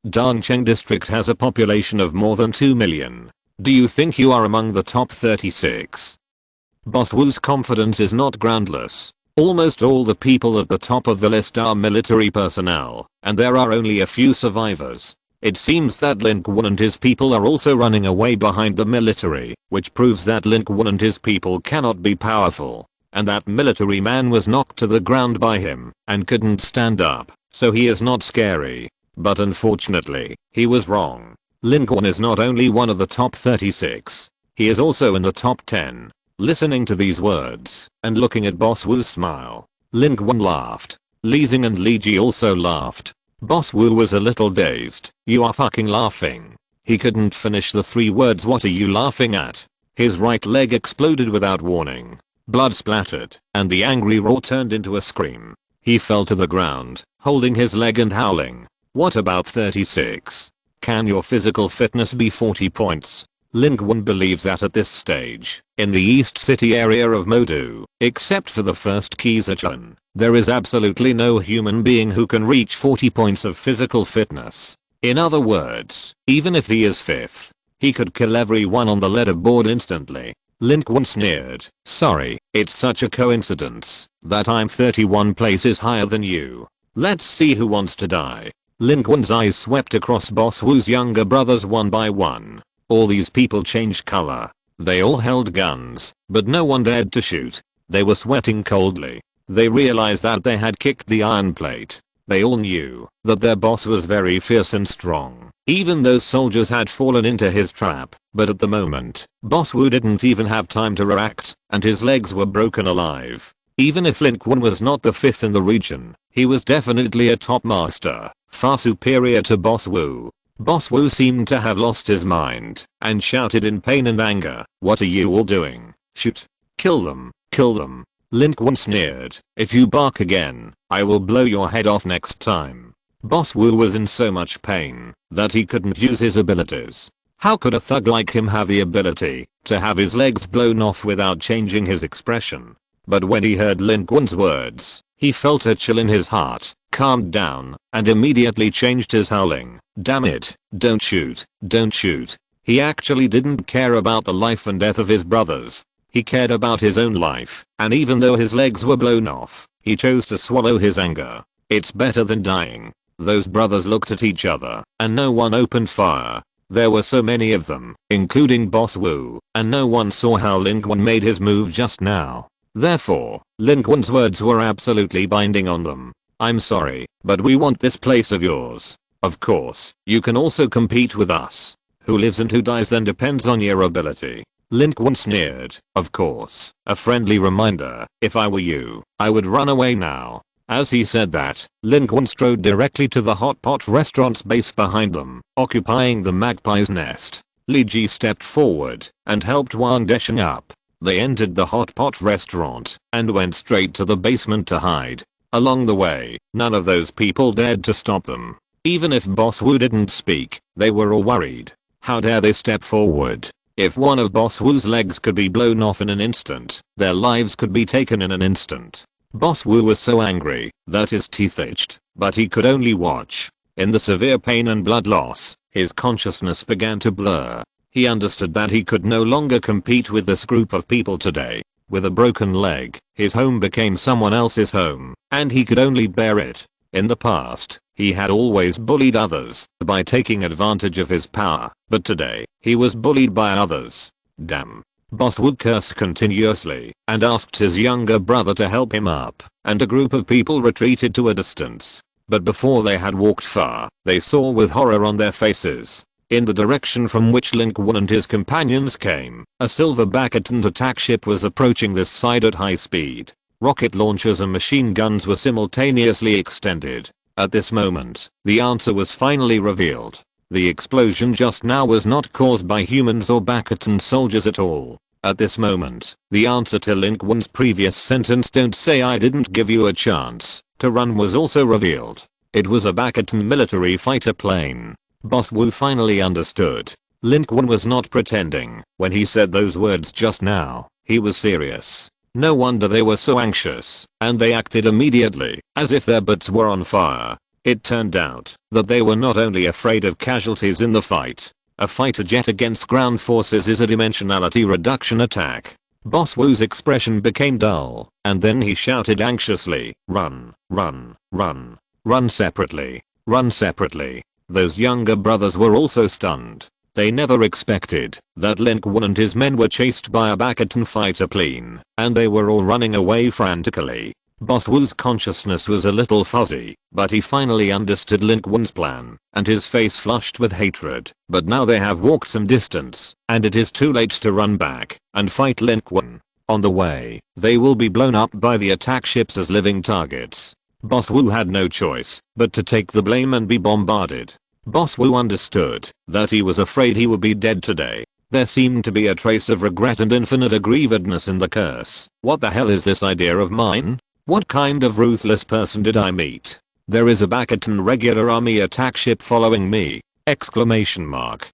Dongcheng District has a population of more than 2 million. Do you think you are among the top 36? Boss Wu's confidence is not groundless. Almost all the people at the top of the list are military personnel, and there are only a few survivors. It seems that Lin Qun and his people are also running away behind the military, which proves that Lin Qun and his people cannot be powerful, and that military man was knocked to the ground by him and couldn't stand up, so he is not scary. But unfortunately, he was wrong. Lin Qun is not only one of the top 36, he is also in the top 10. Listening to these words and looking at Boss Wu's smile, Lin Qun laughed. Li Xing and Li Ji also laughed. Boss Wu was a little dazed. You are fucking laughing. He couldn't finish the 3 words. What are you laughing at? His right leg exploded without warning. Blood splattered, and the angry roar turned into a scream. He fell to the ground, holding his leg and howling. What about 36? Can your physical fitness be 40 points? Lin Qun believes that at this stage, in the East City area of Modu, except for the first Qizachan, there is absolutely no human being who can reach 40 points of physical fitness. In other words, even if he is 5th, he could kill everyone on the leaderboard instantly. Lin Qun sneered. Sorry, it's such a coincidence that I'm 31 places higher than you. Let's see who wants to die. Lin Qun's eyes swept across Boss Wu's younger brothers one by one. All these people changed color. They all held guns, but no one dared to shoot. They were sweating coldly. They realized that they had kicked the iron plate. They all knew that their boss was very fierce and strong. Even those soldiers had fallen into his trap, but at the moment, Boss Wu didn't even have time to react, and his legs were broken alive. Even if Lin Qun was not the 5th in the region, he was definitely a top master, far superior to Boss Wu. Boss Wu seemed to have lost his mind and shouted in pain and anger, "What are you all doing? Shoot! Kill them! Kill them!" Lin Qun sneered, "If you bark again, I will blow your head off next time." Boss Wu was in so much pain that he couldn't use his abilities. How could a thug like him have the ability to have his legs blown off without changing his expression? But when he heard Lin Qun's words, he felt a chill in his heart, calmed down, and immediately changed his howling. Damn it, don't shoot, don't shoot. He actually didn't care about the life and death of his brothers. He cared about his own life, and even though his legs were blown off, he chose to swallow his anger. It's better than dying. Those brothers looked at each other, and no one opened fire. There were so many of them, including Boss Wu, and no one saw how Lin Qun made his move just now. Therefore, Lin Qun's words were absolutely binding on them. I'm sorry, but we want this place of yours. Of course, you can also compete with us. Who lives and who dies then depends on your ability. Lin Qun sneered. Of course, a friendly reminder. If I were you, I would run away now. As he said that, Lin Qun strode directly to the hot pot restaurant's base behind them, occupying the magpie's nest. Li Ji stepped forward and helped Wang Deshen up. They entered the hot pot restaurant and went straight to the basement to hide. Along the way, none of those people dared to stop them. Even if Boss Wu didn't speak, they were all worried. How dare they step forward? If one of Boss Wu's legs could be blown off in an instant, their lives could be taken in an instant. Boss Wu was so angry that his teeth itched, but he could only watch. In the severe pain and blood loss, his consciousness began to blur. He understood that he could no longer compete with this group of people today. With a broken leg, his home became someone else's home, and he could only bear it. In the past, he had always bullied others by taking advantage of his power, but today, he was bullied by others. Damn. Boss Wu cursed continuously and asked his younger brother to help him up, and a group of people retreated to a distance. But before they had walked far, they saw with horror on their faces, in the direction from which Lin Qun and his companions came, a silver bastion attack ship was approaching this side at high speed. Rocket launchers and machine guns were simultaneously extended. At this moment, the answer was finally revealed. The explosion just now was not caused by humans or bastion soldiers at all. At this moment, the answer to Lin Qun's previous sentence, "Don't say I didn't give you a chance to run," was also revealed. It was a bastion military fighter plane. Boss Wu finally understood. Lin Qun was not pretending when he said those words just now. He was serious. No wonder they were so anxious, and they acted immediately, as if their butts were on fire. It turned out that they were not only afraid of casualties in the fight. A fighter jet against ground forces is a dimensionality reduction attack. Boss Wu's expression became dull, and then he shouted anxiously, "Run, run, run, run separately, run separately." Those younger brothers were also stunned. They never expected that Lin Qun and his men were chased by a bastion fighter plane, and they were all running away frantically. Boss Wu's consciousness was a little fuzzy, but he finally understood Lin Qun's plan, and his face flushed with hatred. But now they have walked some distance, and it is too late to run back and fight Lin Qun. On the way, they will be blown up by the attack ships as living targets. Boss Wu had no choice but to take the blame and be bombarded. Boss Wu understood that he was afraid he would be dead today. There seemed to be a trace of regret and infinite aggrievedness in the curse. What the hell is this idea of mine? What kind of ruthless person did I meet? There is a bastion regular army attack ship following me! Exclamation mark.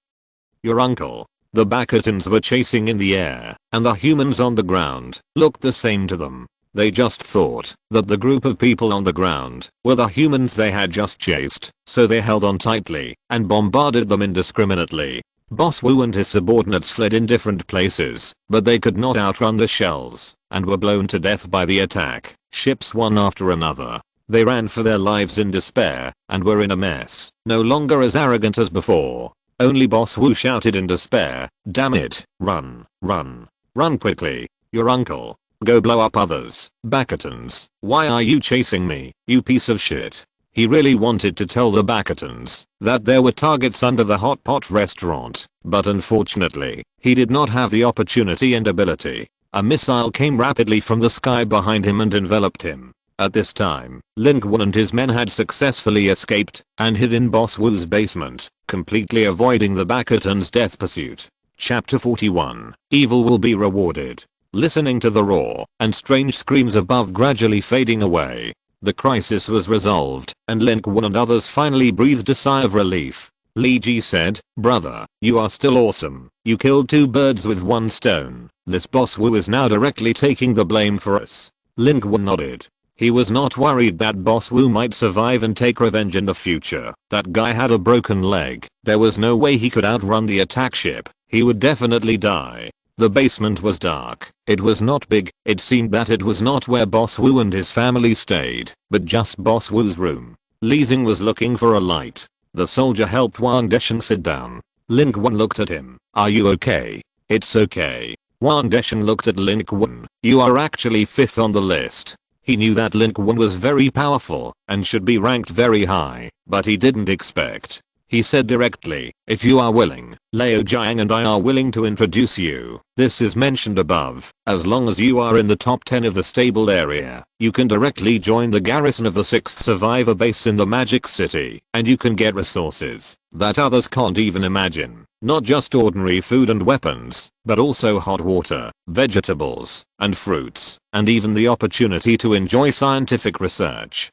Your uncle. The bastions were chasing in the air, and the humans on the ground looked the same to them. They just thought that the group of people on the ground were the humans they had just chased, so they held on tightly and bombarded them indiscriminately. Boss Wu and his subordinates fled in different places, but they could not outrun the shells and were blown to death by the attack ships one after another. They ran for their lives in despair and were in a mess, no longer as arrogant as before. Only Boss Wu shouted in despair, "Damn it, run, run, run quickly. Your uncle. Go blow up others. Bastions, why are you chasing me, you piece of shit?" He really wanted to tell the bastions that there were targets under the hot pot restaurant, but unfortunately, he did not have the opportunity and ability. A missile came rapidly from the sky behind him and enveloped him. At this time, Lin Qun and his men had successfully escaped and hid in Boss Wu's basement, completely avoiding the bastion's death pursuit. Chapter 41. Evil will be rewarded. Listening to the roar and strange screams above gradually fading away, the crisis was resolved, and Lin Qun and others finally breathed a sigh of relief. Li Ji said, "Brother, you are still awesome. You killed 2 birds with 1 stone. This Boss Wu is now directly taking the blame for us." Lin Qun nodded. He was not worried that Boss Wu might survive and take revenge in the future. That guy had a broken leg. There was no way he could outrun the attack ship. He would definitely die. The basement was dark. It was not big. It seemed that it was not where Boss Wu and his family stayed, but just Boss Wu's room. Li Xing was looking for a light. The soldier helped Wang Deshen sit down. Lin Qun looked at him. "Are you okay?" "It's okay." Wang Deshen looked at Lin Qun. "You are actually 5th on the list." He knew that Lin Qun was very powerful and should be ranked very high, but he didn't expect He said directly, if you are willing, Liu Jiang and I are willing to introduce you. This is mentioned above. As long as you are in the top 10 of the stable area, you can directly join the garrison of the 6th survivor base in the Magic City, and you can get resources that others can't even imagine. Not just ordinary food and weapons, but also hot water, vegetables, and fruits, and even the opportunity to enjoy scientific research.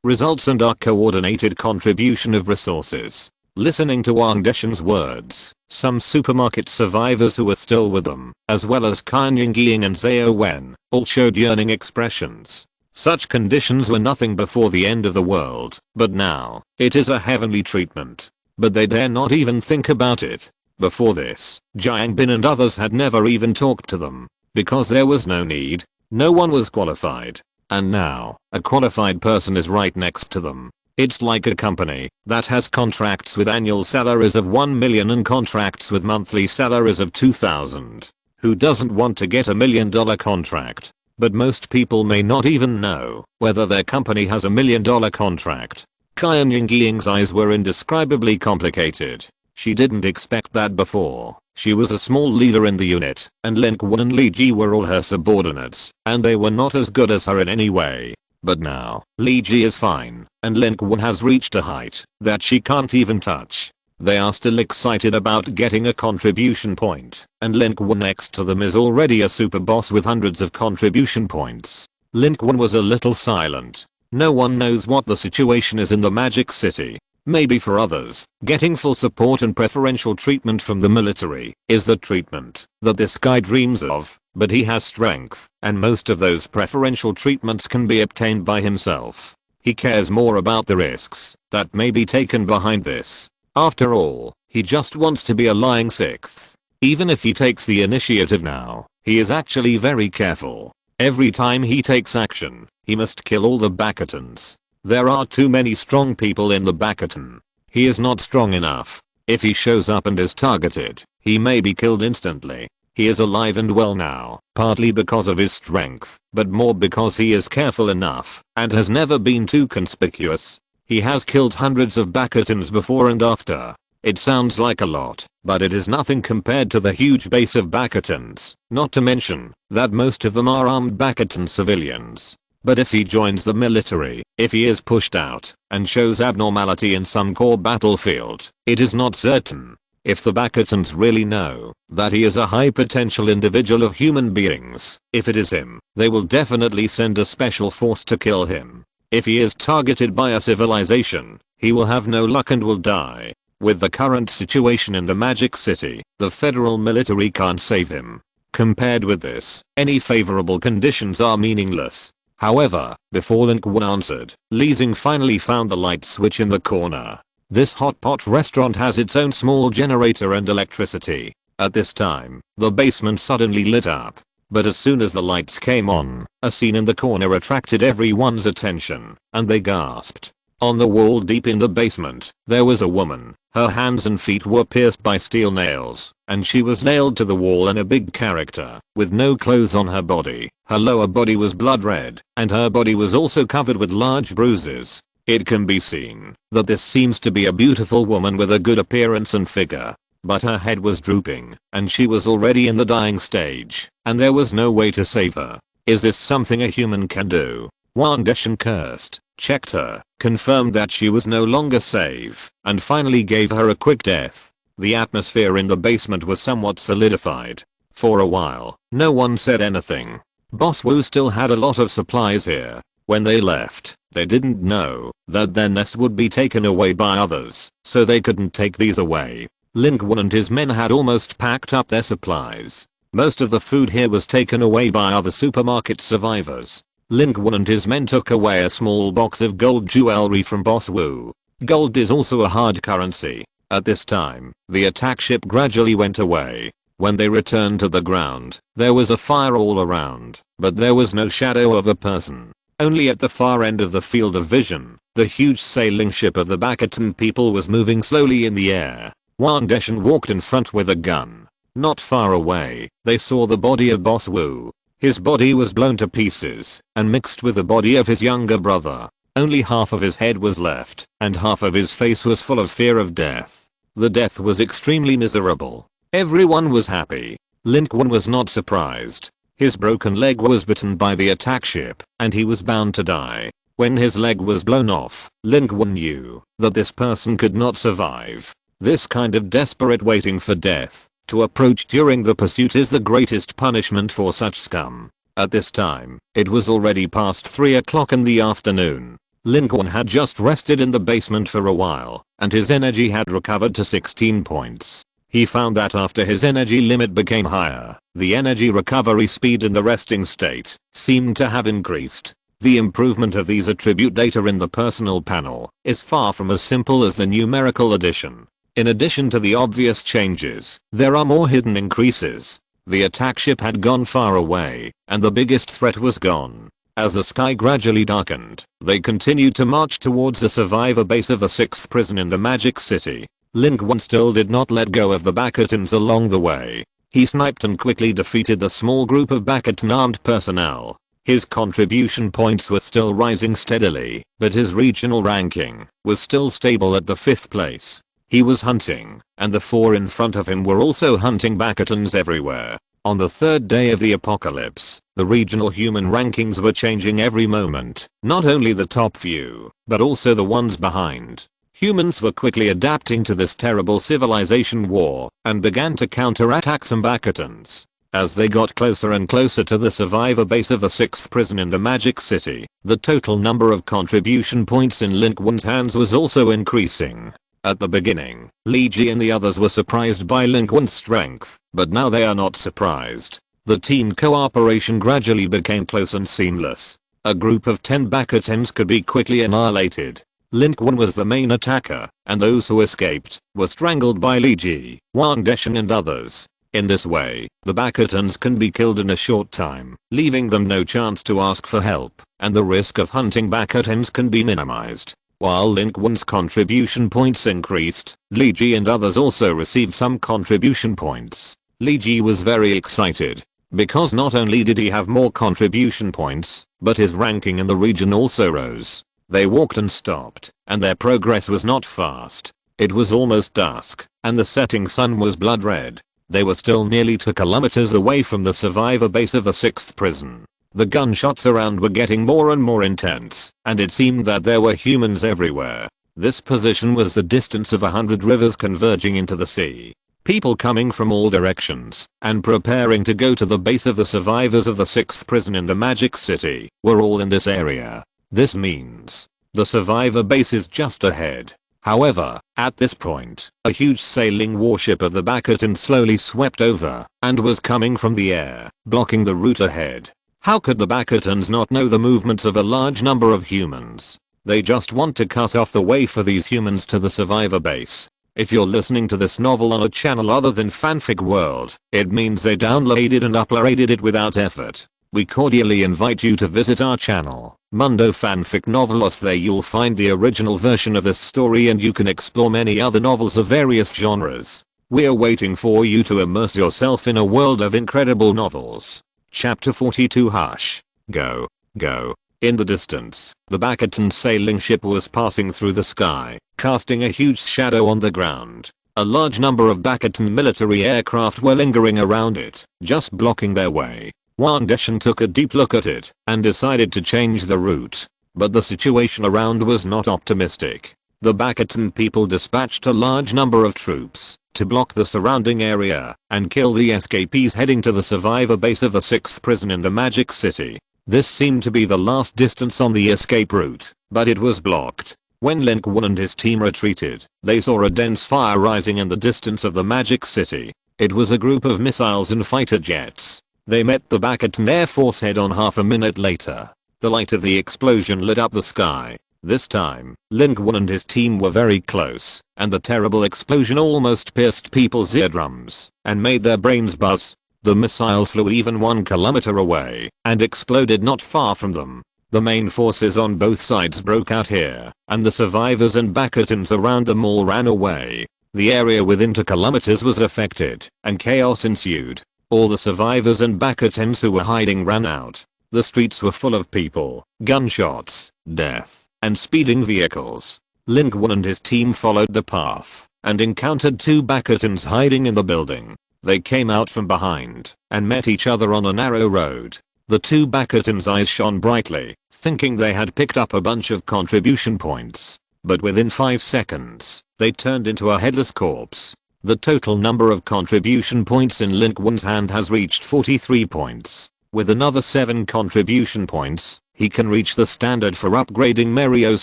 Results and our coordinated contribution of resources. Listening to Wang Deshen's words, some supermarket survivors who were still with them, as well as Kan Yingying and Zhao Wen, all showed yearning expressions. Such conditions were nothing before the end of the world, but now, it is a heavenly treatment. But they dare not even think about it. Before this, Jiang Bin and others had never even talked to them, because there was no need. No one was qualified. And now, a qualified person is right next to them. It's like a company that has contracts with annual salaries of 1 million and contracts with monthly salaries of 2,000. Who doesn't want to get $1 million contract? But most people may not even know whether their company has $1 million contract. Kan Yingying's eyes were indescribably complicated. She didn't expect that before. She was a small leader in the unit, and Lin Qun and Li Ji were all her subordinates, and they were not as good as her in any way. But now, Li Ji is fine, and Lin Qun has reached a height that she can't even touch. They are still excited about getting a contribution point, and Lin Qun next to them is already a super boss with hundreds of contribution points. Lin Qun was a little silent. No one knows what the situation is in the Magic City. Maybe for others, getting full support and preferential treatment from the military is the treatment that this guy dreams of, but he has strength, and most of those preferential treatments can be obtained by himself. He cares more about the risks that may be taken behind this. After all, he just wants to be a lying 6th. Even if he takes the initiative now, he is actually very careful. Every time he takes action, he must kill all the Bakatons. There are too many strong people in the Bakaton. He is not strong enough. If he shows up and is targeted, he may be killed instantly. He is alive and well now, partly because of his strength, but more because he is careful enough, and has never been too conspicuous. He has killed hundreds of Bakatons before and after. It sounds like a lot, but it is nothing compared to the huge base of Bakatons, not to mention that most of them are armed Bakaton civilians. But if he joins the military, if he is pushed out, and shows abnormality in some core battlefield, it is not certain. If the Bakatons really know that he is a high potential individual of human beings, if it is him, they will definitely send a special force to kill him. If he is targeted by a civilization, he will have no luck and will die. With the current situation in the Magic City, the federal military can't save him. Compared with this, any favorable conditions are meaningless. However, before Lin Qun answered, Li Xing finally found the light switch in the corner. This hot pot restaurant has its own small generator and electricity. At this time, the basement suddenly lit up. But as soon as the lights came on, a scene in the corner attracted everyone's attention, and they gasped. On the wall deep in the basement, there was a woman. Her hands and feet were pierced by steel nails, and she was nailed to the wall in a big character, with no clothes on her body. Her lower body was blood red, and her body was also covered with large bruises. It can be seen that this seems to be a beautiful woman with a good appearance and figure. But her head was drooping, and she was already in the dying stage, and there was no way to save her. Is this something a human can do? Wang Deshen cursed, checked her, confirmed that she was no longer safe, and finally gave her a quick death. The atmosphere in the basement was somewhat solidified. For a while, no one said anything. Boss Wu still had a lot of supplies here. When they left, they didn't know that their nest would be taken away by others, so they couldn't take these away. Lin Qun and his men had almost packed up their supplies. Most of the food here was taken away by other supermarket survivors. Lin Qun and his men took away a small box of gold jewelry from Boss Wu. Gold is also a hard currency. At this time, the attack ship gradually went away. When they returned to the ground, there was a fire all around, but there was no shadow of a person. Only at the far end of the field of vision, the huge sailing ship of the Bakaton people was moving slowly in the air. Wang Deshen walked in front with a gun. Not far away, they saw the body of Boss Wu. His body was blown to pieces and mixed with the body of his younger brother. Only half of his head was left, and half of his face was full of fear of death. The death was extremely miserable. Everyone was happy. Lin Qun was not surprised. His broken leg was bitten by the attack ship, and he was bound to die. When his leg was blown off, Lin Qun knew that this person could not survive. This kind of desperate waiting for death to approach during the pursuit is the greatest punishment for such scum. At this time, it was already past 3 o'clock in the afternoon. Lin Qun had just rested in the basement for a while, and his energy had recovered to 16 points. He found that after his energy limit became higher, the energy recovery speed in the resting state seemed to have increased. The improvement of these attribute data in the personal panel is far from as simple as the numerical addition. In addition to the obvious changes, there are more hidden increases. The attack ship had gone far away, and the biggest threat was gone. As the sky gradually darkened, they continued to march towards the survivor base of the 6th prison in the Magic City. Lin Qun still did not let go of the Bakatans along the way. He sniped and quickly defeated the small group of Bakatan armed personnel. His contribution points were still rising steadily, but his regional ranking was still stable at the 5th place. He was hunting, and the 4 in front of him were also hunting Bakatans everywhere. On the 3rd day of the apocalypse, the regional human rankings were changing every moment, not only the top few, but also the ones behind. Humans were quickly adapting to this terrible civilization war, and began to counterattack some Bakatans. As they got closer and closer to the survivor base of the 6th prison in the Magic City, the total number of contribution points in Lin Qun's hands was also increasing. At the beginning, Li Ji and the others were surprised by Lin Qun's strength, but now they are not surprised. The team cooperation gradually became close and seamless. A group of 10 Bakatans could be quickly annihilated. Lin Qun was the main attacker, and those who escaped were strangled by Li Ji, Wang Deshan and others. In this way, the Bakatans can be killed in a short time, leaving them no chance to ask for help, and the risk of hunting Bakatans can be minimized. While Lin Qun's contribution points increased, Li Ji and others also received some contribution points. Li Ji was very excited, because not only did he have more contribution points, but his ranking in the region also rose. They walked and stopped, and their progress was not fast. It was almost dusk, and the setting sun was blood red. They were still nearly 2 kilometers away from the survivor base of the 6th prison. The gunshots around were getting more and more intense, and it seemed that there were humans everywhere. This position was the distance of 100 rivers converging into the sea. People coming from all directions, and preparing to go to the base of the survivors of the 6th prison in the Magic City, were all in this area. This means the survivor base is just ahead. However, at this point, a huge sailing warship of the Bakatan slowly swept over, and was coming from the air, blocking the route ahead. How could the Bakatans not know the movements of a large number of humans? They just want to cut off the way for these humans to the survivor base. If you're listening to this novel on a channel other than Fanfic World, it means they downloaded and uploaded it without effort. We cordially invite you to visit our channel, Mundo Fanfic Novelos. There you'll find the original version of this story, and you can explore many other novels of various genres. We're waiting for you to immerse yourself in a world of incredible novels. Chapter 42. Hush. Go. Go. In the distance, the Bakatan sailing ship was passing through the sky, casting a huge shadow on the ground. A large number of Bakatan military aircraft were lingering around it, just blocking their way. Wang Deshan took a deep look at it, and decided to change the route. But the situation around was not optimistic. The Bakatan people dispatched a large number of troops to block the surrounding area and kill the escapees heading to the survivor base of the 6th prison in the Magic City. This seemed to be the last distance on the escape route, but it was blocked. When Lin Qun and his team retreated, they saw a dense fire rising in the distance of the Magic City. It was a group of missiles and fighter jets. They met the Bakatan Air Force head-on half a minute later. The light of the explosion lit up the sky. This time, Lin Qun and his team were very close, and the terrible explosion almost pierced people's eardrums and made their brains buzz. The missiles flew even 1 kilometer away and exploded not far from them. The main forces on both sides broke out here, and the survivors and Bakatans around them all ran away. The area within 2 kilometers was affected, and chaos ensued. All the survivors and Bakatans who were hiding ran out. The streets were full of people, gunshots, death. and speeding vehicles. Lin Qun and his team followed the path and encountered two Bakatons hiding in the building. They came out from behind and met each other on a narrow road. The two Bakatons' eyes shone brightly, thinking they had picked up a bunch of contribution points. But within 5 seconds, they turned into a headless corpse. The total number of contribution points in Lin Qun's hand has reached 43 points. With another 7 contribution points, he can reach the standard for upgrading Mario's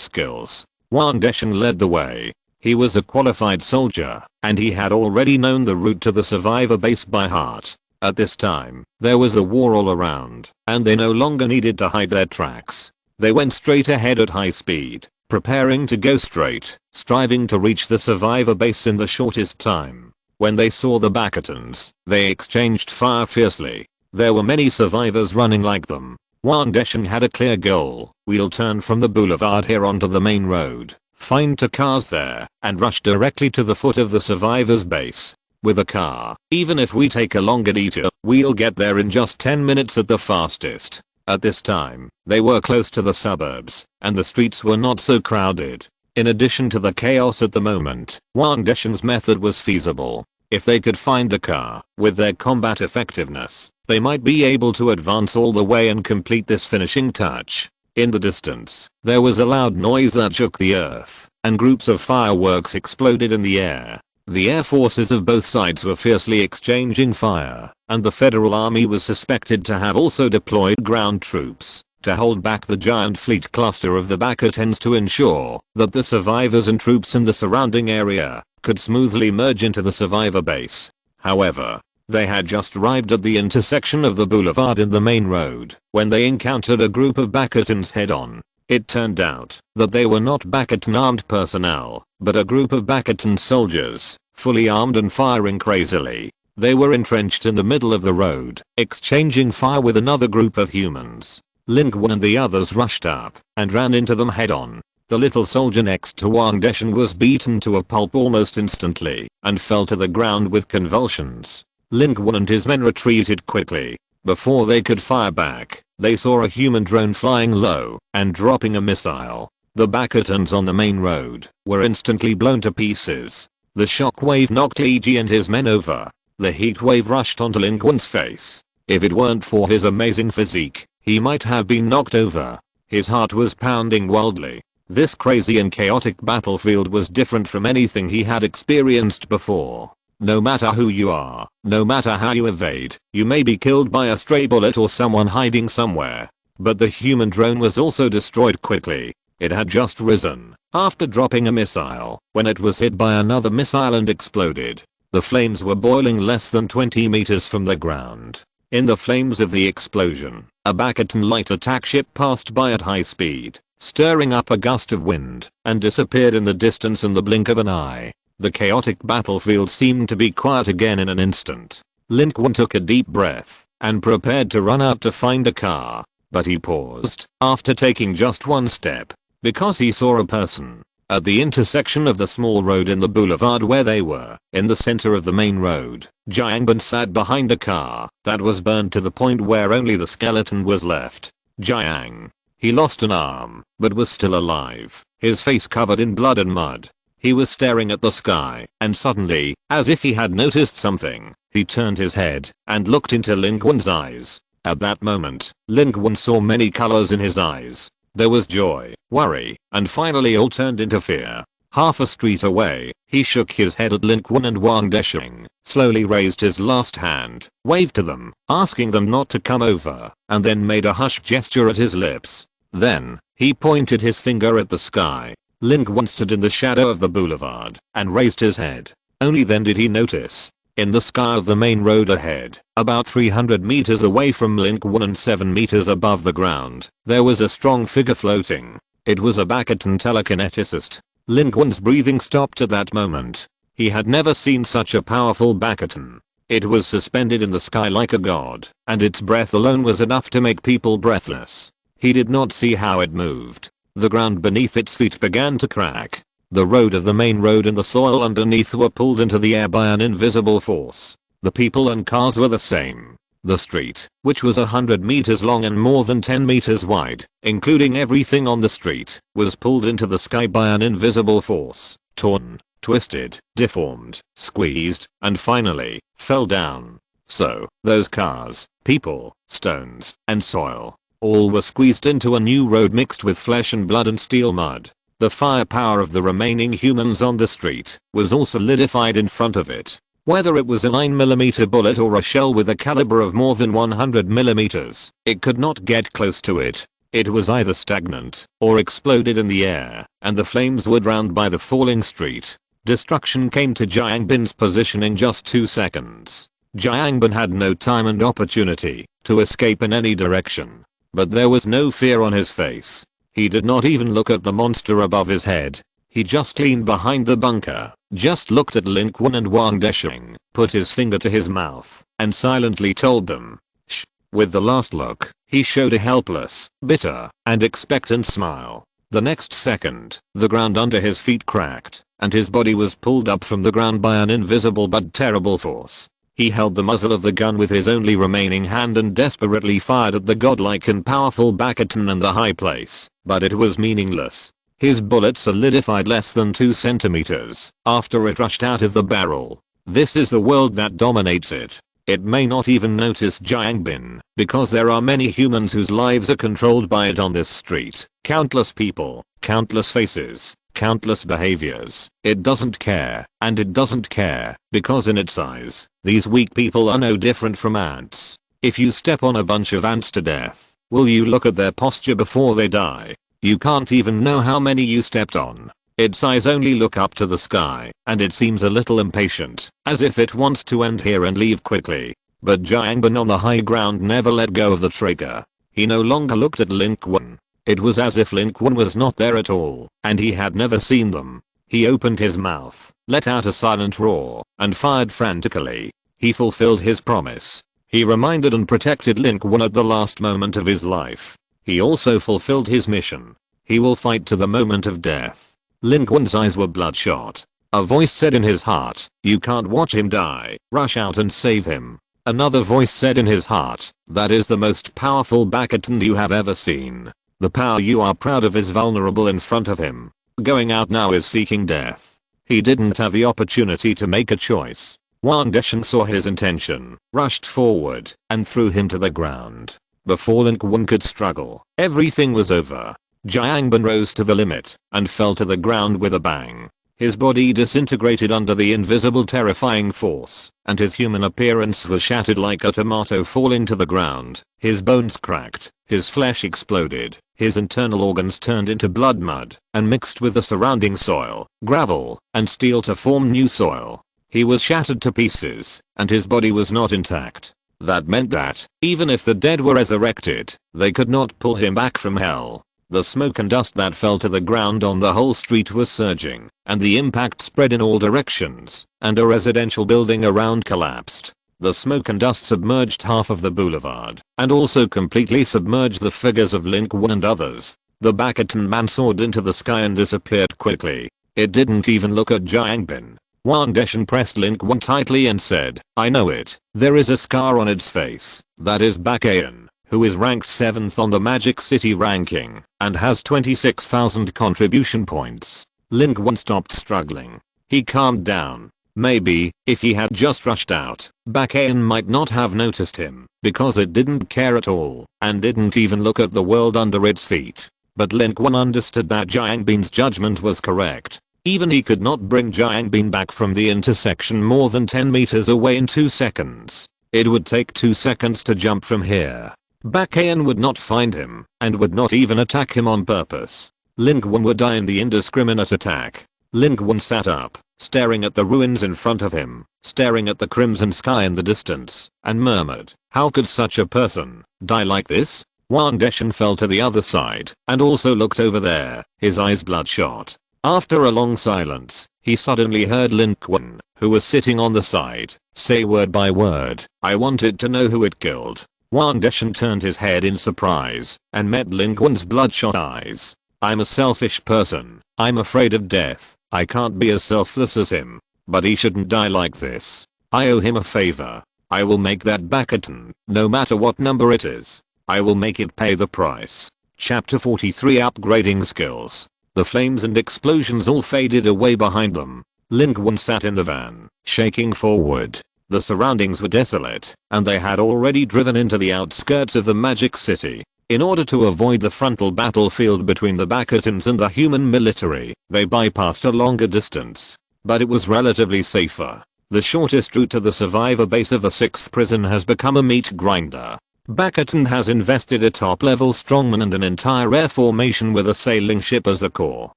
skills. Wang Desheng led the way. He was a qualified soldier, and he had already known the route to the survivor base by heart. At this time, there was a war all around, and they no longer needed to hide their tracks. They went straight ahead at high speed, preparing to go straight, striving to reach the survivor base in the shortest time. When they saw the Bakatons, they exchanged fire fiercely. There were many survivors running like them. Wang Desheng had a clear goal. We'll turn from the boulevard here onto the main road, find 2 cars there, and rush directly to the foot of the survivors base. With a car, even if we take a longer detour, we'll get there in just 10 minutes at the fastest. At this time, they were close to the suburbs, and the streets were not so crowded. In addition to the chaos at the moment, Wang Desheng's method was feasible. If they could find a car, with their combat effectiveness, they might be able to advance all the way and complete this finishing touch. In the distance, there was a loud noise that shook the earth, and groups of fireworks exploded in the air. The air forces of both sides were fiercely exchanging fire, and the Federal Army was suspected to have also deployed ground troops to hold back the giant fleet cluster of the Bakatons to ensure that the survivors and troops in the surrounding area could smoothly merge into the survivor base. However, they had just arrived at the intersection of the boulevard and the main road when they encountered a group of Bakatons head-on. It turned out that they were not Bakaton armed personnel, but a group of Bakaton soldiers, fully armed and firing crazily. They were entrenched in the middle of the road, exchanging fire with another group of humans. Lin Qun and the others rushed up and ran into them head-on. The little soldier next to Wang Desheng was beaten to a pulp almost instantly and fell to the ground with convulsions. Lin Qun and his men retreated quickly. Before they could fire back, they saw a human drone flying low and dropping a missile. The Bakatons on the main road were instantly blown to pieces. The shockwave knocked Li Ji and his men over. The heat wave rushed onto Lin Qun's face. If it weren't for his amazing physique, he might have been knocked over. His heart was pounding wildly. This crazy and chaotic battlefield was different from anything he had experienced before. No matter who you are, no matter how you evade, you may be killed by a stray bullet or someone hiding somewhere. But the human drone was also destroyed quickly. It had just risen after dropping a missile when it was hit by another missile and exploded. The flames were boiling less than 20 meters from the ground. In the flames of the explosion, a Bakaton light attack ship passed by at high speed, stirring up a gust of wind, and disappeared in the distance in the blink of an eye. The chaotic battlefield seemed to be quiet again in an instant. Lin Qun took a deep breath and prepared to run out to find a car, but he paused after taking just one step because he saw a person at the intersection of the small road in the boulevard where they were. In the center of the main road, Jiangban sat behind a car that was burned to the point where only the skeleton was left. Jiang. He lost an arm, but was still alive, his face covered in blood and mud. He was staring at the sky, and suddenly, as if he had noticed something, he turned his head and looked into Lin Qun's eyes. At that moment, Lin Qun saw many colors in his eyes. There was joy, worry, and finally all turned into fear. Half a street away, he shook his head at Lin Qun and Wang Desheng, slowly raised his last hand, waved to them, asking them not to come over, and then made a hushed gesture at his lips. Then, he pointed his finger at the sky. Lin Qun stood in the shadow of the boulevard and raised his head. Only then did he notice. In the sky of the main road ahead, about 300 meters away from Lin Qun and 7 meters above the ground, there was a strong figure floating. It was a Bakaton telekineticist. Lin Qun's breathing stopped at that moment. He had never seen such a powerful Bakaton. It was suspended in the sky like a god, and its breath alone was enough to make people breathless. He did not see how it moved. The ground beneath its feet began to crack. The road of the main road and the soil underneath were pulled into the air by an invisible force. The people and cars were the same. The street, which was 100 meters long and more than 10 meters wide, including everything on the street, was pulled into the sky by an invisible force, torn, twisted, deformed, squeezed, and finally, fell down. So, those cars, people, stones, and soil, all were squeezed into a new road mixed with flesh and blood and steel mud. The firepower of the remaining humans on the street was all solidified in front of it. Whether it was a 9mm bullet or a shell with a caliber of more than 100mm, it could not get close to it. It was either stagnant or exploded in the air, and the flames were drowned by the falling street. Destruction came to Jiangbin's position in just 2 seconds. Jiangbin had no time and opportunity to escape in any direction. But there was no fear on his face. He did not even look at the monster above his head. He just leaned behind the bunker, just looked at Lin Qun and Wang Desheng, put his finger to his mouth, and silently told them, "Shh." With the last look, he showed a helpless, bitter, and expectant smile. The next second, the ground under his feet cracked, and his body was pulled up from the ground by an invisible but terrible force. He held the muzzle of the gun with his only remaining hand and desperately fired at the godlike and powerful bastion in the high place, but it was meaningless. His bullet solidified less than 2 centimeters after it rushed out of the barrel. This is the world that dominates it. It may not even notice Jiangbin, because there are many humans whose lives are controlled by it on this street. Countless people, countless faces, countless behaviors. It doesn't care, and it doesn't care, because in its eyes, these weak people are no different from ants. If you step on a bunch of ants to death, will you look at their posture before they die? You can't even know how many you stepped on. Its eyes only look up to the sky, and it seems a little impatient, as if it wants to end here and leave quickly. But Jiangbin on the high ground never let go of the trigger. He no longer looked at Lin Qun. It was as if Lin Qun was not there at all, and he had never seen them. He opened his mouth, let out a silent roar, and fired frantically. He fulfilled his promise. He reminded and protected Lin Qun at the last moment of his life. He also fulfilled his mission. He will fight to the moment of death. Lin Qun's eyes were bloodshot. A voice said in his heart, "You can't watch him die, rush out and save him." Another voice said in his heart, "That is the most powerful bastion you have ever seen. The power you are proud of is vulnerable in front of him. Going out now is seeking death." He didn't have the opportunity to make a choice. Wang Desheng saw his intention, rushed forward, and threw him to the ground. Before Lin Qun could struggle, everything was over. Jiangbin rose to the limit, and fell to the ground with a bang. His body disintegrated under the invisible terrifying force, and his human appearance was shattered like a tomato falling to the ground. His bones cracked, his flesh exploded, his internal organs turned into blood mud, and mixed with the surrounding soil, gravel, and steel to form new soil. He was shattered to pieces, and his body was not intact. That meant that, even if the dead were resurrected, they could not pull him back from hell. The smoke and dust that fell to the ground on the whole street was surging, and the impact spread in all directions, and a residential building around collapsed. The smoke and dust submerged half of the boulevard, and also completely submerged the figures of Lin Qun and others. The bastion man soared into the sky and disappeared quickly. It didn't even look at Jiangbin. Wang Desheng pressed Lin Qun tightly and said, "I know it. There is a scar on its face. That is Bastion, who is ranked 7th on the Magic City ranking, and has 26,000 contribution points." Lin Qun stopped struggling. He calmed down. Maybe, if he had just rushed out, Bastion might not have noticed him, because it didn't care at all, and didn't even look at the world under its feet. But Lin Qun understood that Jiangbin's judgment was correct. Even he could not bring Jiangbin back from the intersection more than 10 meters away in 2 seconds. It would take 2 seconds to jump from here. Bastion would not find him, and would not even attack him on purpose. Lin Qun would die in the indiscriminate attack. Lin Qun sat up, staring at the ruins in front of him, staring at the crimson sky in the distance, and murmured, "How could such a person die like this?" Wang Desheng fell to the other side, and also looked over there, his eyes bloodshot. After a long silence, he suddenly heard Lin Qun, who was sitting on the side, say word by word, "I wanted to know who it killed." Wang Desheng turned his head in surprise, and met Lin Qun's bloodshot eyes. "I'm a selfish person. I'm afraid of death. I can't be as selfless as him. But he shouldn't die like this. I owe him a favor." I will make that Bakaton, no matter what number it is. I will make it pay the price. Chapter 43 Upgrading Skills. The flames and explosions all faded away behind them. Lin Qun sat in the van, shaking forward. The surroundings were desolate, and they had already driven into the outskirts of the magic city. In order to avoid the frontal battlefield between the Bakatons and the human military, they bypassed a longer distance. But it was relatively safer. The shortest route to the survivor base of the 6th prison has become a meat grinder. Bakaton has invested a top-level strongman and an entire air formation with a sailing ship as a core.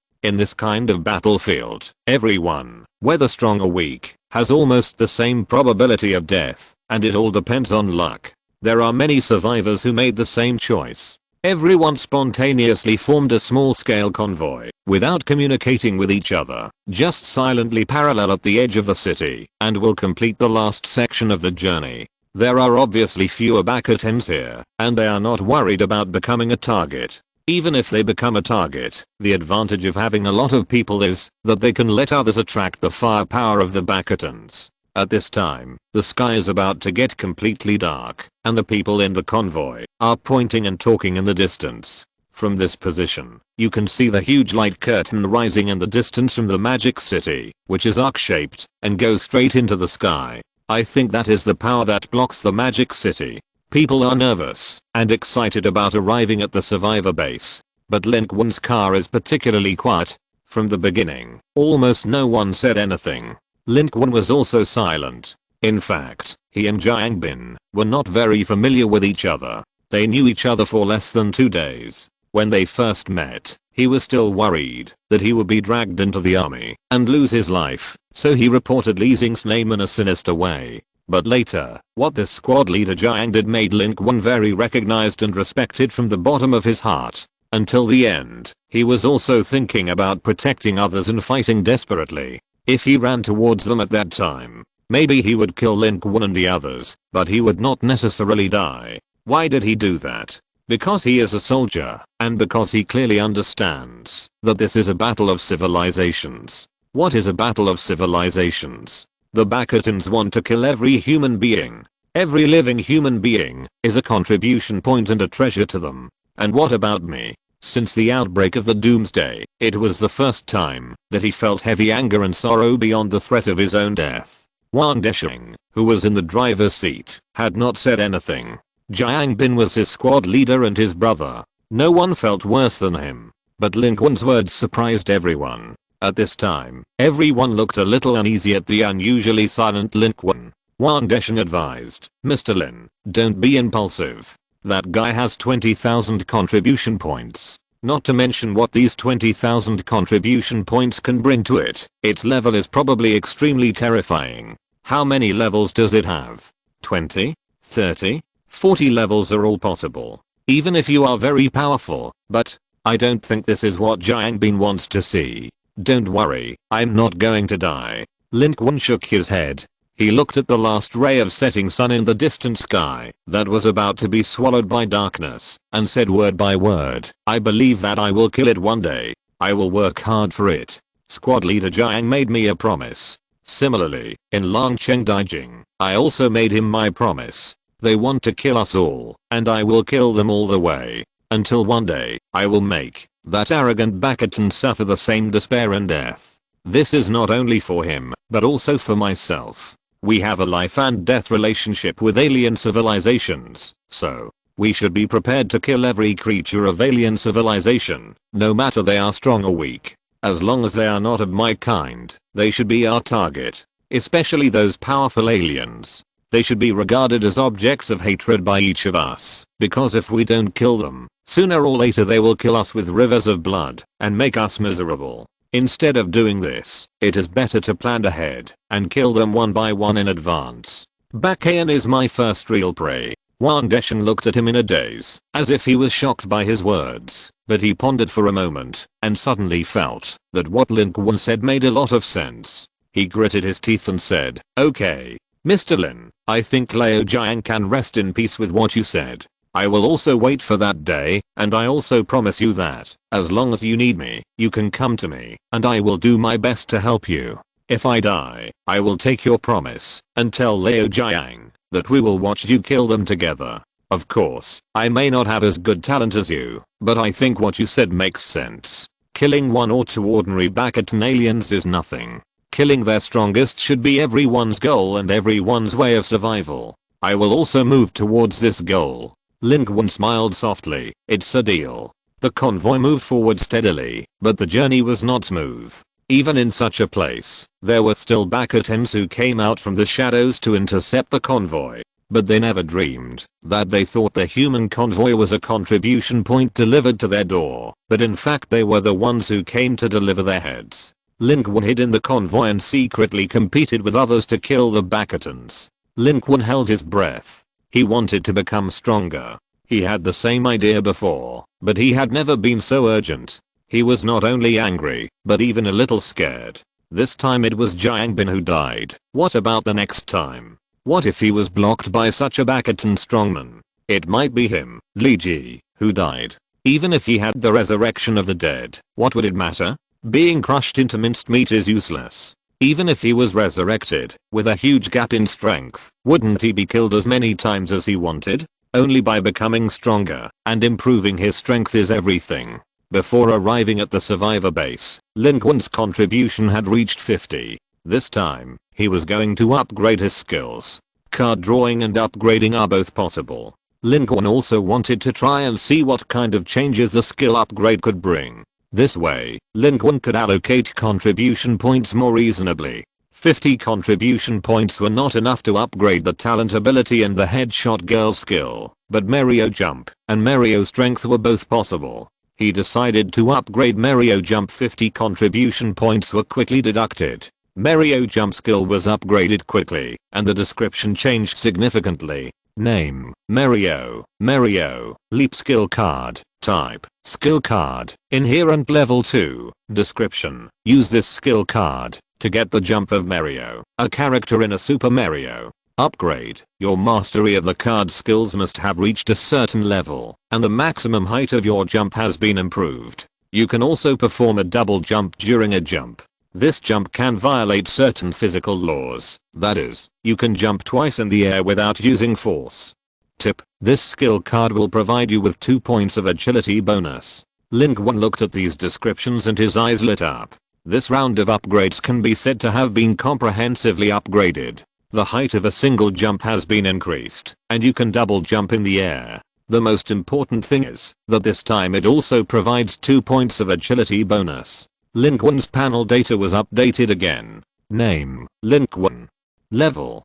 In this kind of battlefield, everyone, whether strong or weak, has almost the same probability of death, and it all depends on luck. There are many survivors who made the same choice. Everyone spontaneously formed a small-scale convoy, without communicating with each other, just silently parallel at the edge of the city, and will complete the last section of the journey. There are obviously fewer Bakatons here, and they are not worried about becoming a target. Even if they become a target, the advantage of having a lot of people is that they can let others attract the firepower of the Bakatons. At this time, the sky is about to get completely dark, and the people in the convoy are pointing and talking in the distance. From this position, you can see the huge light curtain rising in the distance from the magic city, which is arc-shaped and goes straight into the sky. I think that is the power that blocks the magic city. People are nervous and excited about arriving at the survivor base, but Lin Qun's car is particularly quiet. From the beginning, almost no one said anything. Lin Qun was also silent. In fact, he and Jiang Bin were not very familiar with each other. They knew each other for less than 2 days. When they first met, he was still worried that he would be dragged into the army and lose his life, so he reported Li Xing's name in a sinister way. But later, what this squad leader Jiang did made Lin Qun very recognized and respected from the bottom of his heart. Until the end, he was also thinking about protecting others and fighting desperately. If he ran towards them at that time, maybe he would kill Lin Qun and the others, but he would not necessarily die. Why did he do that? Because he is a soldier, and because he clearly understands that this is a battle of civilizations. What is a battle of civilizations? The Bakatons want to kill every human being. Every living human being is a contribution point and a treasure to them. And what about me? Since the outbreak of the doomsday, it was the first time that he felt heavy anger and sorrow beyond the threat of his own death. Wang Desheng, who was in the driver's seat, had not said anything. Jiang Bin was his squad leader and his brother. No one felt worse than him. But Lin Qun's words surprised everyone. At this time, everyone looked a little uneasy at the unusually silent Lin Qun. Wang Desheng advised, "Mr. Lin, don't be impulsive. That guy has 20,000 contribution points. Not to mention what these 20,000 contribution points can bring to it. Its level is probably extremely terrifying. How many levels does it have? 20? 30? 40 levels are all possible. Even if you are very powerful, but I don't think this is what Jiang Bin wants to see. Don't worry, I'm not going to die." Lin Qun shook his head. He looked at the last ray of setting sun in the distant sky that was about to be swallowed by darkness and said word by word, "I believe that I will kill it one day. I will work hard for it. Squad leader Jiang made me a promise. Similarly, in Longcheng Daijing, I also made him my promise. They want to kill us all, and I will kill them all the way. Until one day, I will make that arrogant Bakaton suffer the same despair and death. This is not only for him, but also for myself. We have a life and death relationship with alien civilizations, so we should be prepared to kill every creature of alien civilization, no matter they are strong or weak. As long as they are not of my kind, they should be our target. Especially those powerful aliens. They should be regarded as objects of hatred by each of us, because if we don't kill them, sooner or later they will kill us with rivers of blood and make us miserable. Instead of doing this, it is better to plan ahead and kill them one by one in advance. Bakayan is my first real prey." Wang Desheng looked at him in a daze, as if he was shocked by his words, but he pondered for a moment and suddenly felt that what Lin Qun said made a lot of sense. He gritted his teeth and said, "Okay, Mr. Lin, I think Liu Jiang can rest in peace with what you said. I will also wait for that day, and I also promise you that, as long as you need me, you can come to me, and I will do my best to help you. If I die, I will take your promise and tell Liu Jiang that we will watch you kill them together. Of course, I may not have as good talent as you, but I think what you said makes sense. Killing one or two ordinary Bastion aliens is nothing. Killing their strongest should be everyone's goal and everyone's way of survival. I will also move towards this goal. Lin Qun smiled softly. It's a deal. The convoy moved forward steadily, but the journey was not smooth. Even in such a place, there were still Bastions who came out from the shadows to intercept the convoy. But they never dreamed that they thought the human convoy was a contribution point delivered to their door, but in fact they were the ones who came to deliver their heads. Lin Qun hid in the convoy and secretly competed with others to kill the Bastions. Lin Qun held his breath. He wanted to become stronger. He had the same idea before, but he had never been so urgent. He was not only angry, but even a little scared. This time it was Jiang Bin who died. What about the next time? What if he was blocked by such a Bastion strongman? It might be him, Li Ji, who died. Even if he had the resurrection of the dead, what would it matter? Being crushed into minced meat is useless. Even if he was resurrected, with a huge gap in strength, wouldn't he be killed as many times as he wanted? Only by becoming stronger and improving his strength is everything. Before arriving at the survivor base, Lin Qun's contribution had reached 50. This time, he was going to upgrade his skills. Card drawing and upgrading are both possible. Lin Qun also wanted to try and see what kind of changes the skill upgrade could bring. This way, Lin Qun could allocate contribution points more reasonably. 50 contribution points were not enough to upgrade the talent ability and the headshot girl skill, but Mario jump and Mario strength were both possible. He decided to upgrade Mario jump. 50 contribution points were quickly deducted. Mario jump skill was upgraded quickly, and the description changed significantly. Name, Mario, Mario, leap skill card, type, skill card, inherent level 2, description, use this skill card to get the jump of Mario, a character in a Super Mario. Upgrade, your mastery of the card skills must have reached a certain level, and the maximum height of your jump has been improved. You can also perform a double jump during a jump. This jump can violate certain physical laws, that is, you can jump twice in the air without using force. Tip, this skill card will provide you with 2 points of agility bonus. Lin Qun looked at these descriptions and his eyes lit up. This round of upgrades can be said to have been comprehensively upgraded. The height of a single jump has been increased, and you can double jump in the air. The most important thing is that this time it also provides 2 points of agility bonus. Lin Qun's panel data was updated again. Name, Lin Qun. Level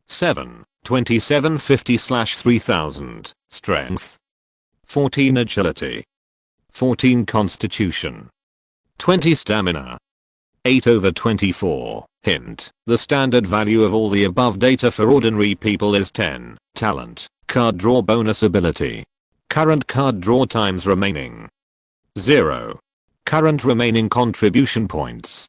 7, 2750/3000, strength 14 agility, 14 constitution, 20 stamina, 8/24. Hint, the standard value of all the above data for ordinary people is 10. Talent, card draw bonus ability. Current card draw times remaining 0. Current remaining contribution points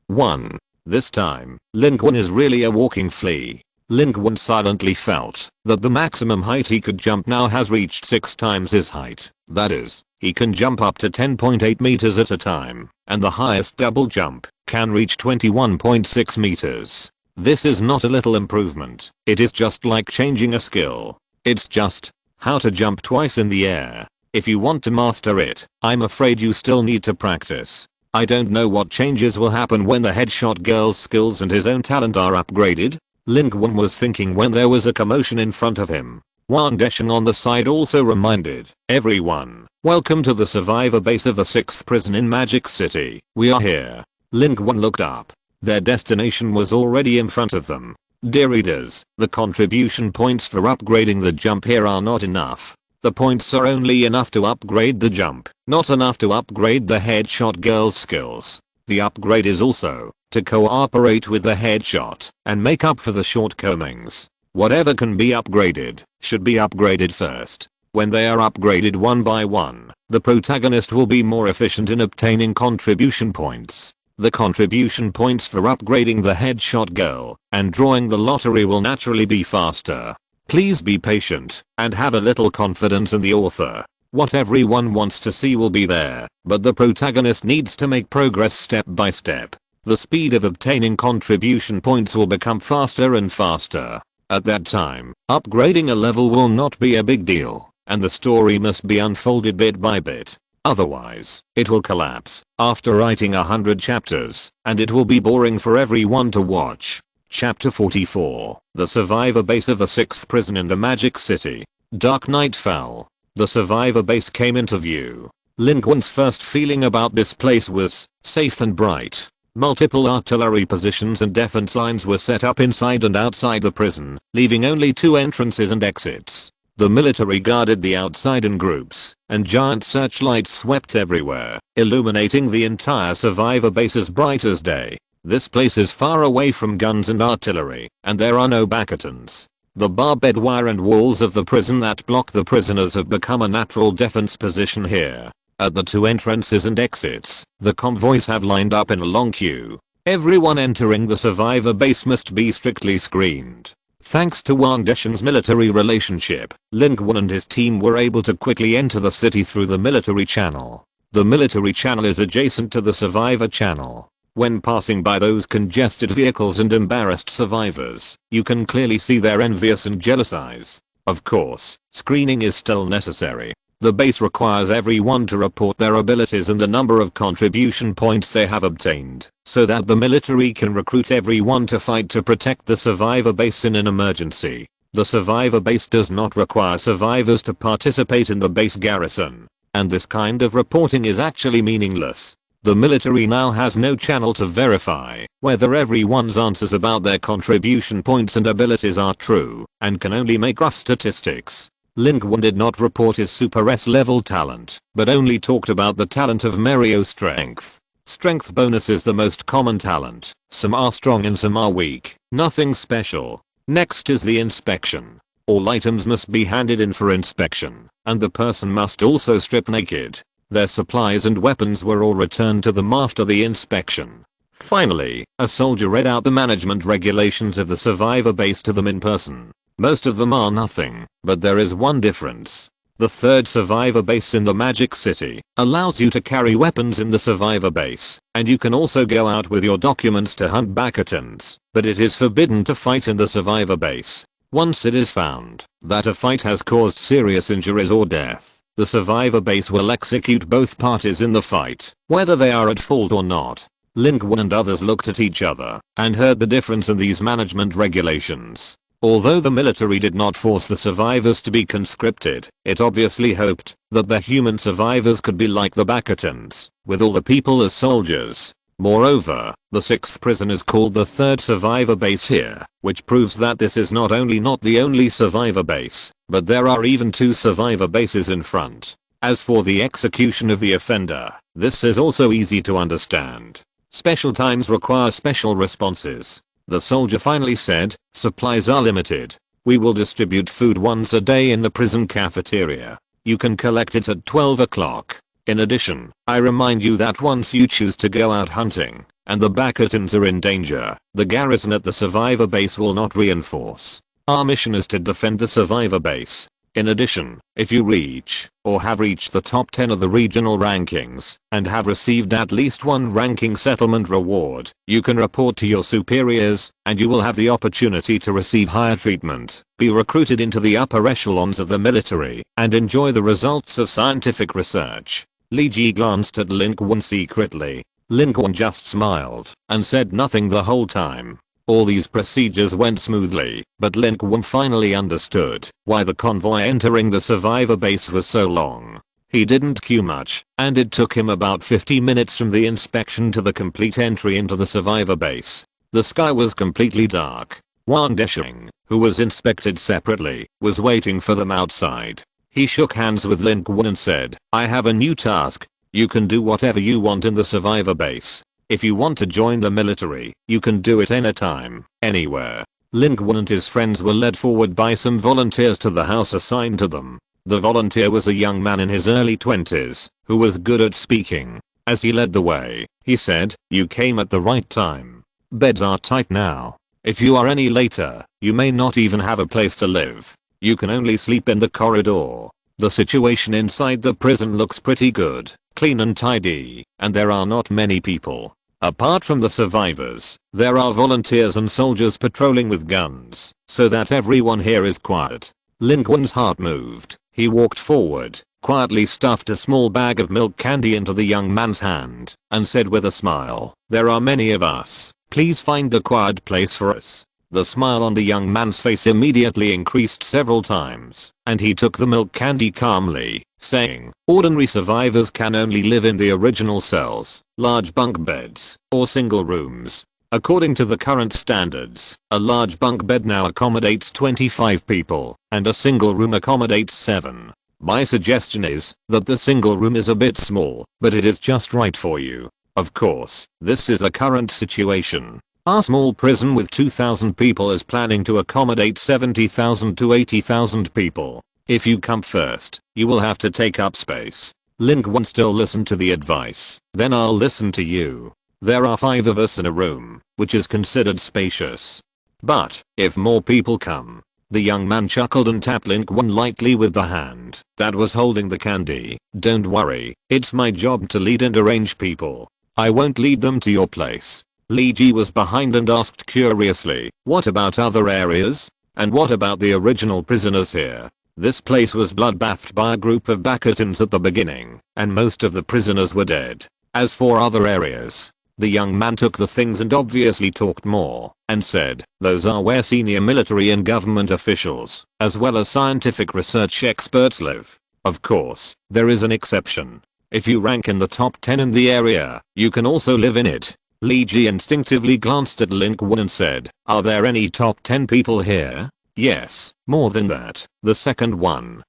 1. This time, Lin Qun is really a walking flea. Lin Qun silently felt that the maximum height he could jump now has reached 6 times his height. That is, he can jump up to 10.8 meters at a time, and the highest double jump can reach 21.6 meters. This is not a little improvement. It is just like changing a skill. It's just how to jump twice in the air. If you want to master it, I'm afraid you still need to practice. I don't know what changes will happen when the headshot girl's skills and his own talent are upgraded. Lin Qun was thinking when there was a commotion in front of him. Wang Desheng on the side also reminded everyone, welcome to the survivor base of the 6th prison in Magic City. We are here. Lin Qun looked up. Their destination was already in front of them. Dear readers, the contribution points for upgrading the jump here are not enough. The points are only enough to upgrade the jump, not enough to upgrade the headshot girl's skills. The upgrade is also to cooperate with the headshot and make up for the shortcomings. Whatever can be upgraded should be upgraded first. When they are upgraded one by one, the protagonist will be more efficient in obtaining contribution points. The contribution points for upgrading the headshot girl and drawing the lottery will naturally be faster. Please be patient and have a little confidence in the author. What everyone wants to see will be there, but the protagonist needs to make progress step by step. The speed of obtaining contribution points will become faster and faster. At that time, upgrading a level will not be a big deal, and the story must be unfolded bit by bit. Otherwise, it will collapse after writing 100 chapters, and it will be boring for everyone to watch. Chapter 44. The survivor base of the 6th prison in the Magic City. Dark night fell. The survivor base came into view. Lin Qun's first feeling about this place was safe and bright. Multiple artillery positions and defense lines were set up inside and outside the prison, leaving only 2 entrances and exits. The military guarded the outside in groups, and giant searchlights swept everywhere, illuminating the entire survivor base as bright as day. This place is far away from guns and artillery, and there are no bastions. The barbed wire and walls of the prison that block the prisoners have become a natural defense position here. At the 2 entrances and exits, the convoys have lined up in a long queue. Everyone entering the survivor base must be strictly screened. Thanks to Wang Deshan's military relationship, Lin Qun and his team were able to quickly enter the city through the military channel. The military channel is adjacent to the survivor channel. When passing by those congested vehicles and embarrassed survivors, you can clearly see their envious and jealous eyes. Of course, screening is still necessary. The base requires everyone to report their abilities and the number of contribution points they have obtained, so that the military can recruit everyone to fight to protect the survivor base in an emergency. The survivor base does not require survivors to participate in the base garrison, and this kind of reporting is actually meaningless. The military now has no channel to verify whether everyone's answers about their contribution points and abilities are true, and can only make rough statistics. Lin Qun did not report his Super S level talent, but only talked about the talent of Mario Strength. Strength bonus is the most common talent. Some are strong and some are weak. Nothing special. Next is the inspection. All items must be handed in for inspection, and the person must also strip naked. Their supplies and weapons were all returned to them after the inspection. Finally, a soldier read out the management regulations of the survivor base to them in person. Most of them are nothing, but there is one difference. The 3rd survivor base in the Magic City allows you to carry weapons in the survivor base, and you can also go out with your documents to hunt bastions, but it is forbidden to fight in the survivor base. Once it is found that a fight has caused serious injuries or death, the survivor base will execute both parties in the fight, whether they are at fault or not. Lin Qun and others looked at each other and heard the difference in these management regulations. Although the military did not force the survivors to be conscripted, it obviously hoped that the human survivors could be like the bastions, with all the people as soldiers. Moreover, the 6th prison is called the 3rd survivor base here, which proves that this is not the only survivor base, but there are even 2 survivor bases in front. As for the execution of the offender, this is also easy to understand. Special times require special responses. The soldier finally said, supplies are limited. We will distribute food once a day in the prison cafeteria. You can collect it at 12 o'clock. In addition, I remind you that once you choose to go out hunting, and the bastions are in danger, the garrison at the survivor base will not reinforce. Our mission is to defend the survivor base. In addition, if you reach, or have reached the top 10 of the regional rankings, and have received at least 1 ranking settlement reward, you can report to your superiors, and you will have the opportunity to receive higher treatment, be recruited into the upper echelons of the military, and enjoy the results of scientific research. Li Ji glanced at Lin Qun secretly. Lin Qun just smiled, and said nothing the whole time. All these procedures went smoothly, but Lin Qun finally understood why the convoy entering the survivor base was so long. He didn't queue much, and it took him about 50 minutes from the inspection to the complete entry into the survivor base. The sky was completely dark. Wang Deshan, who was inspected separately, was waiting for them outside. He shook hands with Lin Qun and said, I have a new task. You can do whatever you want in the survivor base. If you want to join the military, you can do it anytime, anywhere. Lin Qun and his friends were led forward by some volunteers to the house assigned to them. The volunteer was a young man in his early 20s, who was good at speaking. As he led the way, he said, you came at the right time. Beds are tight now. If you are any later, you may not even have a place to live. You can only sleep in the corridor. The situation inside the prison looks pretty good, clean and tidy, and there are not many people. Apart from the survivors, there are volunteers and soldiers patrolling with guns, so that everyone here is quiet. Lin Qun's heart moved. He walked forward, quietly stuffed a small bag of milk candy into the young man's hand, and said with a smile, "There are many of us. Please find a quiet place for us." The smile on the young man's face immediately increased several times, and he took the milk candy calmly, saying, "Ordinary survivors can only live in the original cells, large bunk beds, or single rooms. According to the current standards, a large bunk bed now accommodates 25 people, and a single room accommodates 7. My suggestion is that the single room is a bit small, but it is just right for you. Of course, this is a current situation. Our small prison with 2,000 people is planning to accommodate 70,000 to 80,000 people. If you come first, you will have to take up space." Lin Qun still listened to the advice. "Then I'll listen to you. There are 5 of us in a room, which is considered spacious. But, if more people come..." The young man chuckled and tapped Lin Qun lightly with the hand that was holding the candy. "Don't worry, it's my job to lead and arrange people. I won't lead them to your place." Li Ji was behind and asked curiously, "What about other areas? And what about the original prisoners here?" This place was bloodbathed by a group of Bakatans at the beginning, and most of the prisoners were dead. As for other areas, the young man took the things and obviously talked more, and said, "Those are where senior military and government officials, as well as scientific research experts live. Of course, there is an exception. If you rank in the top 10 in the area, you can also live in it." Li Ji instinctively glanced at Lin Qun and said, "Are there any top 10 people here?" "Yes, more than that. The second one,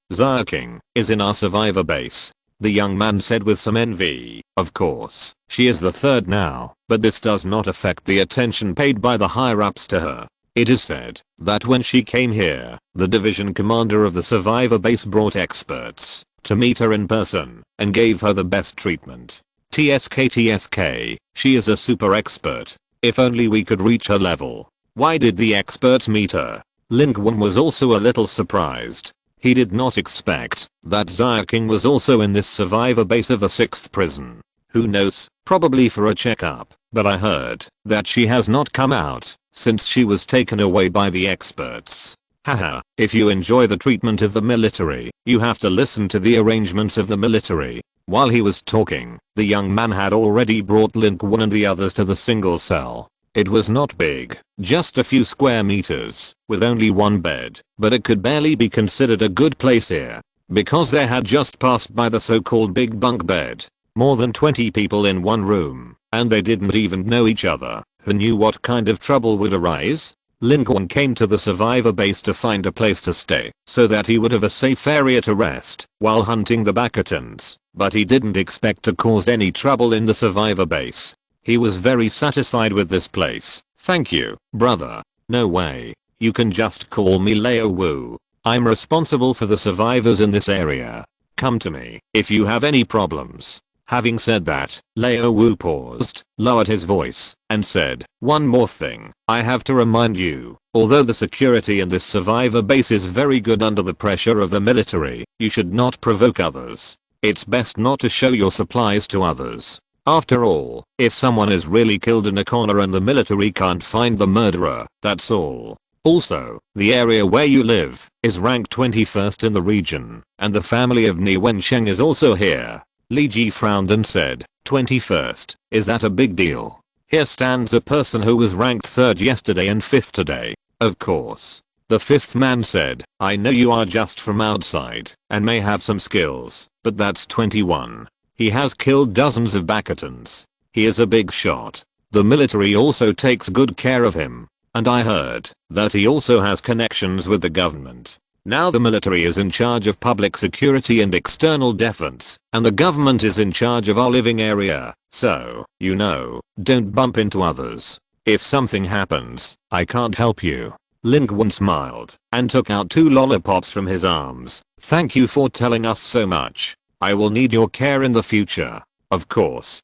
King, is in our survivor base." The young man said with some envy, "Of course, she is the third now, but this does not affect the attention paid by the higher-ups to her. It is said that when she came here, the division commander of the survivor base brought experts to meet her in person and gave her the best treatment. TSK, she is a super expert. If only we could reach her level." "Why did the experts meet her?" Lin Qun was also a little surprised. He did not expect that King was also in this survivor base of the 6th prison. "Who knows, probably for a checkup, but I heard that she has not come out since she was taken away by the experts. Haha, if you enjoy the treatment of the military, you have to listen to the arrangements of the military." While he was talking, the young man had already brought Lin Qun and the others to the single cell. It was not big, just a few square meters, with only one bed, but it could barely be considered a good place here, because they had just passed by the so-called big bunk bed. More than 20 people in one room, and they didn't even know each other. Who knew what kind of trouble would arise? Lin Qun came to the survivor base to find a place to stay, so that he would have a safe area to rest while hunting the Bakatans, but he didn't expect to cause any trouble in the survivor base. He was very satisfied with this place. "Thank you, brother. No way. You can just call me Lao Wu. I'm responsible for the survivors in this area. Come to me if you have any problems." Having said that, Lao Wu paused, lowered his voice, and said, "One more thing. I have to remind you, although the security in this survivor base is very good under the pressure of the military, you should not provoke others. It's best not to show your supplies to others. After all, if someone is really killed in a corner and the military can't find the murderer, that's all. Also, the area where you live is ranked 21st in the region, and the family of Ni Wensheng is also here." Li Ji frowned and said, 21st, is that a big deal? Here stands a person who was ranked 3rd yesterday and 5th today. Of course. The 5th man said, "I know you are just from outside, and may have some skills, but that's 21. He has killed dozens of Bakatans. He is a big shot. The military also takes good care of him. And I heard that he also has connections with the government. Now the military is in charge of public security and external defense, and the government is in charge of our living area, so, you know, don't bump into others. If something happens, I can't help you." Lin Qun smiled, and took out 2 lollipops from his arms. "Thank you for telling us so much. I will need your care in the future." Of course.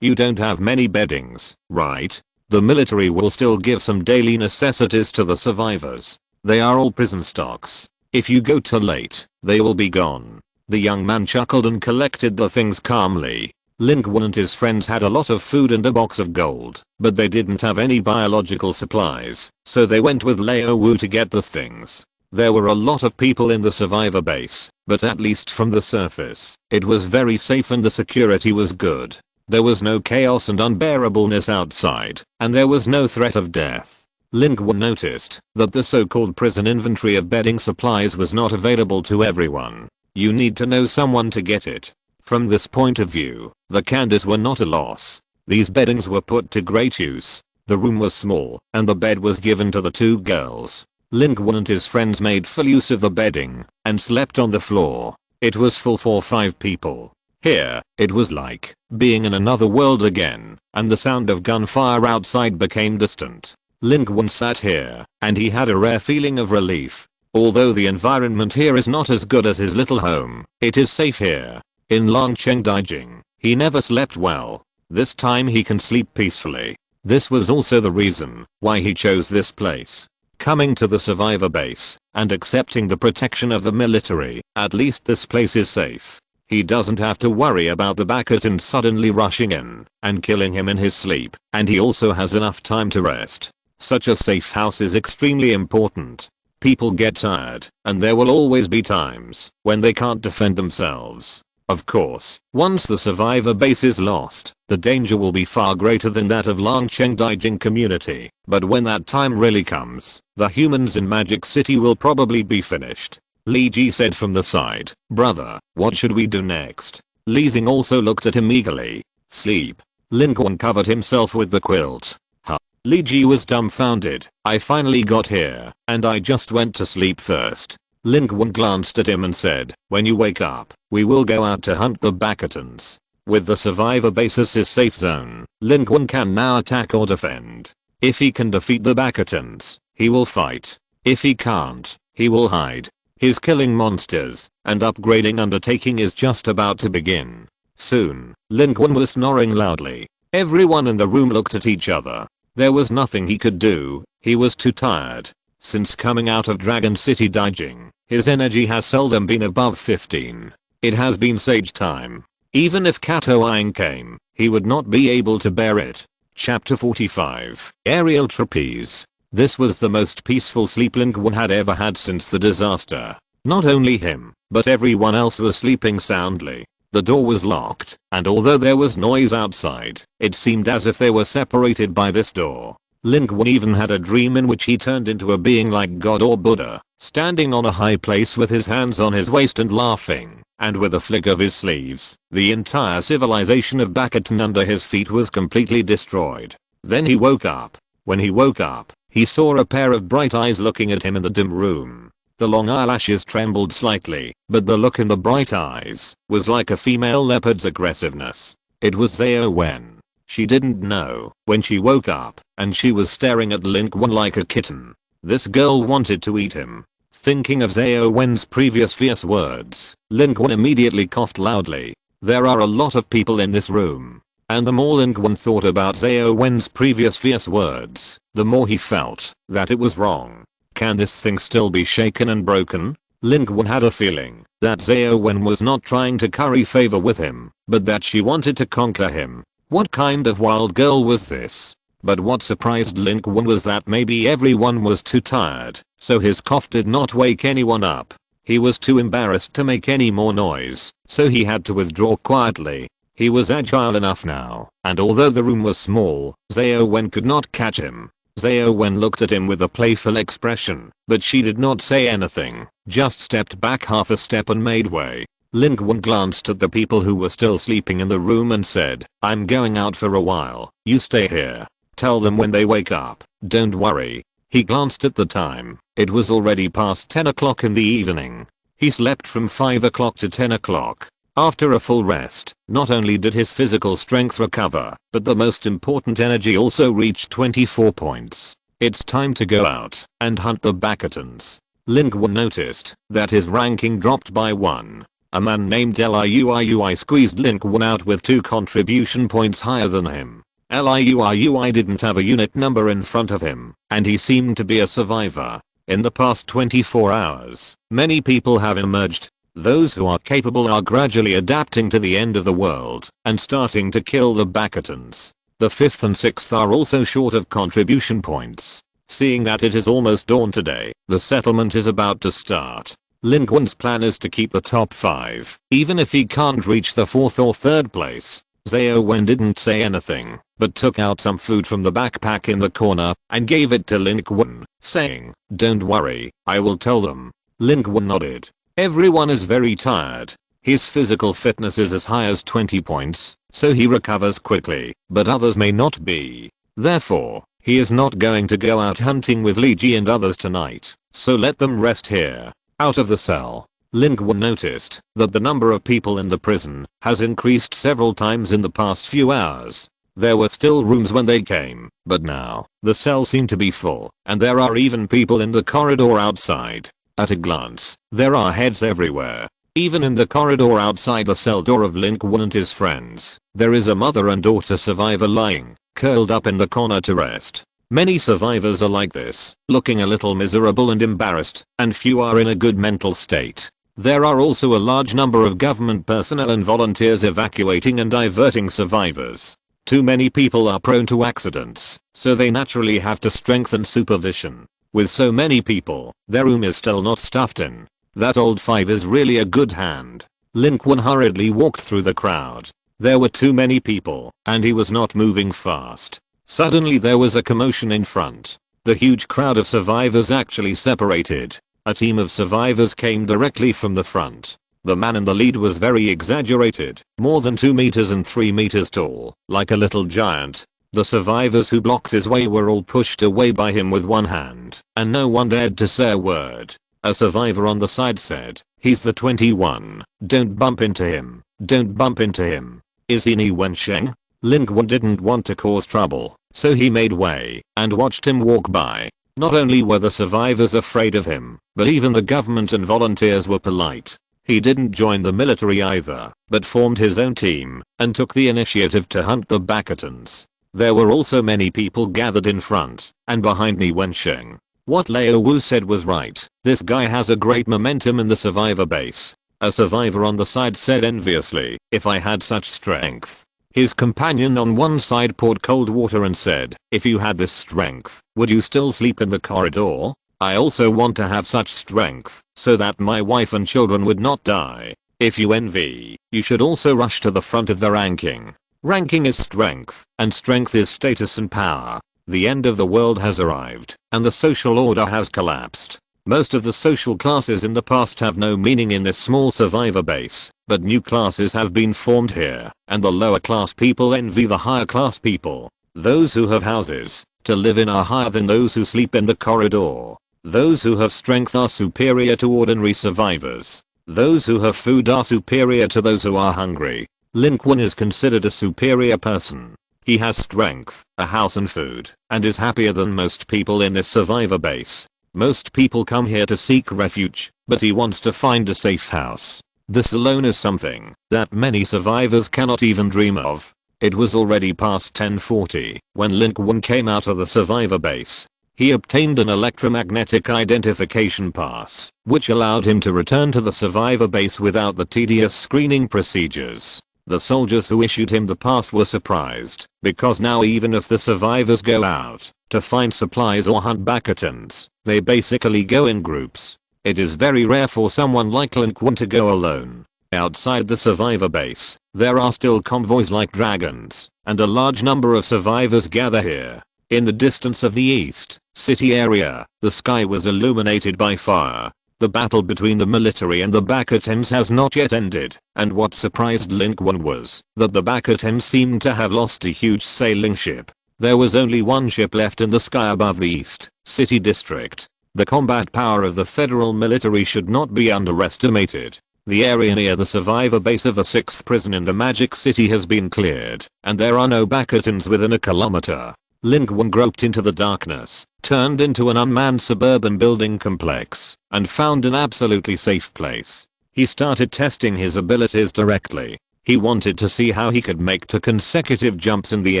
You don't have many beddings, right? The military will still give some daily necessities to the survivors. They are all prison stocks. If you go too late, they will be gone." The young man chuckled and collected the things calmly. Lin Qun and his friends had a lot of food and a box of gold, but they didn't have any biological supplies, so they went with Lao Wu to get the things. There were a lot of people in the survivor base, but at least from the surface, it was very safe and the security was good. There was no chaos and unbearableness outside, and there was no threat of death. Lin Qun noticed that the so-called prison inventory of bedding supplies was not available to everyone. You need to know someone to get it. From this point of view, the candies were not a loss. These beddings were put to great use. The room was small, and the bed was given to the two girls. Lin Qun and his friends made full use of the bedding, and slept on the floor. It was full for 5 people. Here, it was like being in another world again, and the sound of gunfire outside became distant. Lin Qun sat here, and he had a rare feeling of relief. Although the environment here is not as good as his little home, it is safe here. In Longcheng Daijing, he never slept well. This time he can sleep peacefully. This was also the reason why he chose this place. Coming to the survivor base, and accepting the protection of the military, at least this place is safe. He doesn't have to worry about the bastion suddenly rushing in and killing him in his sleep, and he also has enough time to rest. Such a safe house is extremely important. People get tired, and there will always be times when they can't defend themselves. Of course, once the survivor base is lost, the danger will be far greater than that of Longcheng Daijing community, but when that time really comes, the humans in Magic City will probably be finished. Li Ji said from the side, "Brother, what should we do next?" Li Xing also looked at him eagerly. "Sleep." Lin Qun covered himself with the quilt. Huh. Li Ji was dumbfounded. "I finally got here, and I just went to sleep first." Lin Qun glanced at him and said, "When you wake up, we will go out to hunt the bastions." With the survivor base as his safe zone, Lin Qun can now attack or defend. If he can defeat the bastions, he will fight. If he can't, he will hide. His killing monsters and upgrading undertaking is just about to begin. Soon, Lin Qun was snoring loudly. Everyone in the room looked at each other. There was nothing he could do, he was too tired. Since coming out of Dragon City Daijing, his energy has seldom been above 15. It has been sage time. Even if Kato Aang came, he would not be able to bear it. Chapter 45. Aerial Trapeze. This was the most peaceful sleep Lin Qun had ever had since the disaster. Not only him, but everyone else was sleeping soundly. The door was locked, and although there was noise outside, it seemed as if they were separated by this door. Lin Qun even had a dream in which he turned into a being like God or Buddha, standing on a high place with his hands on his waist and laughing, and with a flick of his sleeves, the entire civilization of bastion under his feet was completely destroyed. Then he woke up. When he woke up, he saw a pair of bright eyes looking at him in the dim room. The long eyelashes trembled slightly, but the look in the bright eyes was like a female leopard's aggressiveness. It was Xiao Wen. She didn't know when she woke up, and she was staring at Lin Qun like a kitten. This girl wanted to eat him. Thinking of Xiao Wen's previous fierce words, Lin Qun immediately coughed loudly. There are a lot of people in this room. And the more Lin Qun thought about Xiao Wen's previous fierce words, the more he felt that it was wrong. Can this thing still be shaken and broken? Lin Qun had a feeling that Xiao Wen was not trying to curry favor with him, but that she wanted to conquer him. What kind of wild girl was this? But what surprised Lin Qun was that maybe everyone was too tired, so his cough did not wake anyone up. He was too embarrassed to make any more noise, so he had to withdraw quietly. He was agile enough now, and although the room was small, Xiao Wen could not catch him. Xiao Wen looked at him with a playful expression, but she did not say anything, just stepped back half a step and made way. Lin Qun glanced at the people who were still sleeping in the room and said, "I'm going out for a while, you stay here. Tell them when they wake up, don't worry." He glanced at the time. It was already past 10 o'clock in the evening. He slept from 5 o'clock to 10 o'clock. After a full rest, not only did his physical strength recover, but the most important energy also reached 24 points. It's time to go out and hunt the bastions. Lin Qun noticed that his ranking dropped by 1. A man named Liuiui squeezed Lin Qun out with 2 contribution points higher than him. Liuiui didn't have a unit number in front of him, and he seemed to be a survivor. In the past 24 hours, many people have emerged. Those who are capable are gradually adapting to the end of the world and starting to kill the Bacatans. The 5th and 6th are also short of contribution points. Seeing that it is almost dawn today, the settlement is about to start. Lin Qun's plan is to keep the top 5, even if he can't reach the 4th or 3rd place. Xiao Wen didn't say anything, but took out some food from the backpack in the corner and gave it to Lin Qun, saying, "Don't worry, I will tell them." Lin Qun nodded. Everyone is very tired. His physical fitness is as high as 20 points, so he recovers quickly, but others may not be. Therefore, he is not going to go out hunting with Li Ji and others tonight, so let them rest here. Out of the cell, Lin Qun noticed that the number of people in the prison has increased several times in the past few hours. There were still rooms when they came, but now, the cell seemed to be full, and there are even people in the corridor outside. At a glance, there are heads everywhere. Even in the corridor outside the cell door of Lin Qun and his friends, there is a mother and daughter survivor lying, curled up in the corner to rest. Many survivors are like this, looking a little miserable and embarrassed, and few are in a good mental state. There are also a large number of government personnel and volunteers evacuating and diverting survivors. Too many people are prone to accidents, so they naturally have to strengthen supervision. With so many people, their room is still not stuffed in. That old 5 is really a good hand. Lin Qun hurriedly walked through the crowd. There were too many people, and he was not moving fast. Suddenly there was a commotion in front. The huge crowd of survivors actually separated. A team of survivors came directly from the front. The man in the lead was very exaggerated, more than 2 meters and 3 meters tall, like a little giant. The survivors who blocked his way were all pushed away by him with one hand, and no one dared to say a word. A survivor on the side said, "He's the 21, don't bump into him, don't bump into him." Is he Ni Wensheng? Lin Qun didn't want to cause trouble, so he made way and watched him walk by. Not only were the survivors afraid of him, but even the government and volunteers were polite. He didn't join the military either, but formed his own team and took the initiative to hunt the Bacatans. There were also many people gathered in front and behind Ni Wensheng. What Lao Wu said was right. This guy has a great momentum in the survivor base. A survivor on the side said enviously, "If I had such strength." His companion on one side poured cold water and said, "If you had this strength, would you still sleep in the corridor? I also want to have such strength, so that my wife and children would not die. If you envy, you should also rush to the front of the ranking. Ranking is strength, and strength is status and power. The end of the world has arrived, and the social order has collapsed. Most of the social classes in the past have no meaning in this small survivor base, but new classes have been formed here, and the lower class people envy the higher class people. Those who have houses to live in are higher than those who sleep in the corridor. Those who have strength are superior to ordinary survivors. Those who have food are superior to those who are hungry. Lin Qun is considered a superior person. He has strength, a house and food, and is happier than most people in this survivor base. Most people come here to seek refuge, but he wants to find a safe house. This alone is something that many survivors cannot even dream of. It was already past 10:40 when Lin Qun came out of the survivor base. He obtained an electromagnetic identification pass, which allowed him to return to the survivor base without the tedious screening procedures. The soldiers who issued him the pass were surprised, because now even if the survivors go out to find supplies or hunt Bacatans, they basically go in groups. It is very rare for someone like Lin Qun to go alone. Outside the survivor base, there are still convoys like dragons, and a large number of survivors gather here. In the distance of the east city area, the sky was illuminated by fire. The battle between the military and the Bacatans has not yet ended, and what surprised Lin Qun was that the Bacatans seemed to have lost a huge sailing ship. There was only one ship left in the sky above the east city district. The combat power of the federal military should not be underestimated. The area near the survivor base of the 6th prison in the Magic City has been cleared, and there are no Bacatans within a kilometer. Lin Qun groped into the darkness, turned into an unmanned suburban building complex, and found an absolutely safe place. He started testing his abilities directly. He wanted to see how he could make 2 consecutive jumps in the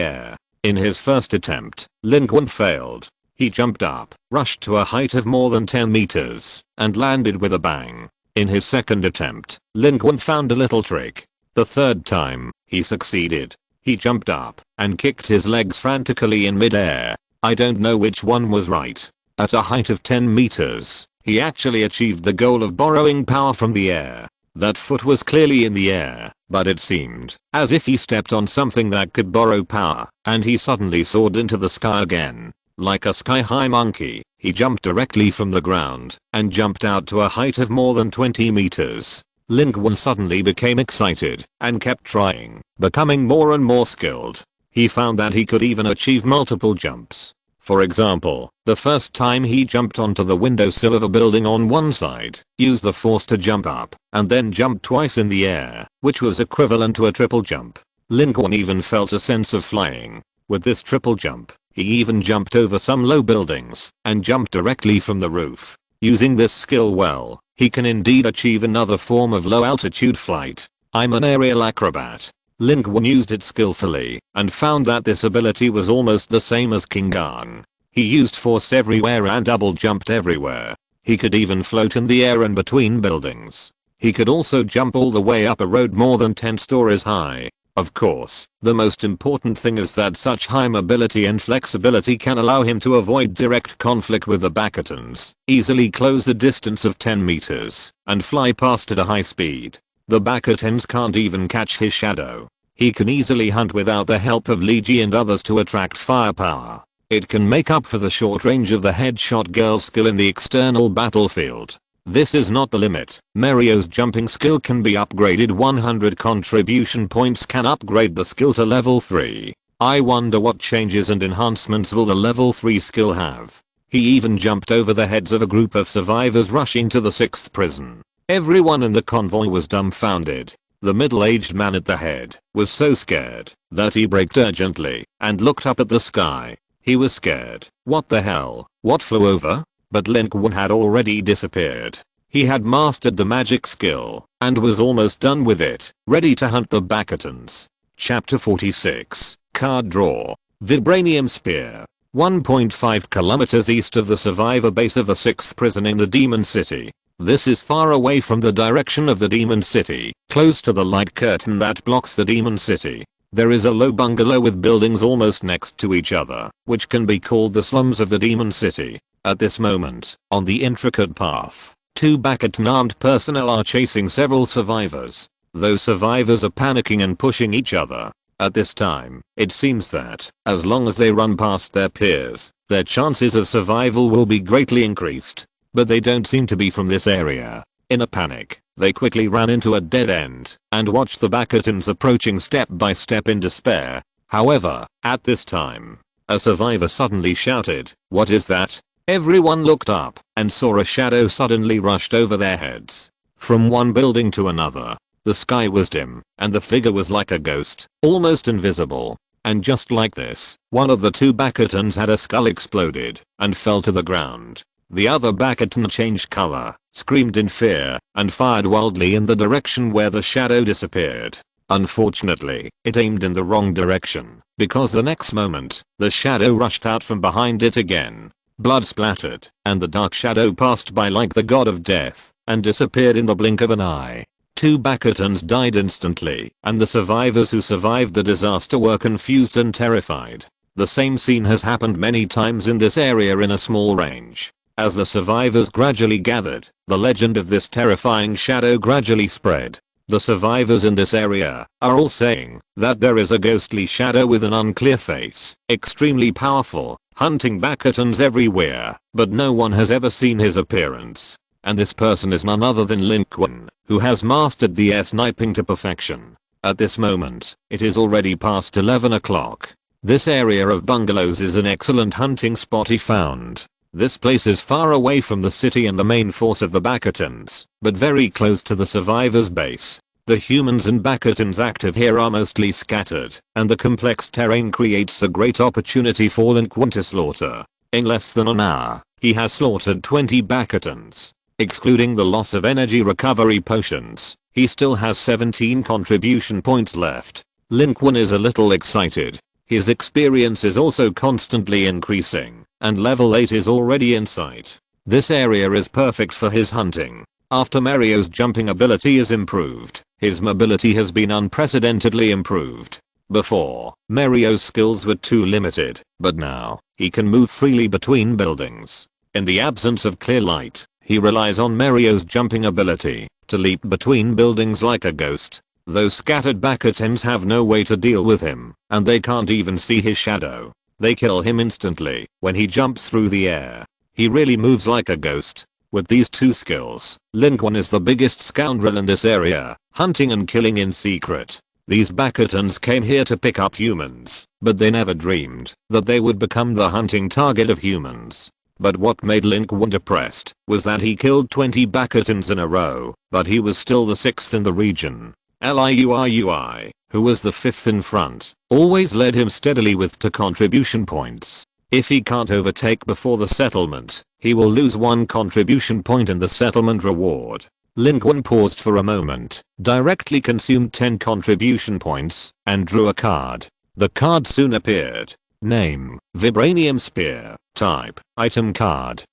air. In his first attempt, Lin Qun failed. He jumped up, rushed to a height of more than 10 meters, and landed with a bang. In his second attempt, Lin Qun found a little trick. The third time, he succeeded. He jumped up and kicked his legs frantically in midair. I don't know which one was right. At a height of 10 meters, he actually achieved the goal of borrowing power from the air. That foot was clearly in the air, but it seemed as if he stepped on something that could borrow power, and he suddenly soared into the sky again. Like a sky-high monkey, he jumped directly from the ground and jumped out to a height of more than 20 meters. Lin Qun suddenly became excited and kept trying, becoming more and more skilled. He found that he could even achieve multiple jumps. For example, the first time he jumped onto the windowsill of a building on one side, used the force to jump up, and then jumped twice in the air, which was equivalent to a triple jump. Lin Qun even felt a sense of flying. With this triple jump, he even jumped over some low buildings and jumped directly from the roof. Using this skill well, he can indeed achieve another form of low altitude flight. I'm an aerial acrobat. Lin Qun used it skillfully and found that this ability was almost the same as King Kong. He used force everywhere and double jumped everywhere. He could even float in the air and between buildings. He could also jump all the way up a road more than 10 stories high. Of course, the most important thing is that such high mobility and flexibility can allow him to avoid direct conflict with the Bastions, easily close the distance of 10 meters, and fly past at a high speed. The Bastions can't even catch his shadow. He can easily hunt without the help of Li Ji and others to attract firepower. It can make up for the short range of the headshot girl skill in the external battlefield. This is not the limit. Mario's jumping skill can be upgraded. 100 contribution points can upgrade the skill to level 3. I wonder what changes and enhancements will the level 3 skill have. He even jumped over the heads of a group of survivors rushing to the 6th prison. Everyone in the convoy was dumbfounded. The middle-aged man at the head was so scared that he braked urgently and looked up at the sky. He was scared. What the hell? What flew over? But Lin Qun had already disappeared. He had mastered the magic skill and was almost done with it, ready to hunt the Bastions. Chapter 46, Card Draw. Vibranium Spear. 1.5 kilometers east of the survivor base of the 6th prison in the Demon City. This is far away from the direction of the Demon City, close to the light curtain that blocks the Demon City. There is a low bungalow with buildings almost next to each other, which can be called the slums of the Demon City. At this moment, on the intricate path, 2 Bastion armed personnel are chasing several survivors. Those survivors are panicking and pushing each other. At this time, it seems that, as long as they run past their peers, their chances of survival will be greatly increased. But they don't seem to be from this area. In a panic, they quickly ran into a dead end and watched the Bastions approaching step by step in despair. However, at this time, a survivor suddenly shouted, "What is that?" Everyone looked up and saw a shadow suddenly rushed over their heads. From one building to another, the sky was dim and the figure was like a ghost, almost invisible. And just like this, one of the 2 Bastions had a skull exploded and fell to the ground. The other Bastion changed color, screamed in fear, and fired wildly in the direction where the shadow disappeared. Unfortunately, it aimed in the wrong direction, because the next moment, the shadow rushed out from behind it again. Blood splattered, and the dark shadow passed by like the god of death, and disappeared in the blink of an eye. 2 Bastions died instantly, and the survivors who survived the disaster were confused and terrified. The same scene has happened many times in this area in a small range. As the survivors gradually gathered, the legend of this terrifying shadow gradually spread. The survivors in this area are all saying that there is a ghostly shadow with an unclear face, extremely powerful, hunting Bastions everywhere, but no one has ever seen his appearance. And this person is none other than Lin Qun, who has mastered the air sniping to perfection. At this moment, it is already past 11 o'clock. This area of bungalows is an excellent hunting spot he found. This place is far away from the city and the main force of the Bastions, but very close to the survivors' base. The humans and Bastions active here are mostly scattered, and the complex terrain creates a great opportunity for Lin Qun to slaughter. In less than an hour, he has slaughtered 20 Bastions. Excluding the loss of energy recovery potions, he still has 17 contribution points left. Lin Qun is a little excited. His experience is also constantly increasing, and level 8 is already in sight. This area is perfect for his hunting. After Mario's jumping ability is improved, his mobility has been unprecedentedly improved. Before, Mario's skills were too limited, but now, he can move freely between buildings. In the absence of clear light, he relies on Mario's jumping ability to leap between buildings like a ghost. Those scattered Bakutans have no way to deal with him, and they can't even see his shadow. They kill him instantly when he jumps through the air. He really moves like a ghost. With these two skills, Lin Qun is the biggest scoundrel in this area, hunting and killing in secret. These Bakutans came here to pick up humans, but they never dreamed that they would become the hunting target of humans. But what made Lin Qun depressed was that he killed 20 Bakutans in a row, but he was still the 6th in the region. Liuiui, who was the 5th in front, always led him steadily with 2 contribution points. If he can't overtake before the settlement, he will lose 1 contribution point in the settlement reward. Lin Qun paused for a moment, directly consumed 10 contribution points, and drew a card. The card soon appeared. Name, Vibranium Spear. Type, Item card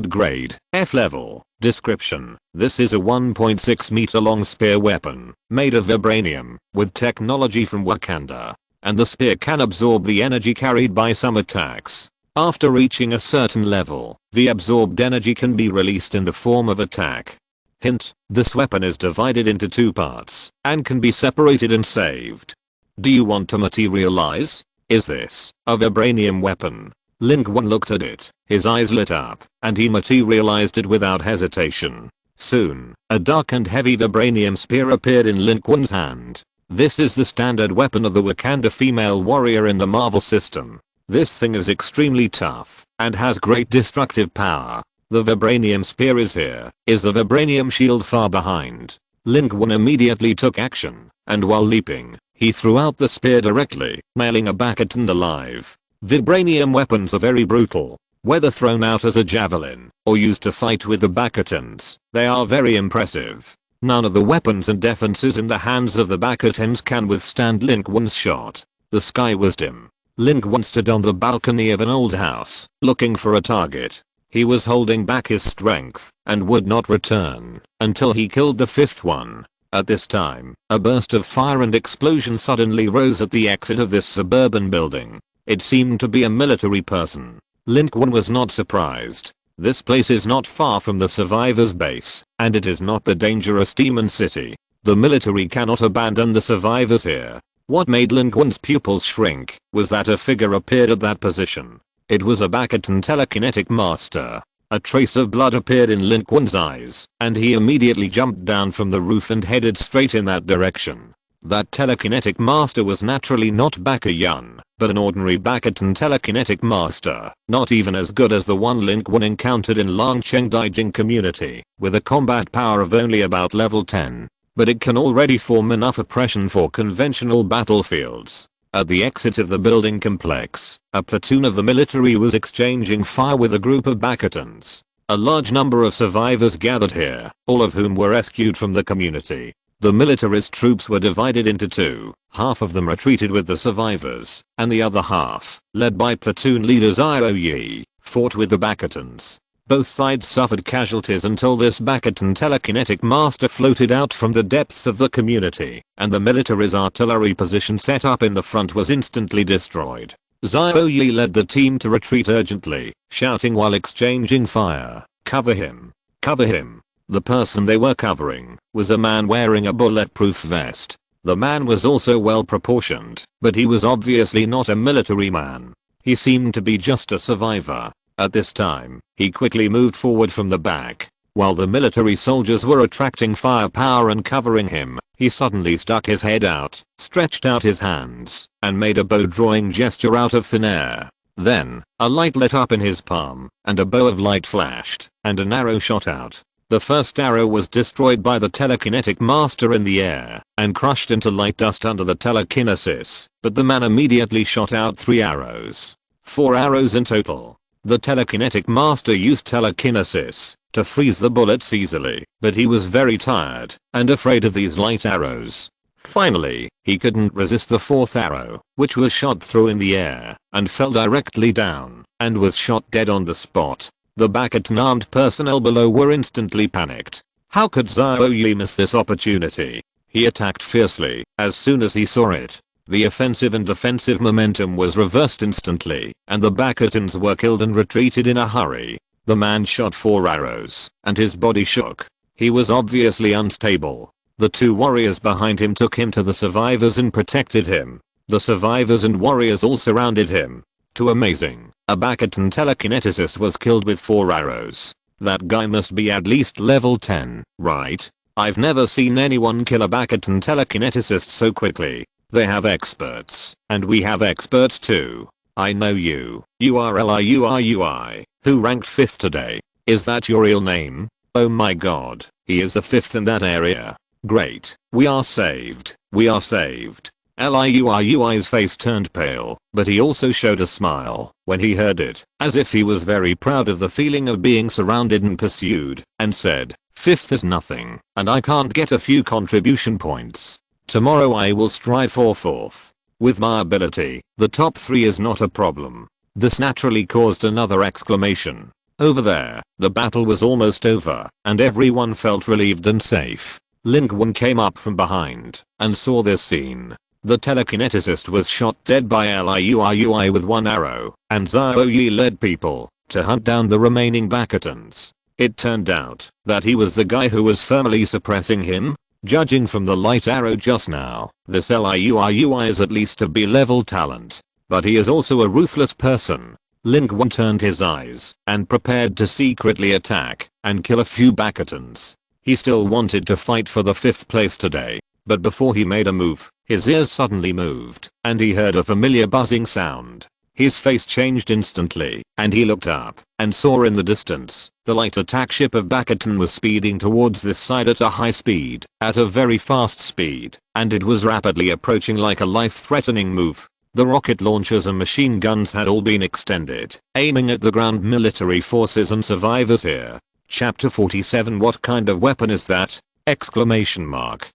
grade, F level. Description, this is a 1.6 meter long spear weapon, made of vibranium, with technology from Wakanda. And the spear can absorb the energy carried by some attacks. After reaching a certain level, the absorbed energy can be released in the form of attack. Hint, this weapon is divided into 2 parts, and can be separated and saved. Do you want to materialize? Is this a vibranium weapon? Lin Qun looked at it, his eyes lit up, and he materialized it without hesitation. Soon, a dark and heavy vibranium spear appeared in Lin Qun's hand. This is the standard weapon of the Wakanda female warrior in the Marvel system. This thing is extremely tough, and has great destructive power. The vibranium spear is here. Is the vibranium shield far behind? Lin Qun immediately took action, and while leaping, he threw out the spear directly, nailing a Bakutan alive. Vibranium weapons are very brutal. Whether thrown out as a javelin, or used to fight with the Bakutans, they are very impressive. None of the weapons and defenses in the hands of the Bakutans can withstand Lin Qun's shot. The sky was dim. Lin Qun stood on the balcony of an old house, looking for a target. He was holding back his strength, and would not return, until he killed the 5th one. At this time, a burst of fire and explosion suddenly rose at the exit of this suburban building. It seemed to be a military person. Lin Qun was not surprised. This place is not far from the survivors' base, and it is not the dangerous demon city. The military cannot abandon the survivors here. What made Lin Qun's pupils shrink was that a figure appeared at that position. It was a Bakutan telekinetic master. A trace of blood appeared in Lin Qun's eyes, and he immediately jumped down from the roof and headed straight in that direction. That telekinetic master was naturally not Bakuyun, but an ordinary Bakutan telekinetic master, not even as good as the one Lin Qun encountered in Longcheng Daijing community, with a combat power of only about level 10. But it can already form enough oppression for conventional battlefields. At the exit of the building complex, a platoon of the military was exchanging fire with a group of Bakutans. A large number of survivors gathered here, all of whom were rescued from the community. The militarist troops were divided into 2, half of them retreated with the survivors, and the other half, led by platoon leader Zhao, fought with the Bakutans. Both sides suffered casualties until this Bakutan telekinetic master floated out from the depths of the community, and the military's artillery position set up in the front was instantly destroyed. Zhao led the team to retreat urgently, shouting while exchanging fire, "Cover him! Cover him!" The person they were covering was a man wearing a bulletproof vest. The man was also well proportioned, but he was obviously not a military man. He seemed to be just a survivor. At this time, he quickly moved forward from the back. While the military soldiers were attracting firepower and covering him, he suddenly stuck his head out, stretched out his hands, and made a bow drawing gesture out of thin air. Then, a light lit up in his palm, and a bow of light flashed, and an arrow shot out. The first arrow was destroyed by the telekinetic master in the air, and crushed into light dust under the telekinesis, but the man immediately shot out 3 arrows. 4 arrows in total. The telekinetic master used telekinesis to freeze the bullets easily, but he was very tired and afraid of these light arrows. Finally, he couldn't resist the 4th arrow, which was shot through in the air, and fell directly down, and was shot dead on the spot. The Bakutan armed personnel below were instantly panicked. How could Xiao Yi miss this opportunity? He attacked fiercely as soon as he saw it. The offensive and defensive momentum was reversed instantly, and the Bakatans were killed and retreated in a hurry. The man shot 4 arrows, and his body shook. He was obviously unstable. The 2 warriors behind him took him to the survivors and protected him. The survivors and warriors all surrounded him. Too amazing. A Bakatan telekineticist was killed with 4 arrows. That guy must be at least level 10, right? I've never seen anyone kill a Bakatan telekineticist so quickly. They have experts, and we have experts too. I know you. URLIURUI, who ranked 5th today. Is that your real name? Oh my god, he is the 5th in that area. Great. We are saved. We are saved. Liui's face turned pale, but he also showed a smile when he heard it, as if he was very proud of the feeling of being surrounded and pursued, and said, 5th is nothing, and I can't get a few contribution points. Tomorrow I will strive for 4th. With my ability, the top 3 is not a problem. This naturally caused another exclamation. Over there, the battle was almost over, and everyone felt relieved and safe. Lin Qun came up from behind, and saw this scene. The telekineticist was shot dead by Liuiui with 1 arrow, and Xiao Yi led people to hunt down the remaining Bakatans. It turned out that he was the guy who was firmly suppressing him. Judging from the light arrow just now, this Liuiui is at least a B-level talent. But he is also a ruthless person. Lin Qun turned his eyes and prepared to secretly attack and kill a few Bakatans. He still wanted to fight for the 5th place today, but before he made a move, his ears suddenly moved, and he heard a familiar buzzing sound. His face changed instantly, and he looked up and saw in the distance, the light attack ship of Bakatan was speeding towards this side at a high speed, at a very fast speed, and it was rapidly approaching like a life-threatening move. The rocket launchers and machine guns had all been extended, aiming at the ground military forces and survivors here. Chapter 47. What kind of weapon is that? Exclamation mark.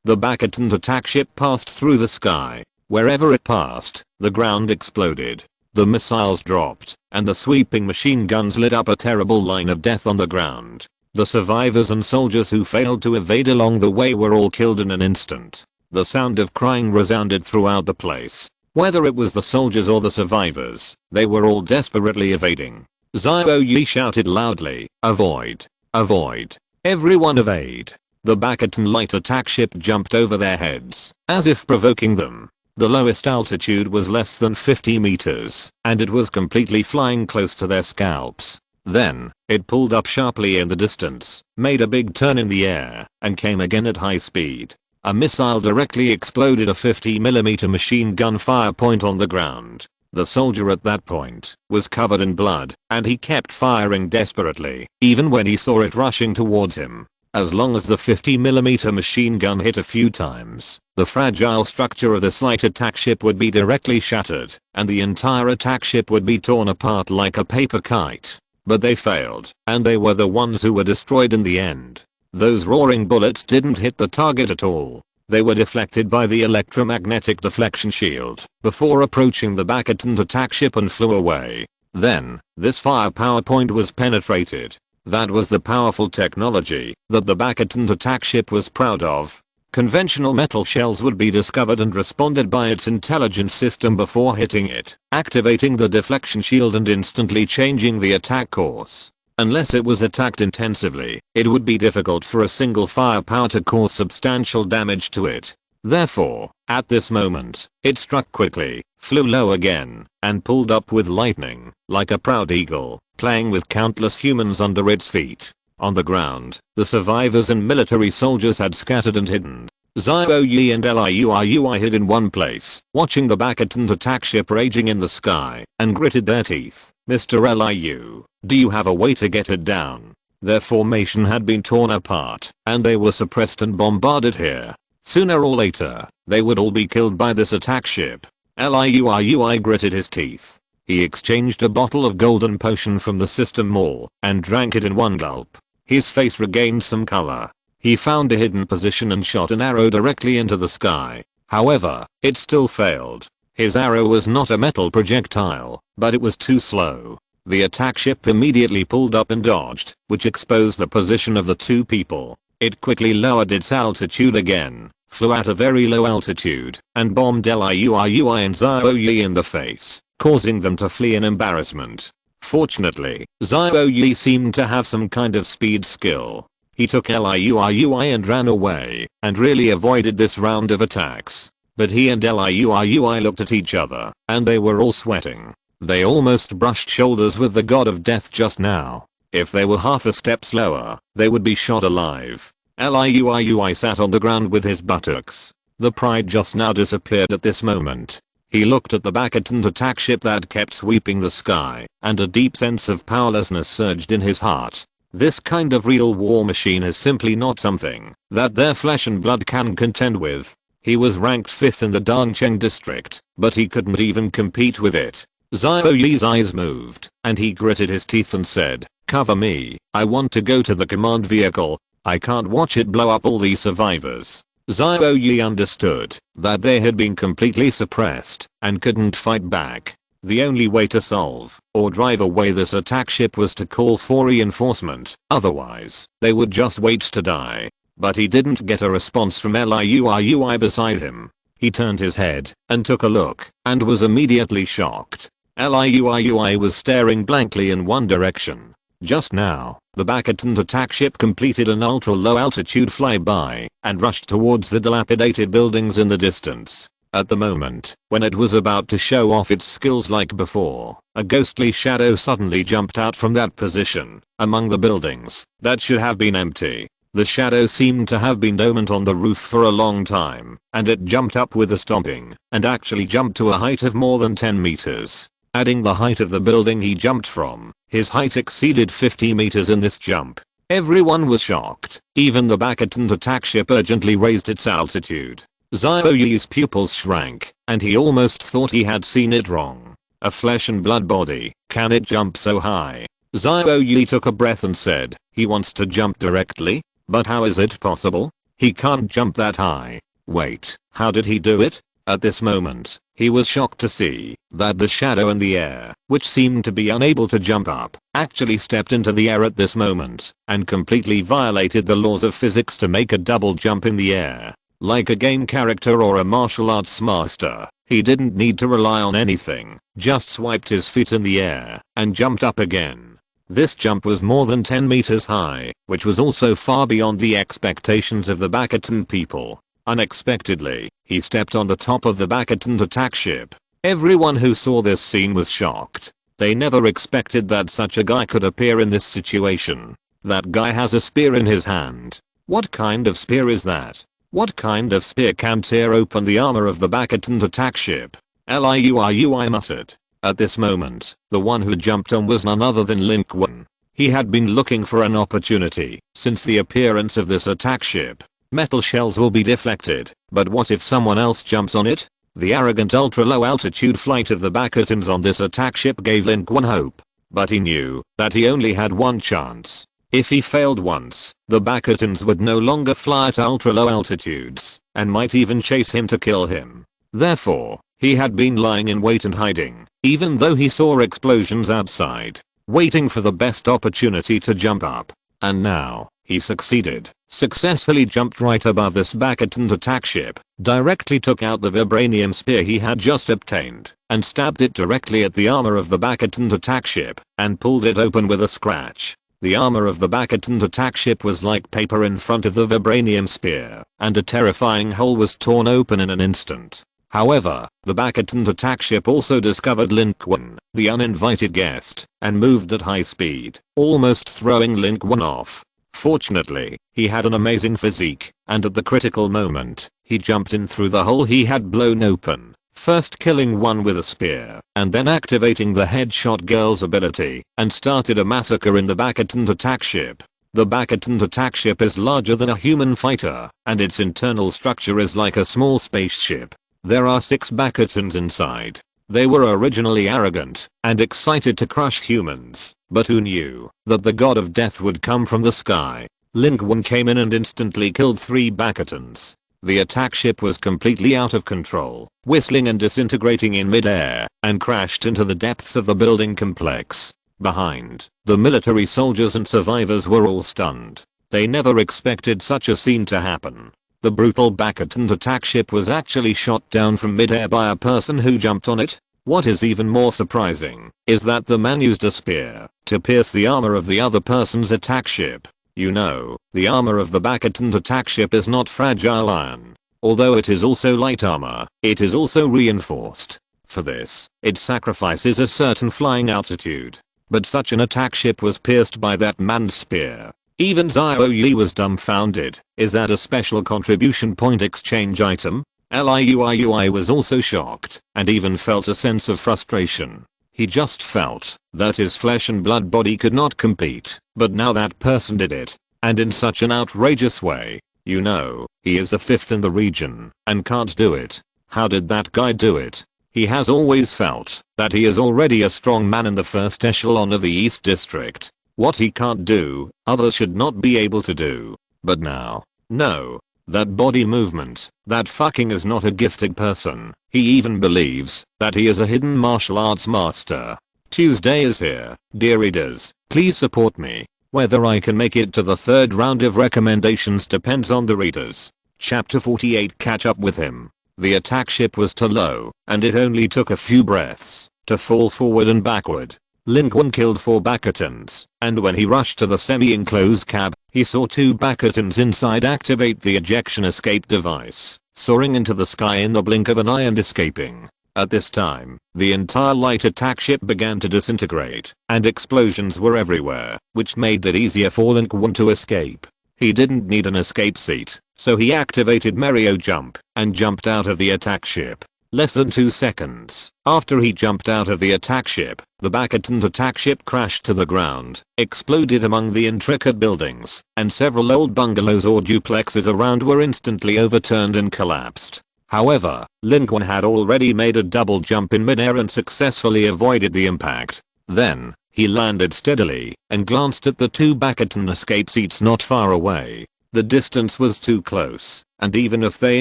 The Bakatan attack ship passed through the sky. Wherever it passed, the ground exploded. The missiles dropped, and the sweeping machine guns lit up a terrible line of death on the ground. The survivors and soldiers who failed to evade along the way were all killed in an instant. The sound of crying resounded throughout the place. Whether it was the soldiers or the survivors, they were all desperately evading. Xiao Yi shouted loudly, "Avoid! Avoid! Everyone evade!" The Bakatan light attack ship jumped over their heads, as if provoking them. The lowest altitude was less than 50 meters, and it was completely flying close to their scalps. Then, it pulled up sharply in the distance, made a big turn in the air, and came again at high speed. A missile directly exploded a 50mm machine gun fire point on the ground. The soldier at that point was covered in blood, and he kept firing desperately, even when he saw it rushing towards him. As long as the 50mm machine gun hit a few times, the fragile structure of the slight attack ship would be directly shattered, and the entire attack ship would be torn apart like a paper kite. But they failed, and they were the ones who were destroyed in the end. Those roaring bullets didn't hit the target at all. They were deflected by the electromagnetic deflection shield before approaching the Bakatan attack ship and flew away. Then, this firepower point was penetrated. That was the powerful technology that the Bakatan attack ship was proud of. Conventional metal shells would be discovered and responded by its intelligence system before hitting it, activating the deflection shield and instantly changing the attack course. Unless it was attacked intensively, it would be difficult for a single firepower to cause substantial damage to it. Therefore, at this moment, it struck quickly, flew low again, and pulled up with lightning, like a proud eagle, playing with countless humans under its feet. On the ground, the survivors and military soldiers had scattered and hidden. Xiao Yi and Liuiui hid in one place, watching the Bakatan attack ship raging in the sky, and gritted their teeth. "Mr. Liu, do you have a way to get it down?" Their formation had been torn apart, and they were suppressed and bombarded here. Sooner or later, they would all be killed by this attack ship. Liuiui gritted his teeth. He exchanged a bottle of golden potion from the system mall, and drank it in one gulp. His face regained some color. He found a hidden position and shot an arrow directly into the sky. However, it still failed. His arrow was not a metal projectile, but it was too slow. The attack ship immediately pulled up and dodged, which exposed the position of the two people. It quickly lowered its altitude again, flew at a very low altitude, and bombed Liuiui and Xiaoyi in the face, causing them to flee in embarrassment. Fortunately, Xiaoyi seemed to have some kind of speed skill. He took Liuiui and ran away, and really avoided this round of attacks. But he and Liuiui looked at each other, and they were all sweating. They almost brushed shoulders with the god of death just now. If they were half a step slower, they would be shot alive. Liuiui sat on the ground with his buttocks. The pride just now disappeared at this moment. He looked at the Bastion attack ship that kept sweeping the sky, and a deep sense of powerlessness surged in his heart. This kind of real war machine is simply not something that their flesh and blood can contend with. He was ranked 5th in the Dongcheng district, but he couldn't even compete with it. Xiaoyi's eyes moved, and he gritted his teeth and said, "Cover me, I want to go to the command vehicle. I can't watch it blow up all these survivors." Xiaoyi understood that they had been completely suppressed and couldn't fight back. The only way to solve or drive away this attack ship was to call for reinforcement, otherwise they would just wait to die. But he didn't get a response from Liuiui beside him. He turned his head and took a look and was immediately shocked. Liuiui was staring blankly in one direction. Just now, the Bastion attack ship completed an ultra-low altitude flyby and rushed towards the dilapidated buildings in the distance. At the moment, when it was about to show off its skills like before, a ghostly shadow suddenly jumped out from that position, among the buildings that should have been empty. The shadow seemed to have been dormant on the roof for a long time, and it jumped up with a stomping, and actually jumped to a height of more than 10 meters. Adding the height of the building he jumped from, his height exceeded 50 meters in this jump. Everyone was shocked. Even the Bastion attack ship urgently raised its altitude. Xiaoyi's pupils shrank, and he almost thought he had seen it wrong. A flesh and blood body, can it jump so high? Xiaoyi took a breath and said, he wants to jump directly? But how is it possible? He can't jump that high. Wait, how did he do it? At this moment, he was shocked to see that the shadow in the air, which seemed to be unable to jump up, actually stepped into the air at this moment and completely violated the laws of physics to make a double jump in the air. Like a game character or a martial arts master, he didn't need to rely on anything, just swiped his feet in the air and jumped up again. This jump was more than 10 meters high, which was also far beyond the expectations of the Bastion people. Unexpectedly, he stepped on the top of the Bastion attack ship. Everyone who saw this scene was shocked. They never expected that such a guy could appear in this situation. That guy has a spear in his hand. What kind of spear is that? What kind of spear can tear open the armor of the Bastion attack ship? Liuiui muttered. At this moment, the one who jumped on was none other than Lin Qun. He had been looking for an opportunity since the appearance of this attack ship. Metal shells will be deflected, but what if someone else jumps on it? The arrogant ultra-low altitude flight of the Bastions on this attack ship gave Lin Qun hope. But he knew that he only had one chance. If he failed once, the Bastions would no longer fly at ultra-low altitudes, and might even chase him to kill him. Therefore, he had been lying in wait and hiding, even though he saw explosions outside, waiting for the best opportunity to jump up. And now, he succeeded. Successfully jumped right above this Bastion attack ship, directly took out the vibranium spear he had just obtained, and stabbed it directly at the armor of the Bastion attack ship, and pulled it open with a scratch. The armor of the Bastion attack ship was like paper in front of the vibranium spear, and a terrifying hole was torn open in an instant. However, the Bastion attack ship also discovered Lin Qun, the uninvited guest, and moved at high speed, almost throwing Lin Qun off. Fortunately, he had an amazing physique, and at the critical moment, he jumped in through the hole he had blown open, first killing one with a spear, and then activating the headshot girl's ability, and started a massacre in the Bastion attack ship. The Bastion attack ship is larger than a human fighter, and its internal structure is like a small spaceship. There are 6 Bastions inside. They were originally arrogant and excited to crush humans, but who knew that the god of death would come from the sky? Lin Qun came in and instantly killed 3 Bastions. The attack ship was completely out of control, whistling and disintegrating in midair, and crashed into the depths of the building complex. behind. The military soldiers and survivors were all stunned. They never expected such a scene to happen. The brutal Bastion attack ship was actually shot down from midair by a person who jumped on it. What is even more surprising is that the man used a spear to pierce the armor of the other person's attack ship. You know, the armor of the Bastion attack ship is not fragile iron. Although it is also light armor, it is also reinforced. For this, it sacrifices a certain flying altitude. But such an attack ship was pierced by that man's spear. Even Xiao Yi was dumbfounded. Is that a special contribution point exchange item? Liuiui was also shocked and even felt a sense of frustration. He just felt that his flesh and blood body could not compete, but now that person did it, and in such an outrageous way. You know, he is the 5th in the region and can't do it. How did that guy do it? He has always felt that he is already a strong man in the first echelon of the East District. What he can't do, others should not be able to do. But now, no. That body movement, that fucking is not a gifted person. He even believes that he is a hidden martial arts master. Tuesday is here. Dear readers, please support me. Whether I can make it to the 3rd round of recommendations depends on the readers. Chapter 48. Catch up with him. The attack ship was too low, and it only took a few breaths to fall forward and backward. Lin Qun killed 4 Bastions, and when he rushed to the semi-enclosed cab, he saw 2 Bastions inside activate the ejection escape device, soaring into the sky in the blink of an eye and escaping. At this time, the entire light attack ship began to disintegrate, and explosions were everywhere, which made it easier for Lin Qun to escape. He didn't need an escape seat, so he activated Mario Jump and jumped out of the attack ship. Less than 2 seconds after he jumped out of the attack ship, the Bastion attack ship crashed to the ground, exploded among the intricate buildings, and several old bungalows or duplexes around were instantly overturned and collapsed. However, Lin Qun had already made a double jump in midair and successfully avoided the impact. Then, he landed steadily and glanced at the 2 Bastion escape seats not far away. The distance was too close, and even if they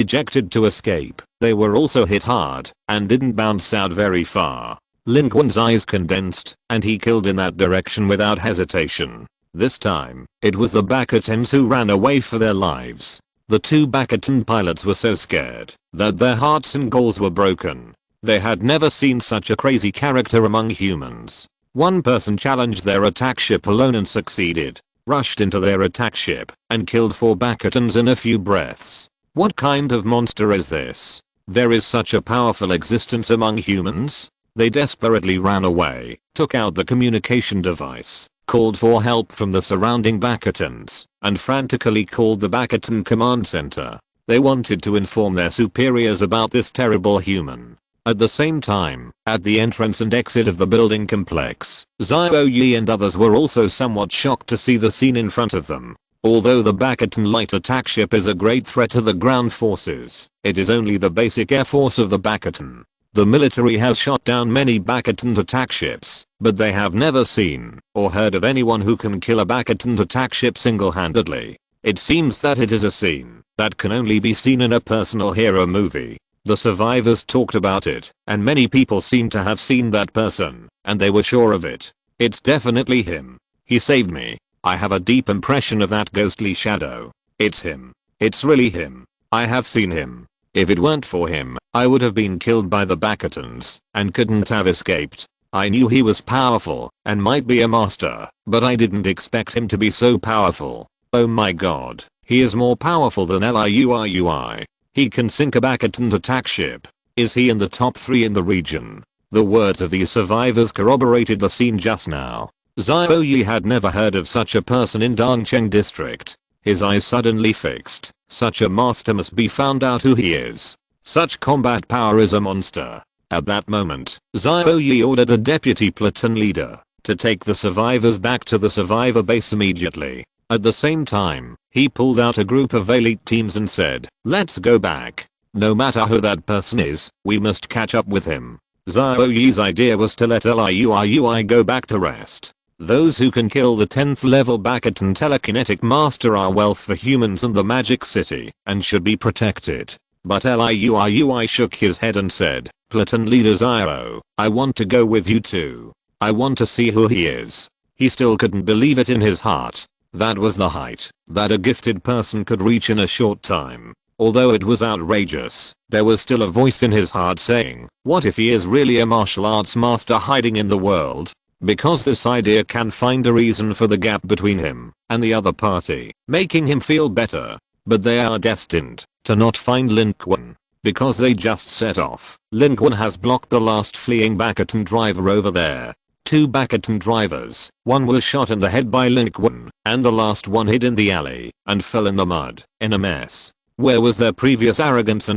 ejected to escape, they were also hit hard and didn't bounce out very far. Lin Qun's eyes condensed, and he killed in that direction without hesitation. This time, it was the Bastions who ran away for their lives. The 2 Bastion pilots were so scared that their hearts and goals were broken. They had never seen such a crazy character among humans. One person challenged their attack ship alone and succeeded. Rushed into their attack ship and killed 4 Bastions in a few breaths. What kind of monster is this? There is such a powerful existence among humans? They desperately ran away, took out the communication device, called for help from the surrounding Bastions, and frantically called the Bastion command center. They wanted to inform their superiors about this terrible human. At the same time, at the entrance and exit of the building complex, Xiao Yi and others were also somewhat shocked to see the scene in front of them. Although the Bastion light attack ship is a great threat to the ground forces, it is only the basic air force of the Bastion. The military has shot down many Bastion attack ships, but they have never seen or heard of anyone who can kill a Bastion attack ship single-handedly. It seems that it is a scene that can only be seen in a personal hero movie. The survivors talked about it, and many people seem to have seen that person, and they were sure of it. It's definitely him. He saved me. I have a deep impression of that ghostly shadow. It's him. It's really him. I have seen him. If it weren't for him, I would have been killed by the Bastions, and couldn't have escaped. I knew he was powerful, and might be a master, but I didn't expect him to be so powerful. Oh my god, he is more powerful than Liuiui. He can sink a Bastion attack ship. Is he in the top 3 in the region? The words of these survivors corroborated the scene just now. Xiao Yi had never heard of such a person in Dongcheng district. His eyes suddenly fixed. Such a master must be found out who he is. Such combat power is a monster. At that moment, Xiao Yi ordered a deputy platoon leader to take the survivors back to the survivor base immediately. At the same time, he pulled out a group of elite teams and said, "Let's go back. No matter who that person is, we must catch up with him." Xiao Yi's idea was to let Liuiui go back to rest. Those who can kill the 10th level Bastion telekinetic master are wealth for humans in the magic city and should be protected. But Liuiui shook his head and said, "Platoon leader Xiao, I want to go with you too. I want to see who he is. He still couldn't believe it in his heart. That was the height that a gifted person could reach in a short time. Although it was outrageous, there was still a voice in his heart saying, what if he is really a martial arts master hiding in the world? Because this idea can find a reason for the gap between him and the other party, making him feel better. But they are destined to not find Lin Qun, because they just set off. Lin Qun has blocked the last fleeing bastion driver over there. 2 bastion drivers, one was shot in the head by Lin Qun, and the last one hid in the alley and fell in the mud, in a mess. Where was their previous arrogance?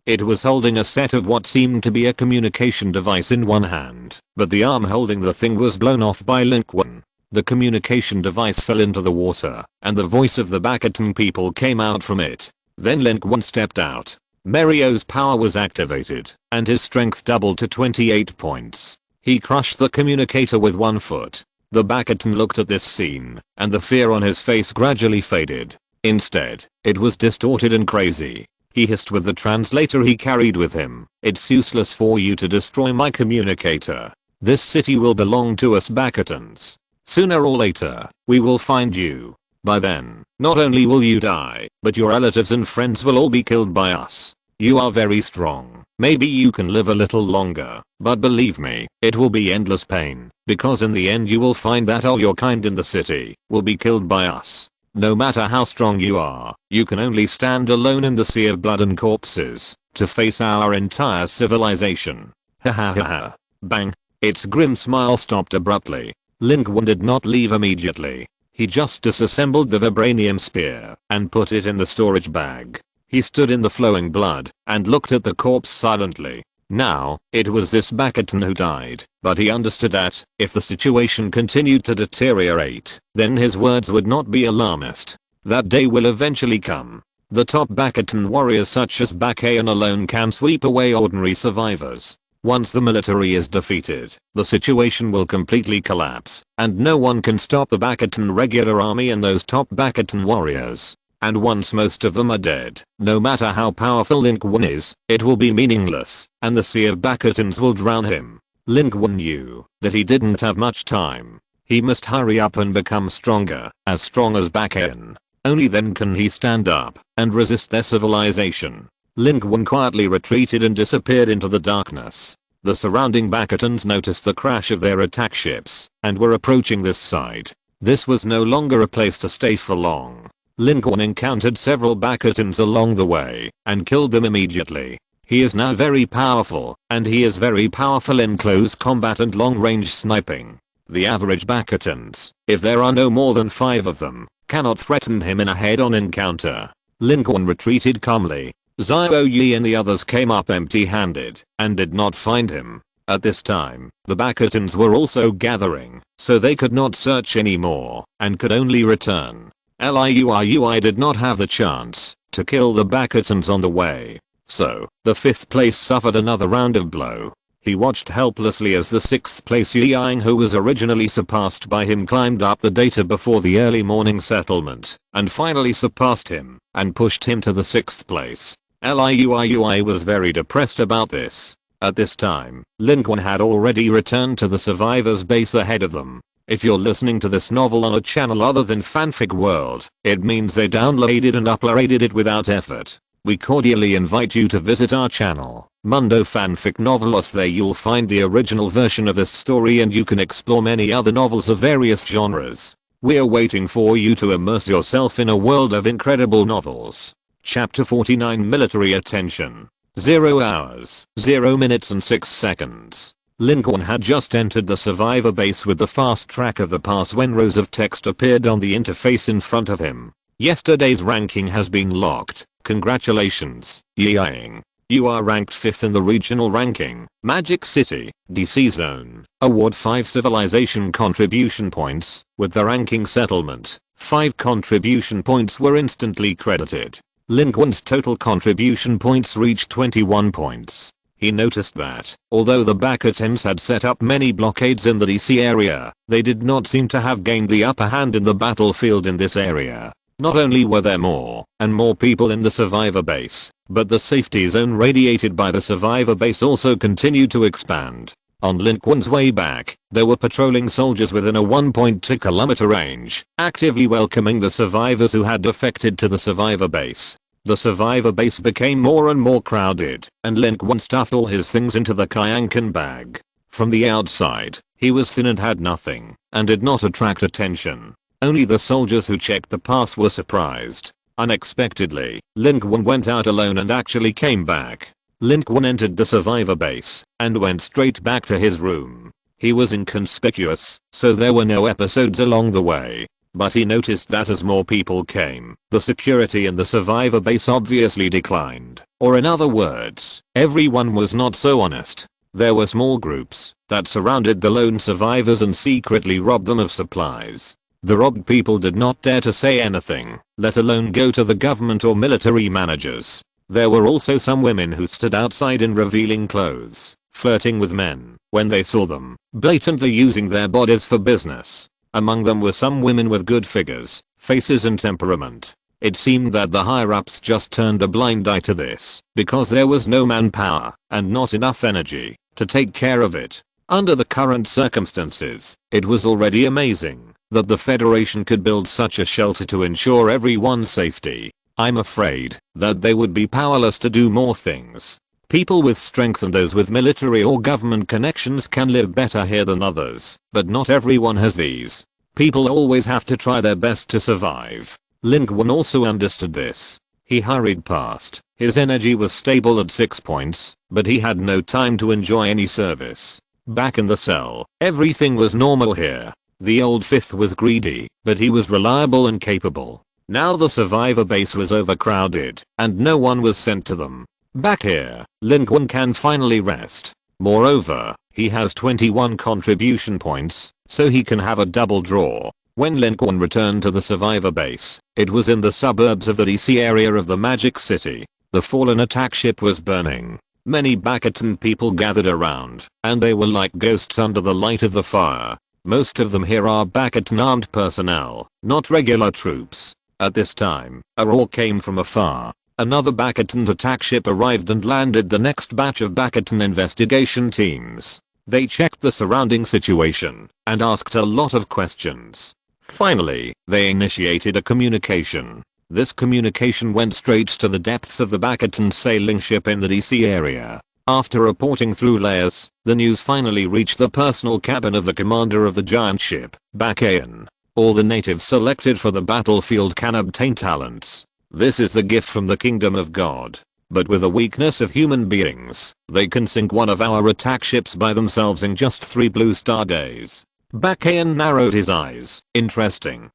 It was holding a set of what seemed to be a communication device in one hand, but the arm holding the thing was blown off by Lin Qun. The communication device fell into the water, and the voice of the bastion people came out from it. Then Lin Qun stepped out. Mario's power was activated, and his strength doubled to 28 points. He crushed the communicator with one foot. The bastion looked at this scene, and the fear on his face gradually faded. Instead, it was distorted and crazy. He hissed with the translator he carried with him, it's useless for you to destroy my communicator. This city will belong to us bastions. Sooner or later, we will find you. By then, not only will you die, but your relatives and friends will all be killed by us. You are very strong. Maybe you can live a little longer, but believe me, it will be endless pain, because in the end you will find that all your kind in the city will be killed by us. No matter how strong you are, you can only stand alone in the sea of blood and corpses to face our entire civilization. Ha ha ha ha. Bang. Its grim smile stopped abruptly. Lin Qun did not leave immediately. He just disassembled the vibranium spear and put it in the storage bag. He stood in the flowing blood and looked at the corpse silently. Now, it was this bastion who died, but he understood that, if the situation continued to deteriorate, then his words would not be alarmist. That day will eventually come. The top bastion warriors such as Bakayan alone can sweep away ordinary survivors. Once the military is defeated, the situation will completely collapse, and no one can stop the bastion regular army and those top bastion warriors. And once most of them are dead, no matter how powerful Lin Qun is, it will be meaningless, and the sea of bastions will drown him. Lin Qun knew that he didn't have much time. He must hurry up and become stronger, as strong as Bakayan. Only then can he stand up and resist their civilization. Lin Qun quietly retreated and disappeared into the darkness. The surrounding bastions noticed the crash of their attack ships and were approaching this side. This was no longer a place to stay for long. Lin Qun encountered several bastions along the way and killed them immediately. He is now very powerful, and he is very powerful in close combat and long-range sniping. The average bastions, if there are no more than 5 of them, cannot threaten him in a head-on encounter. Lin Qun retreated calmly. Xiao Yi and the others came up empty-handed and did not find him. At this time, the bastions were also gathering, so they could not search anymore and could only return. Liui did not have the chance to kill the bastions on the way. So, the 5th place suffered another round of blow. He watched helplessly as the 6th place Yang, who was originally surpassed by him, climbed up the data before the early morning settlement and finally surpassed him and pushed him to the 6th place. Liui was very depressed about this. At this time, Lin Qun had already returned to the survivors' base ahead of them. If you're listening to this novel on a channel other than Fanfic World, it means they downloaded and uploaded it without effort. We cordially invite you to visit our channel, Mundo Fanfic Novelos. There you'll find the original version of this story and you can explore many other novels of various genres. We're waiting for you to immerse yourself in a world of incredible novels. Chapter 49 Military Attention. 0 hours, 0 minutes and 6 seconds. Lin Qun had just entered the survivor base with the fast track of the pass when rows of text appeared on the interface in front of him. Yesterday's ranking has been locked. Congratulations, Yang. You are ranked 5th in the regional ranking. Magic City, DC Zone. Award 5 civilization contribution points. With the ranking settlement, 5 contribution points were instantly credited. Lin Qun's total contribution points reached 21 points. He noticed that, although the bastions had set up many blockades in the DC area, they did not seem to have gained the upper hand in the battlefield in this area. Not only were there more and more people in the survivor base, but the safety zone radiated by the survivor base also continued to expand. On Lin Qun's way back, there were patrolling soldiers within a 1.2 kilometer range, actively welcoming the survivors who had defected to the survivor base. The survivor base became more and more crowded, and Lin Qun stuffed all his things into the Kyankan bag. From the outside, he was thin and had nothing, and did not attract attention. Only the soldiers who checked the pass were surprised. Unexpectedly, Lin Qun went out alone and actually came back. Lin Qun entered the survivor base and went straight back to his room. He was inconspicuous, so there were no episodes along the way. But he noticed that as more people came, the security in the survivor base obviously declined. Or in other words, everyone was not so honest. There were small groups that surrounded the lone survivors and secretly robbed them of supplies. The robbed people did not dare to say anything, let alone go to the government or military managers. There were also some women who stood outside in revealing clothes, flirting with men when they saw them, blatantly using their bodies for business. Among them were some women with good figures, faces and temperament. It seemed that the higher-ups just turned a blind eye to this because there was no manpower and not enough energy to take care of it. Under the current circumstances, it was already amazing that the Federation could build such a shelter to ensure everyone's safety. I'm afraid that they would be powerless to do more things. People with strength and those with military or government connections can live better here than others, but not everyone has these. People always have to try their best to survive. Lin Qun also understood this. He hurried past. His energy was stable at 6 points, but he had no time to enjoy any service. Back in the cell, everything was normal here. The old fifth was greedy, but he was reliable and capable. Now the survivor base was overcrowded, and no one was sent to them. Back here, Lin Qun can finally rest. Moreover, he has 21 contribution points, so he can have a double draw. When Lin Qun returned to the survivor base, it was in the suburbs of the DC area of the Magic City. The fallen attack ship was burning. Many Bastion people gathered around, and they were like ghosts under the light of the fire. Most of them here are Bastion armed personnel, not regular troops. At this time, a roar came from afar. Another Bastion attack ship arrived and landed the next batch of Bastion investigation teams. They checked the surrounding situation and asked a lot of questions. Finally, they initiated a communication. This communication went straight to the depths of the Bastion sailing ship in the DC area. After reporting through layers, the news finally reached the personal cabin of the commander of the giant ship, Bastion. All the natives selected for the battlefield can obtain talents. This is the gift from the kingdom of God. But with the weakness of human beings, they can sink one of our attack ships by themselves in just 3 blue star days. Bastion narrowed his eyes. Interesting.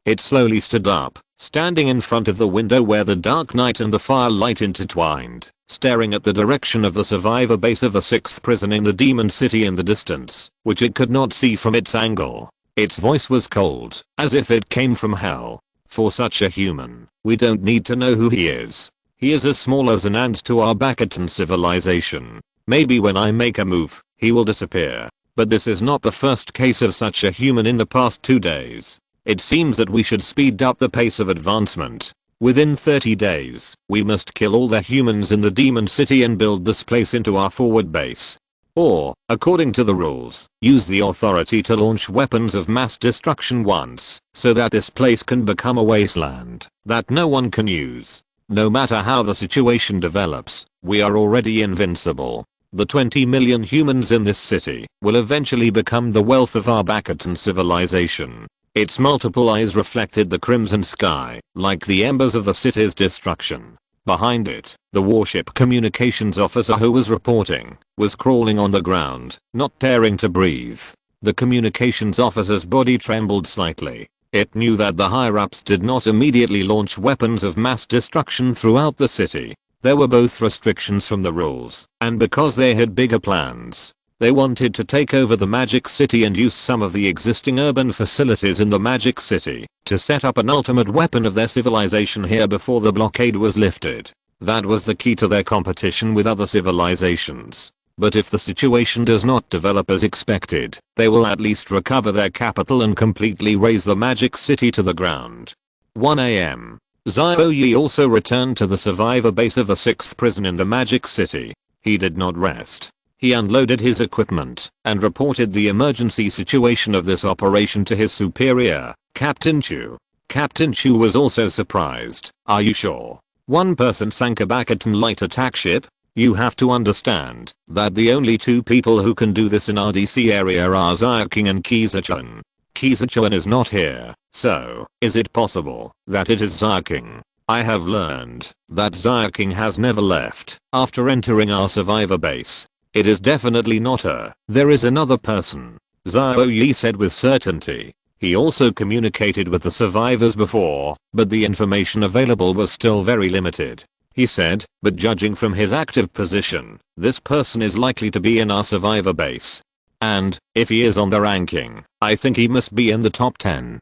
It slowly stood up, standing in front of the window where the dark night and the firelight intertwined, staring at the direction of the survivor base of the 6th prison in the demon city in the distance, which it could not see from its angle. Its voice was cold, as if it came from hell. For such a human, we don't need to know who he is. He is as small as an ant to our Bastion civilization. Maybe when I make a move, he will disappear. But this is not the first case of such a human in the past 2 days. It seems that we should speed up the pace of advancement. Within 30 days, we must kill all the humans in the demon city and build this place into our forward base. Or, according to the rules, use the authority to launch weapons of mass destruction once, so that this place can become a wasteland that no one can use. No matter how the situation develops, we are already invincible. The 20 million humans in this city will eventually become the wealth of our Bastion civilization. Its multiple eyes reflected the crimson sky, like the embers of the city's destruction. Behind it, the warship communications officer who was reporting was crawling on the ground, not daring to breathe. The communications officer's body trembled slightly. It knew that the higher-ups did not immediately launch weapons of mass destruction throughout the city. There were both restrictions from the rules, and because they had bigger plans. They wanted to take over the Magic City and use some of the existing urban facilities in the Magic City to set up an ultimate weapon of their civilization here before the blockade was lifted. That was the key to their competition with other civilizations. But if the situation does not develop as expected, they will at least recover their capital and completely raze the Magic City to the ground. 1 AM. Xiao Yi also returned to the survivor base of the 6th prison in the Magic City. He did not rest. He unloaded his equipment and reported the emergency situation of this operation to his superior, Captain Chu. Captain Chu was also surprised. "Are you sure? One person sank a Bastion light attack ship? You have to understand that the only two people who can do this in our DC area are King and Qun. Qun is not here, so is it possible that it is King? I have learned that King has never left after entering our survivor base. It is definitely not her. There is another person," Zhao Yi said with certainty. He also communicated with the survivors before, but the information available was still very limited. He said, "But judging from his active position, this person is likely to be in our survivor base. And, if he is on the ranking, I think he must be in the top 10.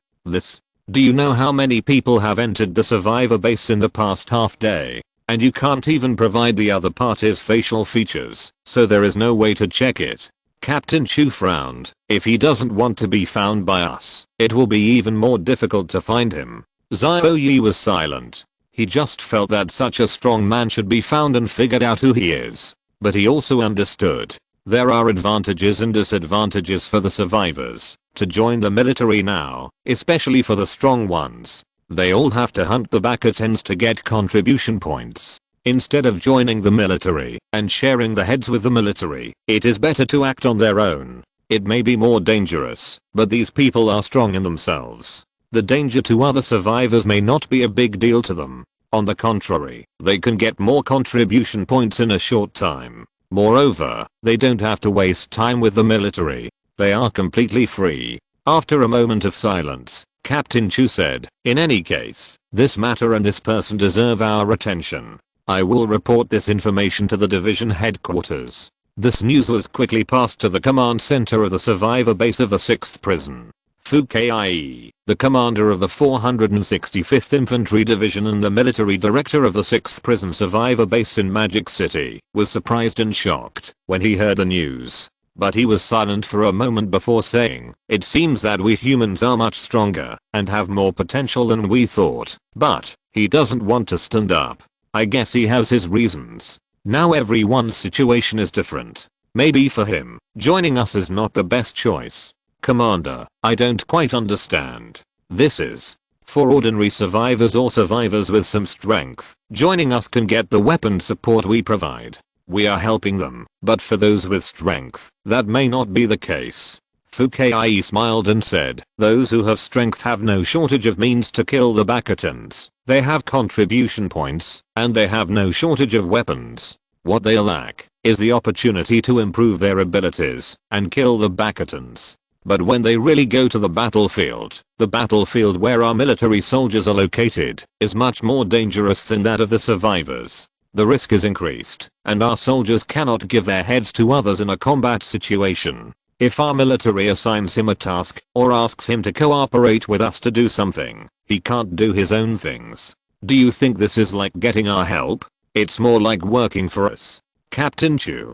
Do you know how many people have entered the survivor base in the past half day? And you can't even provide the other party's facial features, so there is no way to check it." Captain Chu frowned. "If he doesn't want to be found by us, it will be even more difficult to find him." Zhao Yi was silent. He just felt that such a strong man should be found and figured out who he is. But he also understood there are advantages and disadvantages for the survivors to join the military now, especially for the strong ones. They all have to hunt the Bastions to get contribution points. Instead of joining the military and sharing the heads with the military, it is better to act on their own. It may be more dangerous, but these people are strong in themselves. The danger to other survivors may not be a big deal to them. On the contrary, they can get more contribution points in a short time. Moreover, they don't have to waste time with the military. They are completely free. After a moment of silence, Captain Chu said, "In any case, this matter and this person deserve our attention. I will report this information to the division headquarters." This news was quickly passed to the command center of the survivor base of the 6th prison. Fu Kai, the commander of the 465th Infantry Division and the military director of the 6th prison survivor base in Magic City, was surprised and shocked when he heard the news. But he was silent for a moment before saying, "It seems that we humans are much stronger and have more potential than we thought." But he doesn't want to stand up. I guess he has his reasons. Now everyone's situation is different. Maybe for him, joining us is not the best choice. "Commander, I don't quite understand. This is for ordinary survivors or survivors with some strength. Joining us can get the weapon support we provide. We are helping them, but for those with strength, that may not be the case." Fu Kai smiled and said, "Those who have strength have no shortage of means to kill the Bastions. They have contribution points, and they have no shortage of weapons. What they lack is the opportunity to improve their abilities and kill the Bastions. But when they really go to the battlefield where our military soldiers are located, is much more dangerous than that of the survivors. The risk is increased, and our soldiers cannot give their heads to others in a combat situation. If our military assigns him a task or asks him to cooperate with us to do something, he can't do his own things. Do you think this is like getting our help? It's more like working for us." Captain Chu,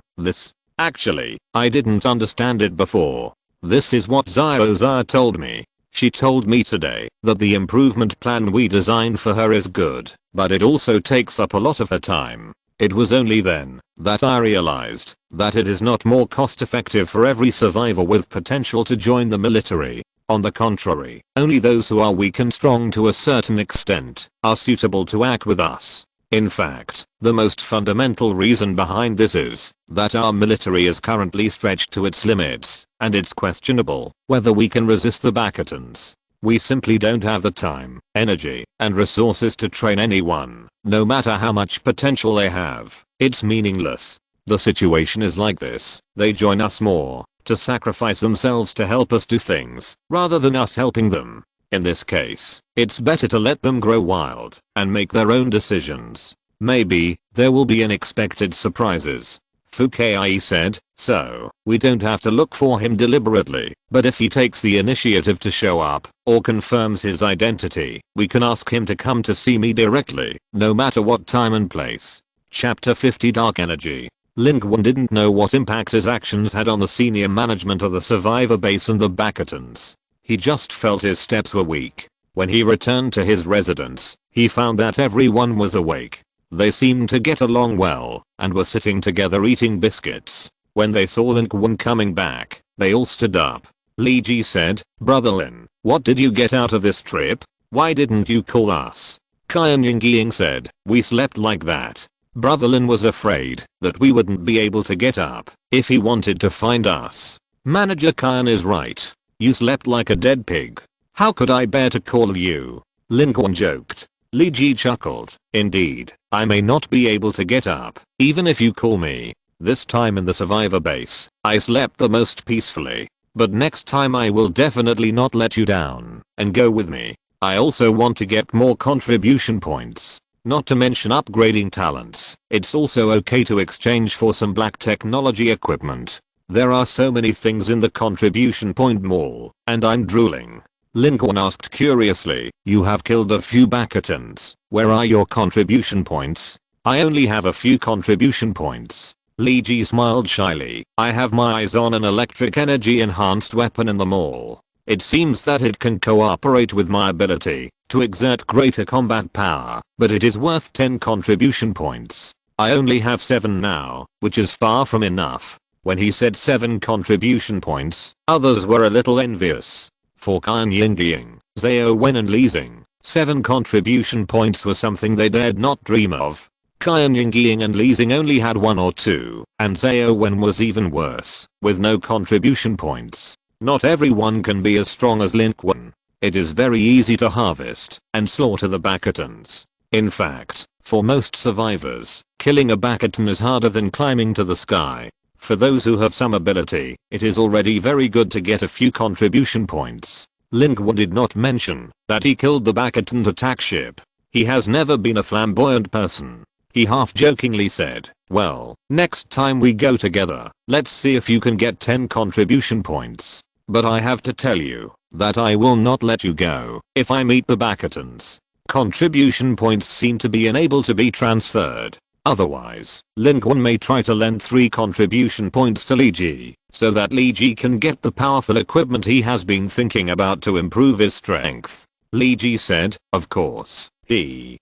actually, I didn't understand it before. This is what Zia told me. She told me today that the improvement plan we designed for her is good, but it also takes up a lot of her time. It was only then that I realized that it is not more cost effective for every survivor with potential to join the military. On the contrary, only those who are weak and strong to a certain extent are suitable to act with us. In fact, the most fundamental reason behind this is that our military is currently stretched to its limits, and it's questionable whether we can resist the Bastions. We simply don't have the time, energy, and resources to train anyone, no matter how much potential they have. It's meaningless. The situation is like this: they join us more to sacrifice themselves to help us do things, rather than us helping them. In this case, it's better to let them grow wild and make their own decisions. Maybe there will be unexpected surprises. Fu Kai said, "So, we don't have to look for him deliberately, but if he takes the initiative to show up, or confirms his identity, we can ask him to come to see me directly, no matter what time and place." Chapter 50 Dark Energy. Lin Qun didn't know what impact his actions had on the senior management of the survivor base and the Bastions. He just felt his steps were weak. When he returned to his residence, he found that everyone was awake. They seemed to get along well, and were sitting together eating biscuits. When they saw Lin Qun coming back, they all stood up. Li Ji said, "Brother Lin, what did you get out of this trip? Why didn't you call us?" Qian Yingying said, "We slept like that. Brother Lin was afraid that we wouldn't be able to get up if he wanted to find us. Manager Qian is right. You slept like a dead pig. How could I bear to call you?" Lin Qun joked. Li Ji chuckled. "Indeed, I may not be able to get up, even if you call me. This time in the survivor base, I slept the most peacefully. But next time I will definitely not let you down, and go with me. I also want to get more contribution points. Not to mention upgrading talents. It's also okay to exchange for some black technology equipment. There are so many things in the contribution point mall, and I'm drooling." Lin Qun asked curiously, "You have killed a few Bakatons. Where are your contribution points?" "I only have a few contribution points." Li Ji smiled shyly. "I have my eyes on an electric energy enhanced weapon in the mall. It seems that it can cooperate with my ability to exert greater combat power, but it is worth 10 contribution points. I only have 7 now, which is far from enough." When he said 7 contribution points, others were a little envious. For Qian Yingying, Zhao Wen and Li Xing, 7 contribution points were something they dared not dream of. Qian Yingying and Li Xing only had 1 or 2, and Zhao Wen was even worse, with no contribution points. Not everyone can be as strong as Lin Qun. It is very easy to harvest and slaughter the Bakatons. In fact, for most survivors, killing a Bakaton is harder than climbing to the sky. For those who have some ability, it is already very good to get a few contribution points. Lin Qun did not mention that he killed the Bakaton attack ship. He has never been a flamboyant person. He half-jokingly said, "Well, next time we go together, let's see if you can get 10 contribution points. But I have to tell you that I will not let you go if I meet the Bakatons." Contribution points seem to be unable to be transferred. Otherwise, Lin Qun may try to lend 3 contribution points to Li Ji, so that Li Ji can get the powerful equipment he has been thinking about to improve his strength. Li Ji said, "Of course.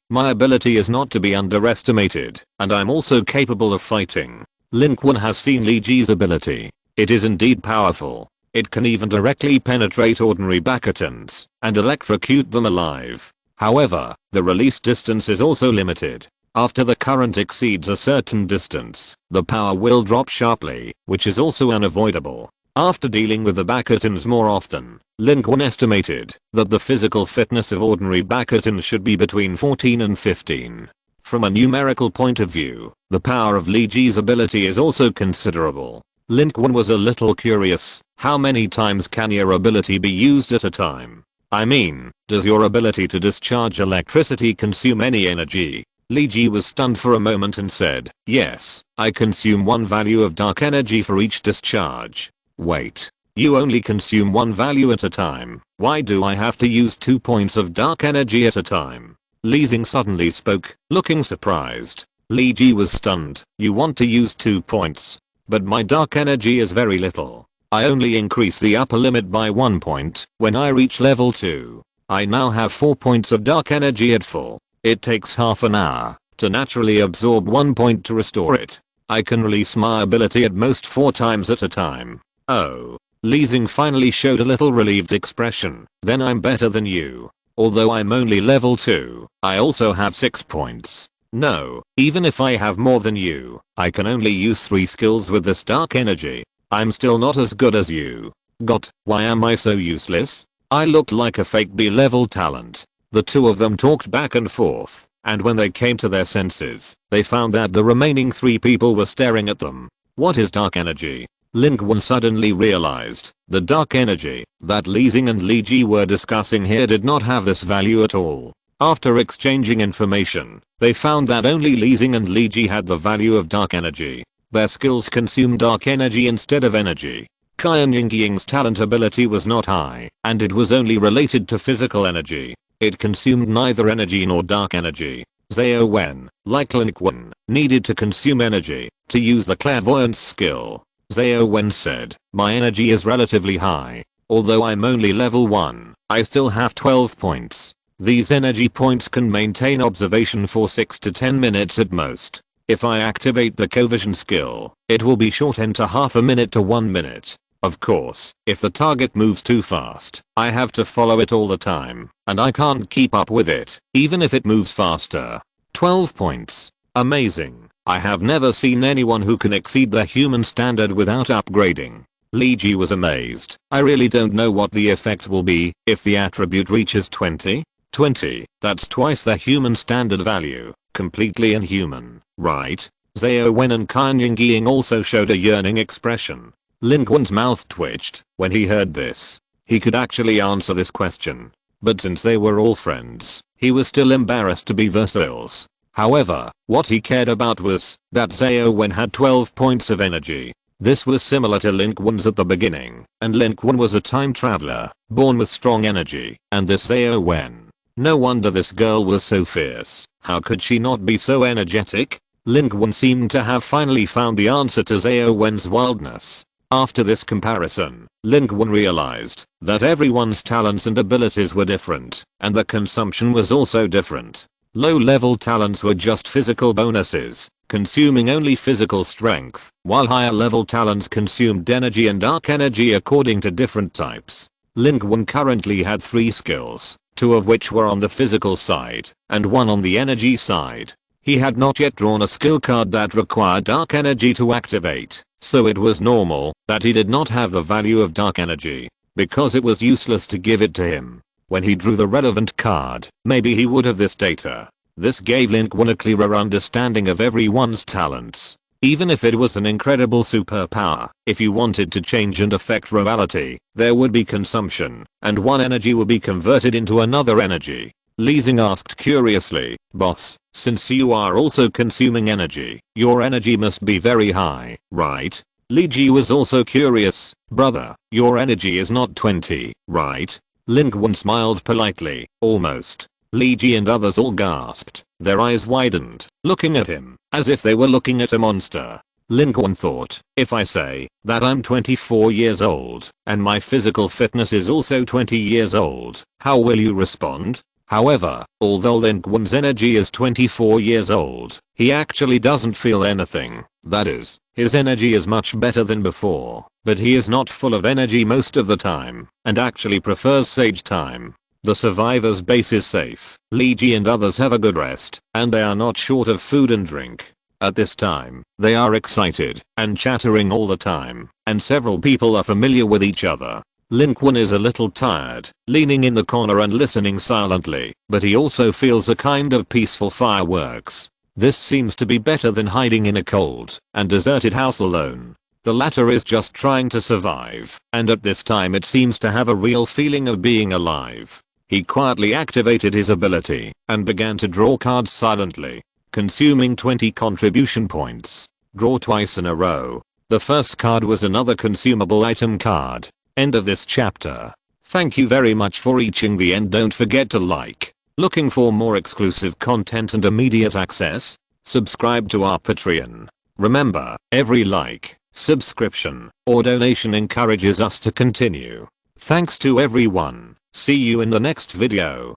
My ability is not to be underestimated, and I'm also capable of fighting." Lin Qun has seen Li Ji's ability. It is indeed powerful. It can even directly penetrate ordinary Bakatons and electrocute them alive. However, the release distance is also limited. After the current exceeds a certain distance, the power will drop sharply, which is also unavoidable. After dealing with the Bakatons more often, Lin Qun estimated that the physical fitness of ordinary Bakatons should be between 14 and 15. From a numerical point of view, the power of Li Ji's ability is also considerable. Lin Qun was a little curious, how many times can your ability be used at a time? I mean, does your ability to discharge electricity consume any energy? Li Ji was stunned for a moment and said, "Yes, I consume 1 value of dark energy for each discharge." "Wait. You only consume 1 value at a time. Why do I have to use 2 points of dark energy at a time?" Li Xing suddenly spoke, looking surprised. Li Ji was stunned. "You want to use 2 points? But my dark energy is very little. I only increase the upper limit by 1 point when I reach level 2. I now have 4 points of dark energy at full. It takes half an hour to naturally absorb 1 point to restore it. I can release my ability at most 4 times at a time." "Oh." Li Xing finally showed a little relieved expression. "Then I'm better than you. Although I'm only level 2, I also have 6 points. No, even if I have more than you, I can only use 3 skills with this dark energy. I'm still not as good as you." "Got, why am I so useless? I looked like a fake B-level talent." The two of them talked back and forth, and when they came to their senses, they found that the remaining 3 people were staring at them. "What is dark energy?" Lin Qun suddenly realized the dark energy that Li Xing and Li Ji were discussing here did not have this value at all. After exchanging information, they found that only Li Xing and Li Ji had the value of dark energy. Their skills consume dark energy instead of energy. Qian Yingying's talent ability was not high, and it was only related to physical energy. It consumed neither energy nor dark energy. Zhao Wen, like Lin Qun, needed to consume energy to use the clairvoyance skill. Zhao Wen said, "My energy is relatively high. Although I'm only level 1, I still have 12 points. These energy points can maintain observation for 6 to 10 minutes at most. If I activate the covision skill, it will be shortened to half a minute to 1 minute. Of course, if the target moves too fast, I have to follow it all the time, and I can't keep up with it, even if it moves faster. 12 points. Amazing. I have never seen anyone who can exceed the human standard without upgrading. Li Ji was amazed. I really don't know what the effect will be if the attribute reaches 20. 20, that's twice the human standard value. Completely inhuman, right? Xiao Wen and Kan Yingying also showed a yearning expression. Lin Qun's mouth twitched when he heard this. He could actually answer this question. But since they were all friends, he was still embarrassed to be versatiles. However, what he cared about was that Xiao Wen had 12 points of energy. This was similar to Lin Qun's at the beginning, and Lin Qun was a time traveler, born with strong energy, and this Xiao Wen. No wonder this girl was so fierce. How could she not be so energetic? Lin Qun seemed to have finally found the answer to Xiao Wen's wildness. After this comparison, Lin Qun realized that everyone's talents and abilities were different, and the consumption was also different. Low-level talents were just physical bonuses, consuming only physical strength, while higher-level talents consumed energy and dark energy according to different types. Lin Qun currently had 3 skills, 2 of which were on the physical side, and 1 on the energy side. He had not yet drawn a skill card that required dark energy to activate, so it was normal that he did not have the value of dark energy, because it was useless to give it to him. When he drew the relevant card, maybe he would have this data. This gave Lin Qun a clearer understanding of everyone's talents. Even if it was an incredible superpower, if you wanted to change and affect reality, there would be consumption, and one energy would be converted into another energy. Li Xing asked curiously, "Boss, since you are also consuming energy, your energy must be very high, right?" Li Ji was also curious. "Brother, your energy is not 20, right?" Lin Qun smiled politely, almost. Li Ji and others all gasped. Their eyes widened, looking at him, as if they were looking at a monster. Lin Qun thought, if I say that I'm 24 years old, and my physical fitness is also 20 years old, how will you respond? However, although Lin Qun's energy is 24 years old, he actually doesn't feel anything. That is, his energy is much better than before, but he is not full of energy most of the time, and actually prefers sage time. The survivor's base is safe. Li Ji and others have a good rest, and they are not short of food and drink. At this time, they are excited and chattering all the time, and several people are familiar with each other. Lin Qun is a little tired, leaning in the corner and listening silently, but he also feels a kind of peaceful fireworks. This seems to be better than hiding in a cold and deserted house alone. The latter is just trying to survive, and at this time it seems to have a real feeling of being alive. He quietly activated his ability and began to draw cards silently, consuming 20 contribution points. Draw twice in a row. The first card was another consumable item card. End of this chapter. Thank you very much for reaching the end. Don't forget to like. Looking for more exclusive content and immediate access? Subscribe to our Patreon. Remember, every like, subscription, or donation encourages us to continue. Thanks to everyone. See you in the next video.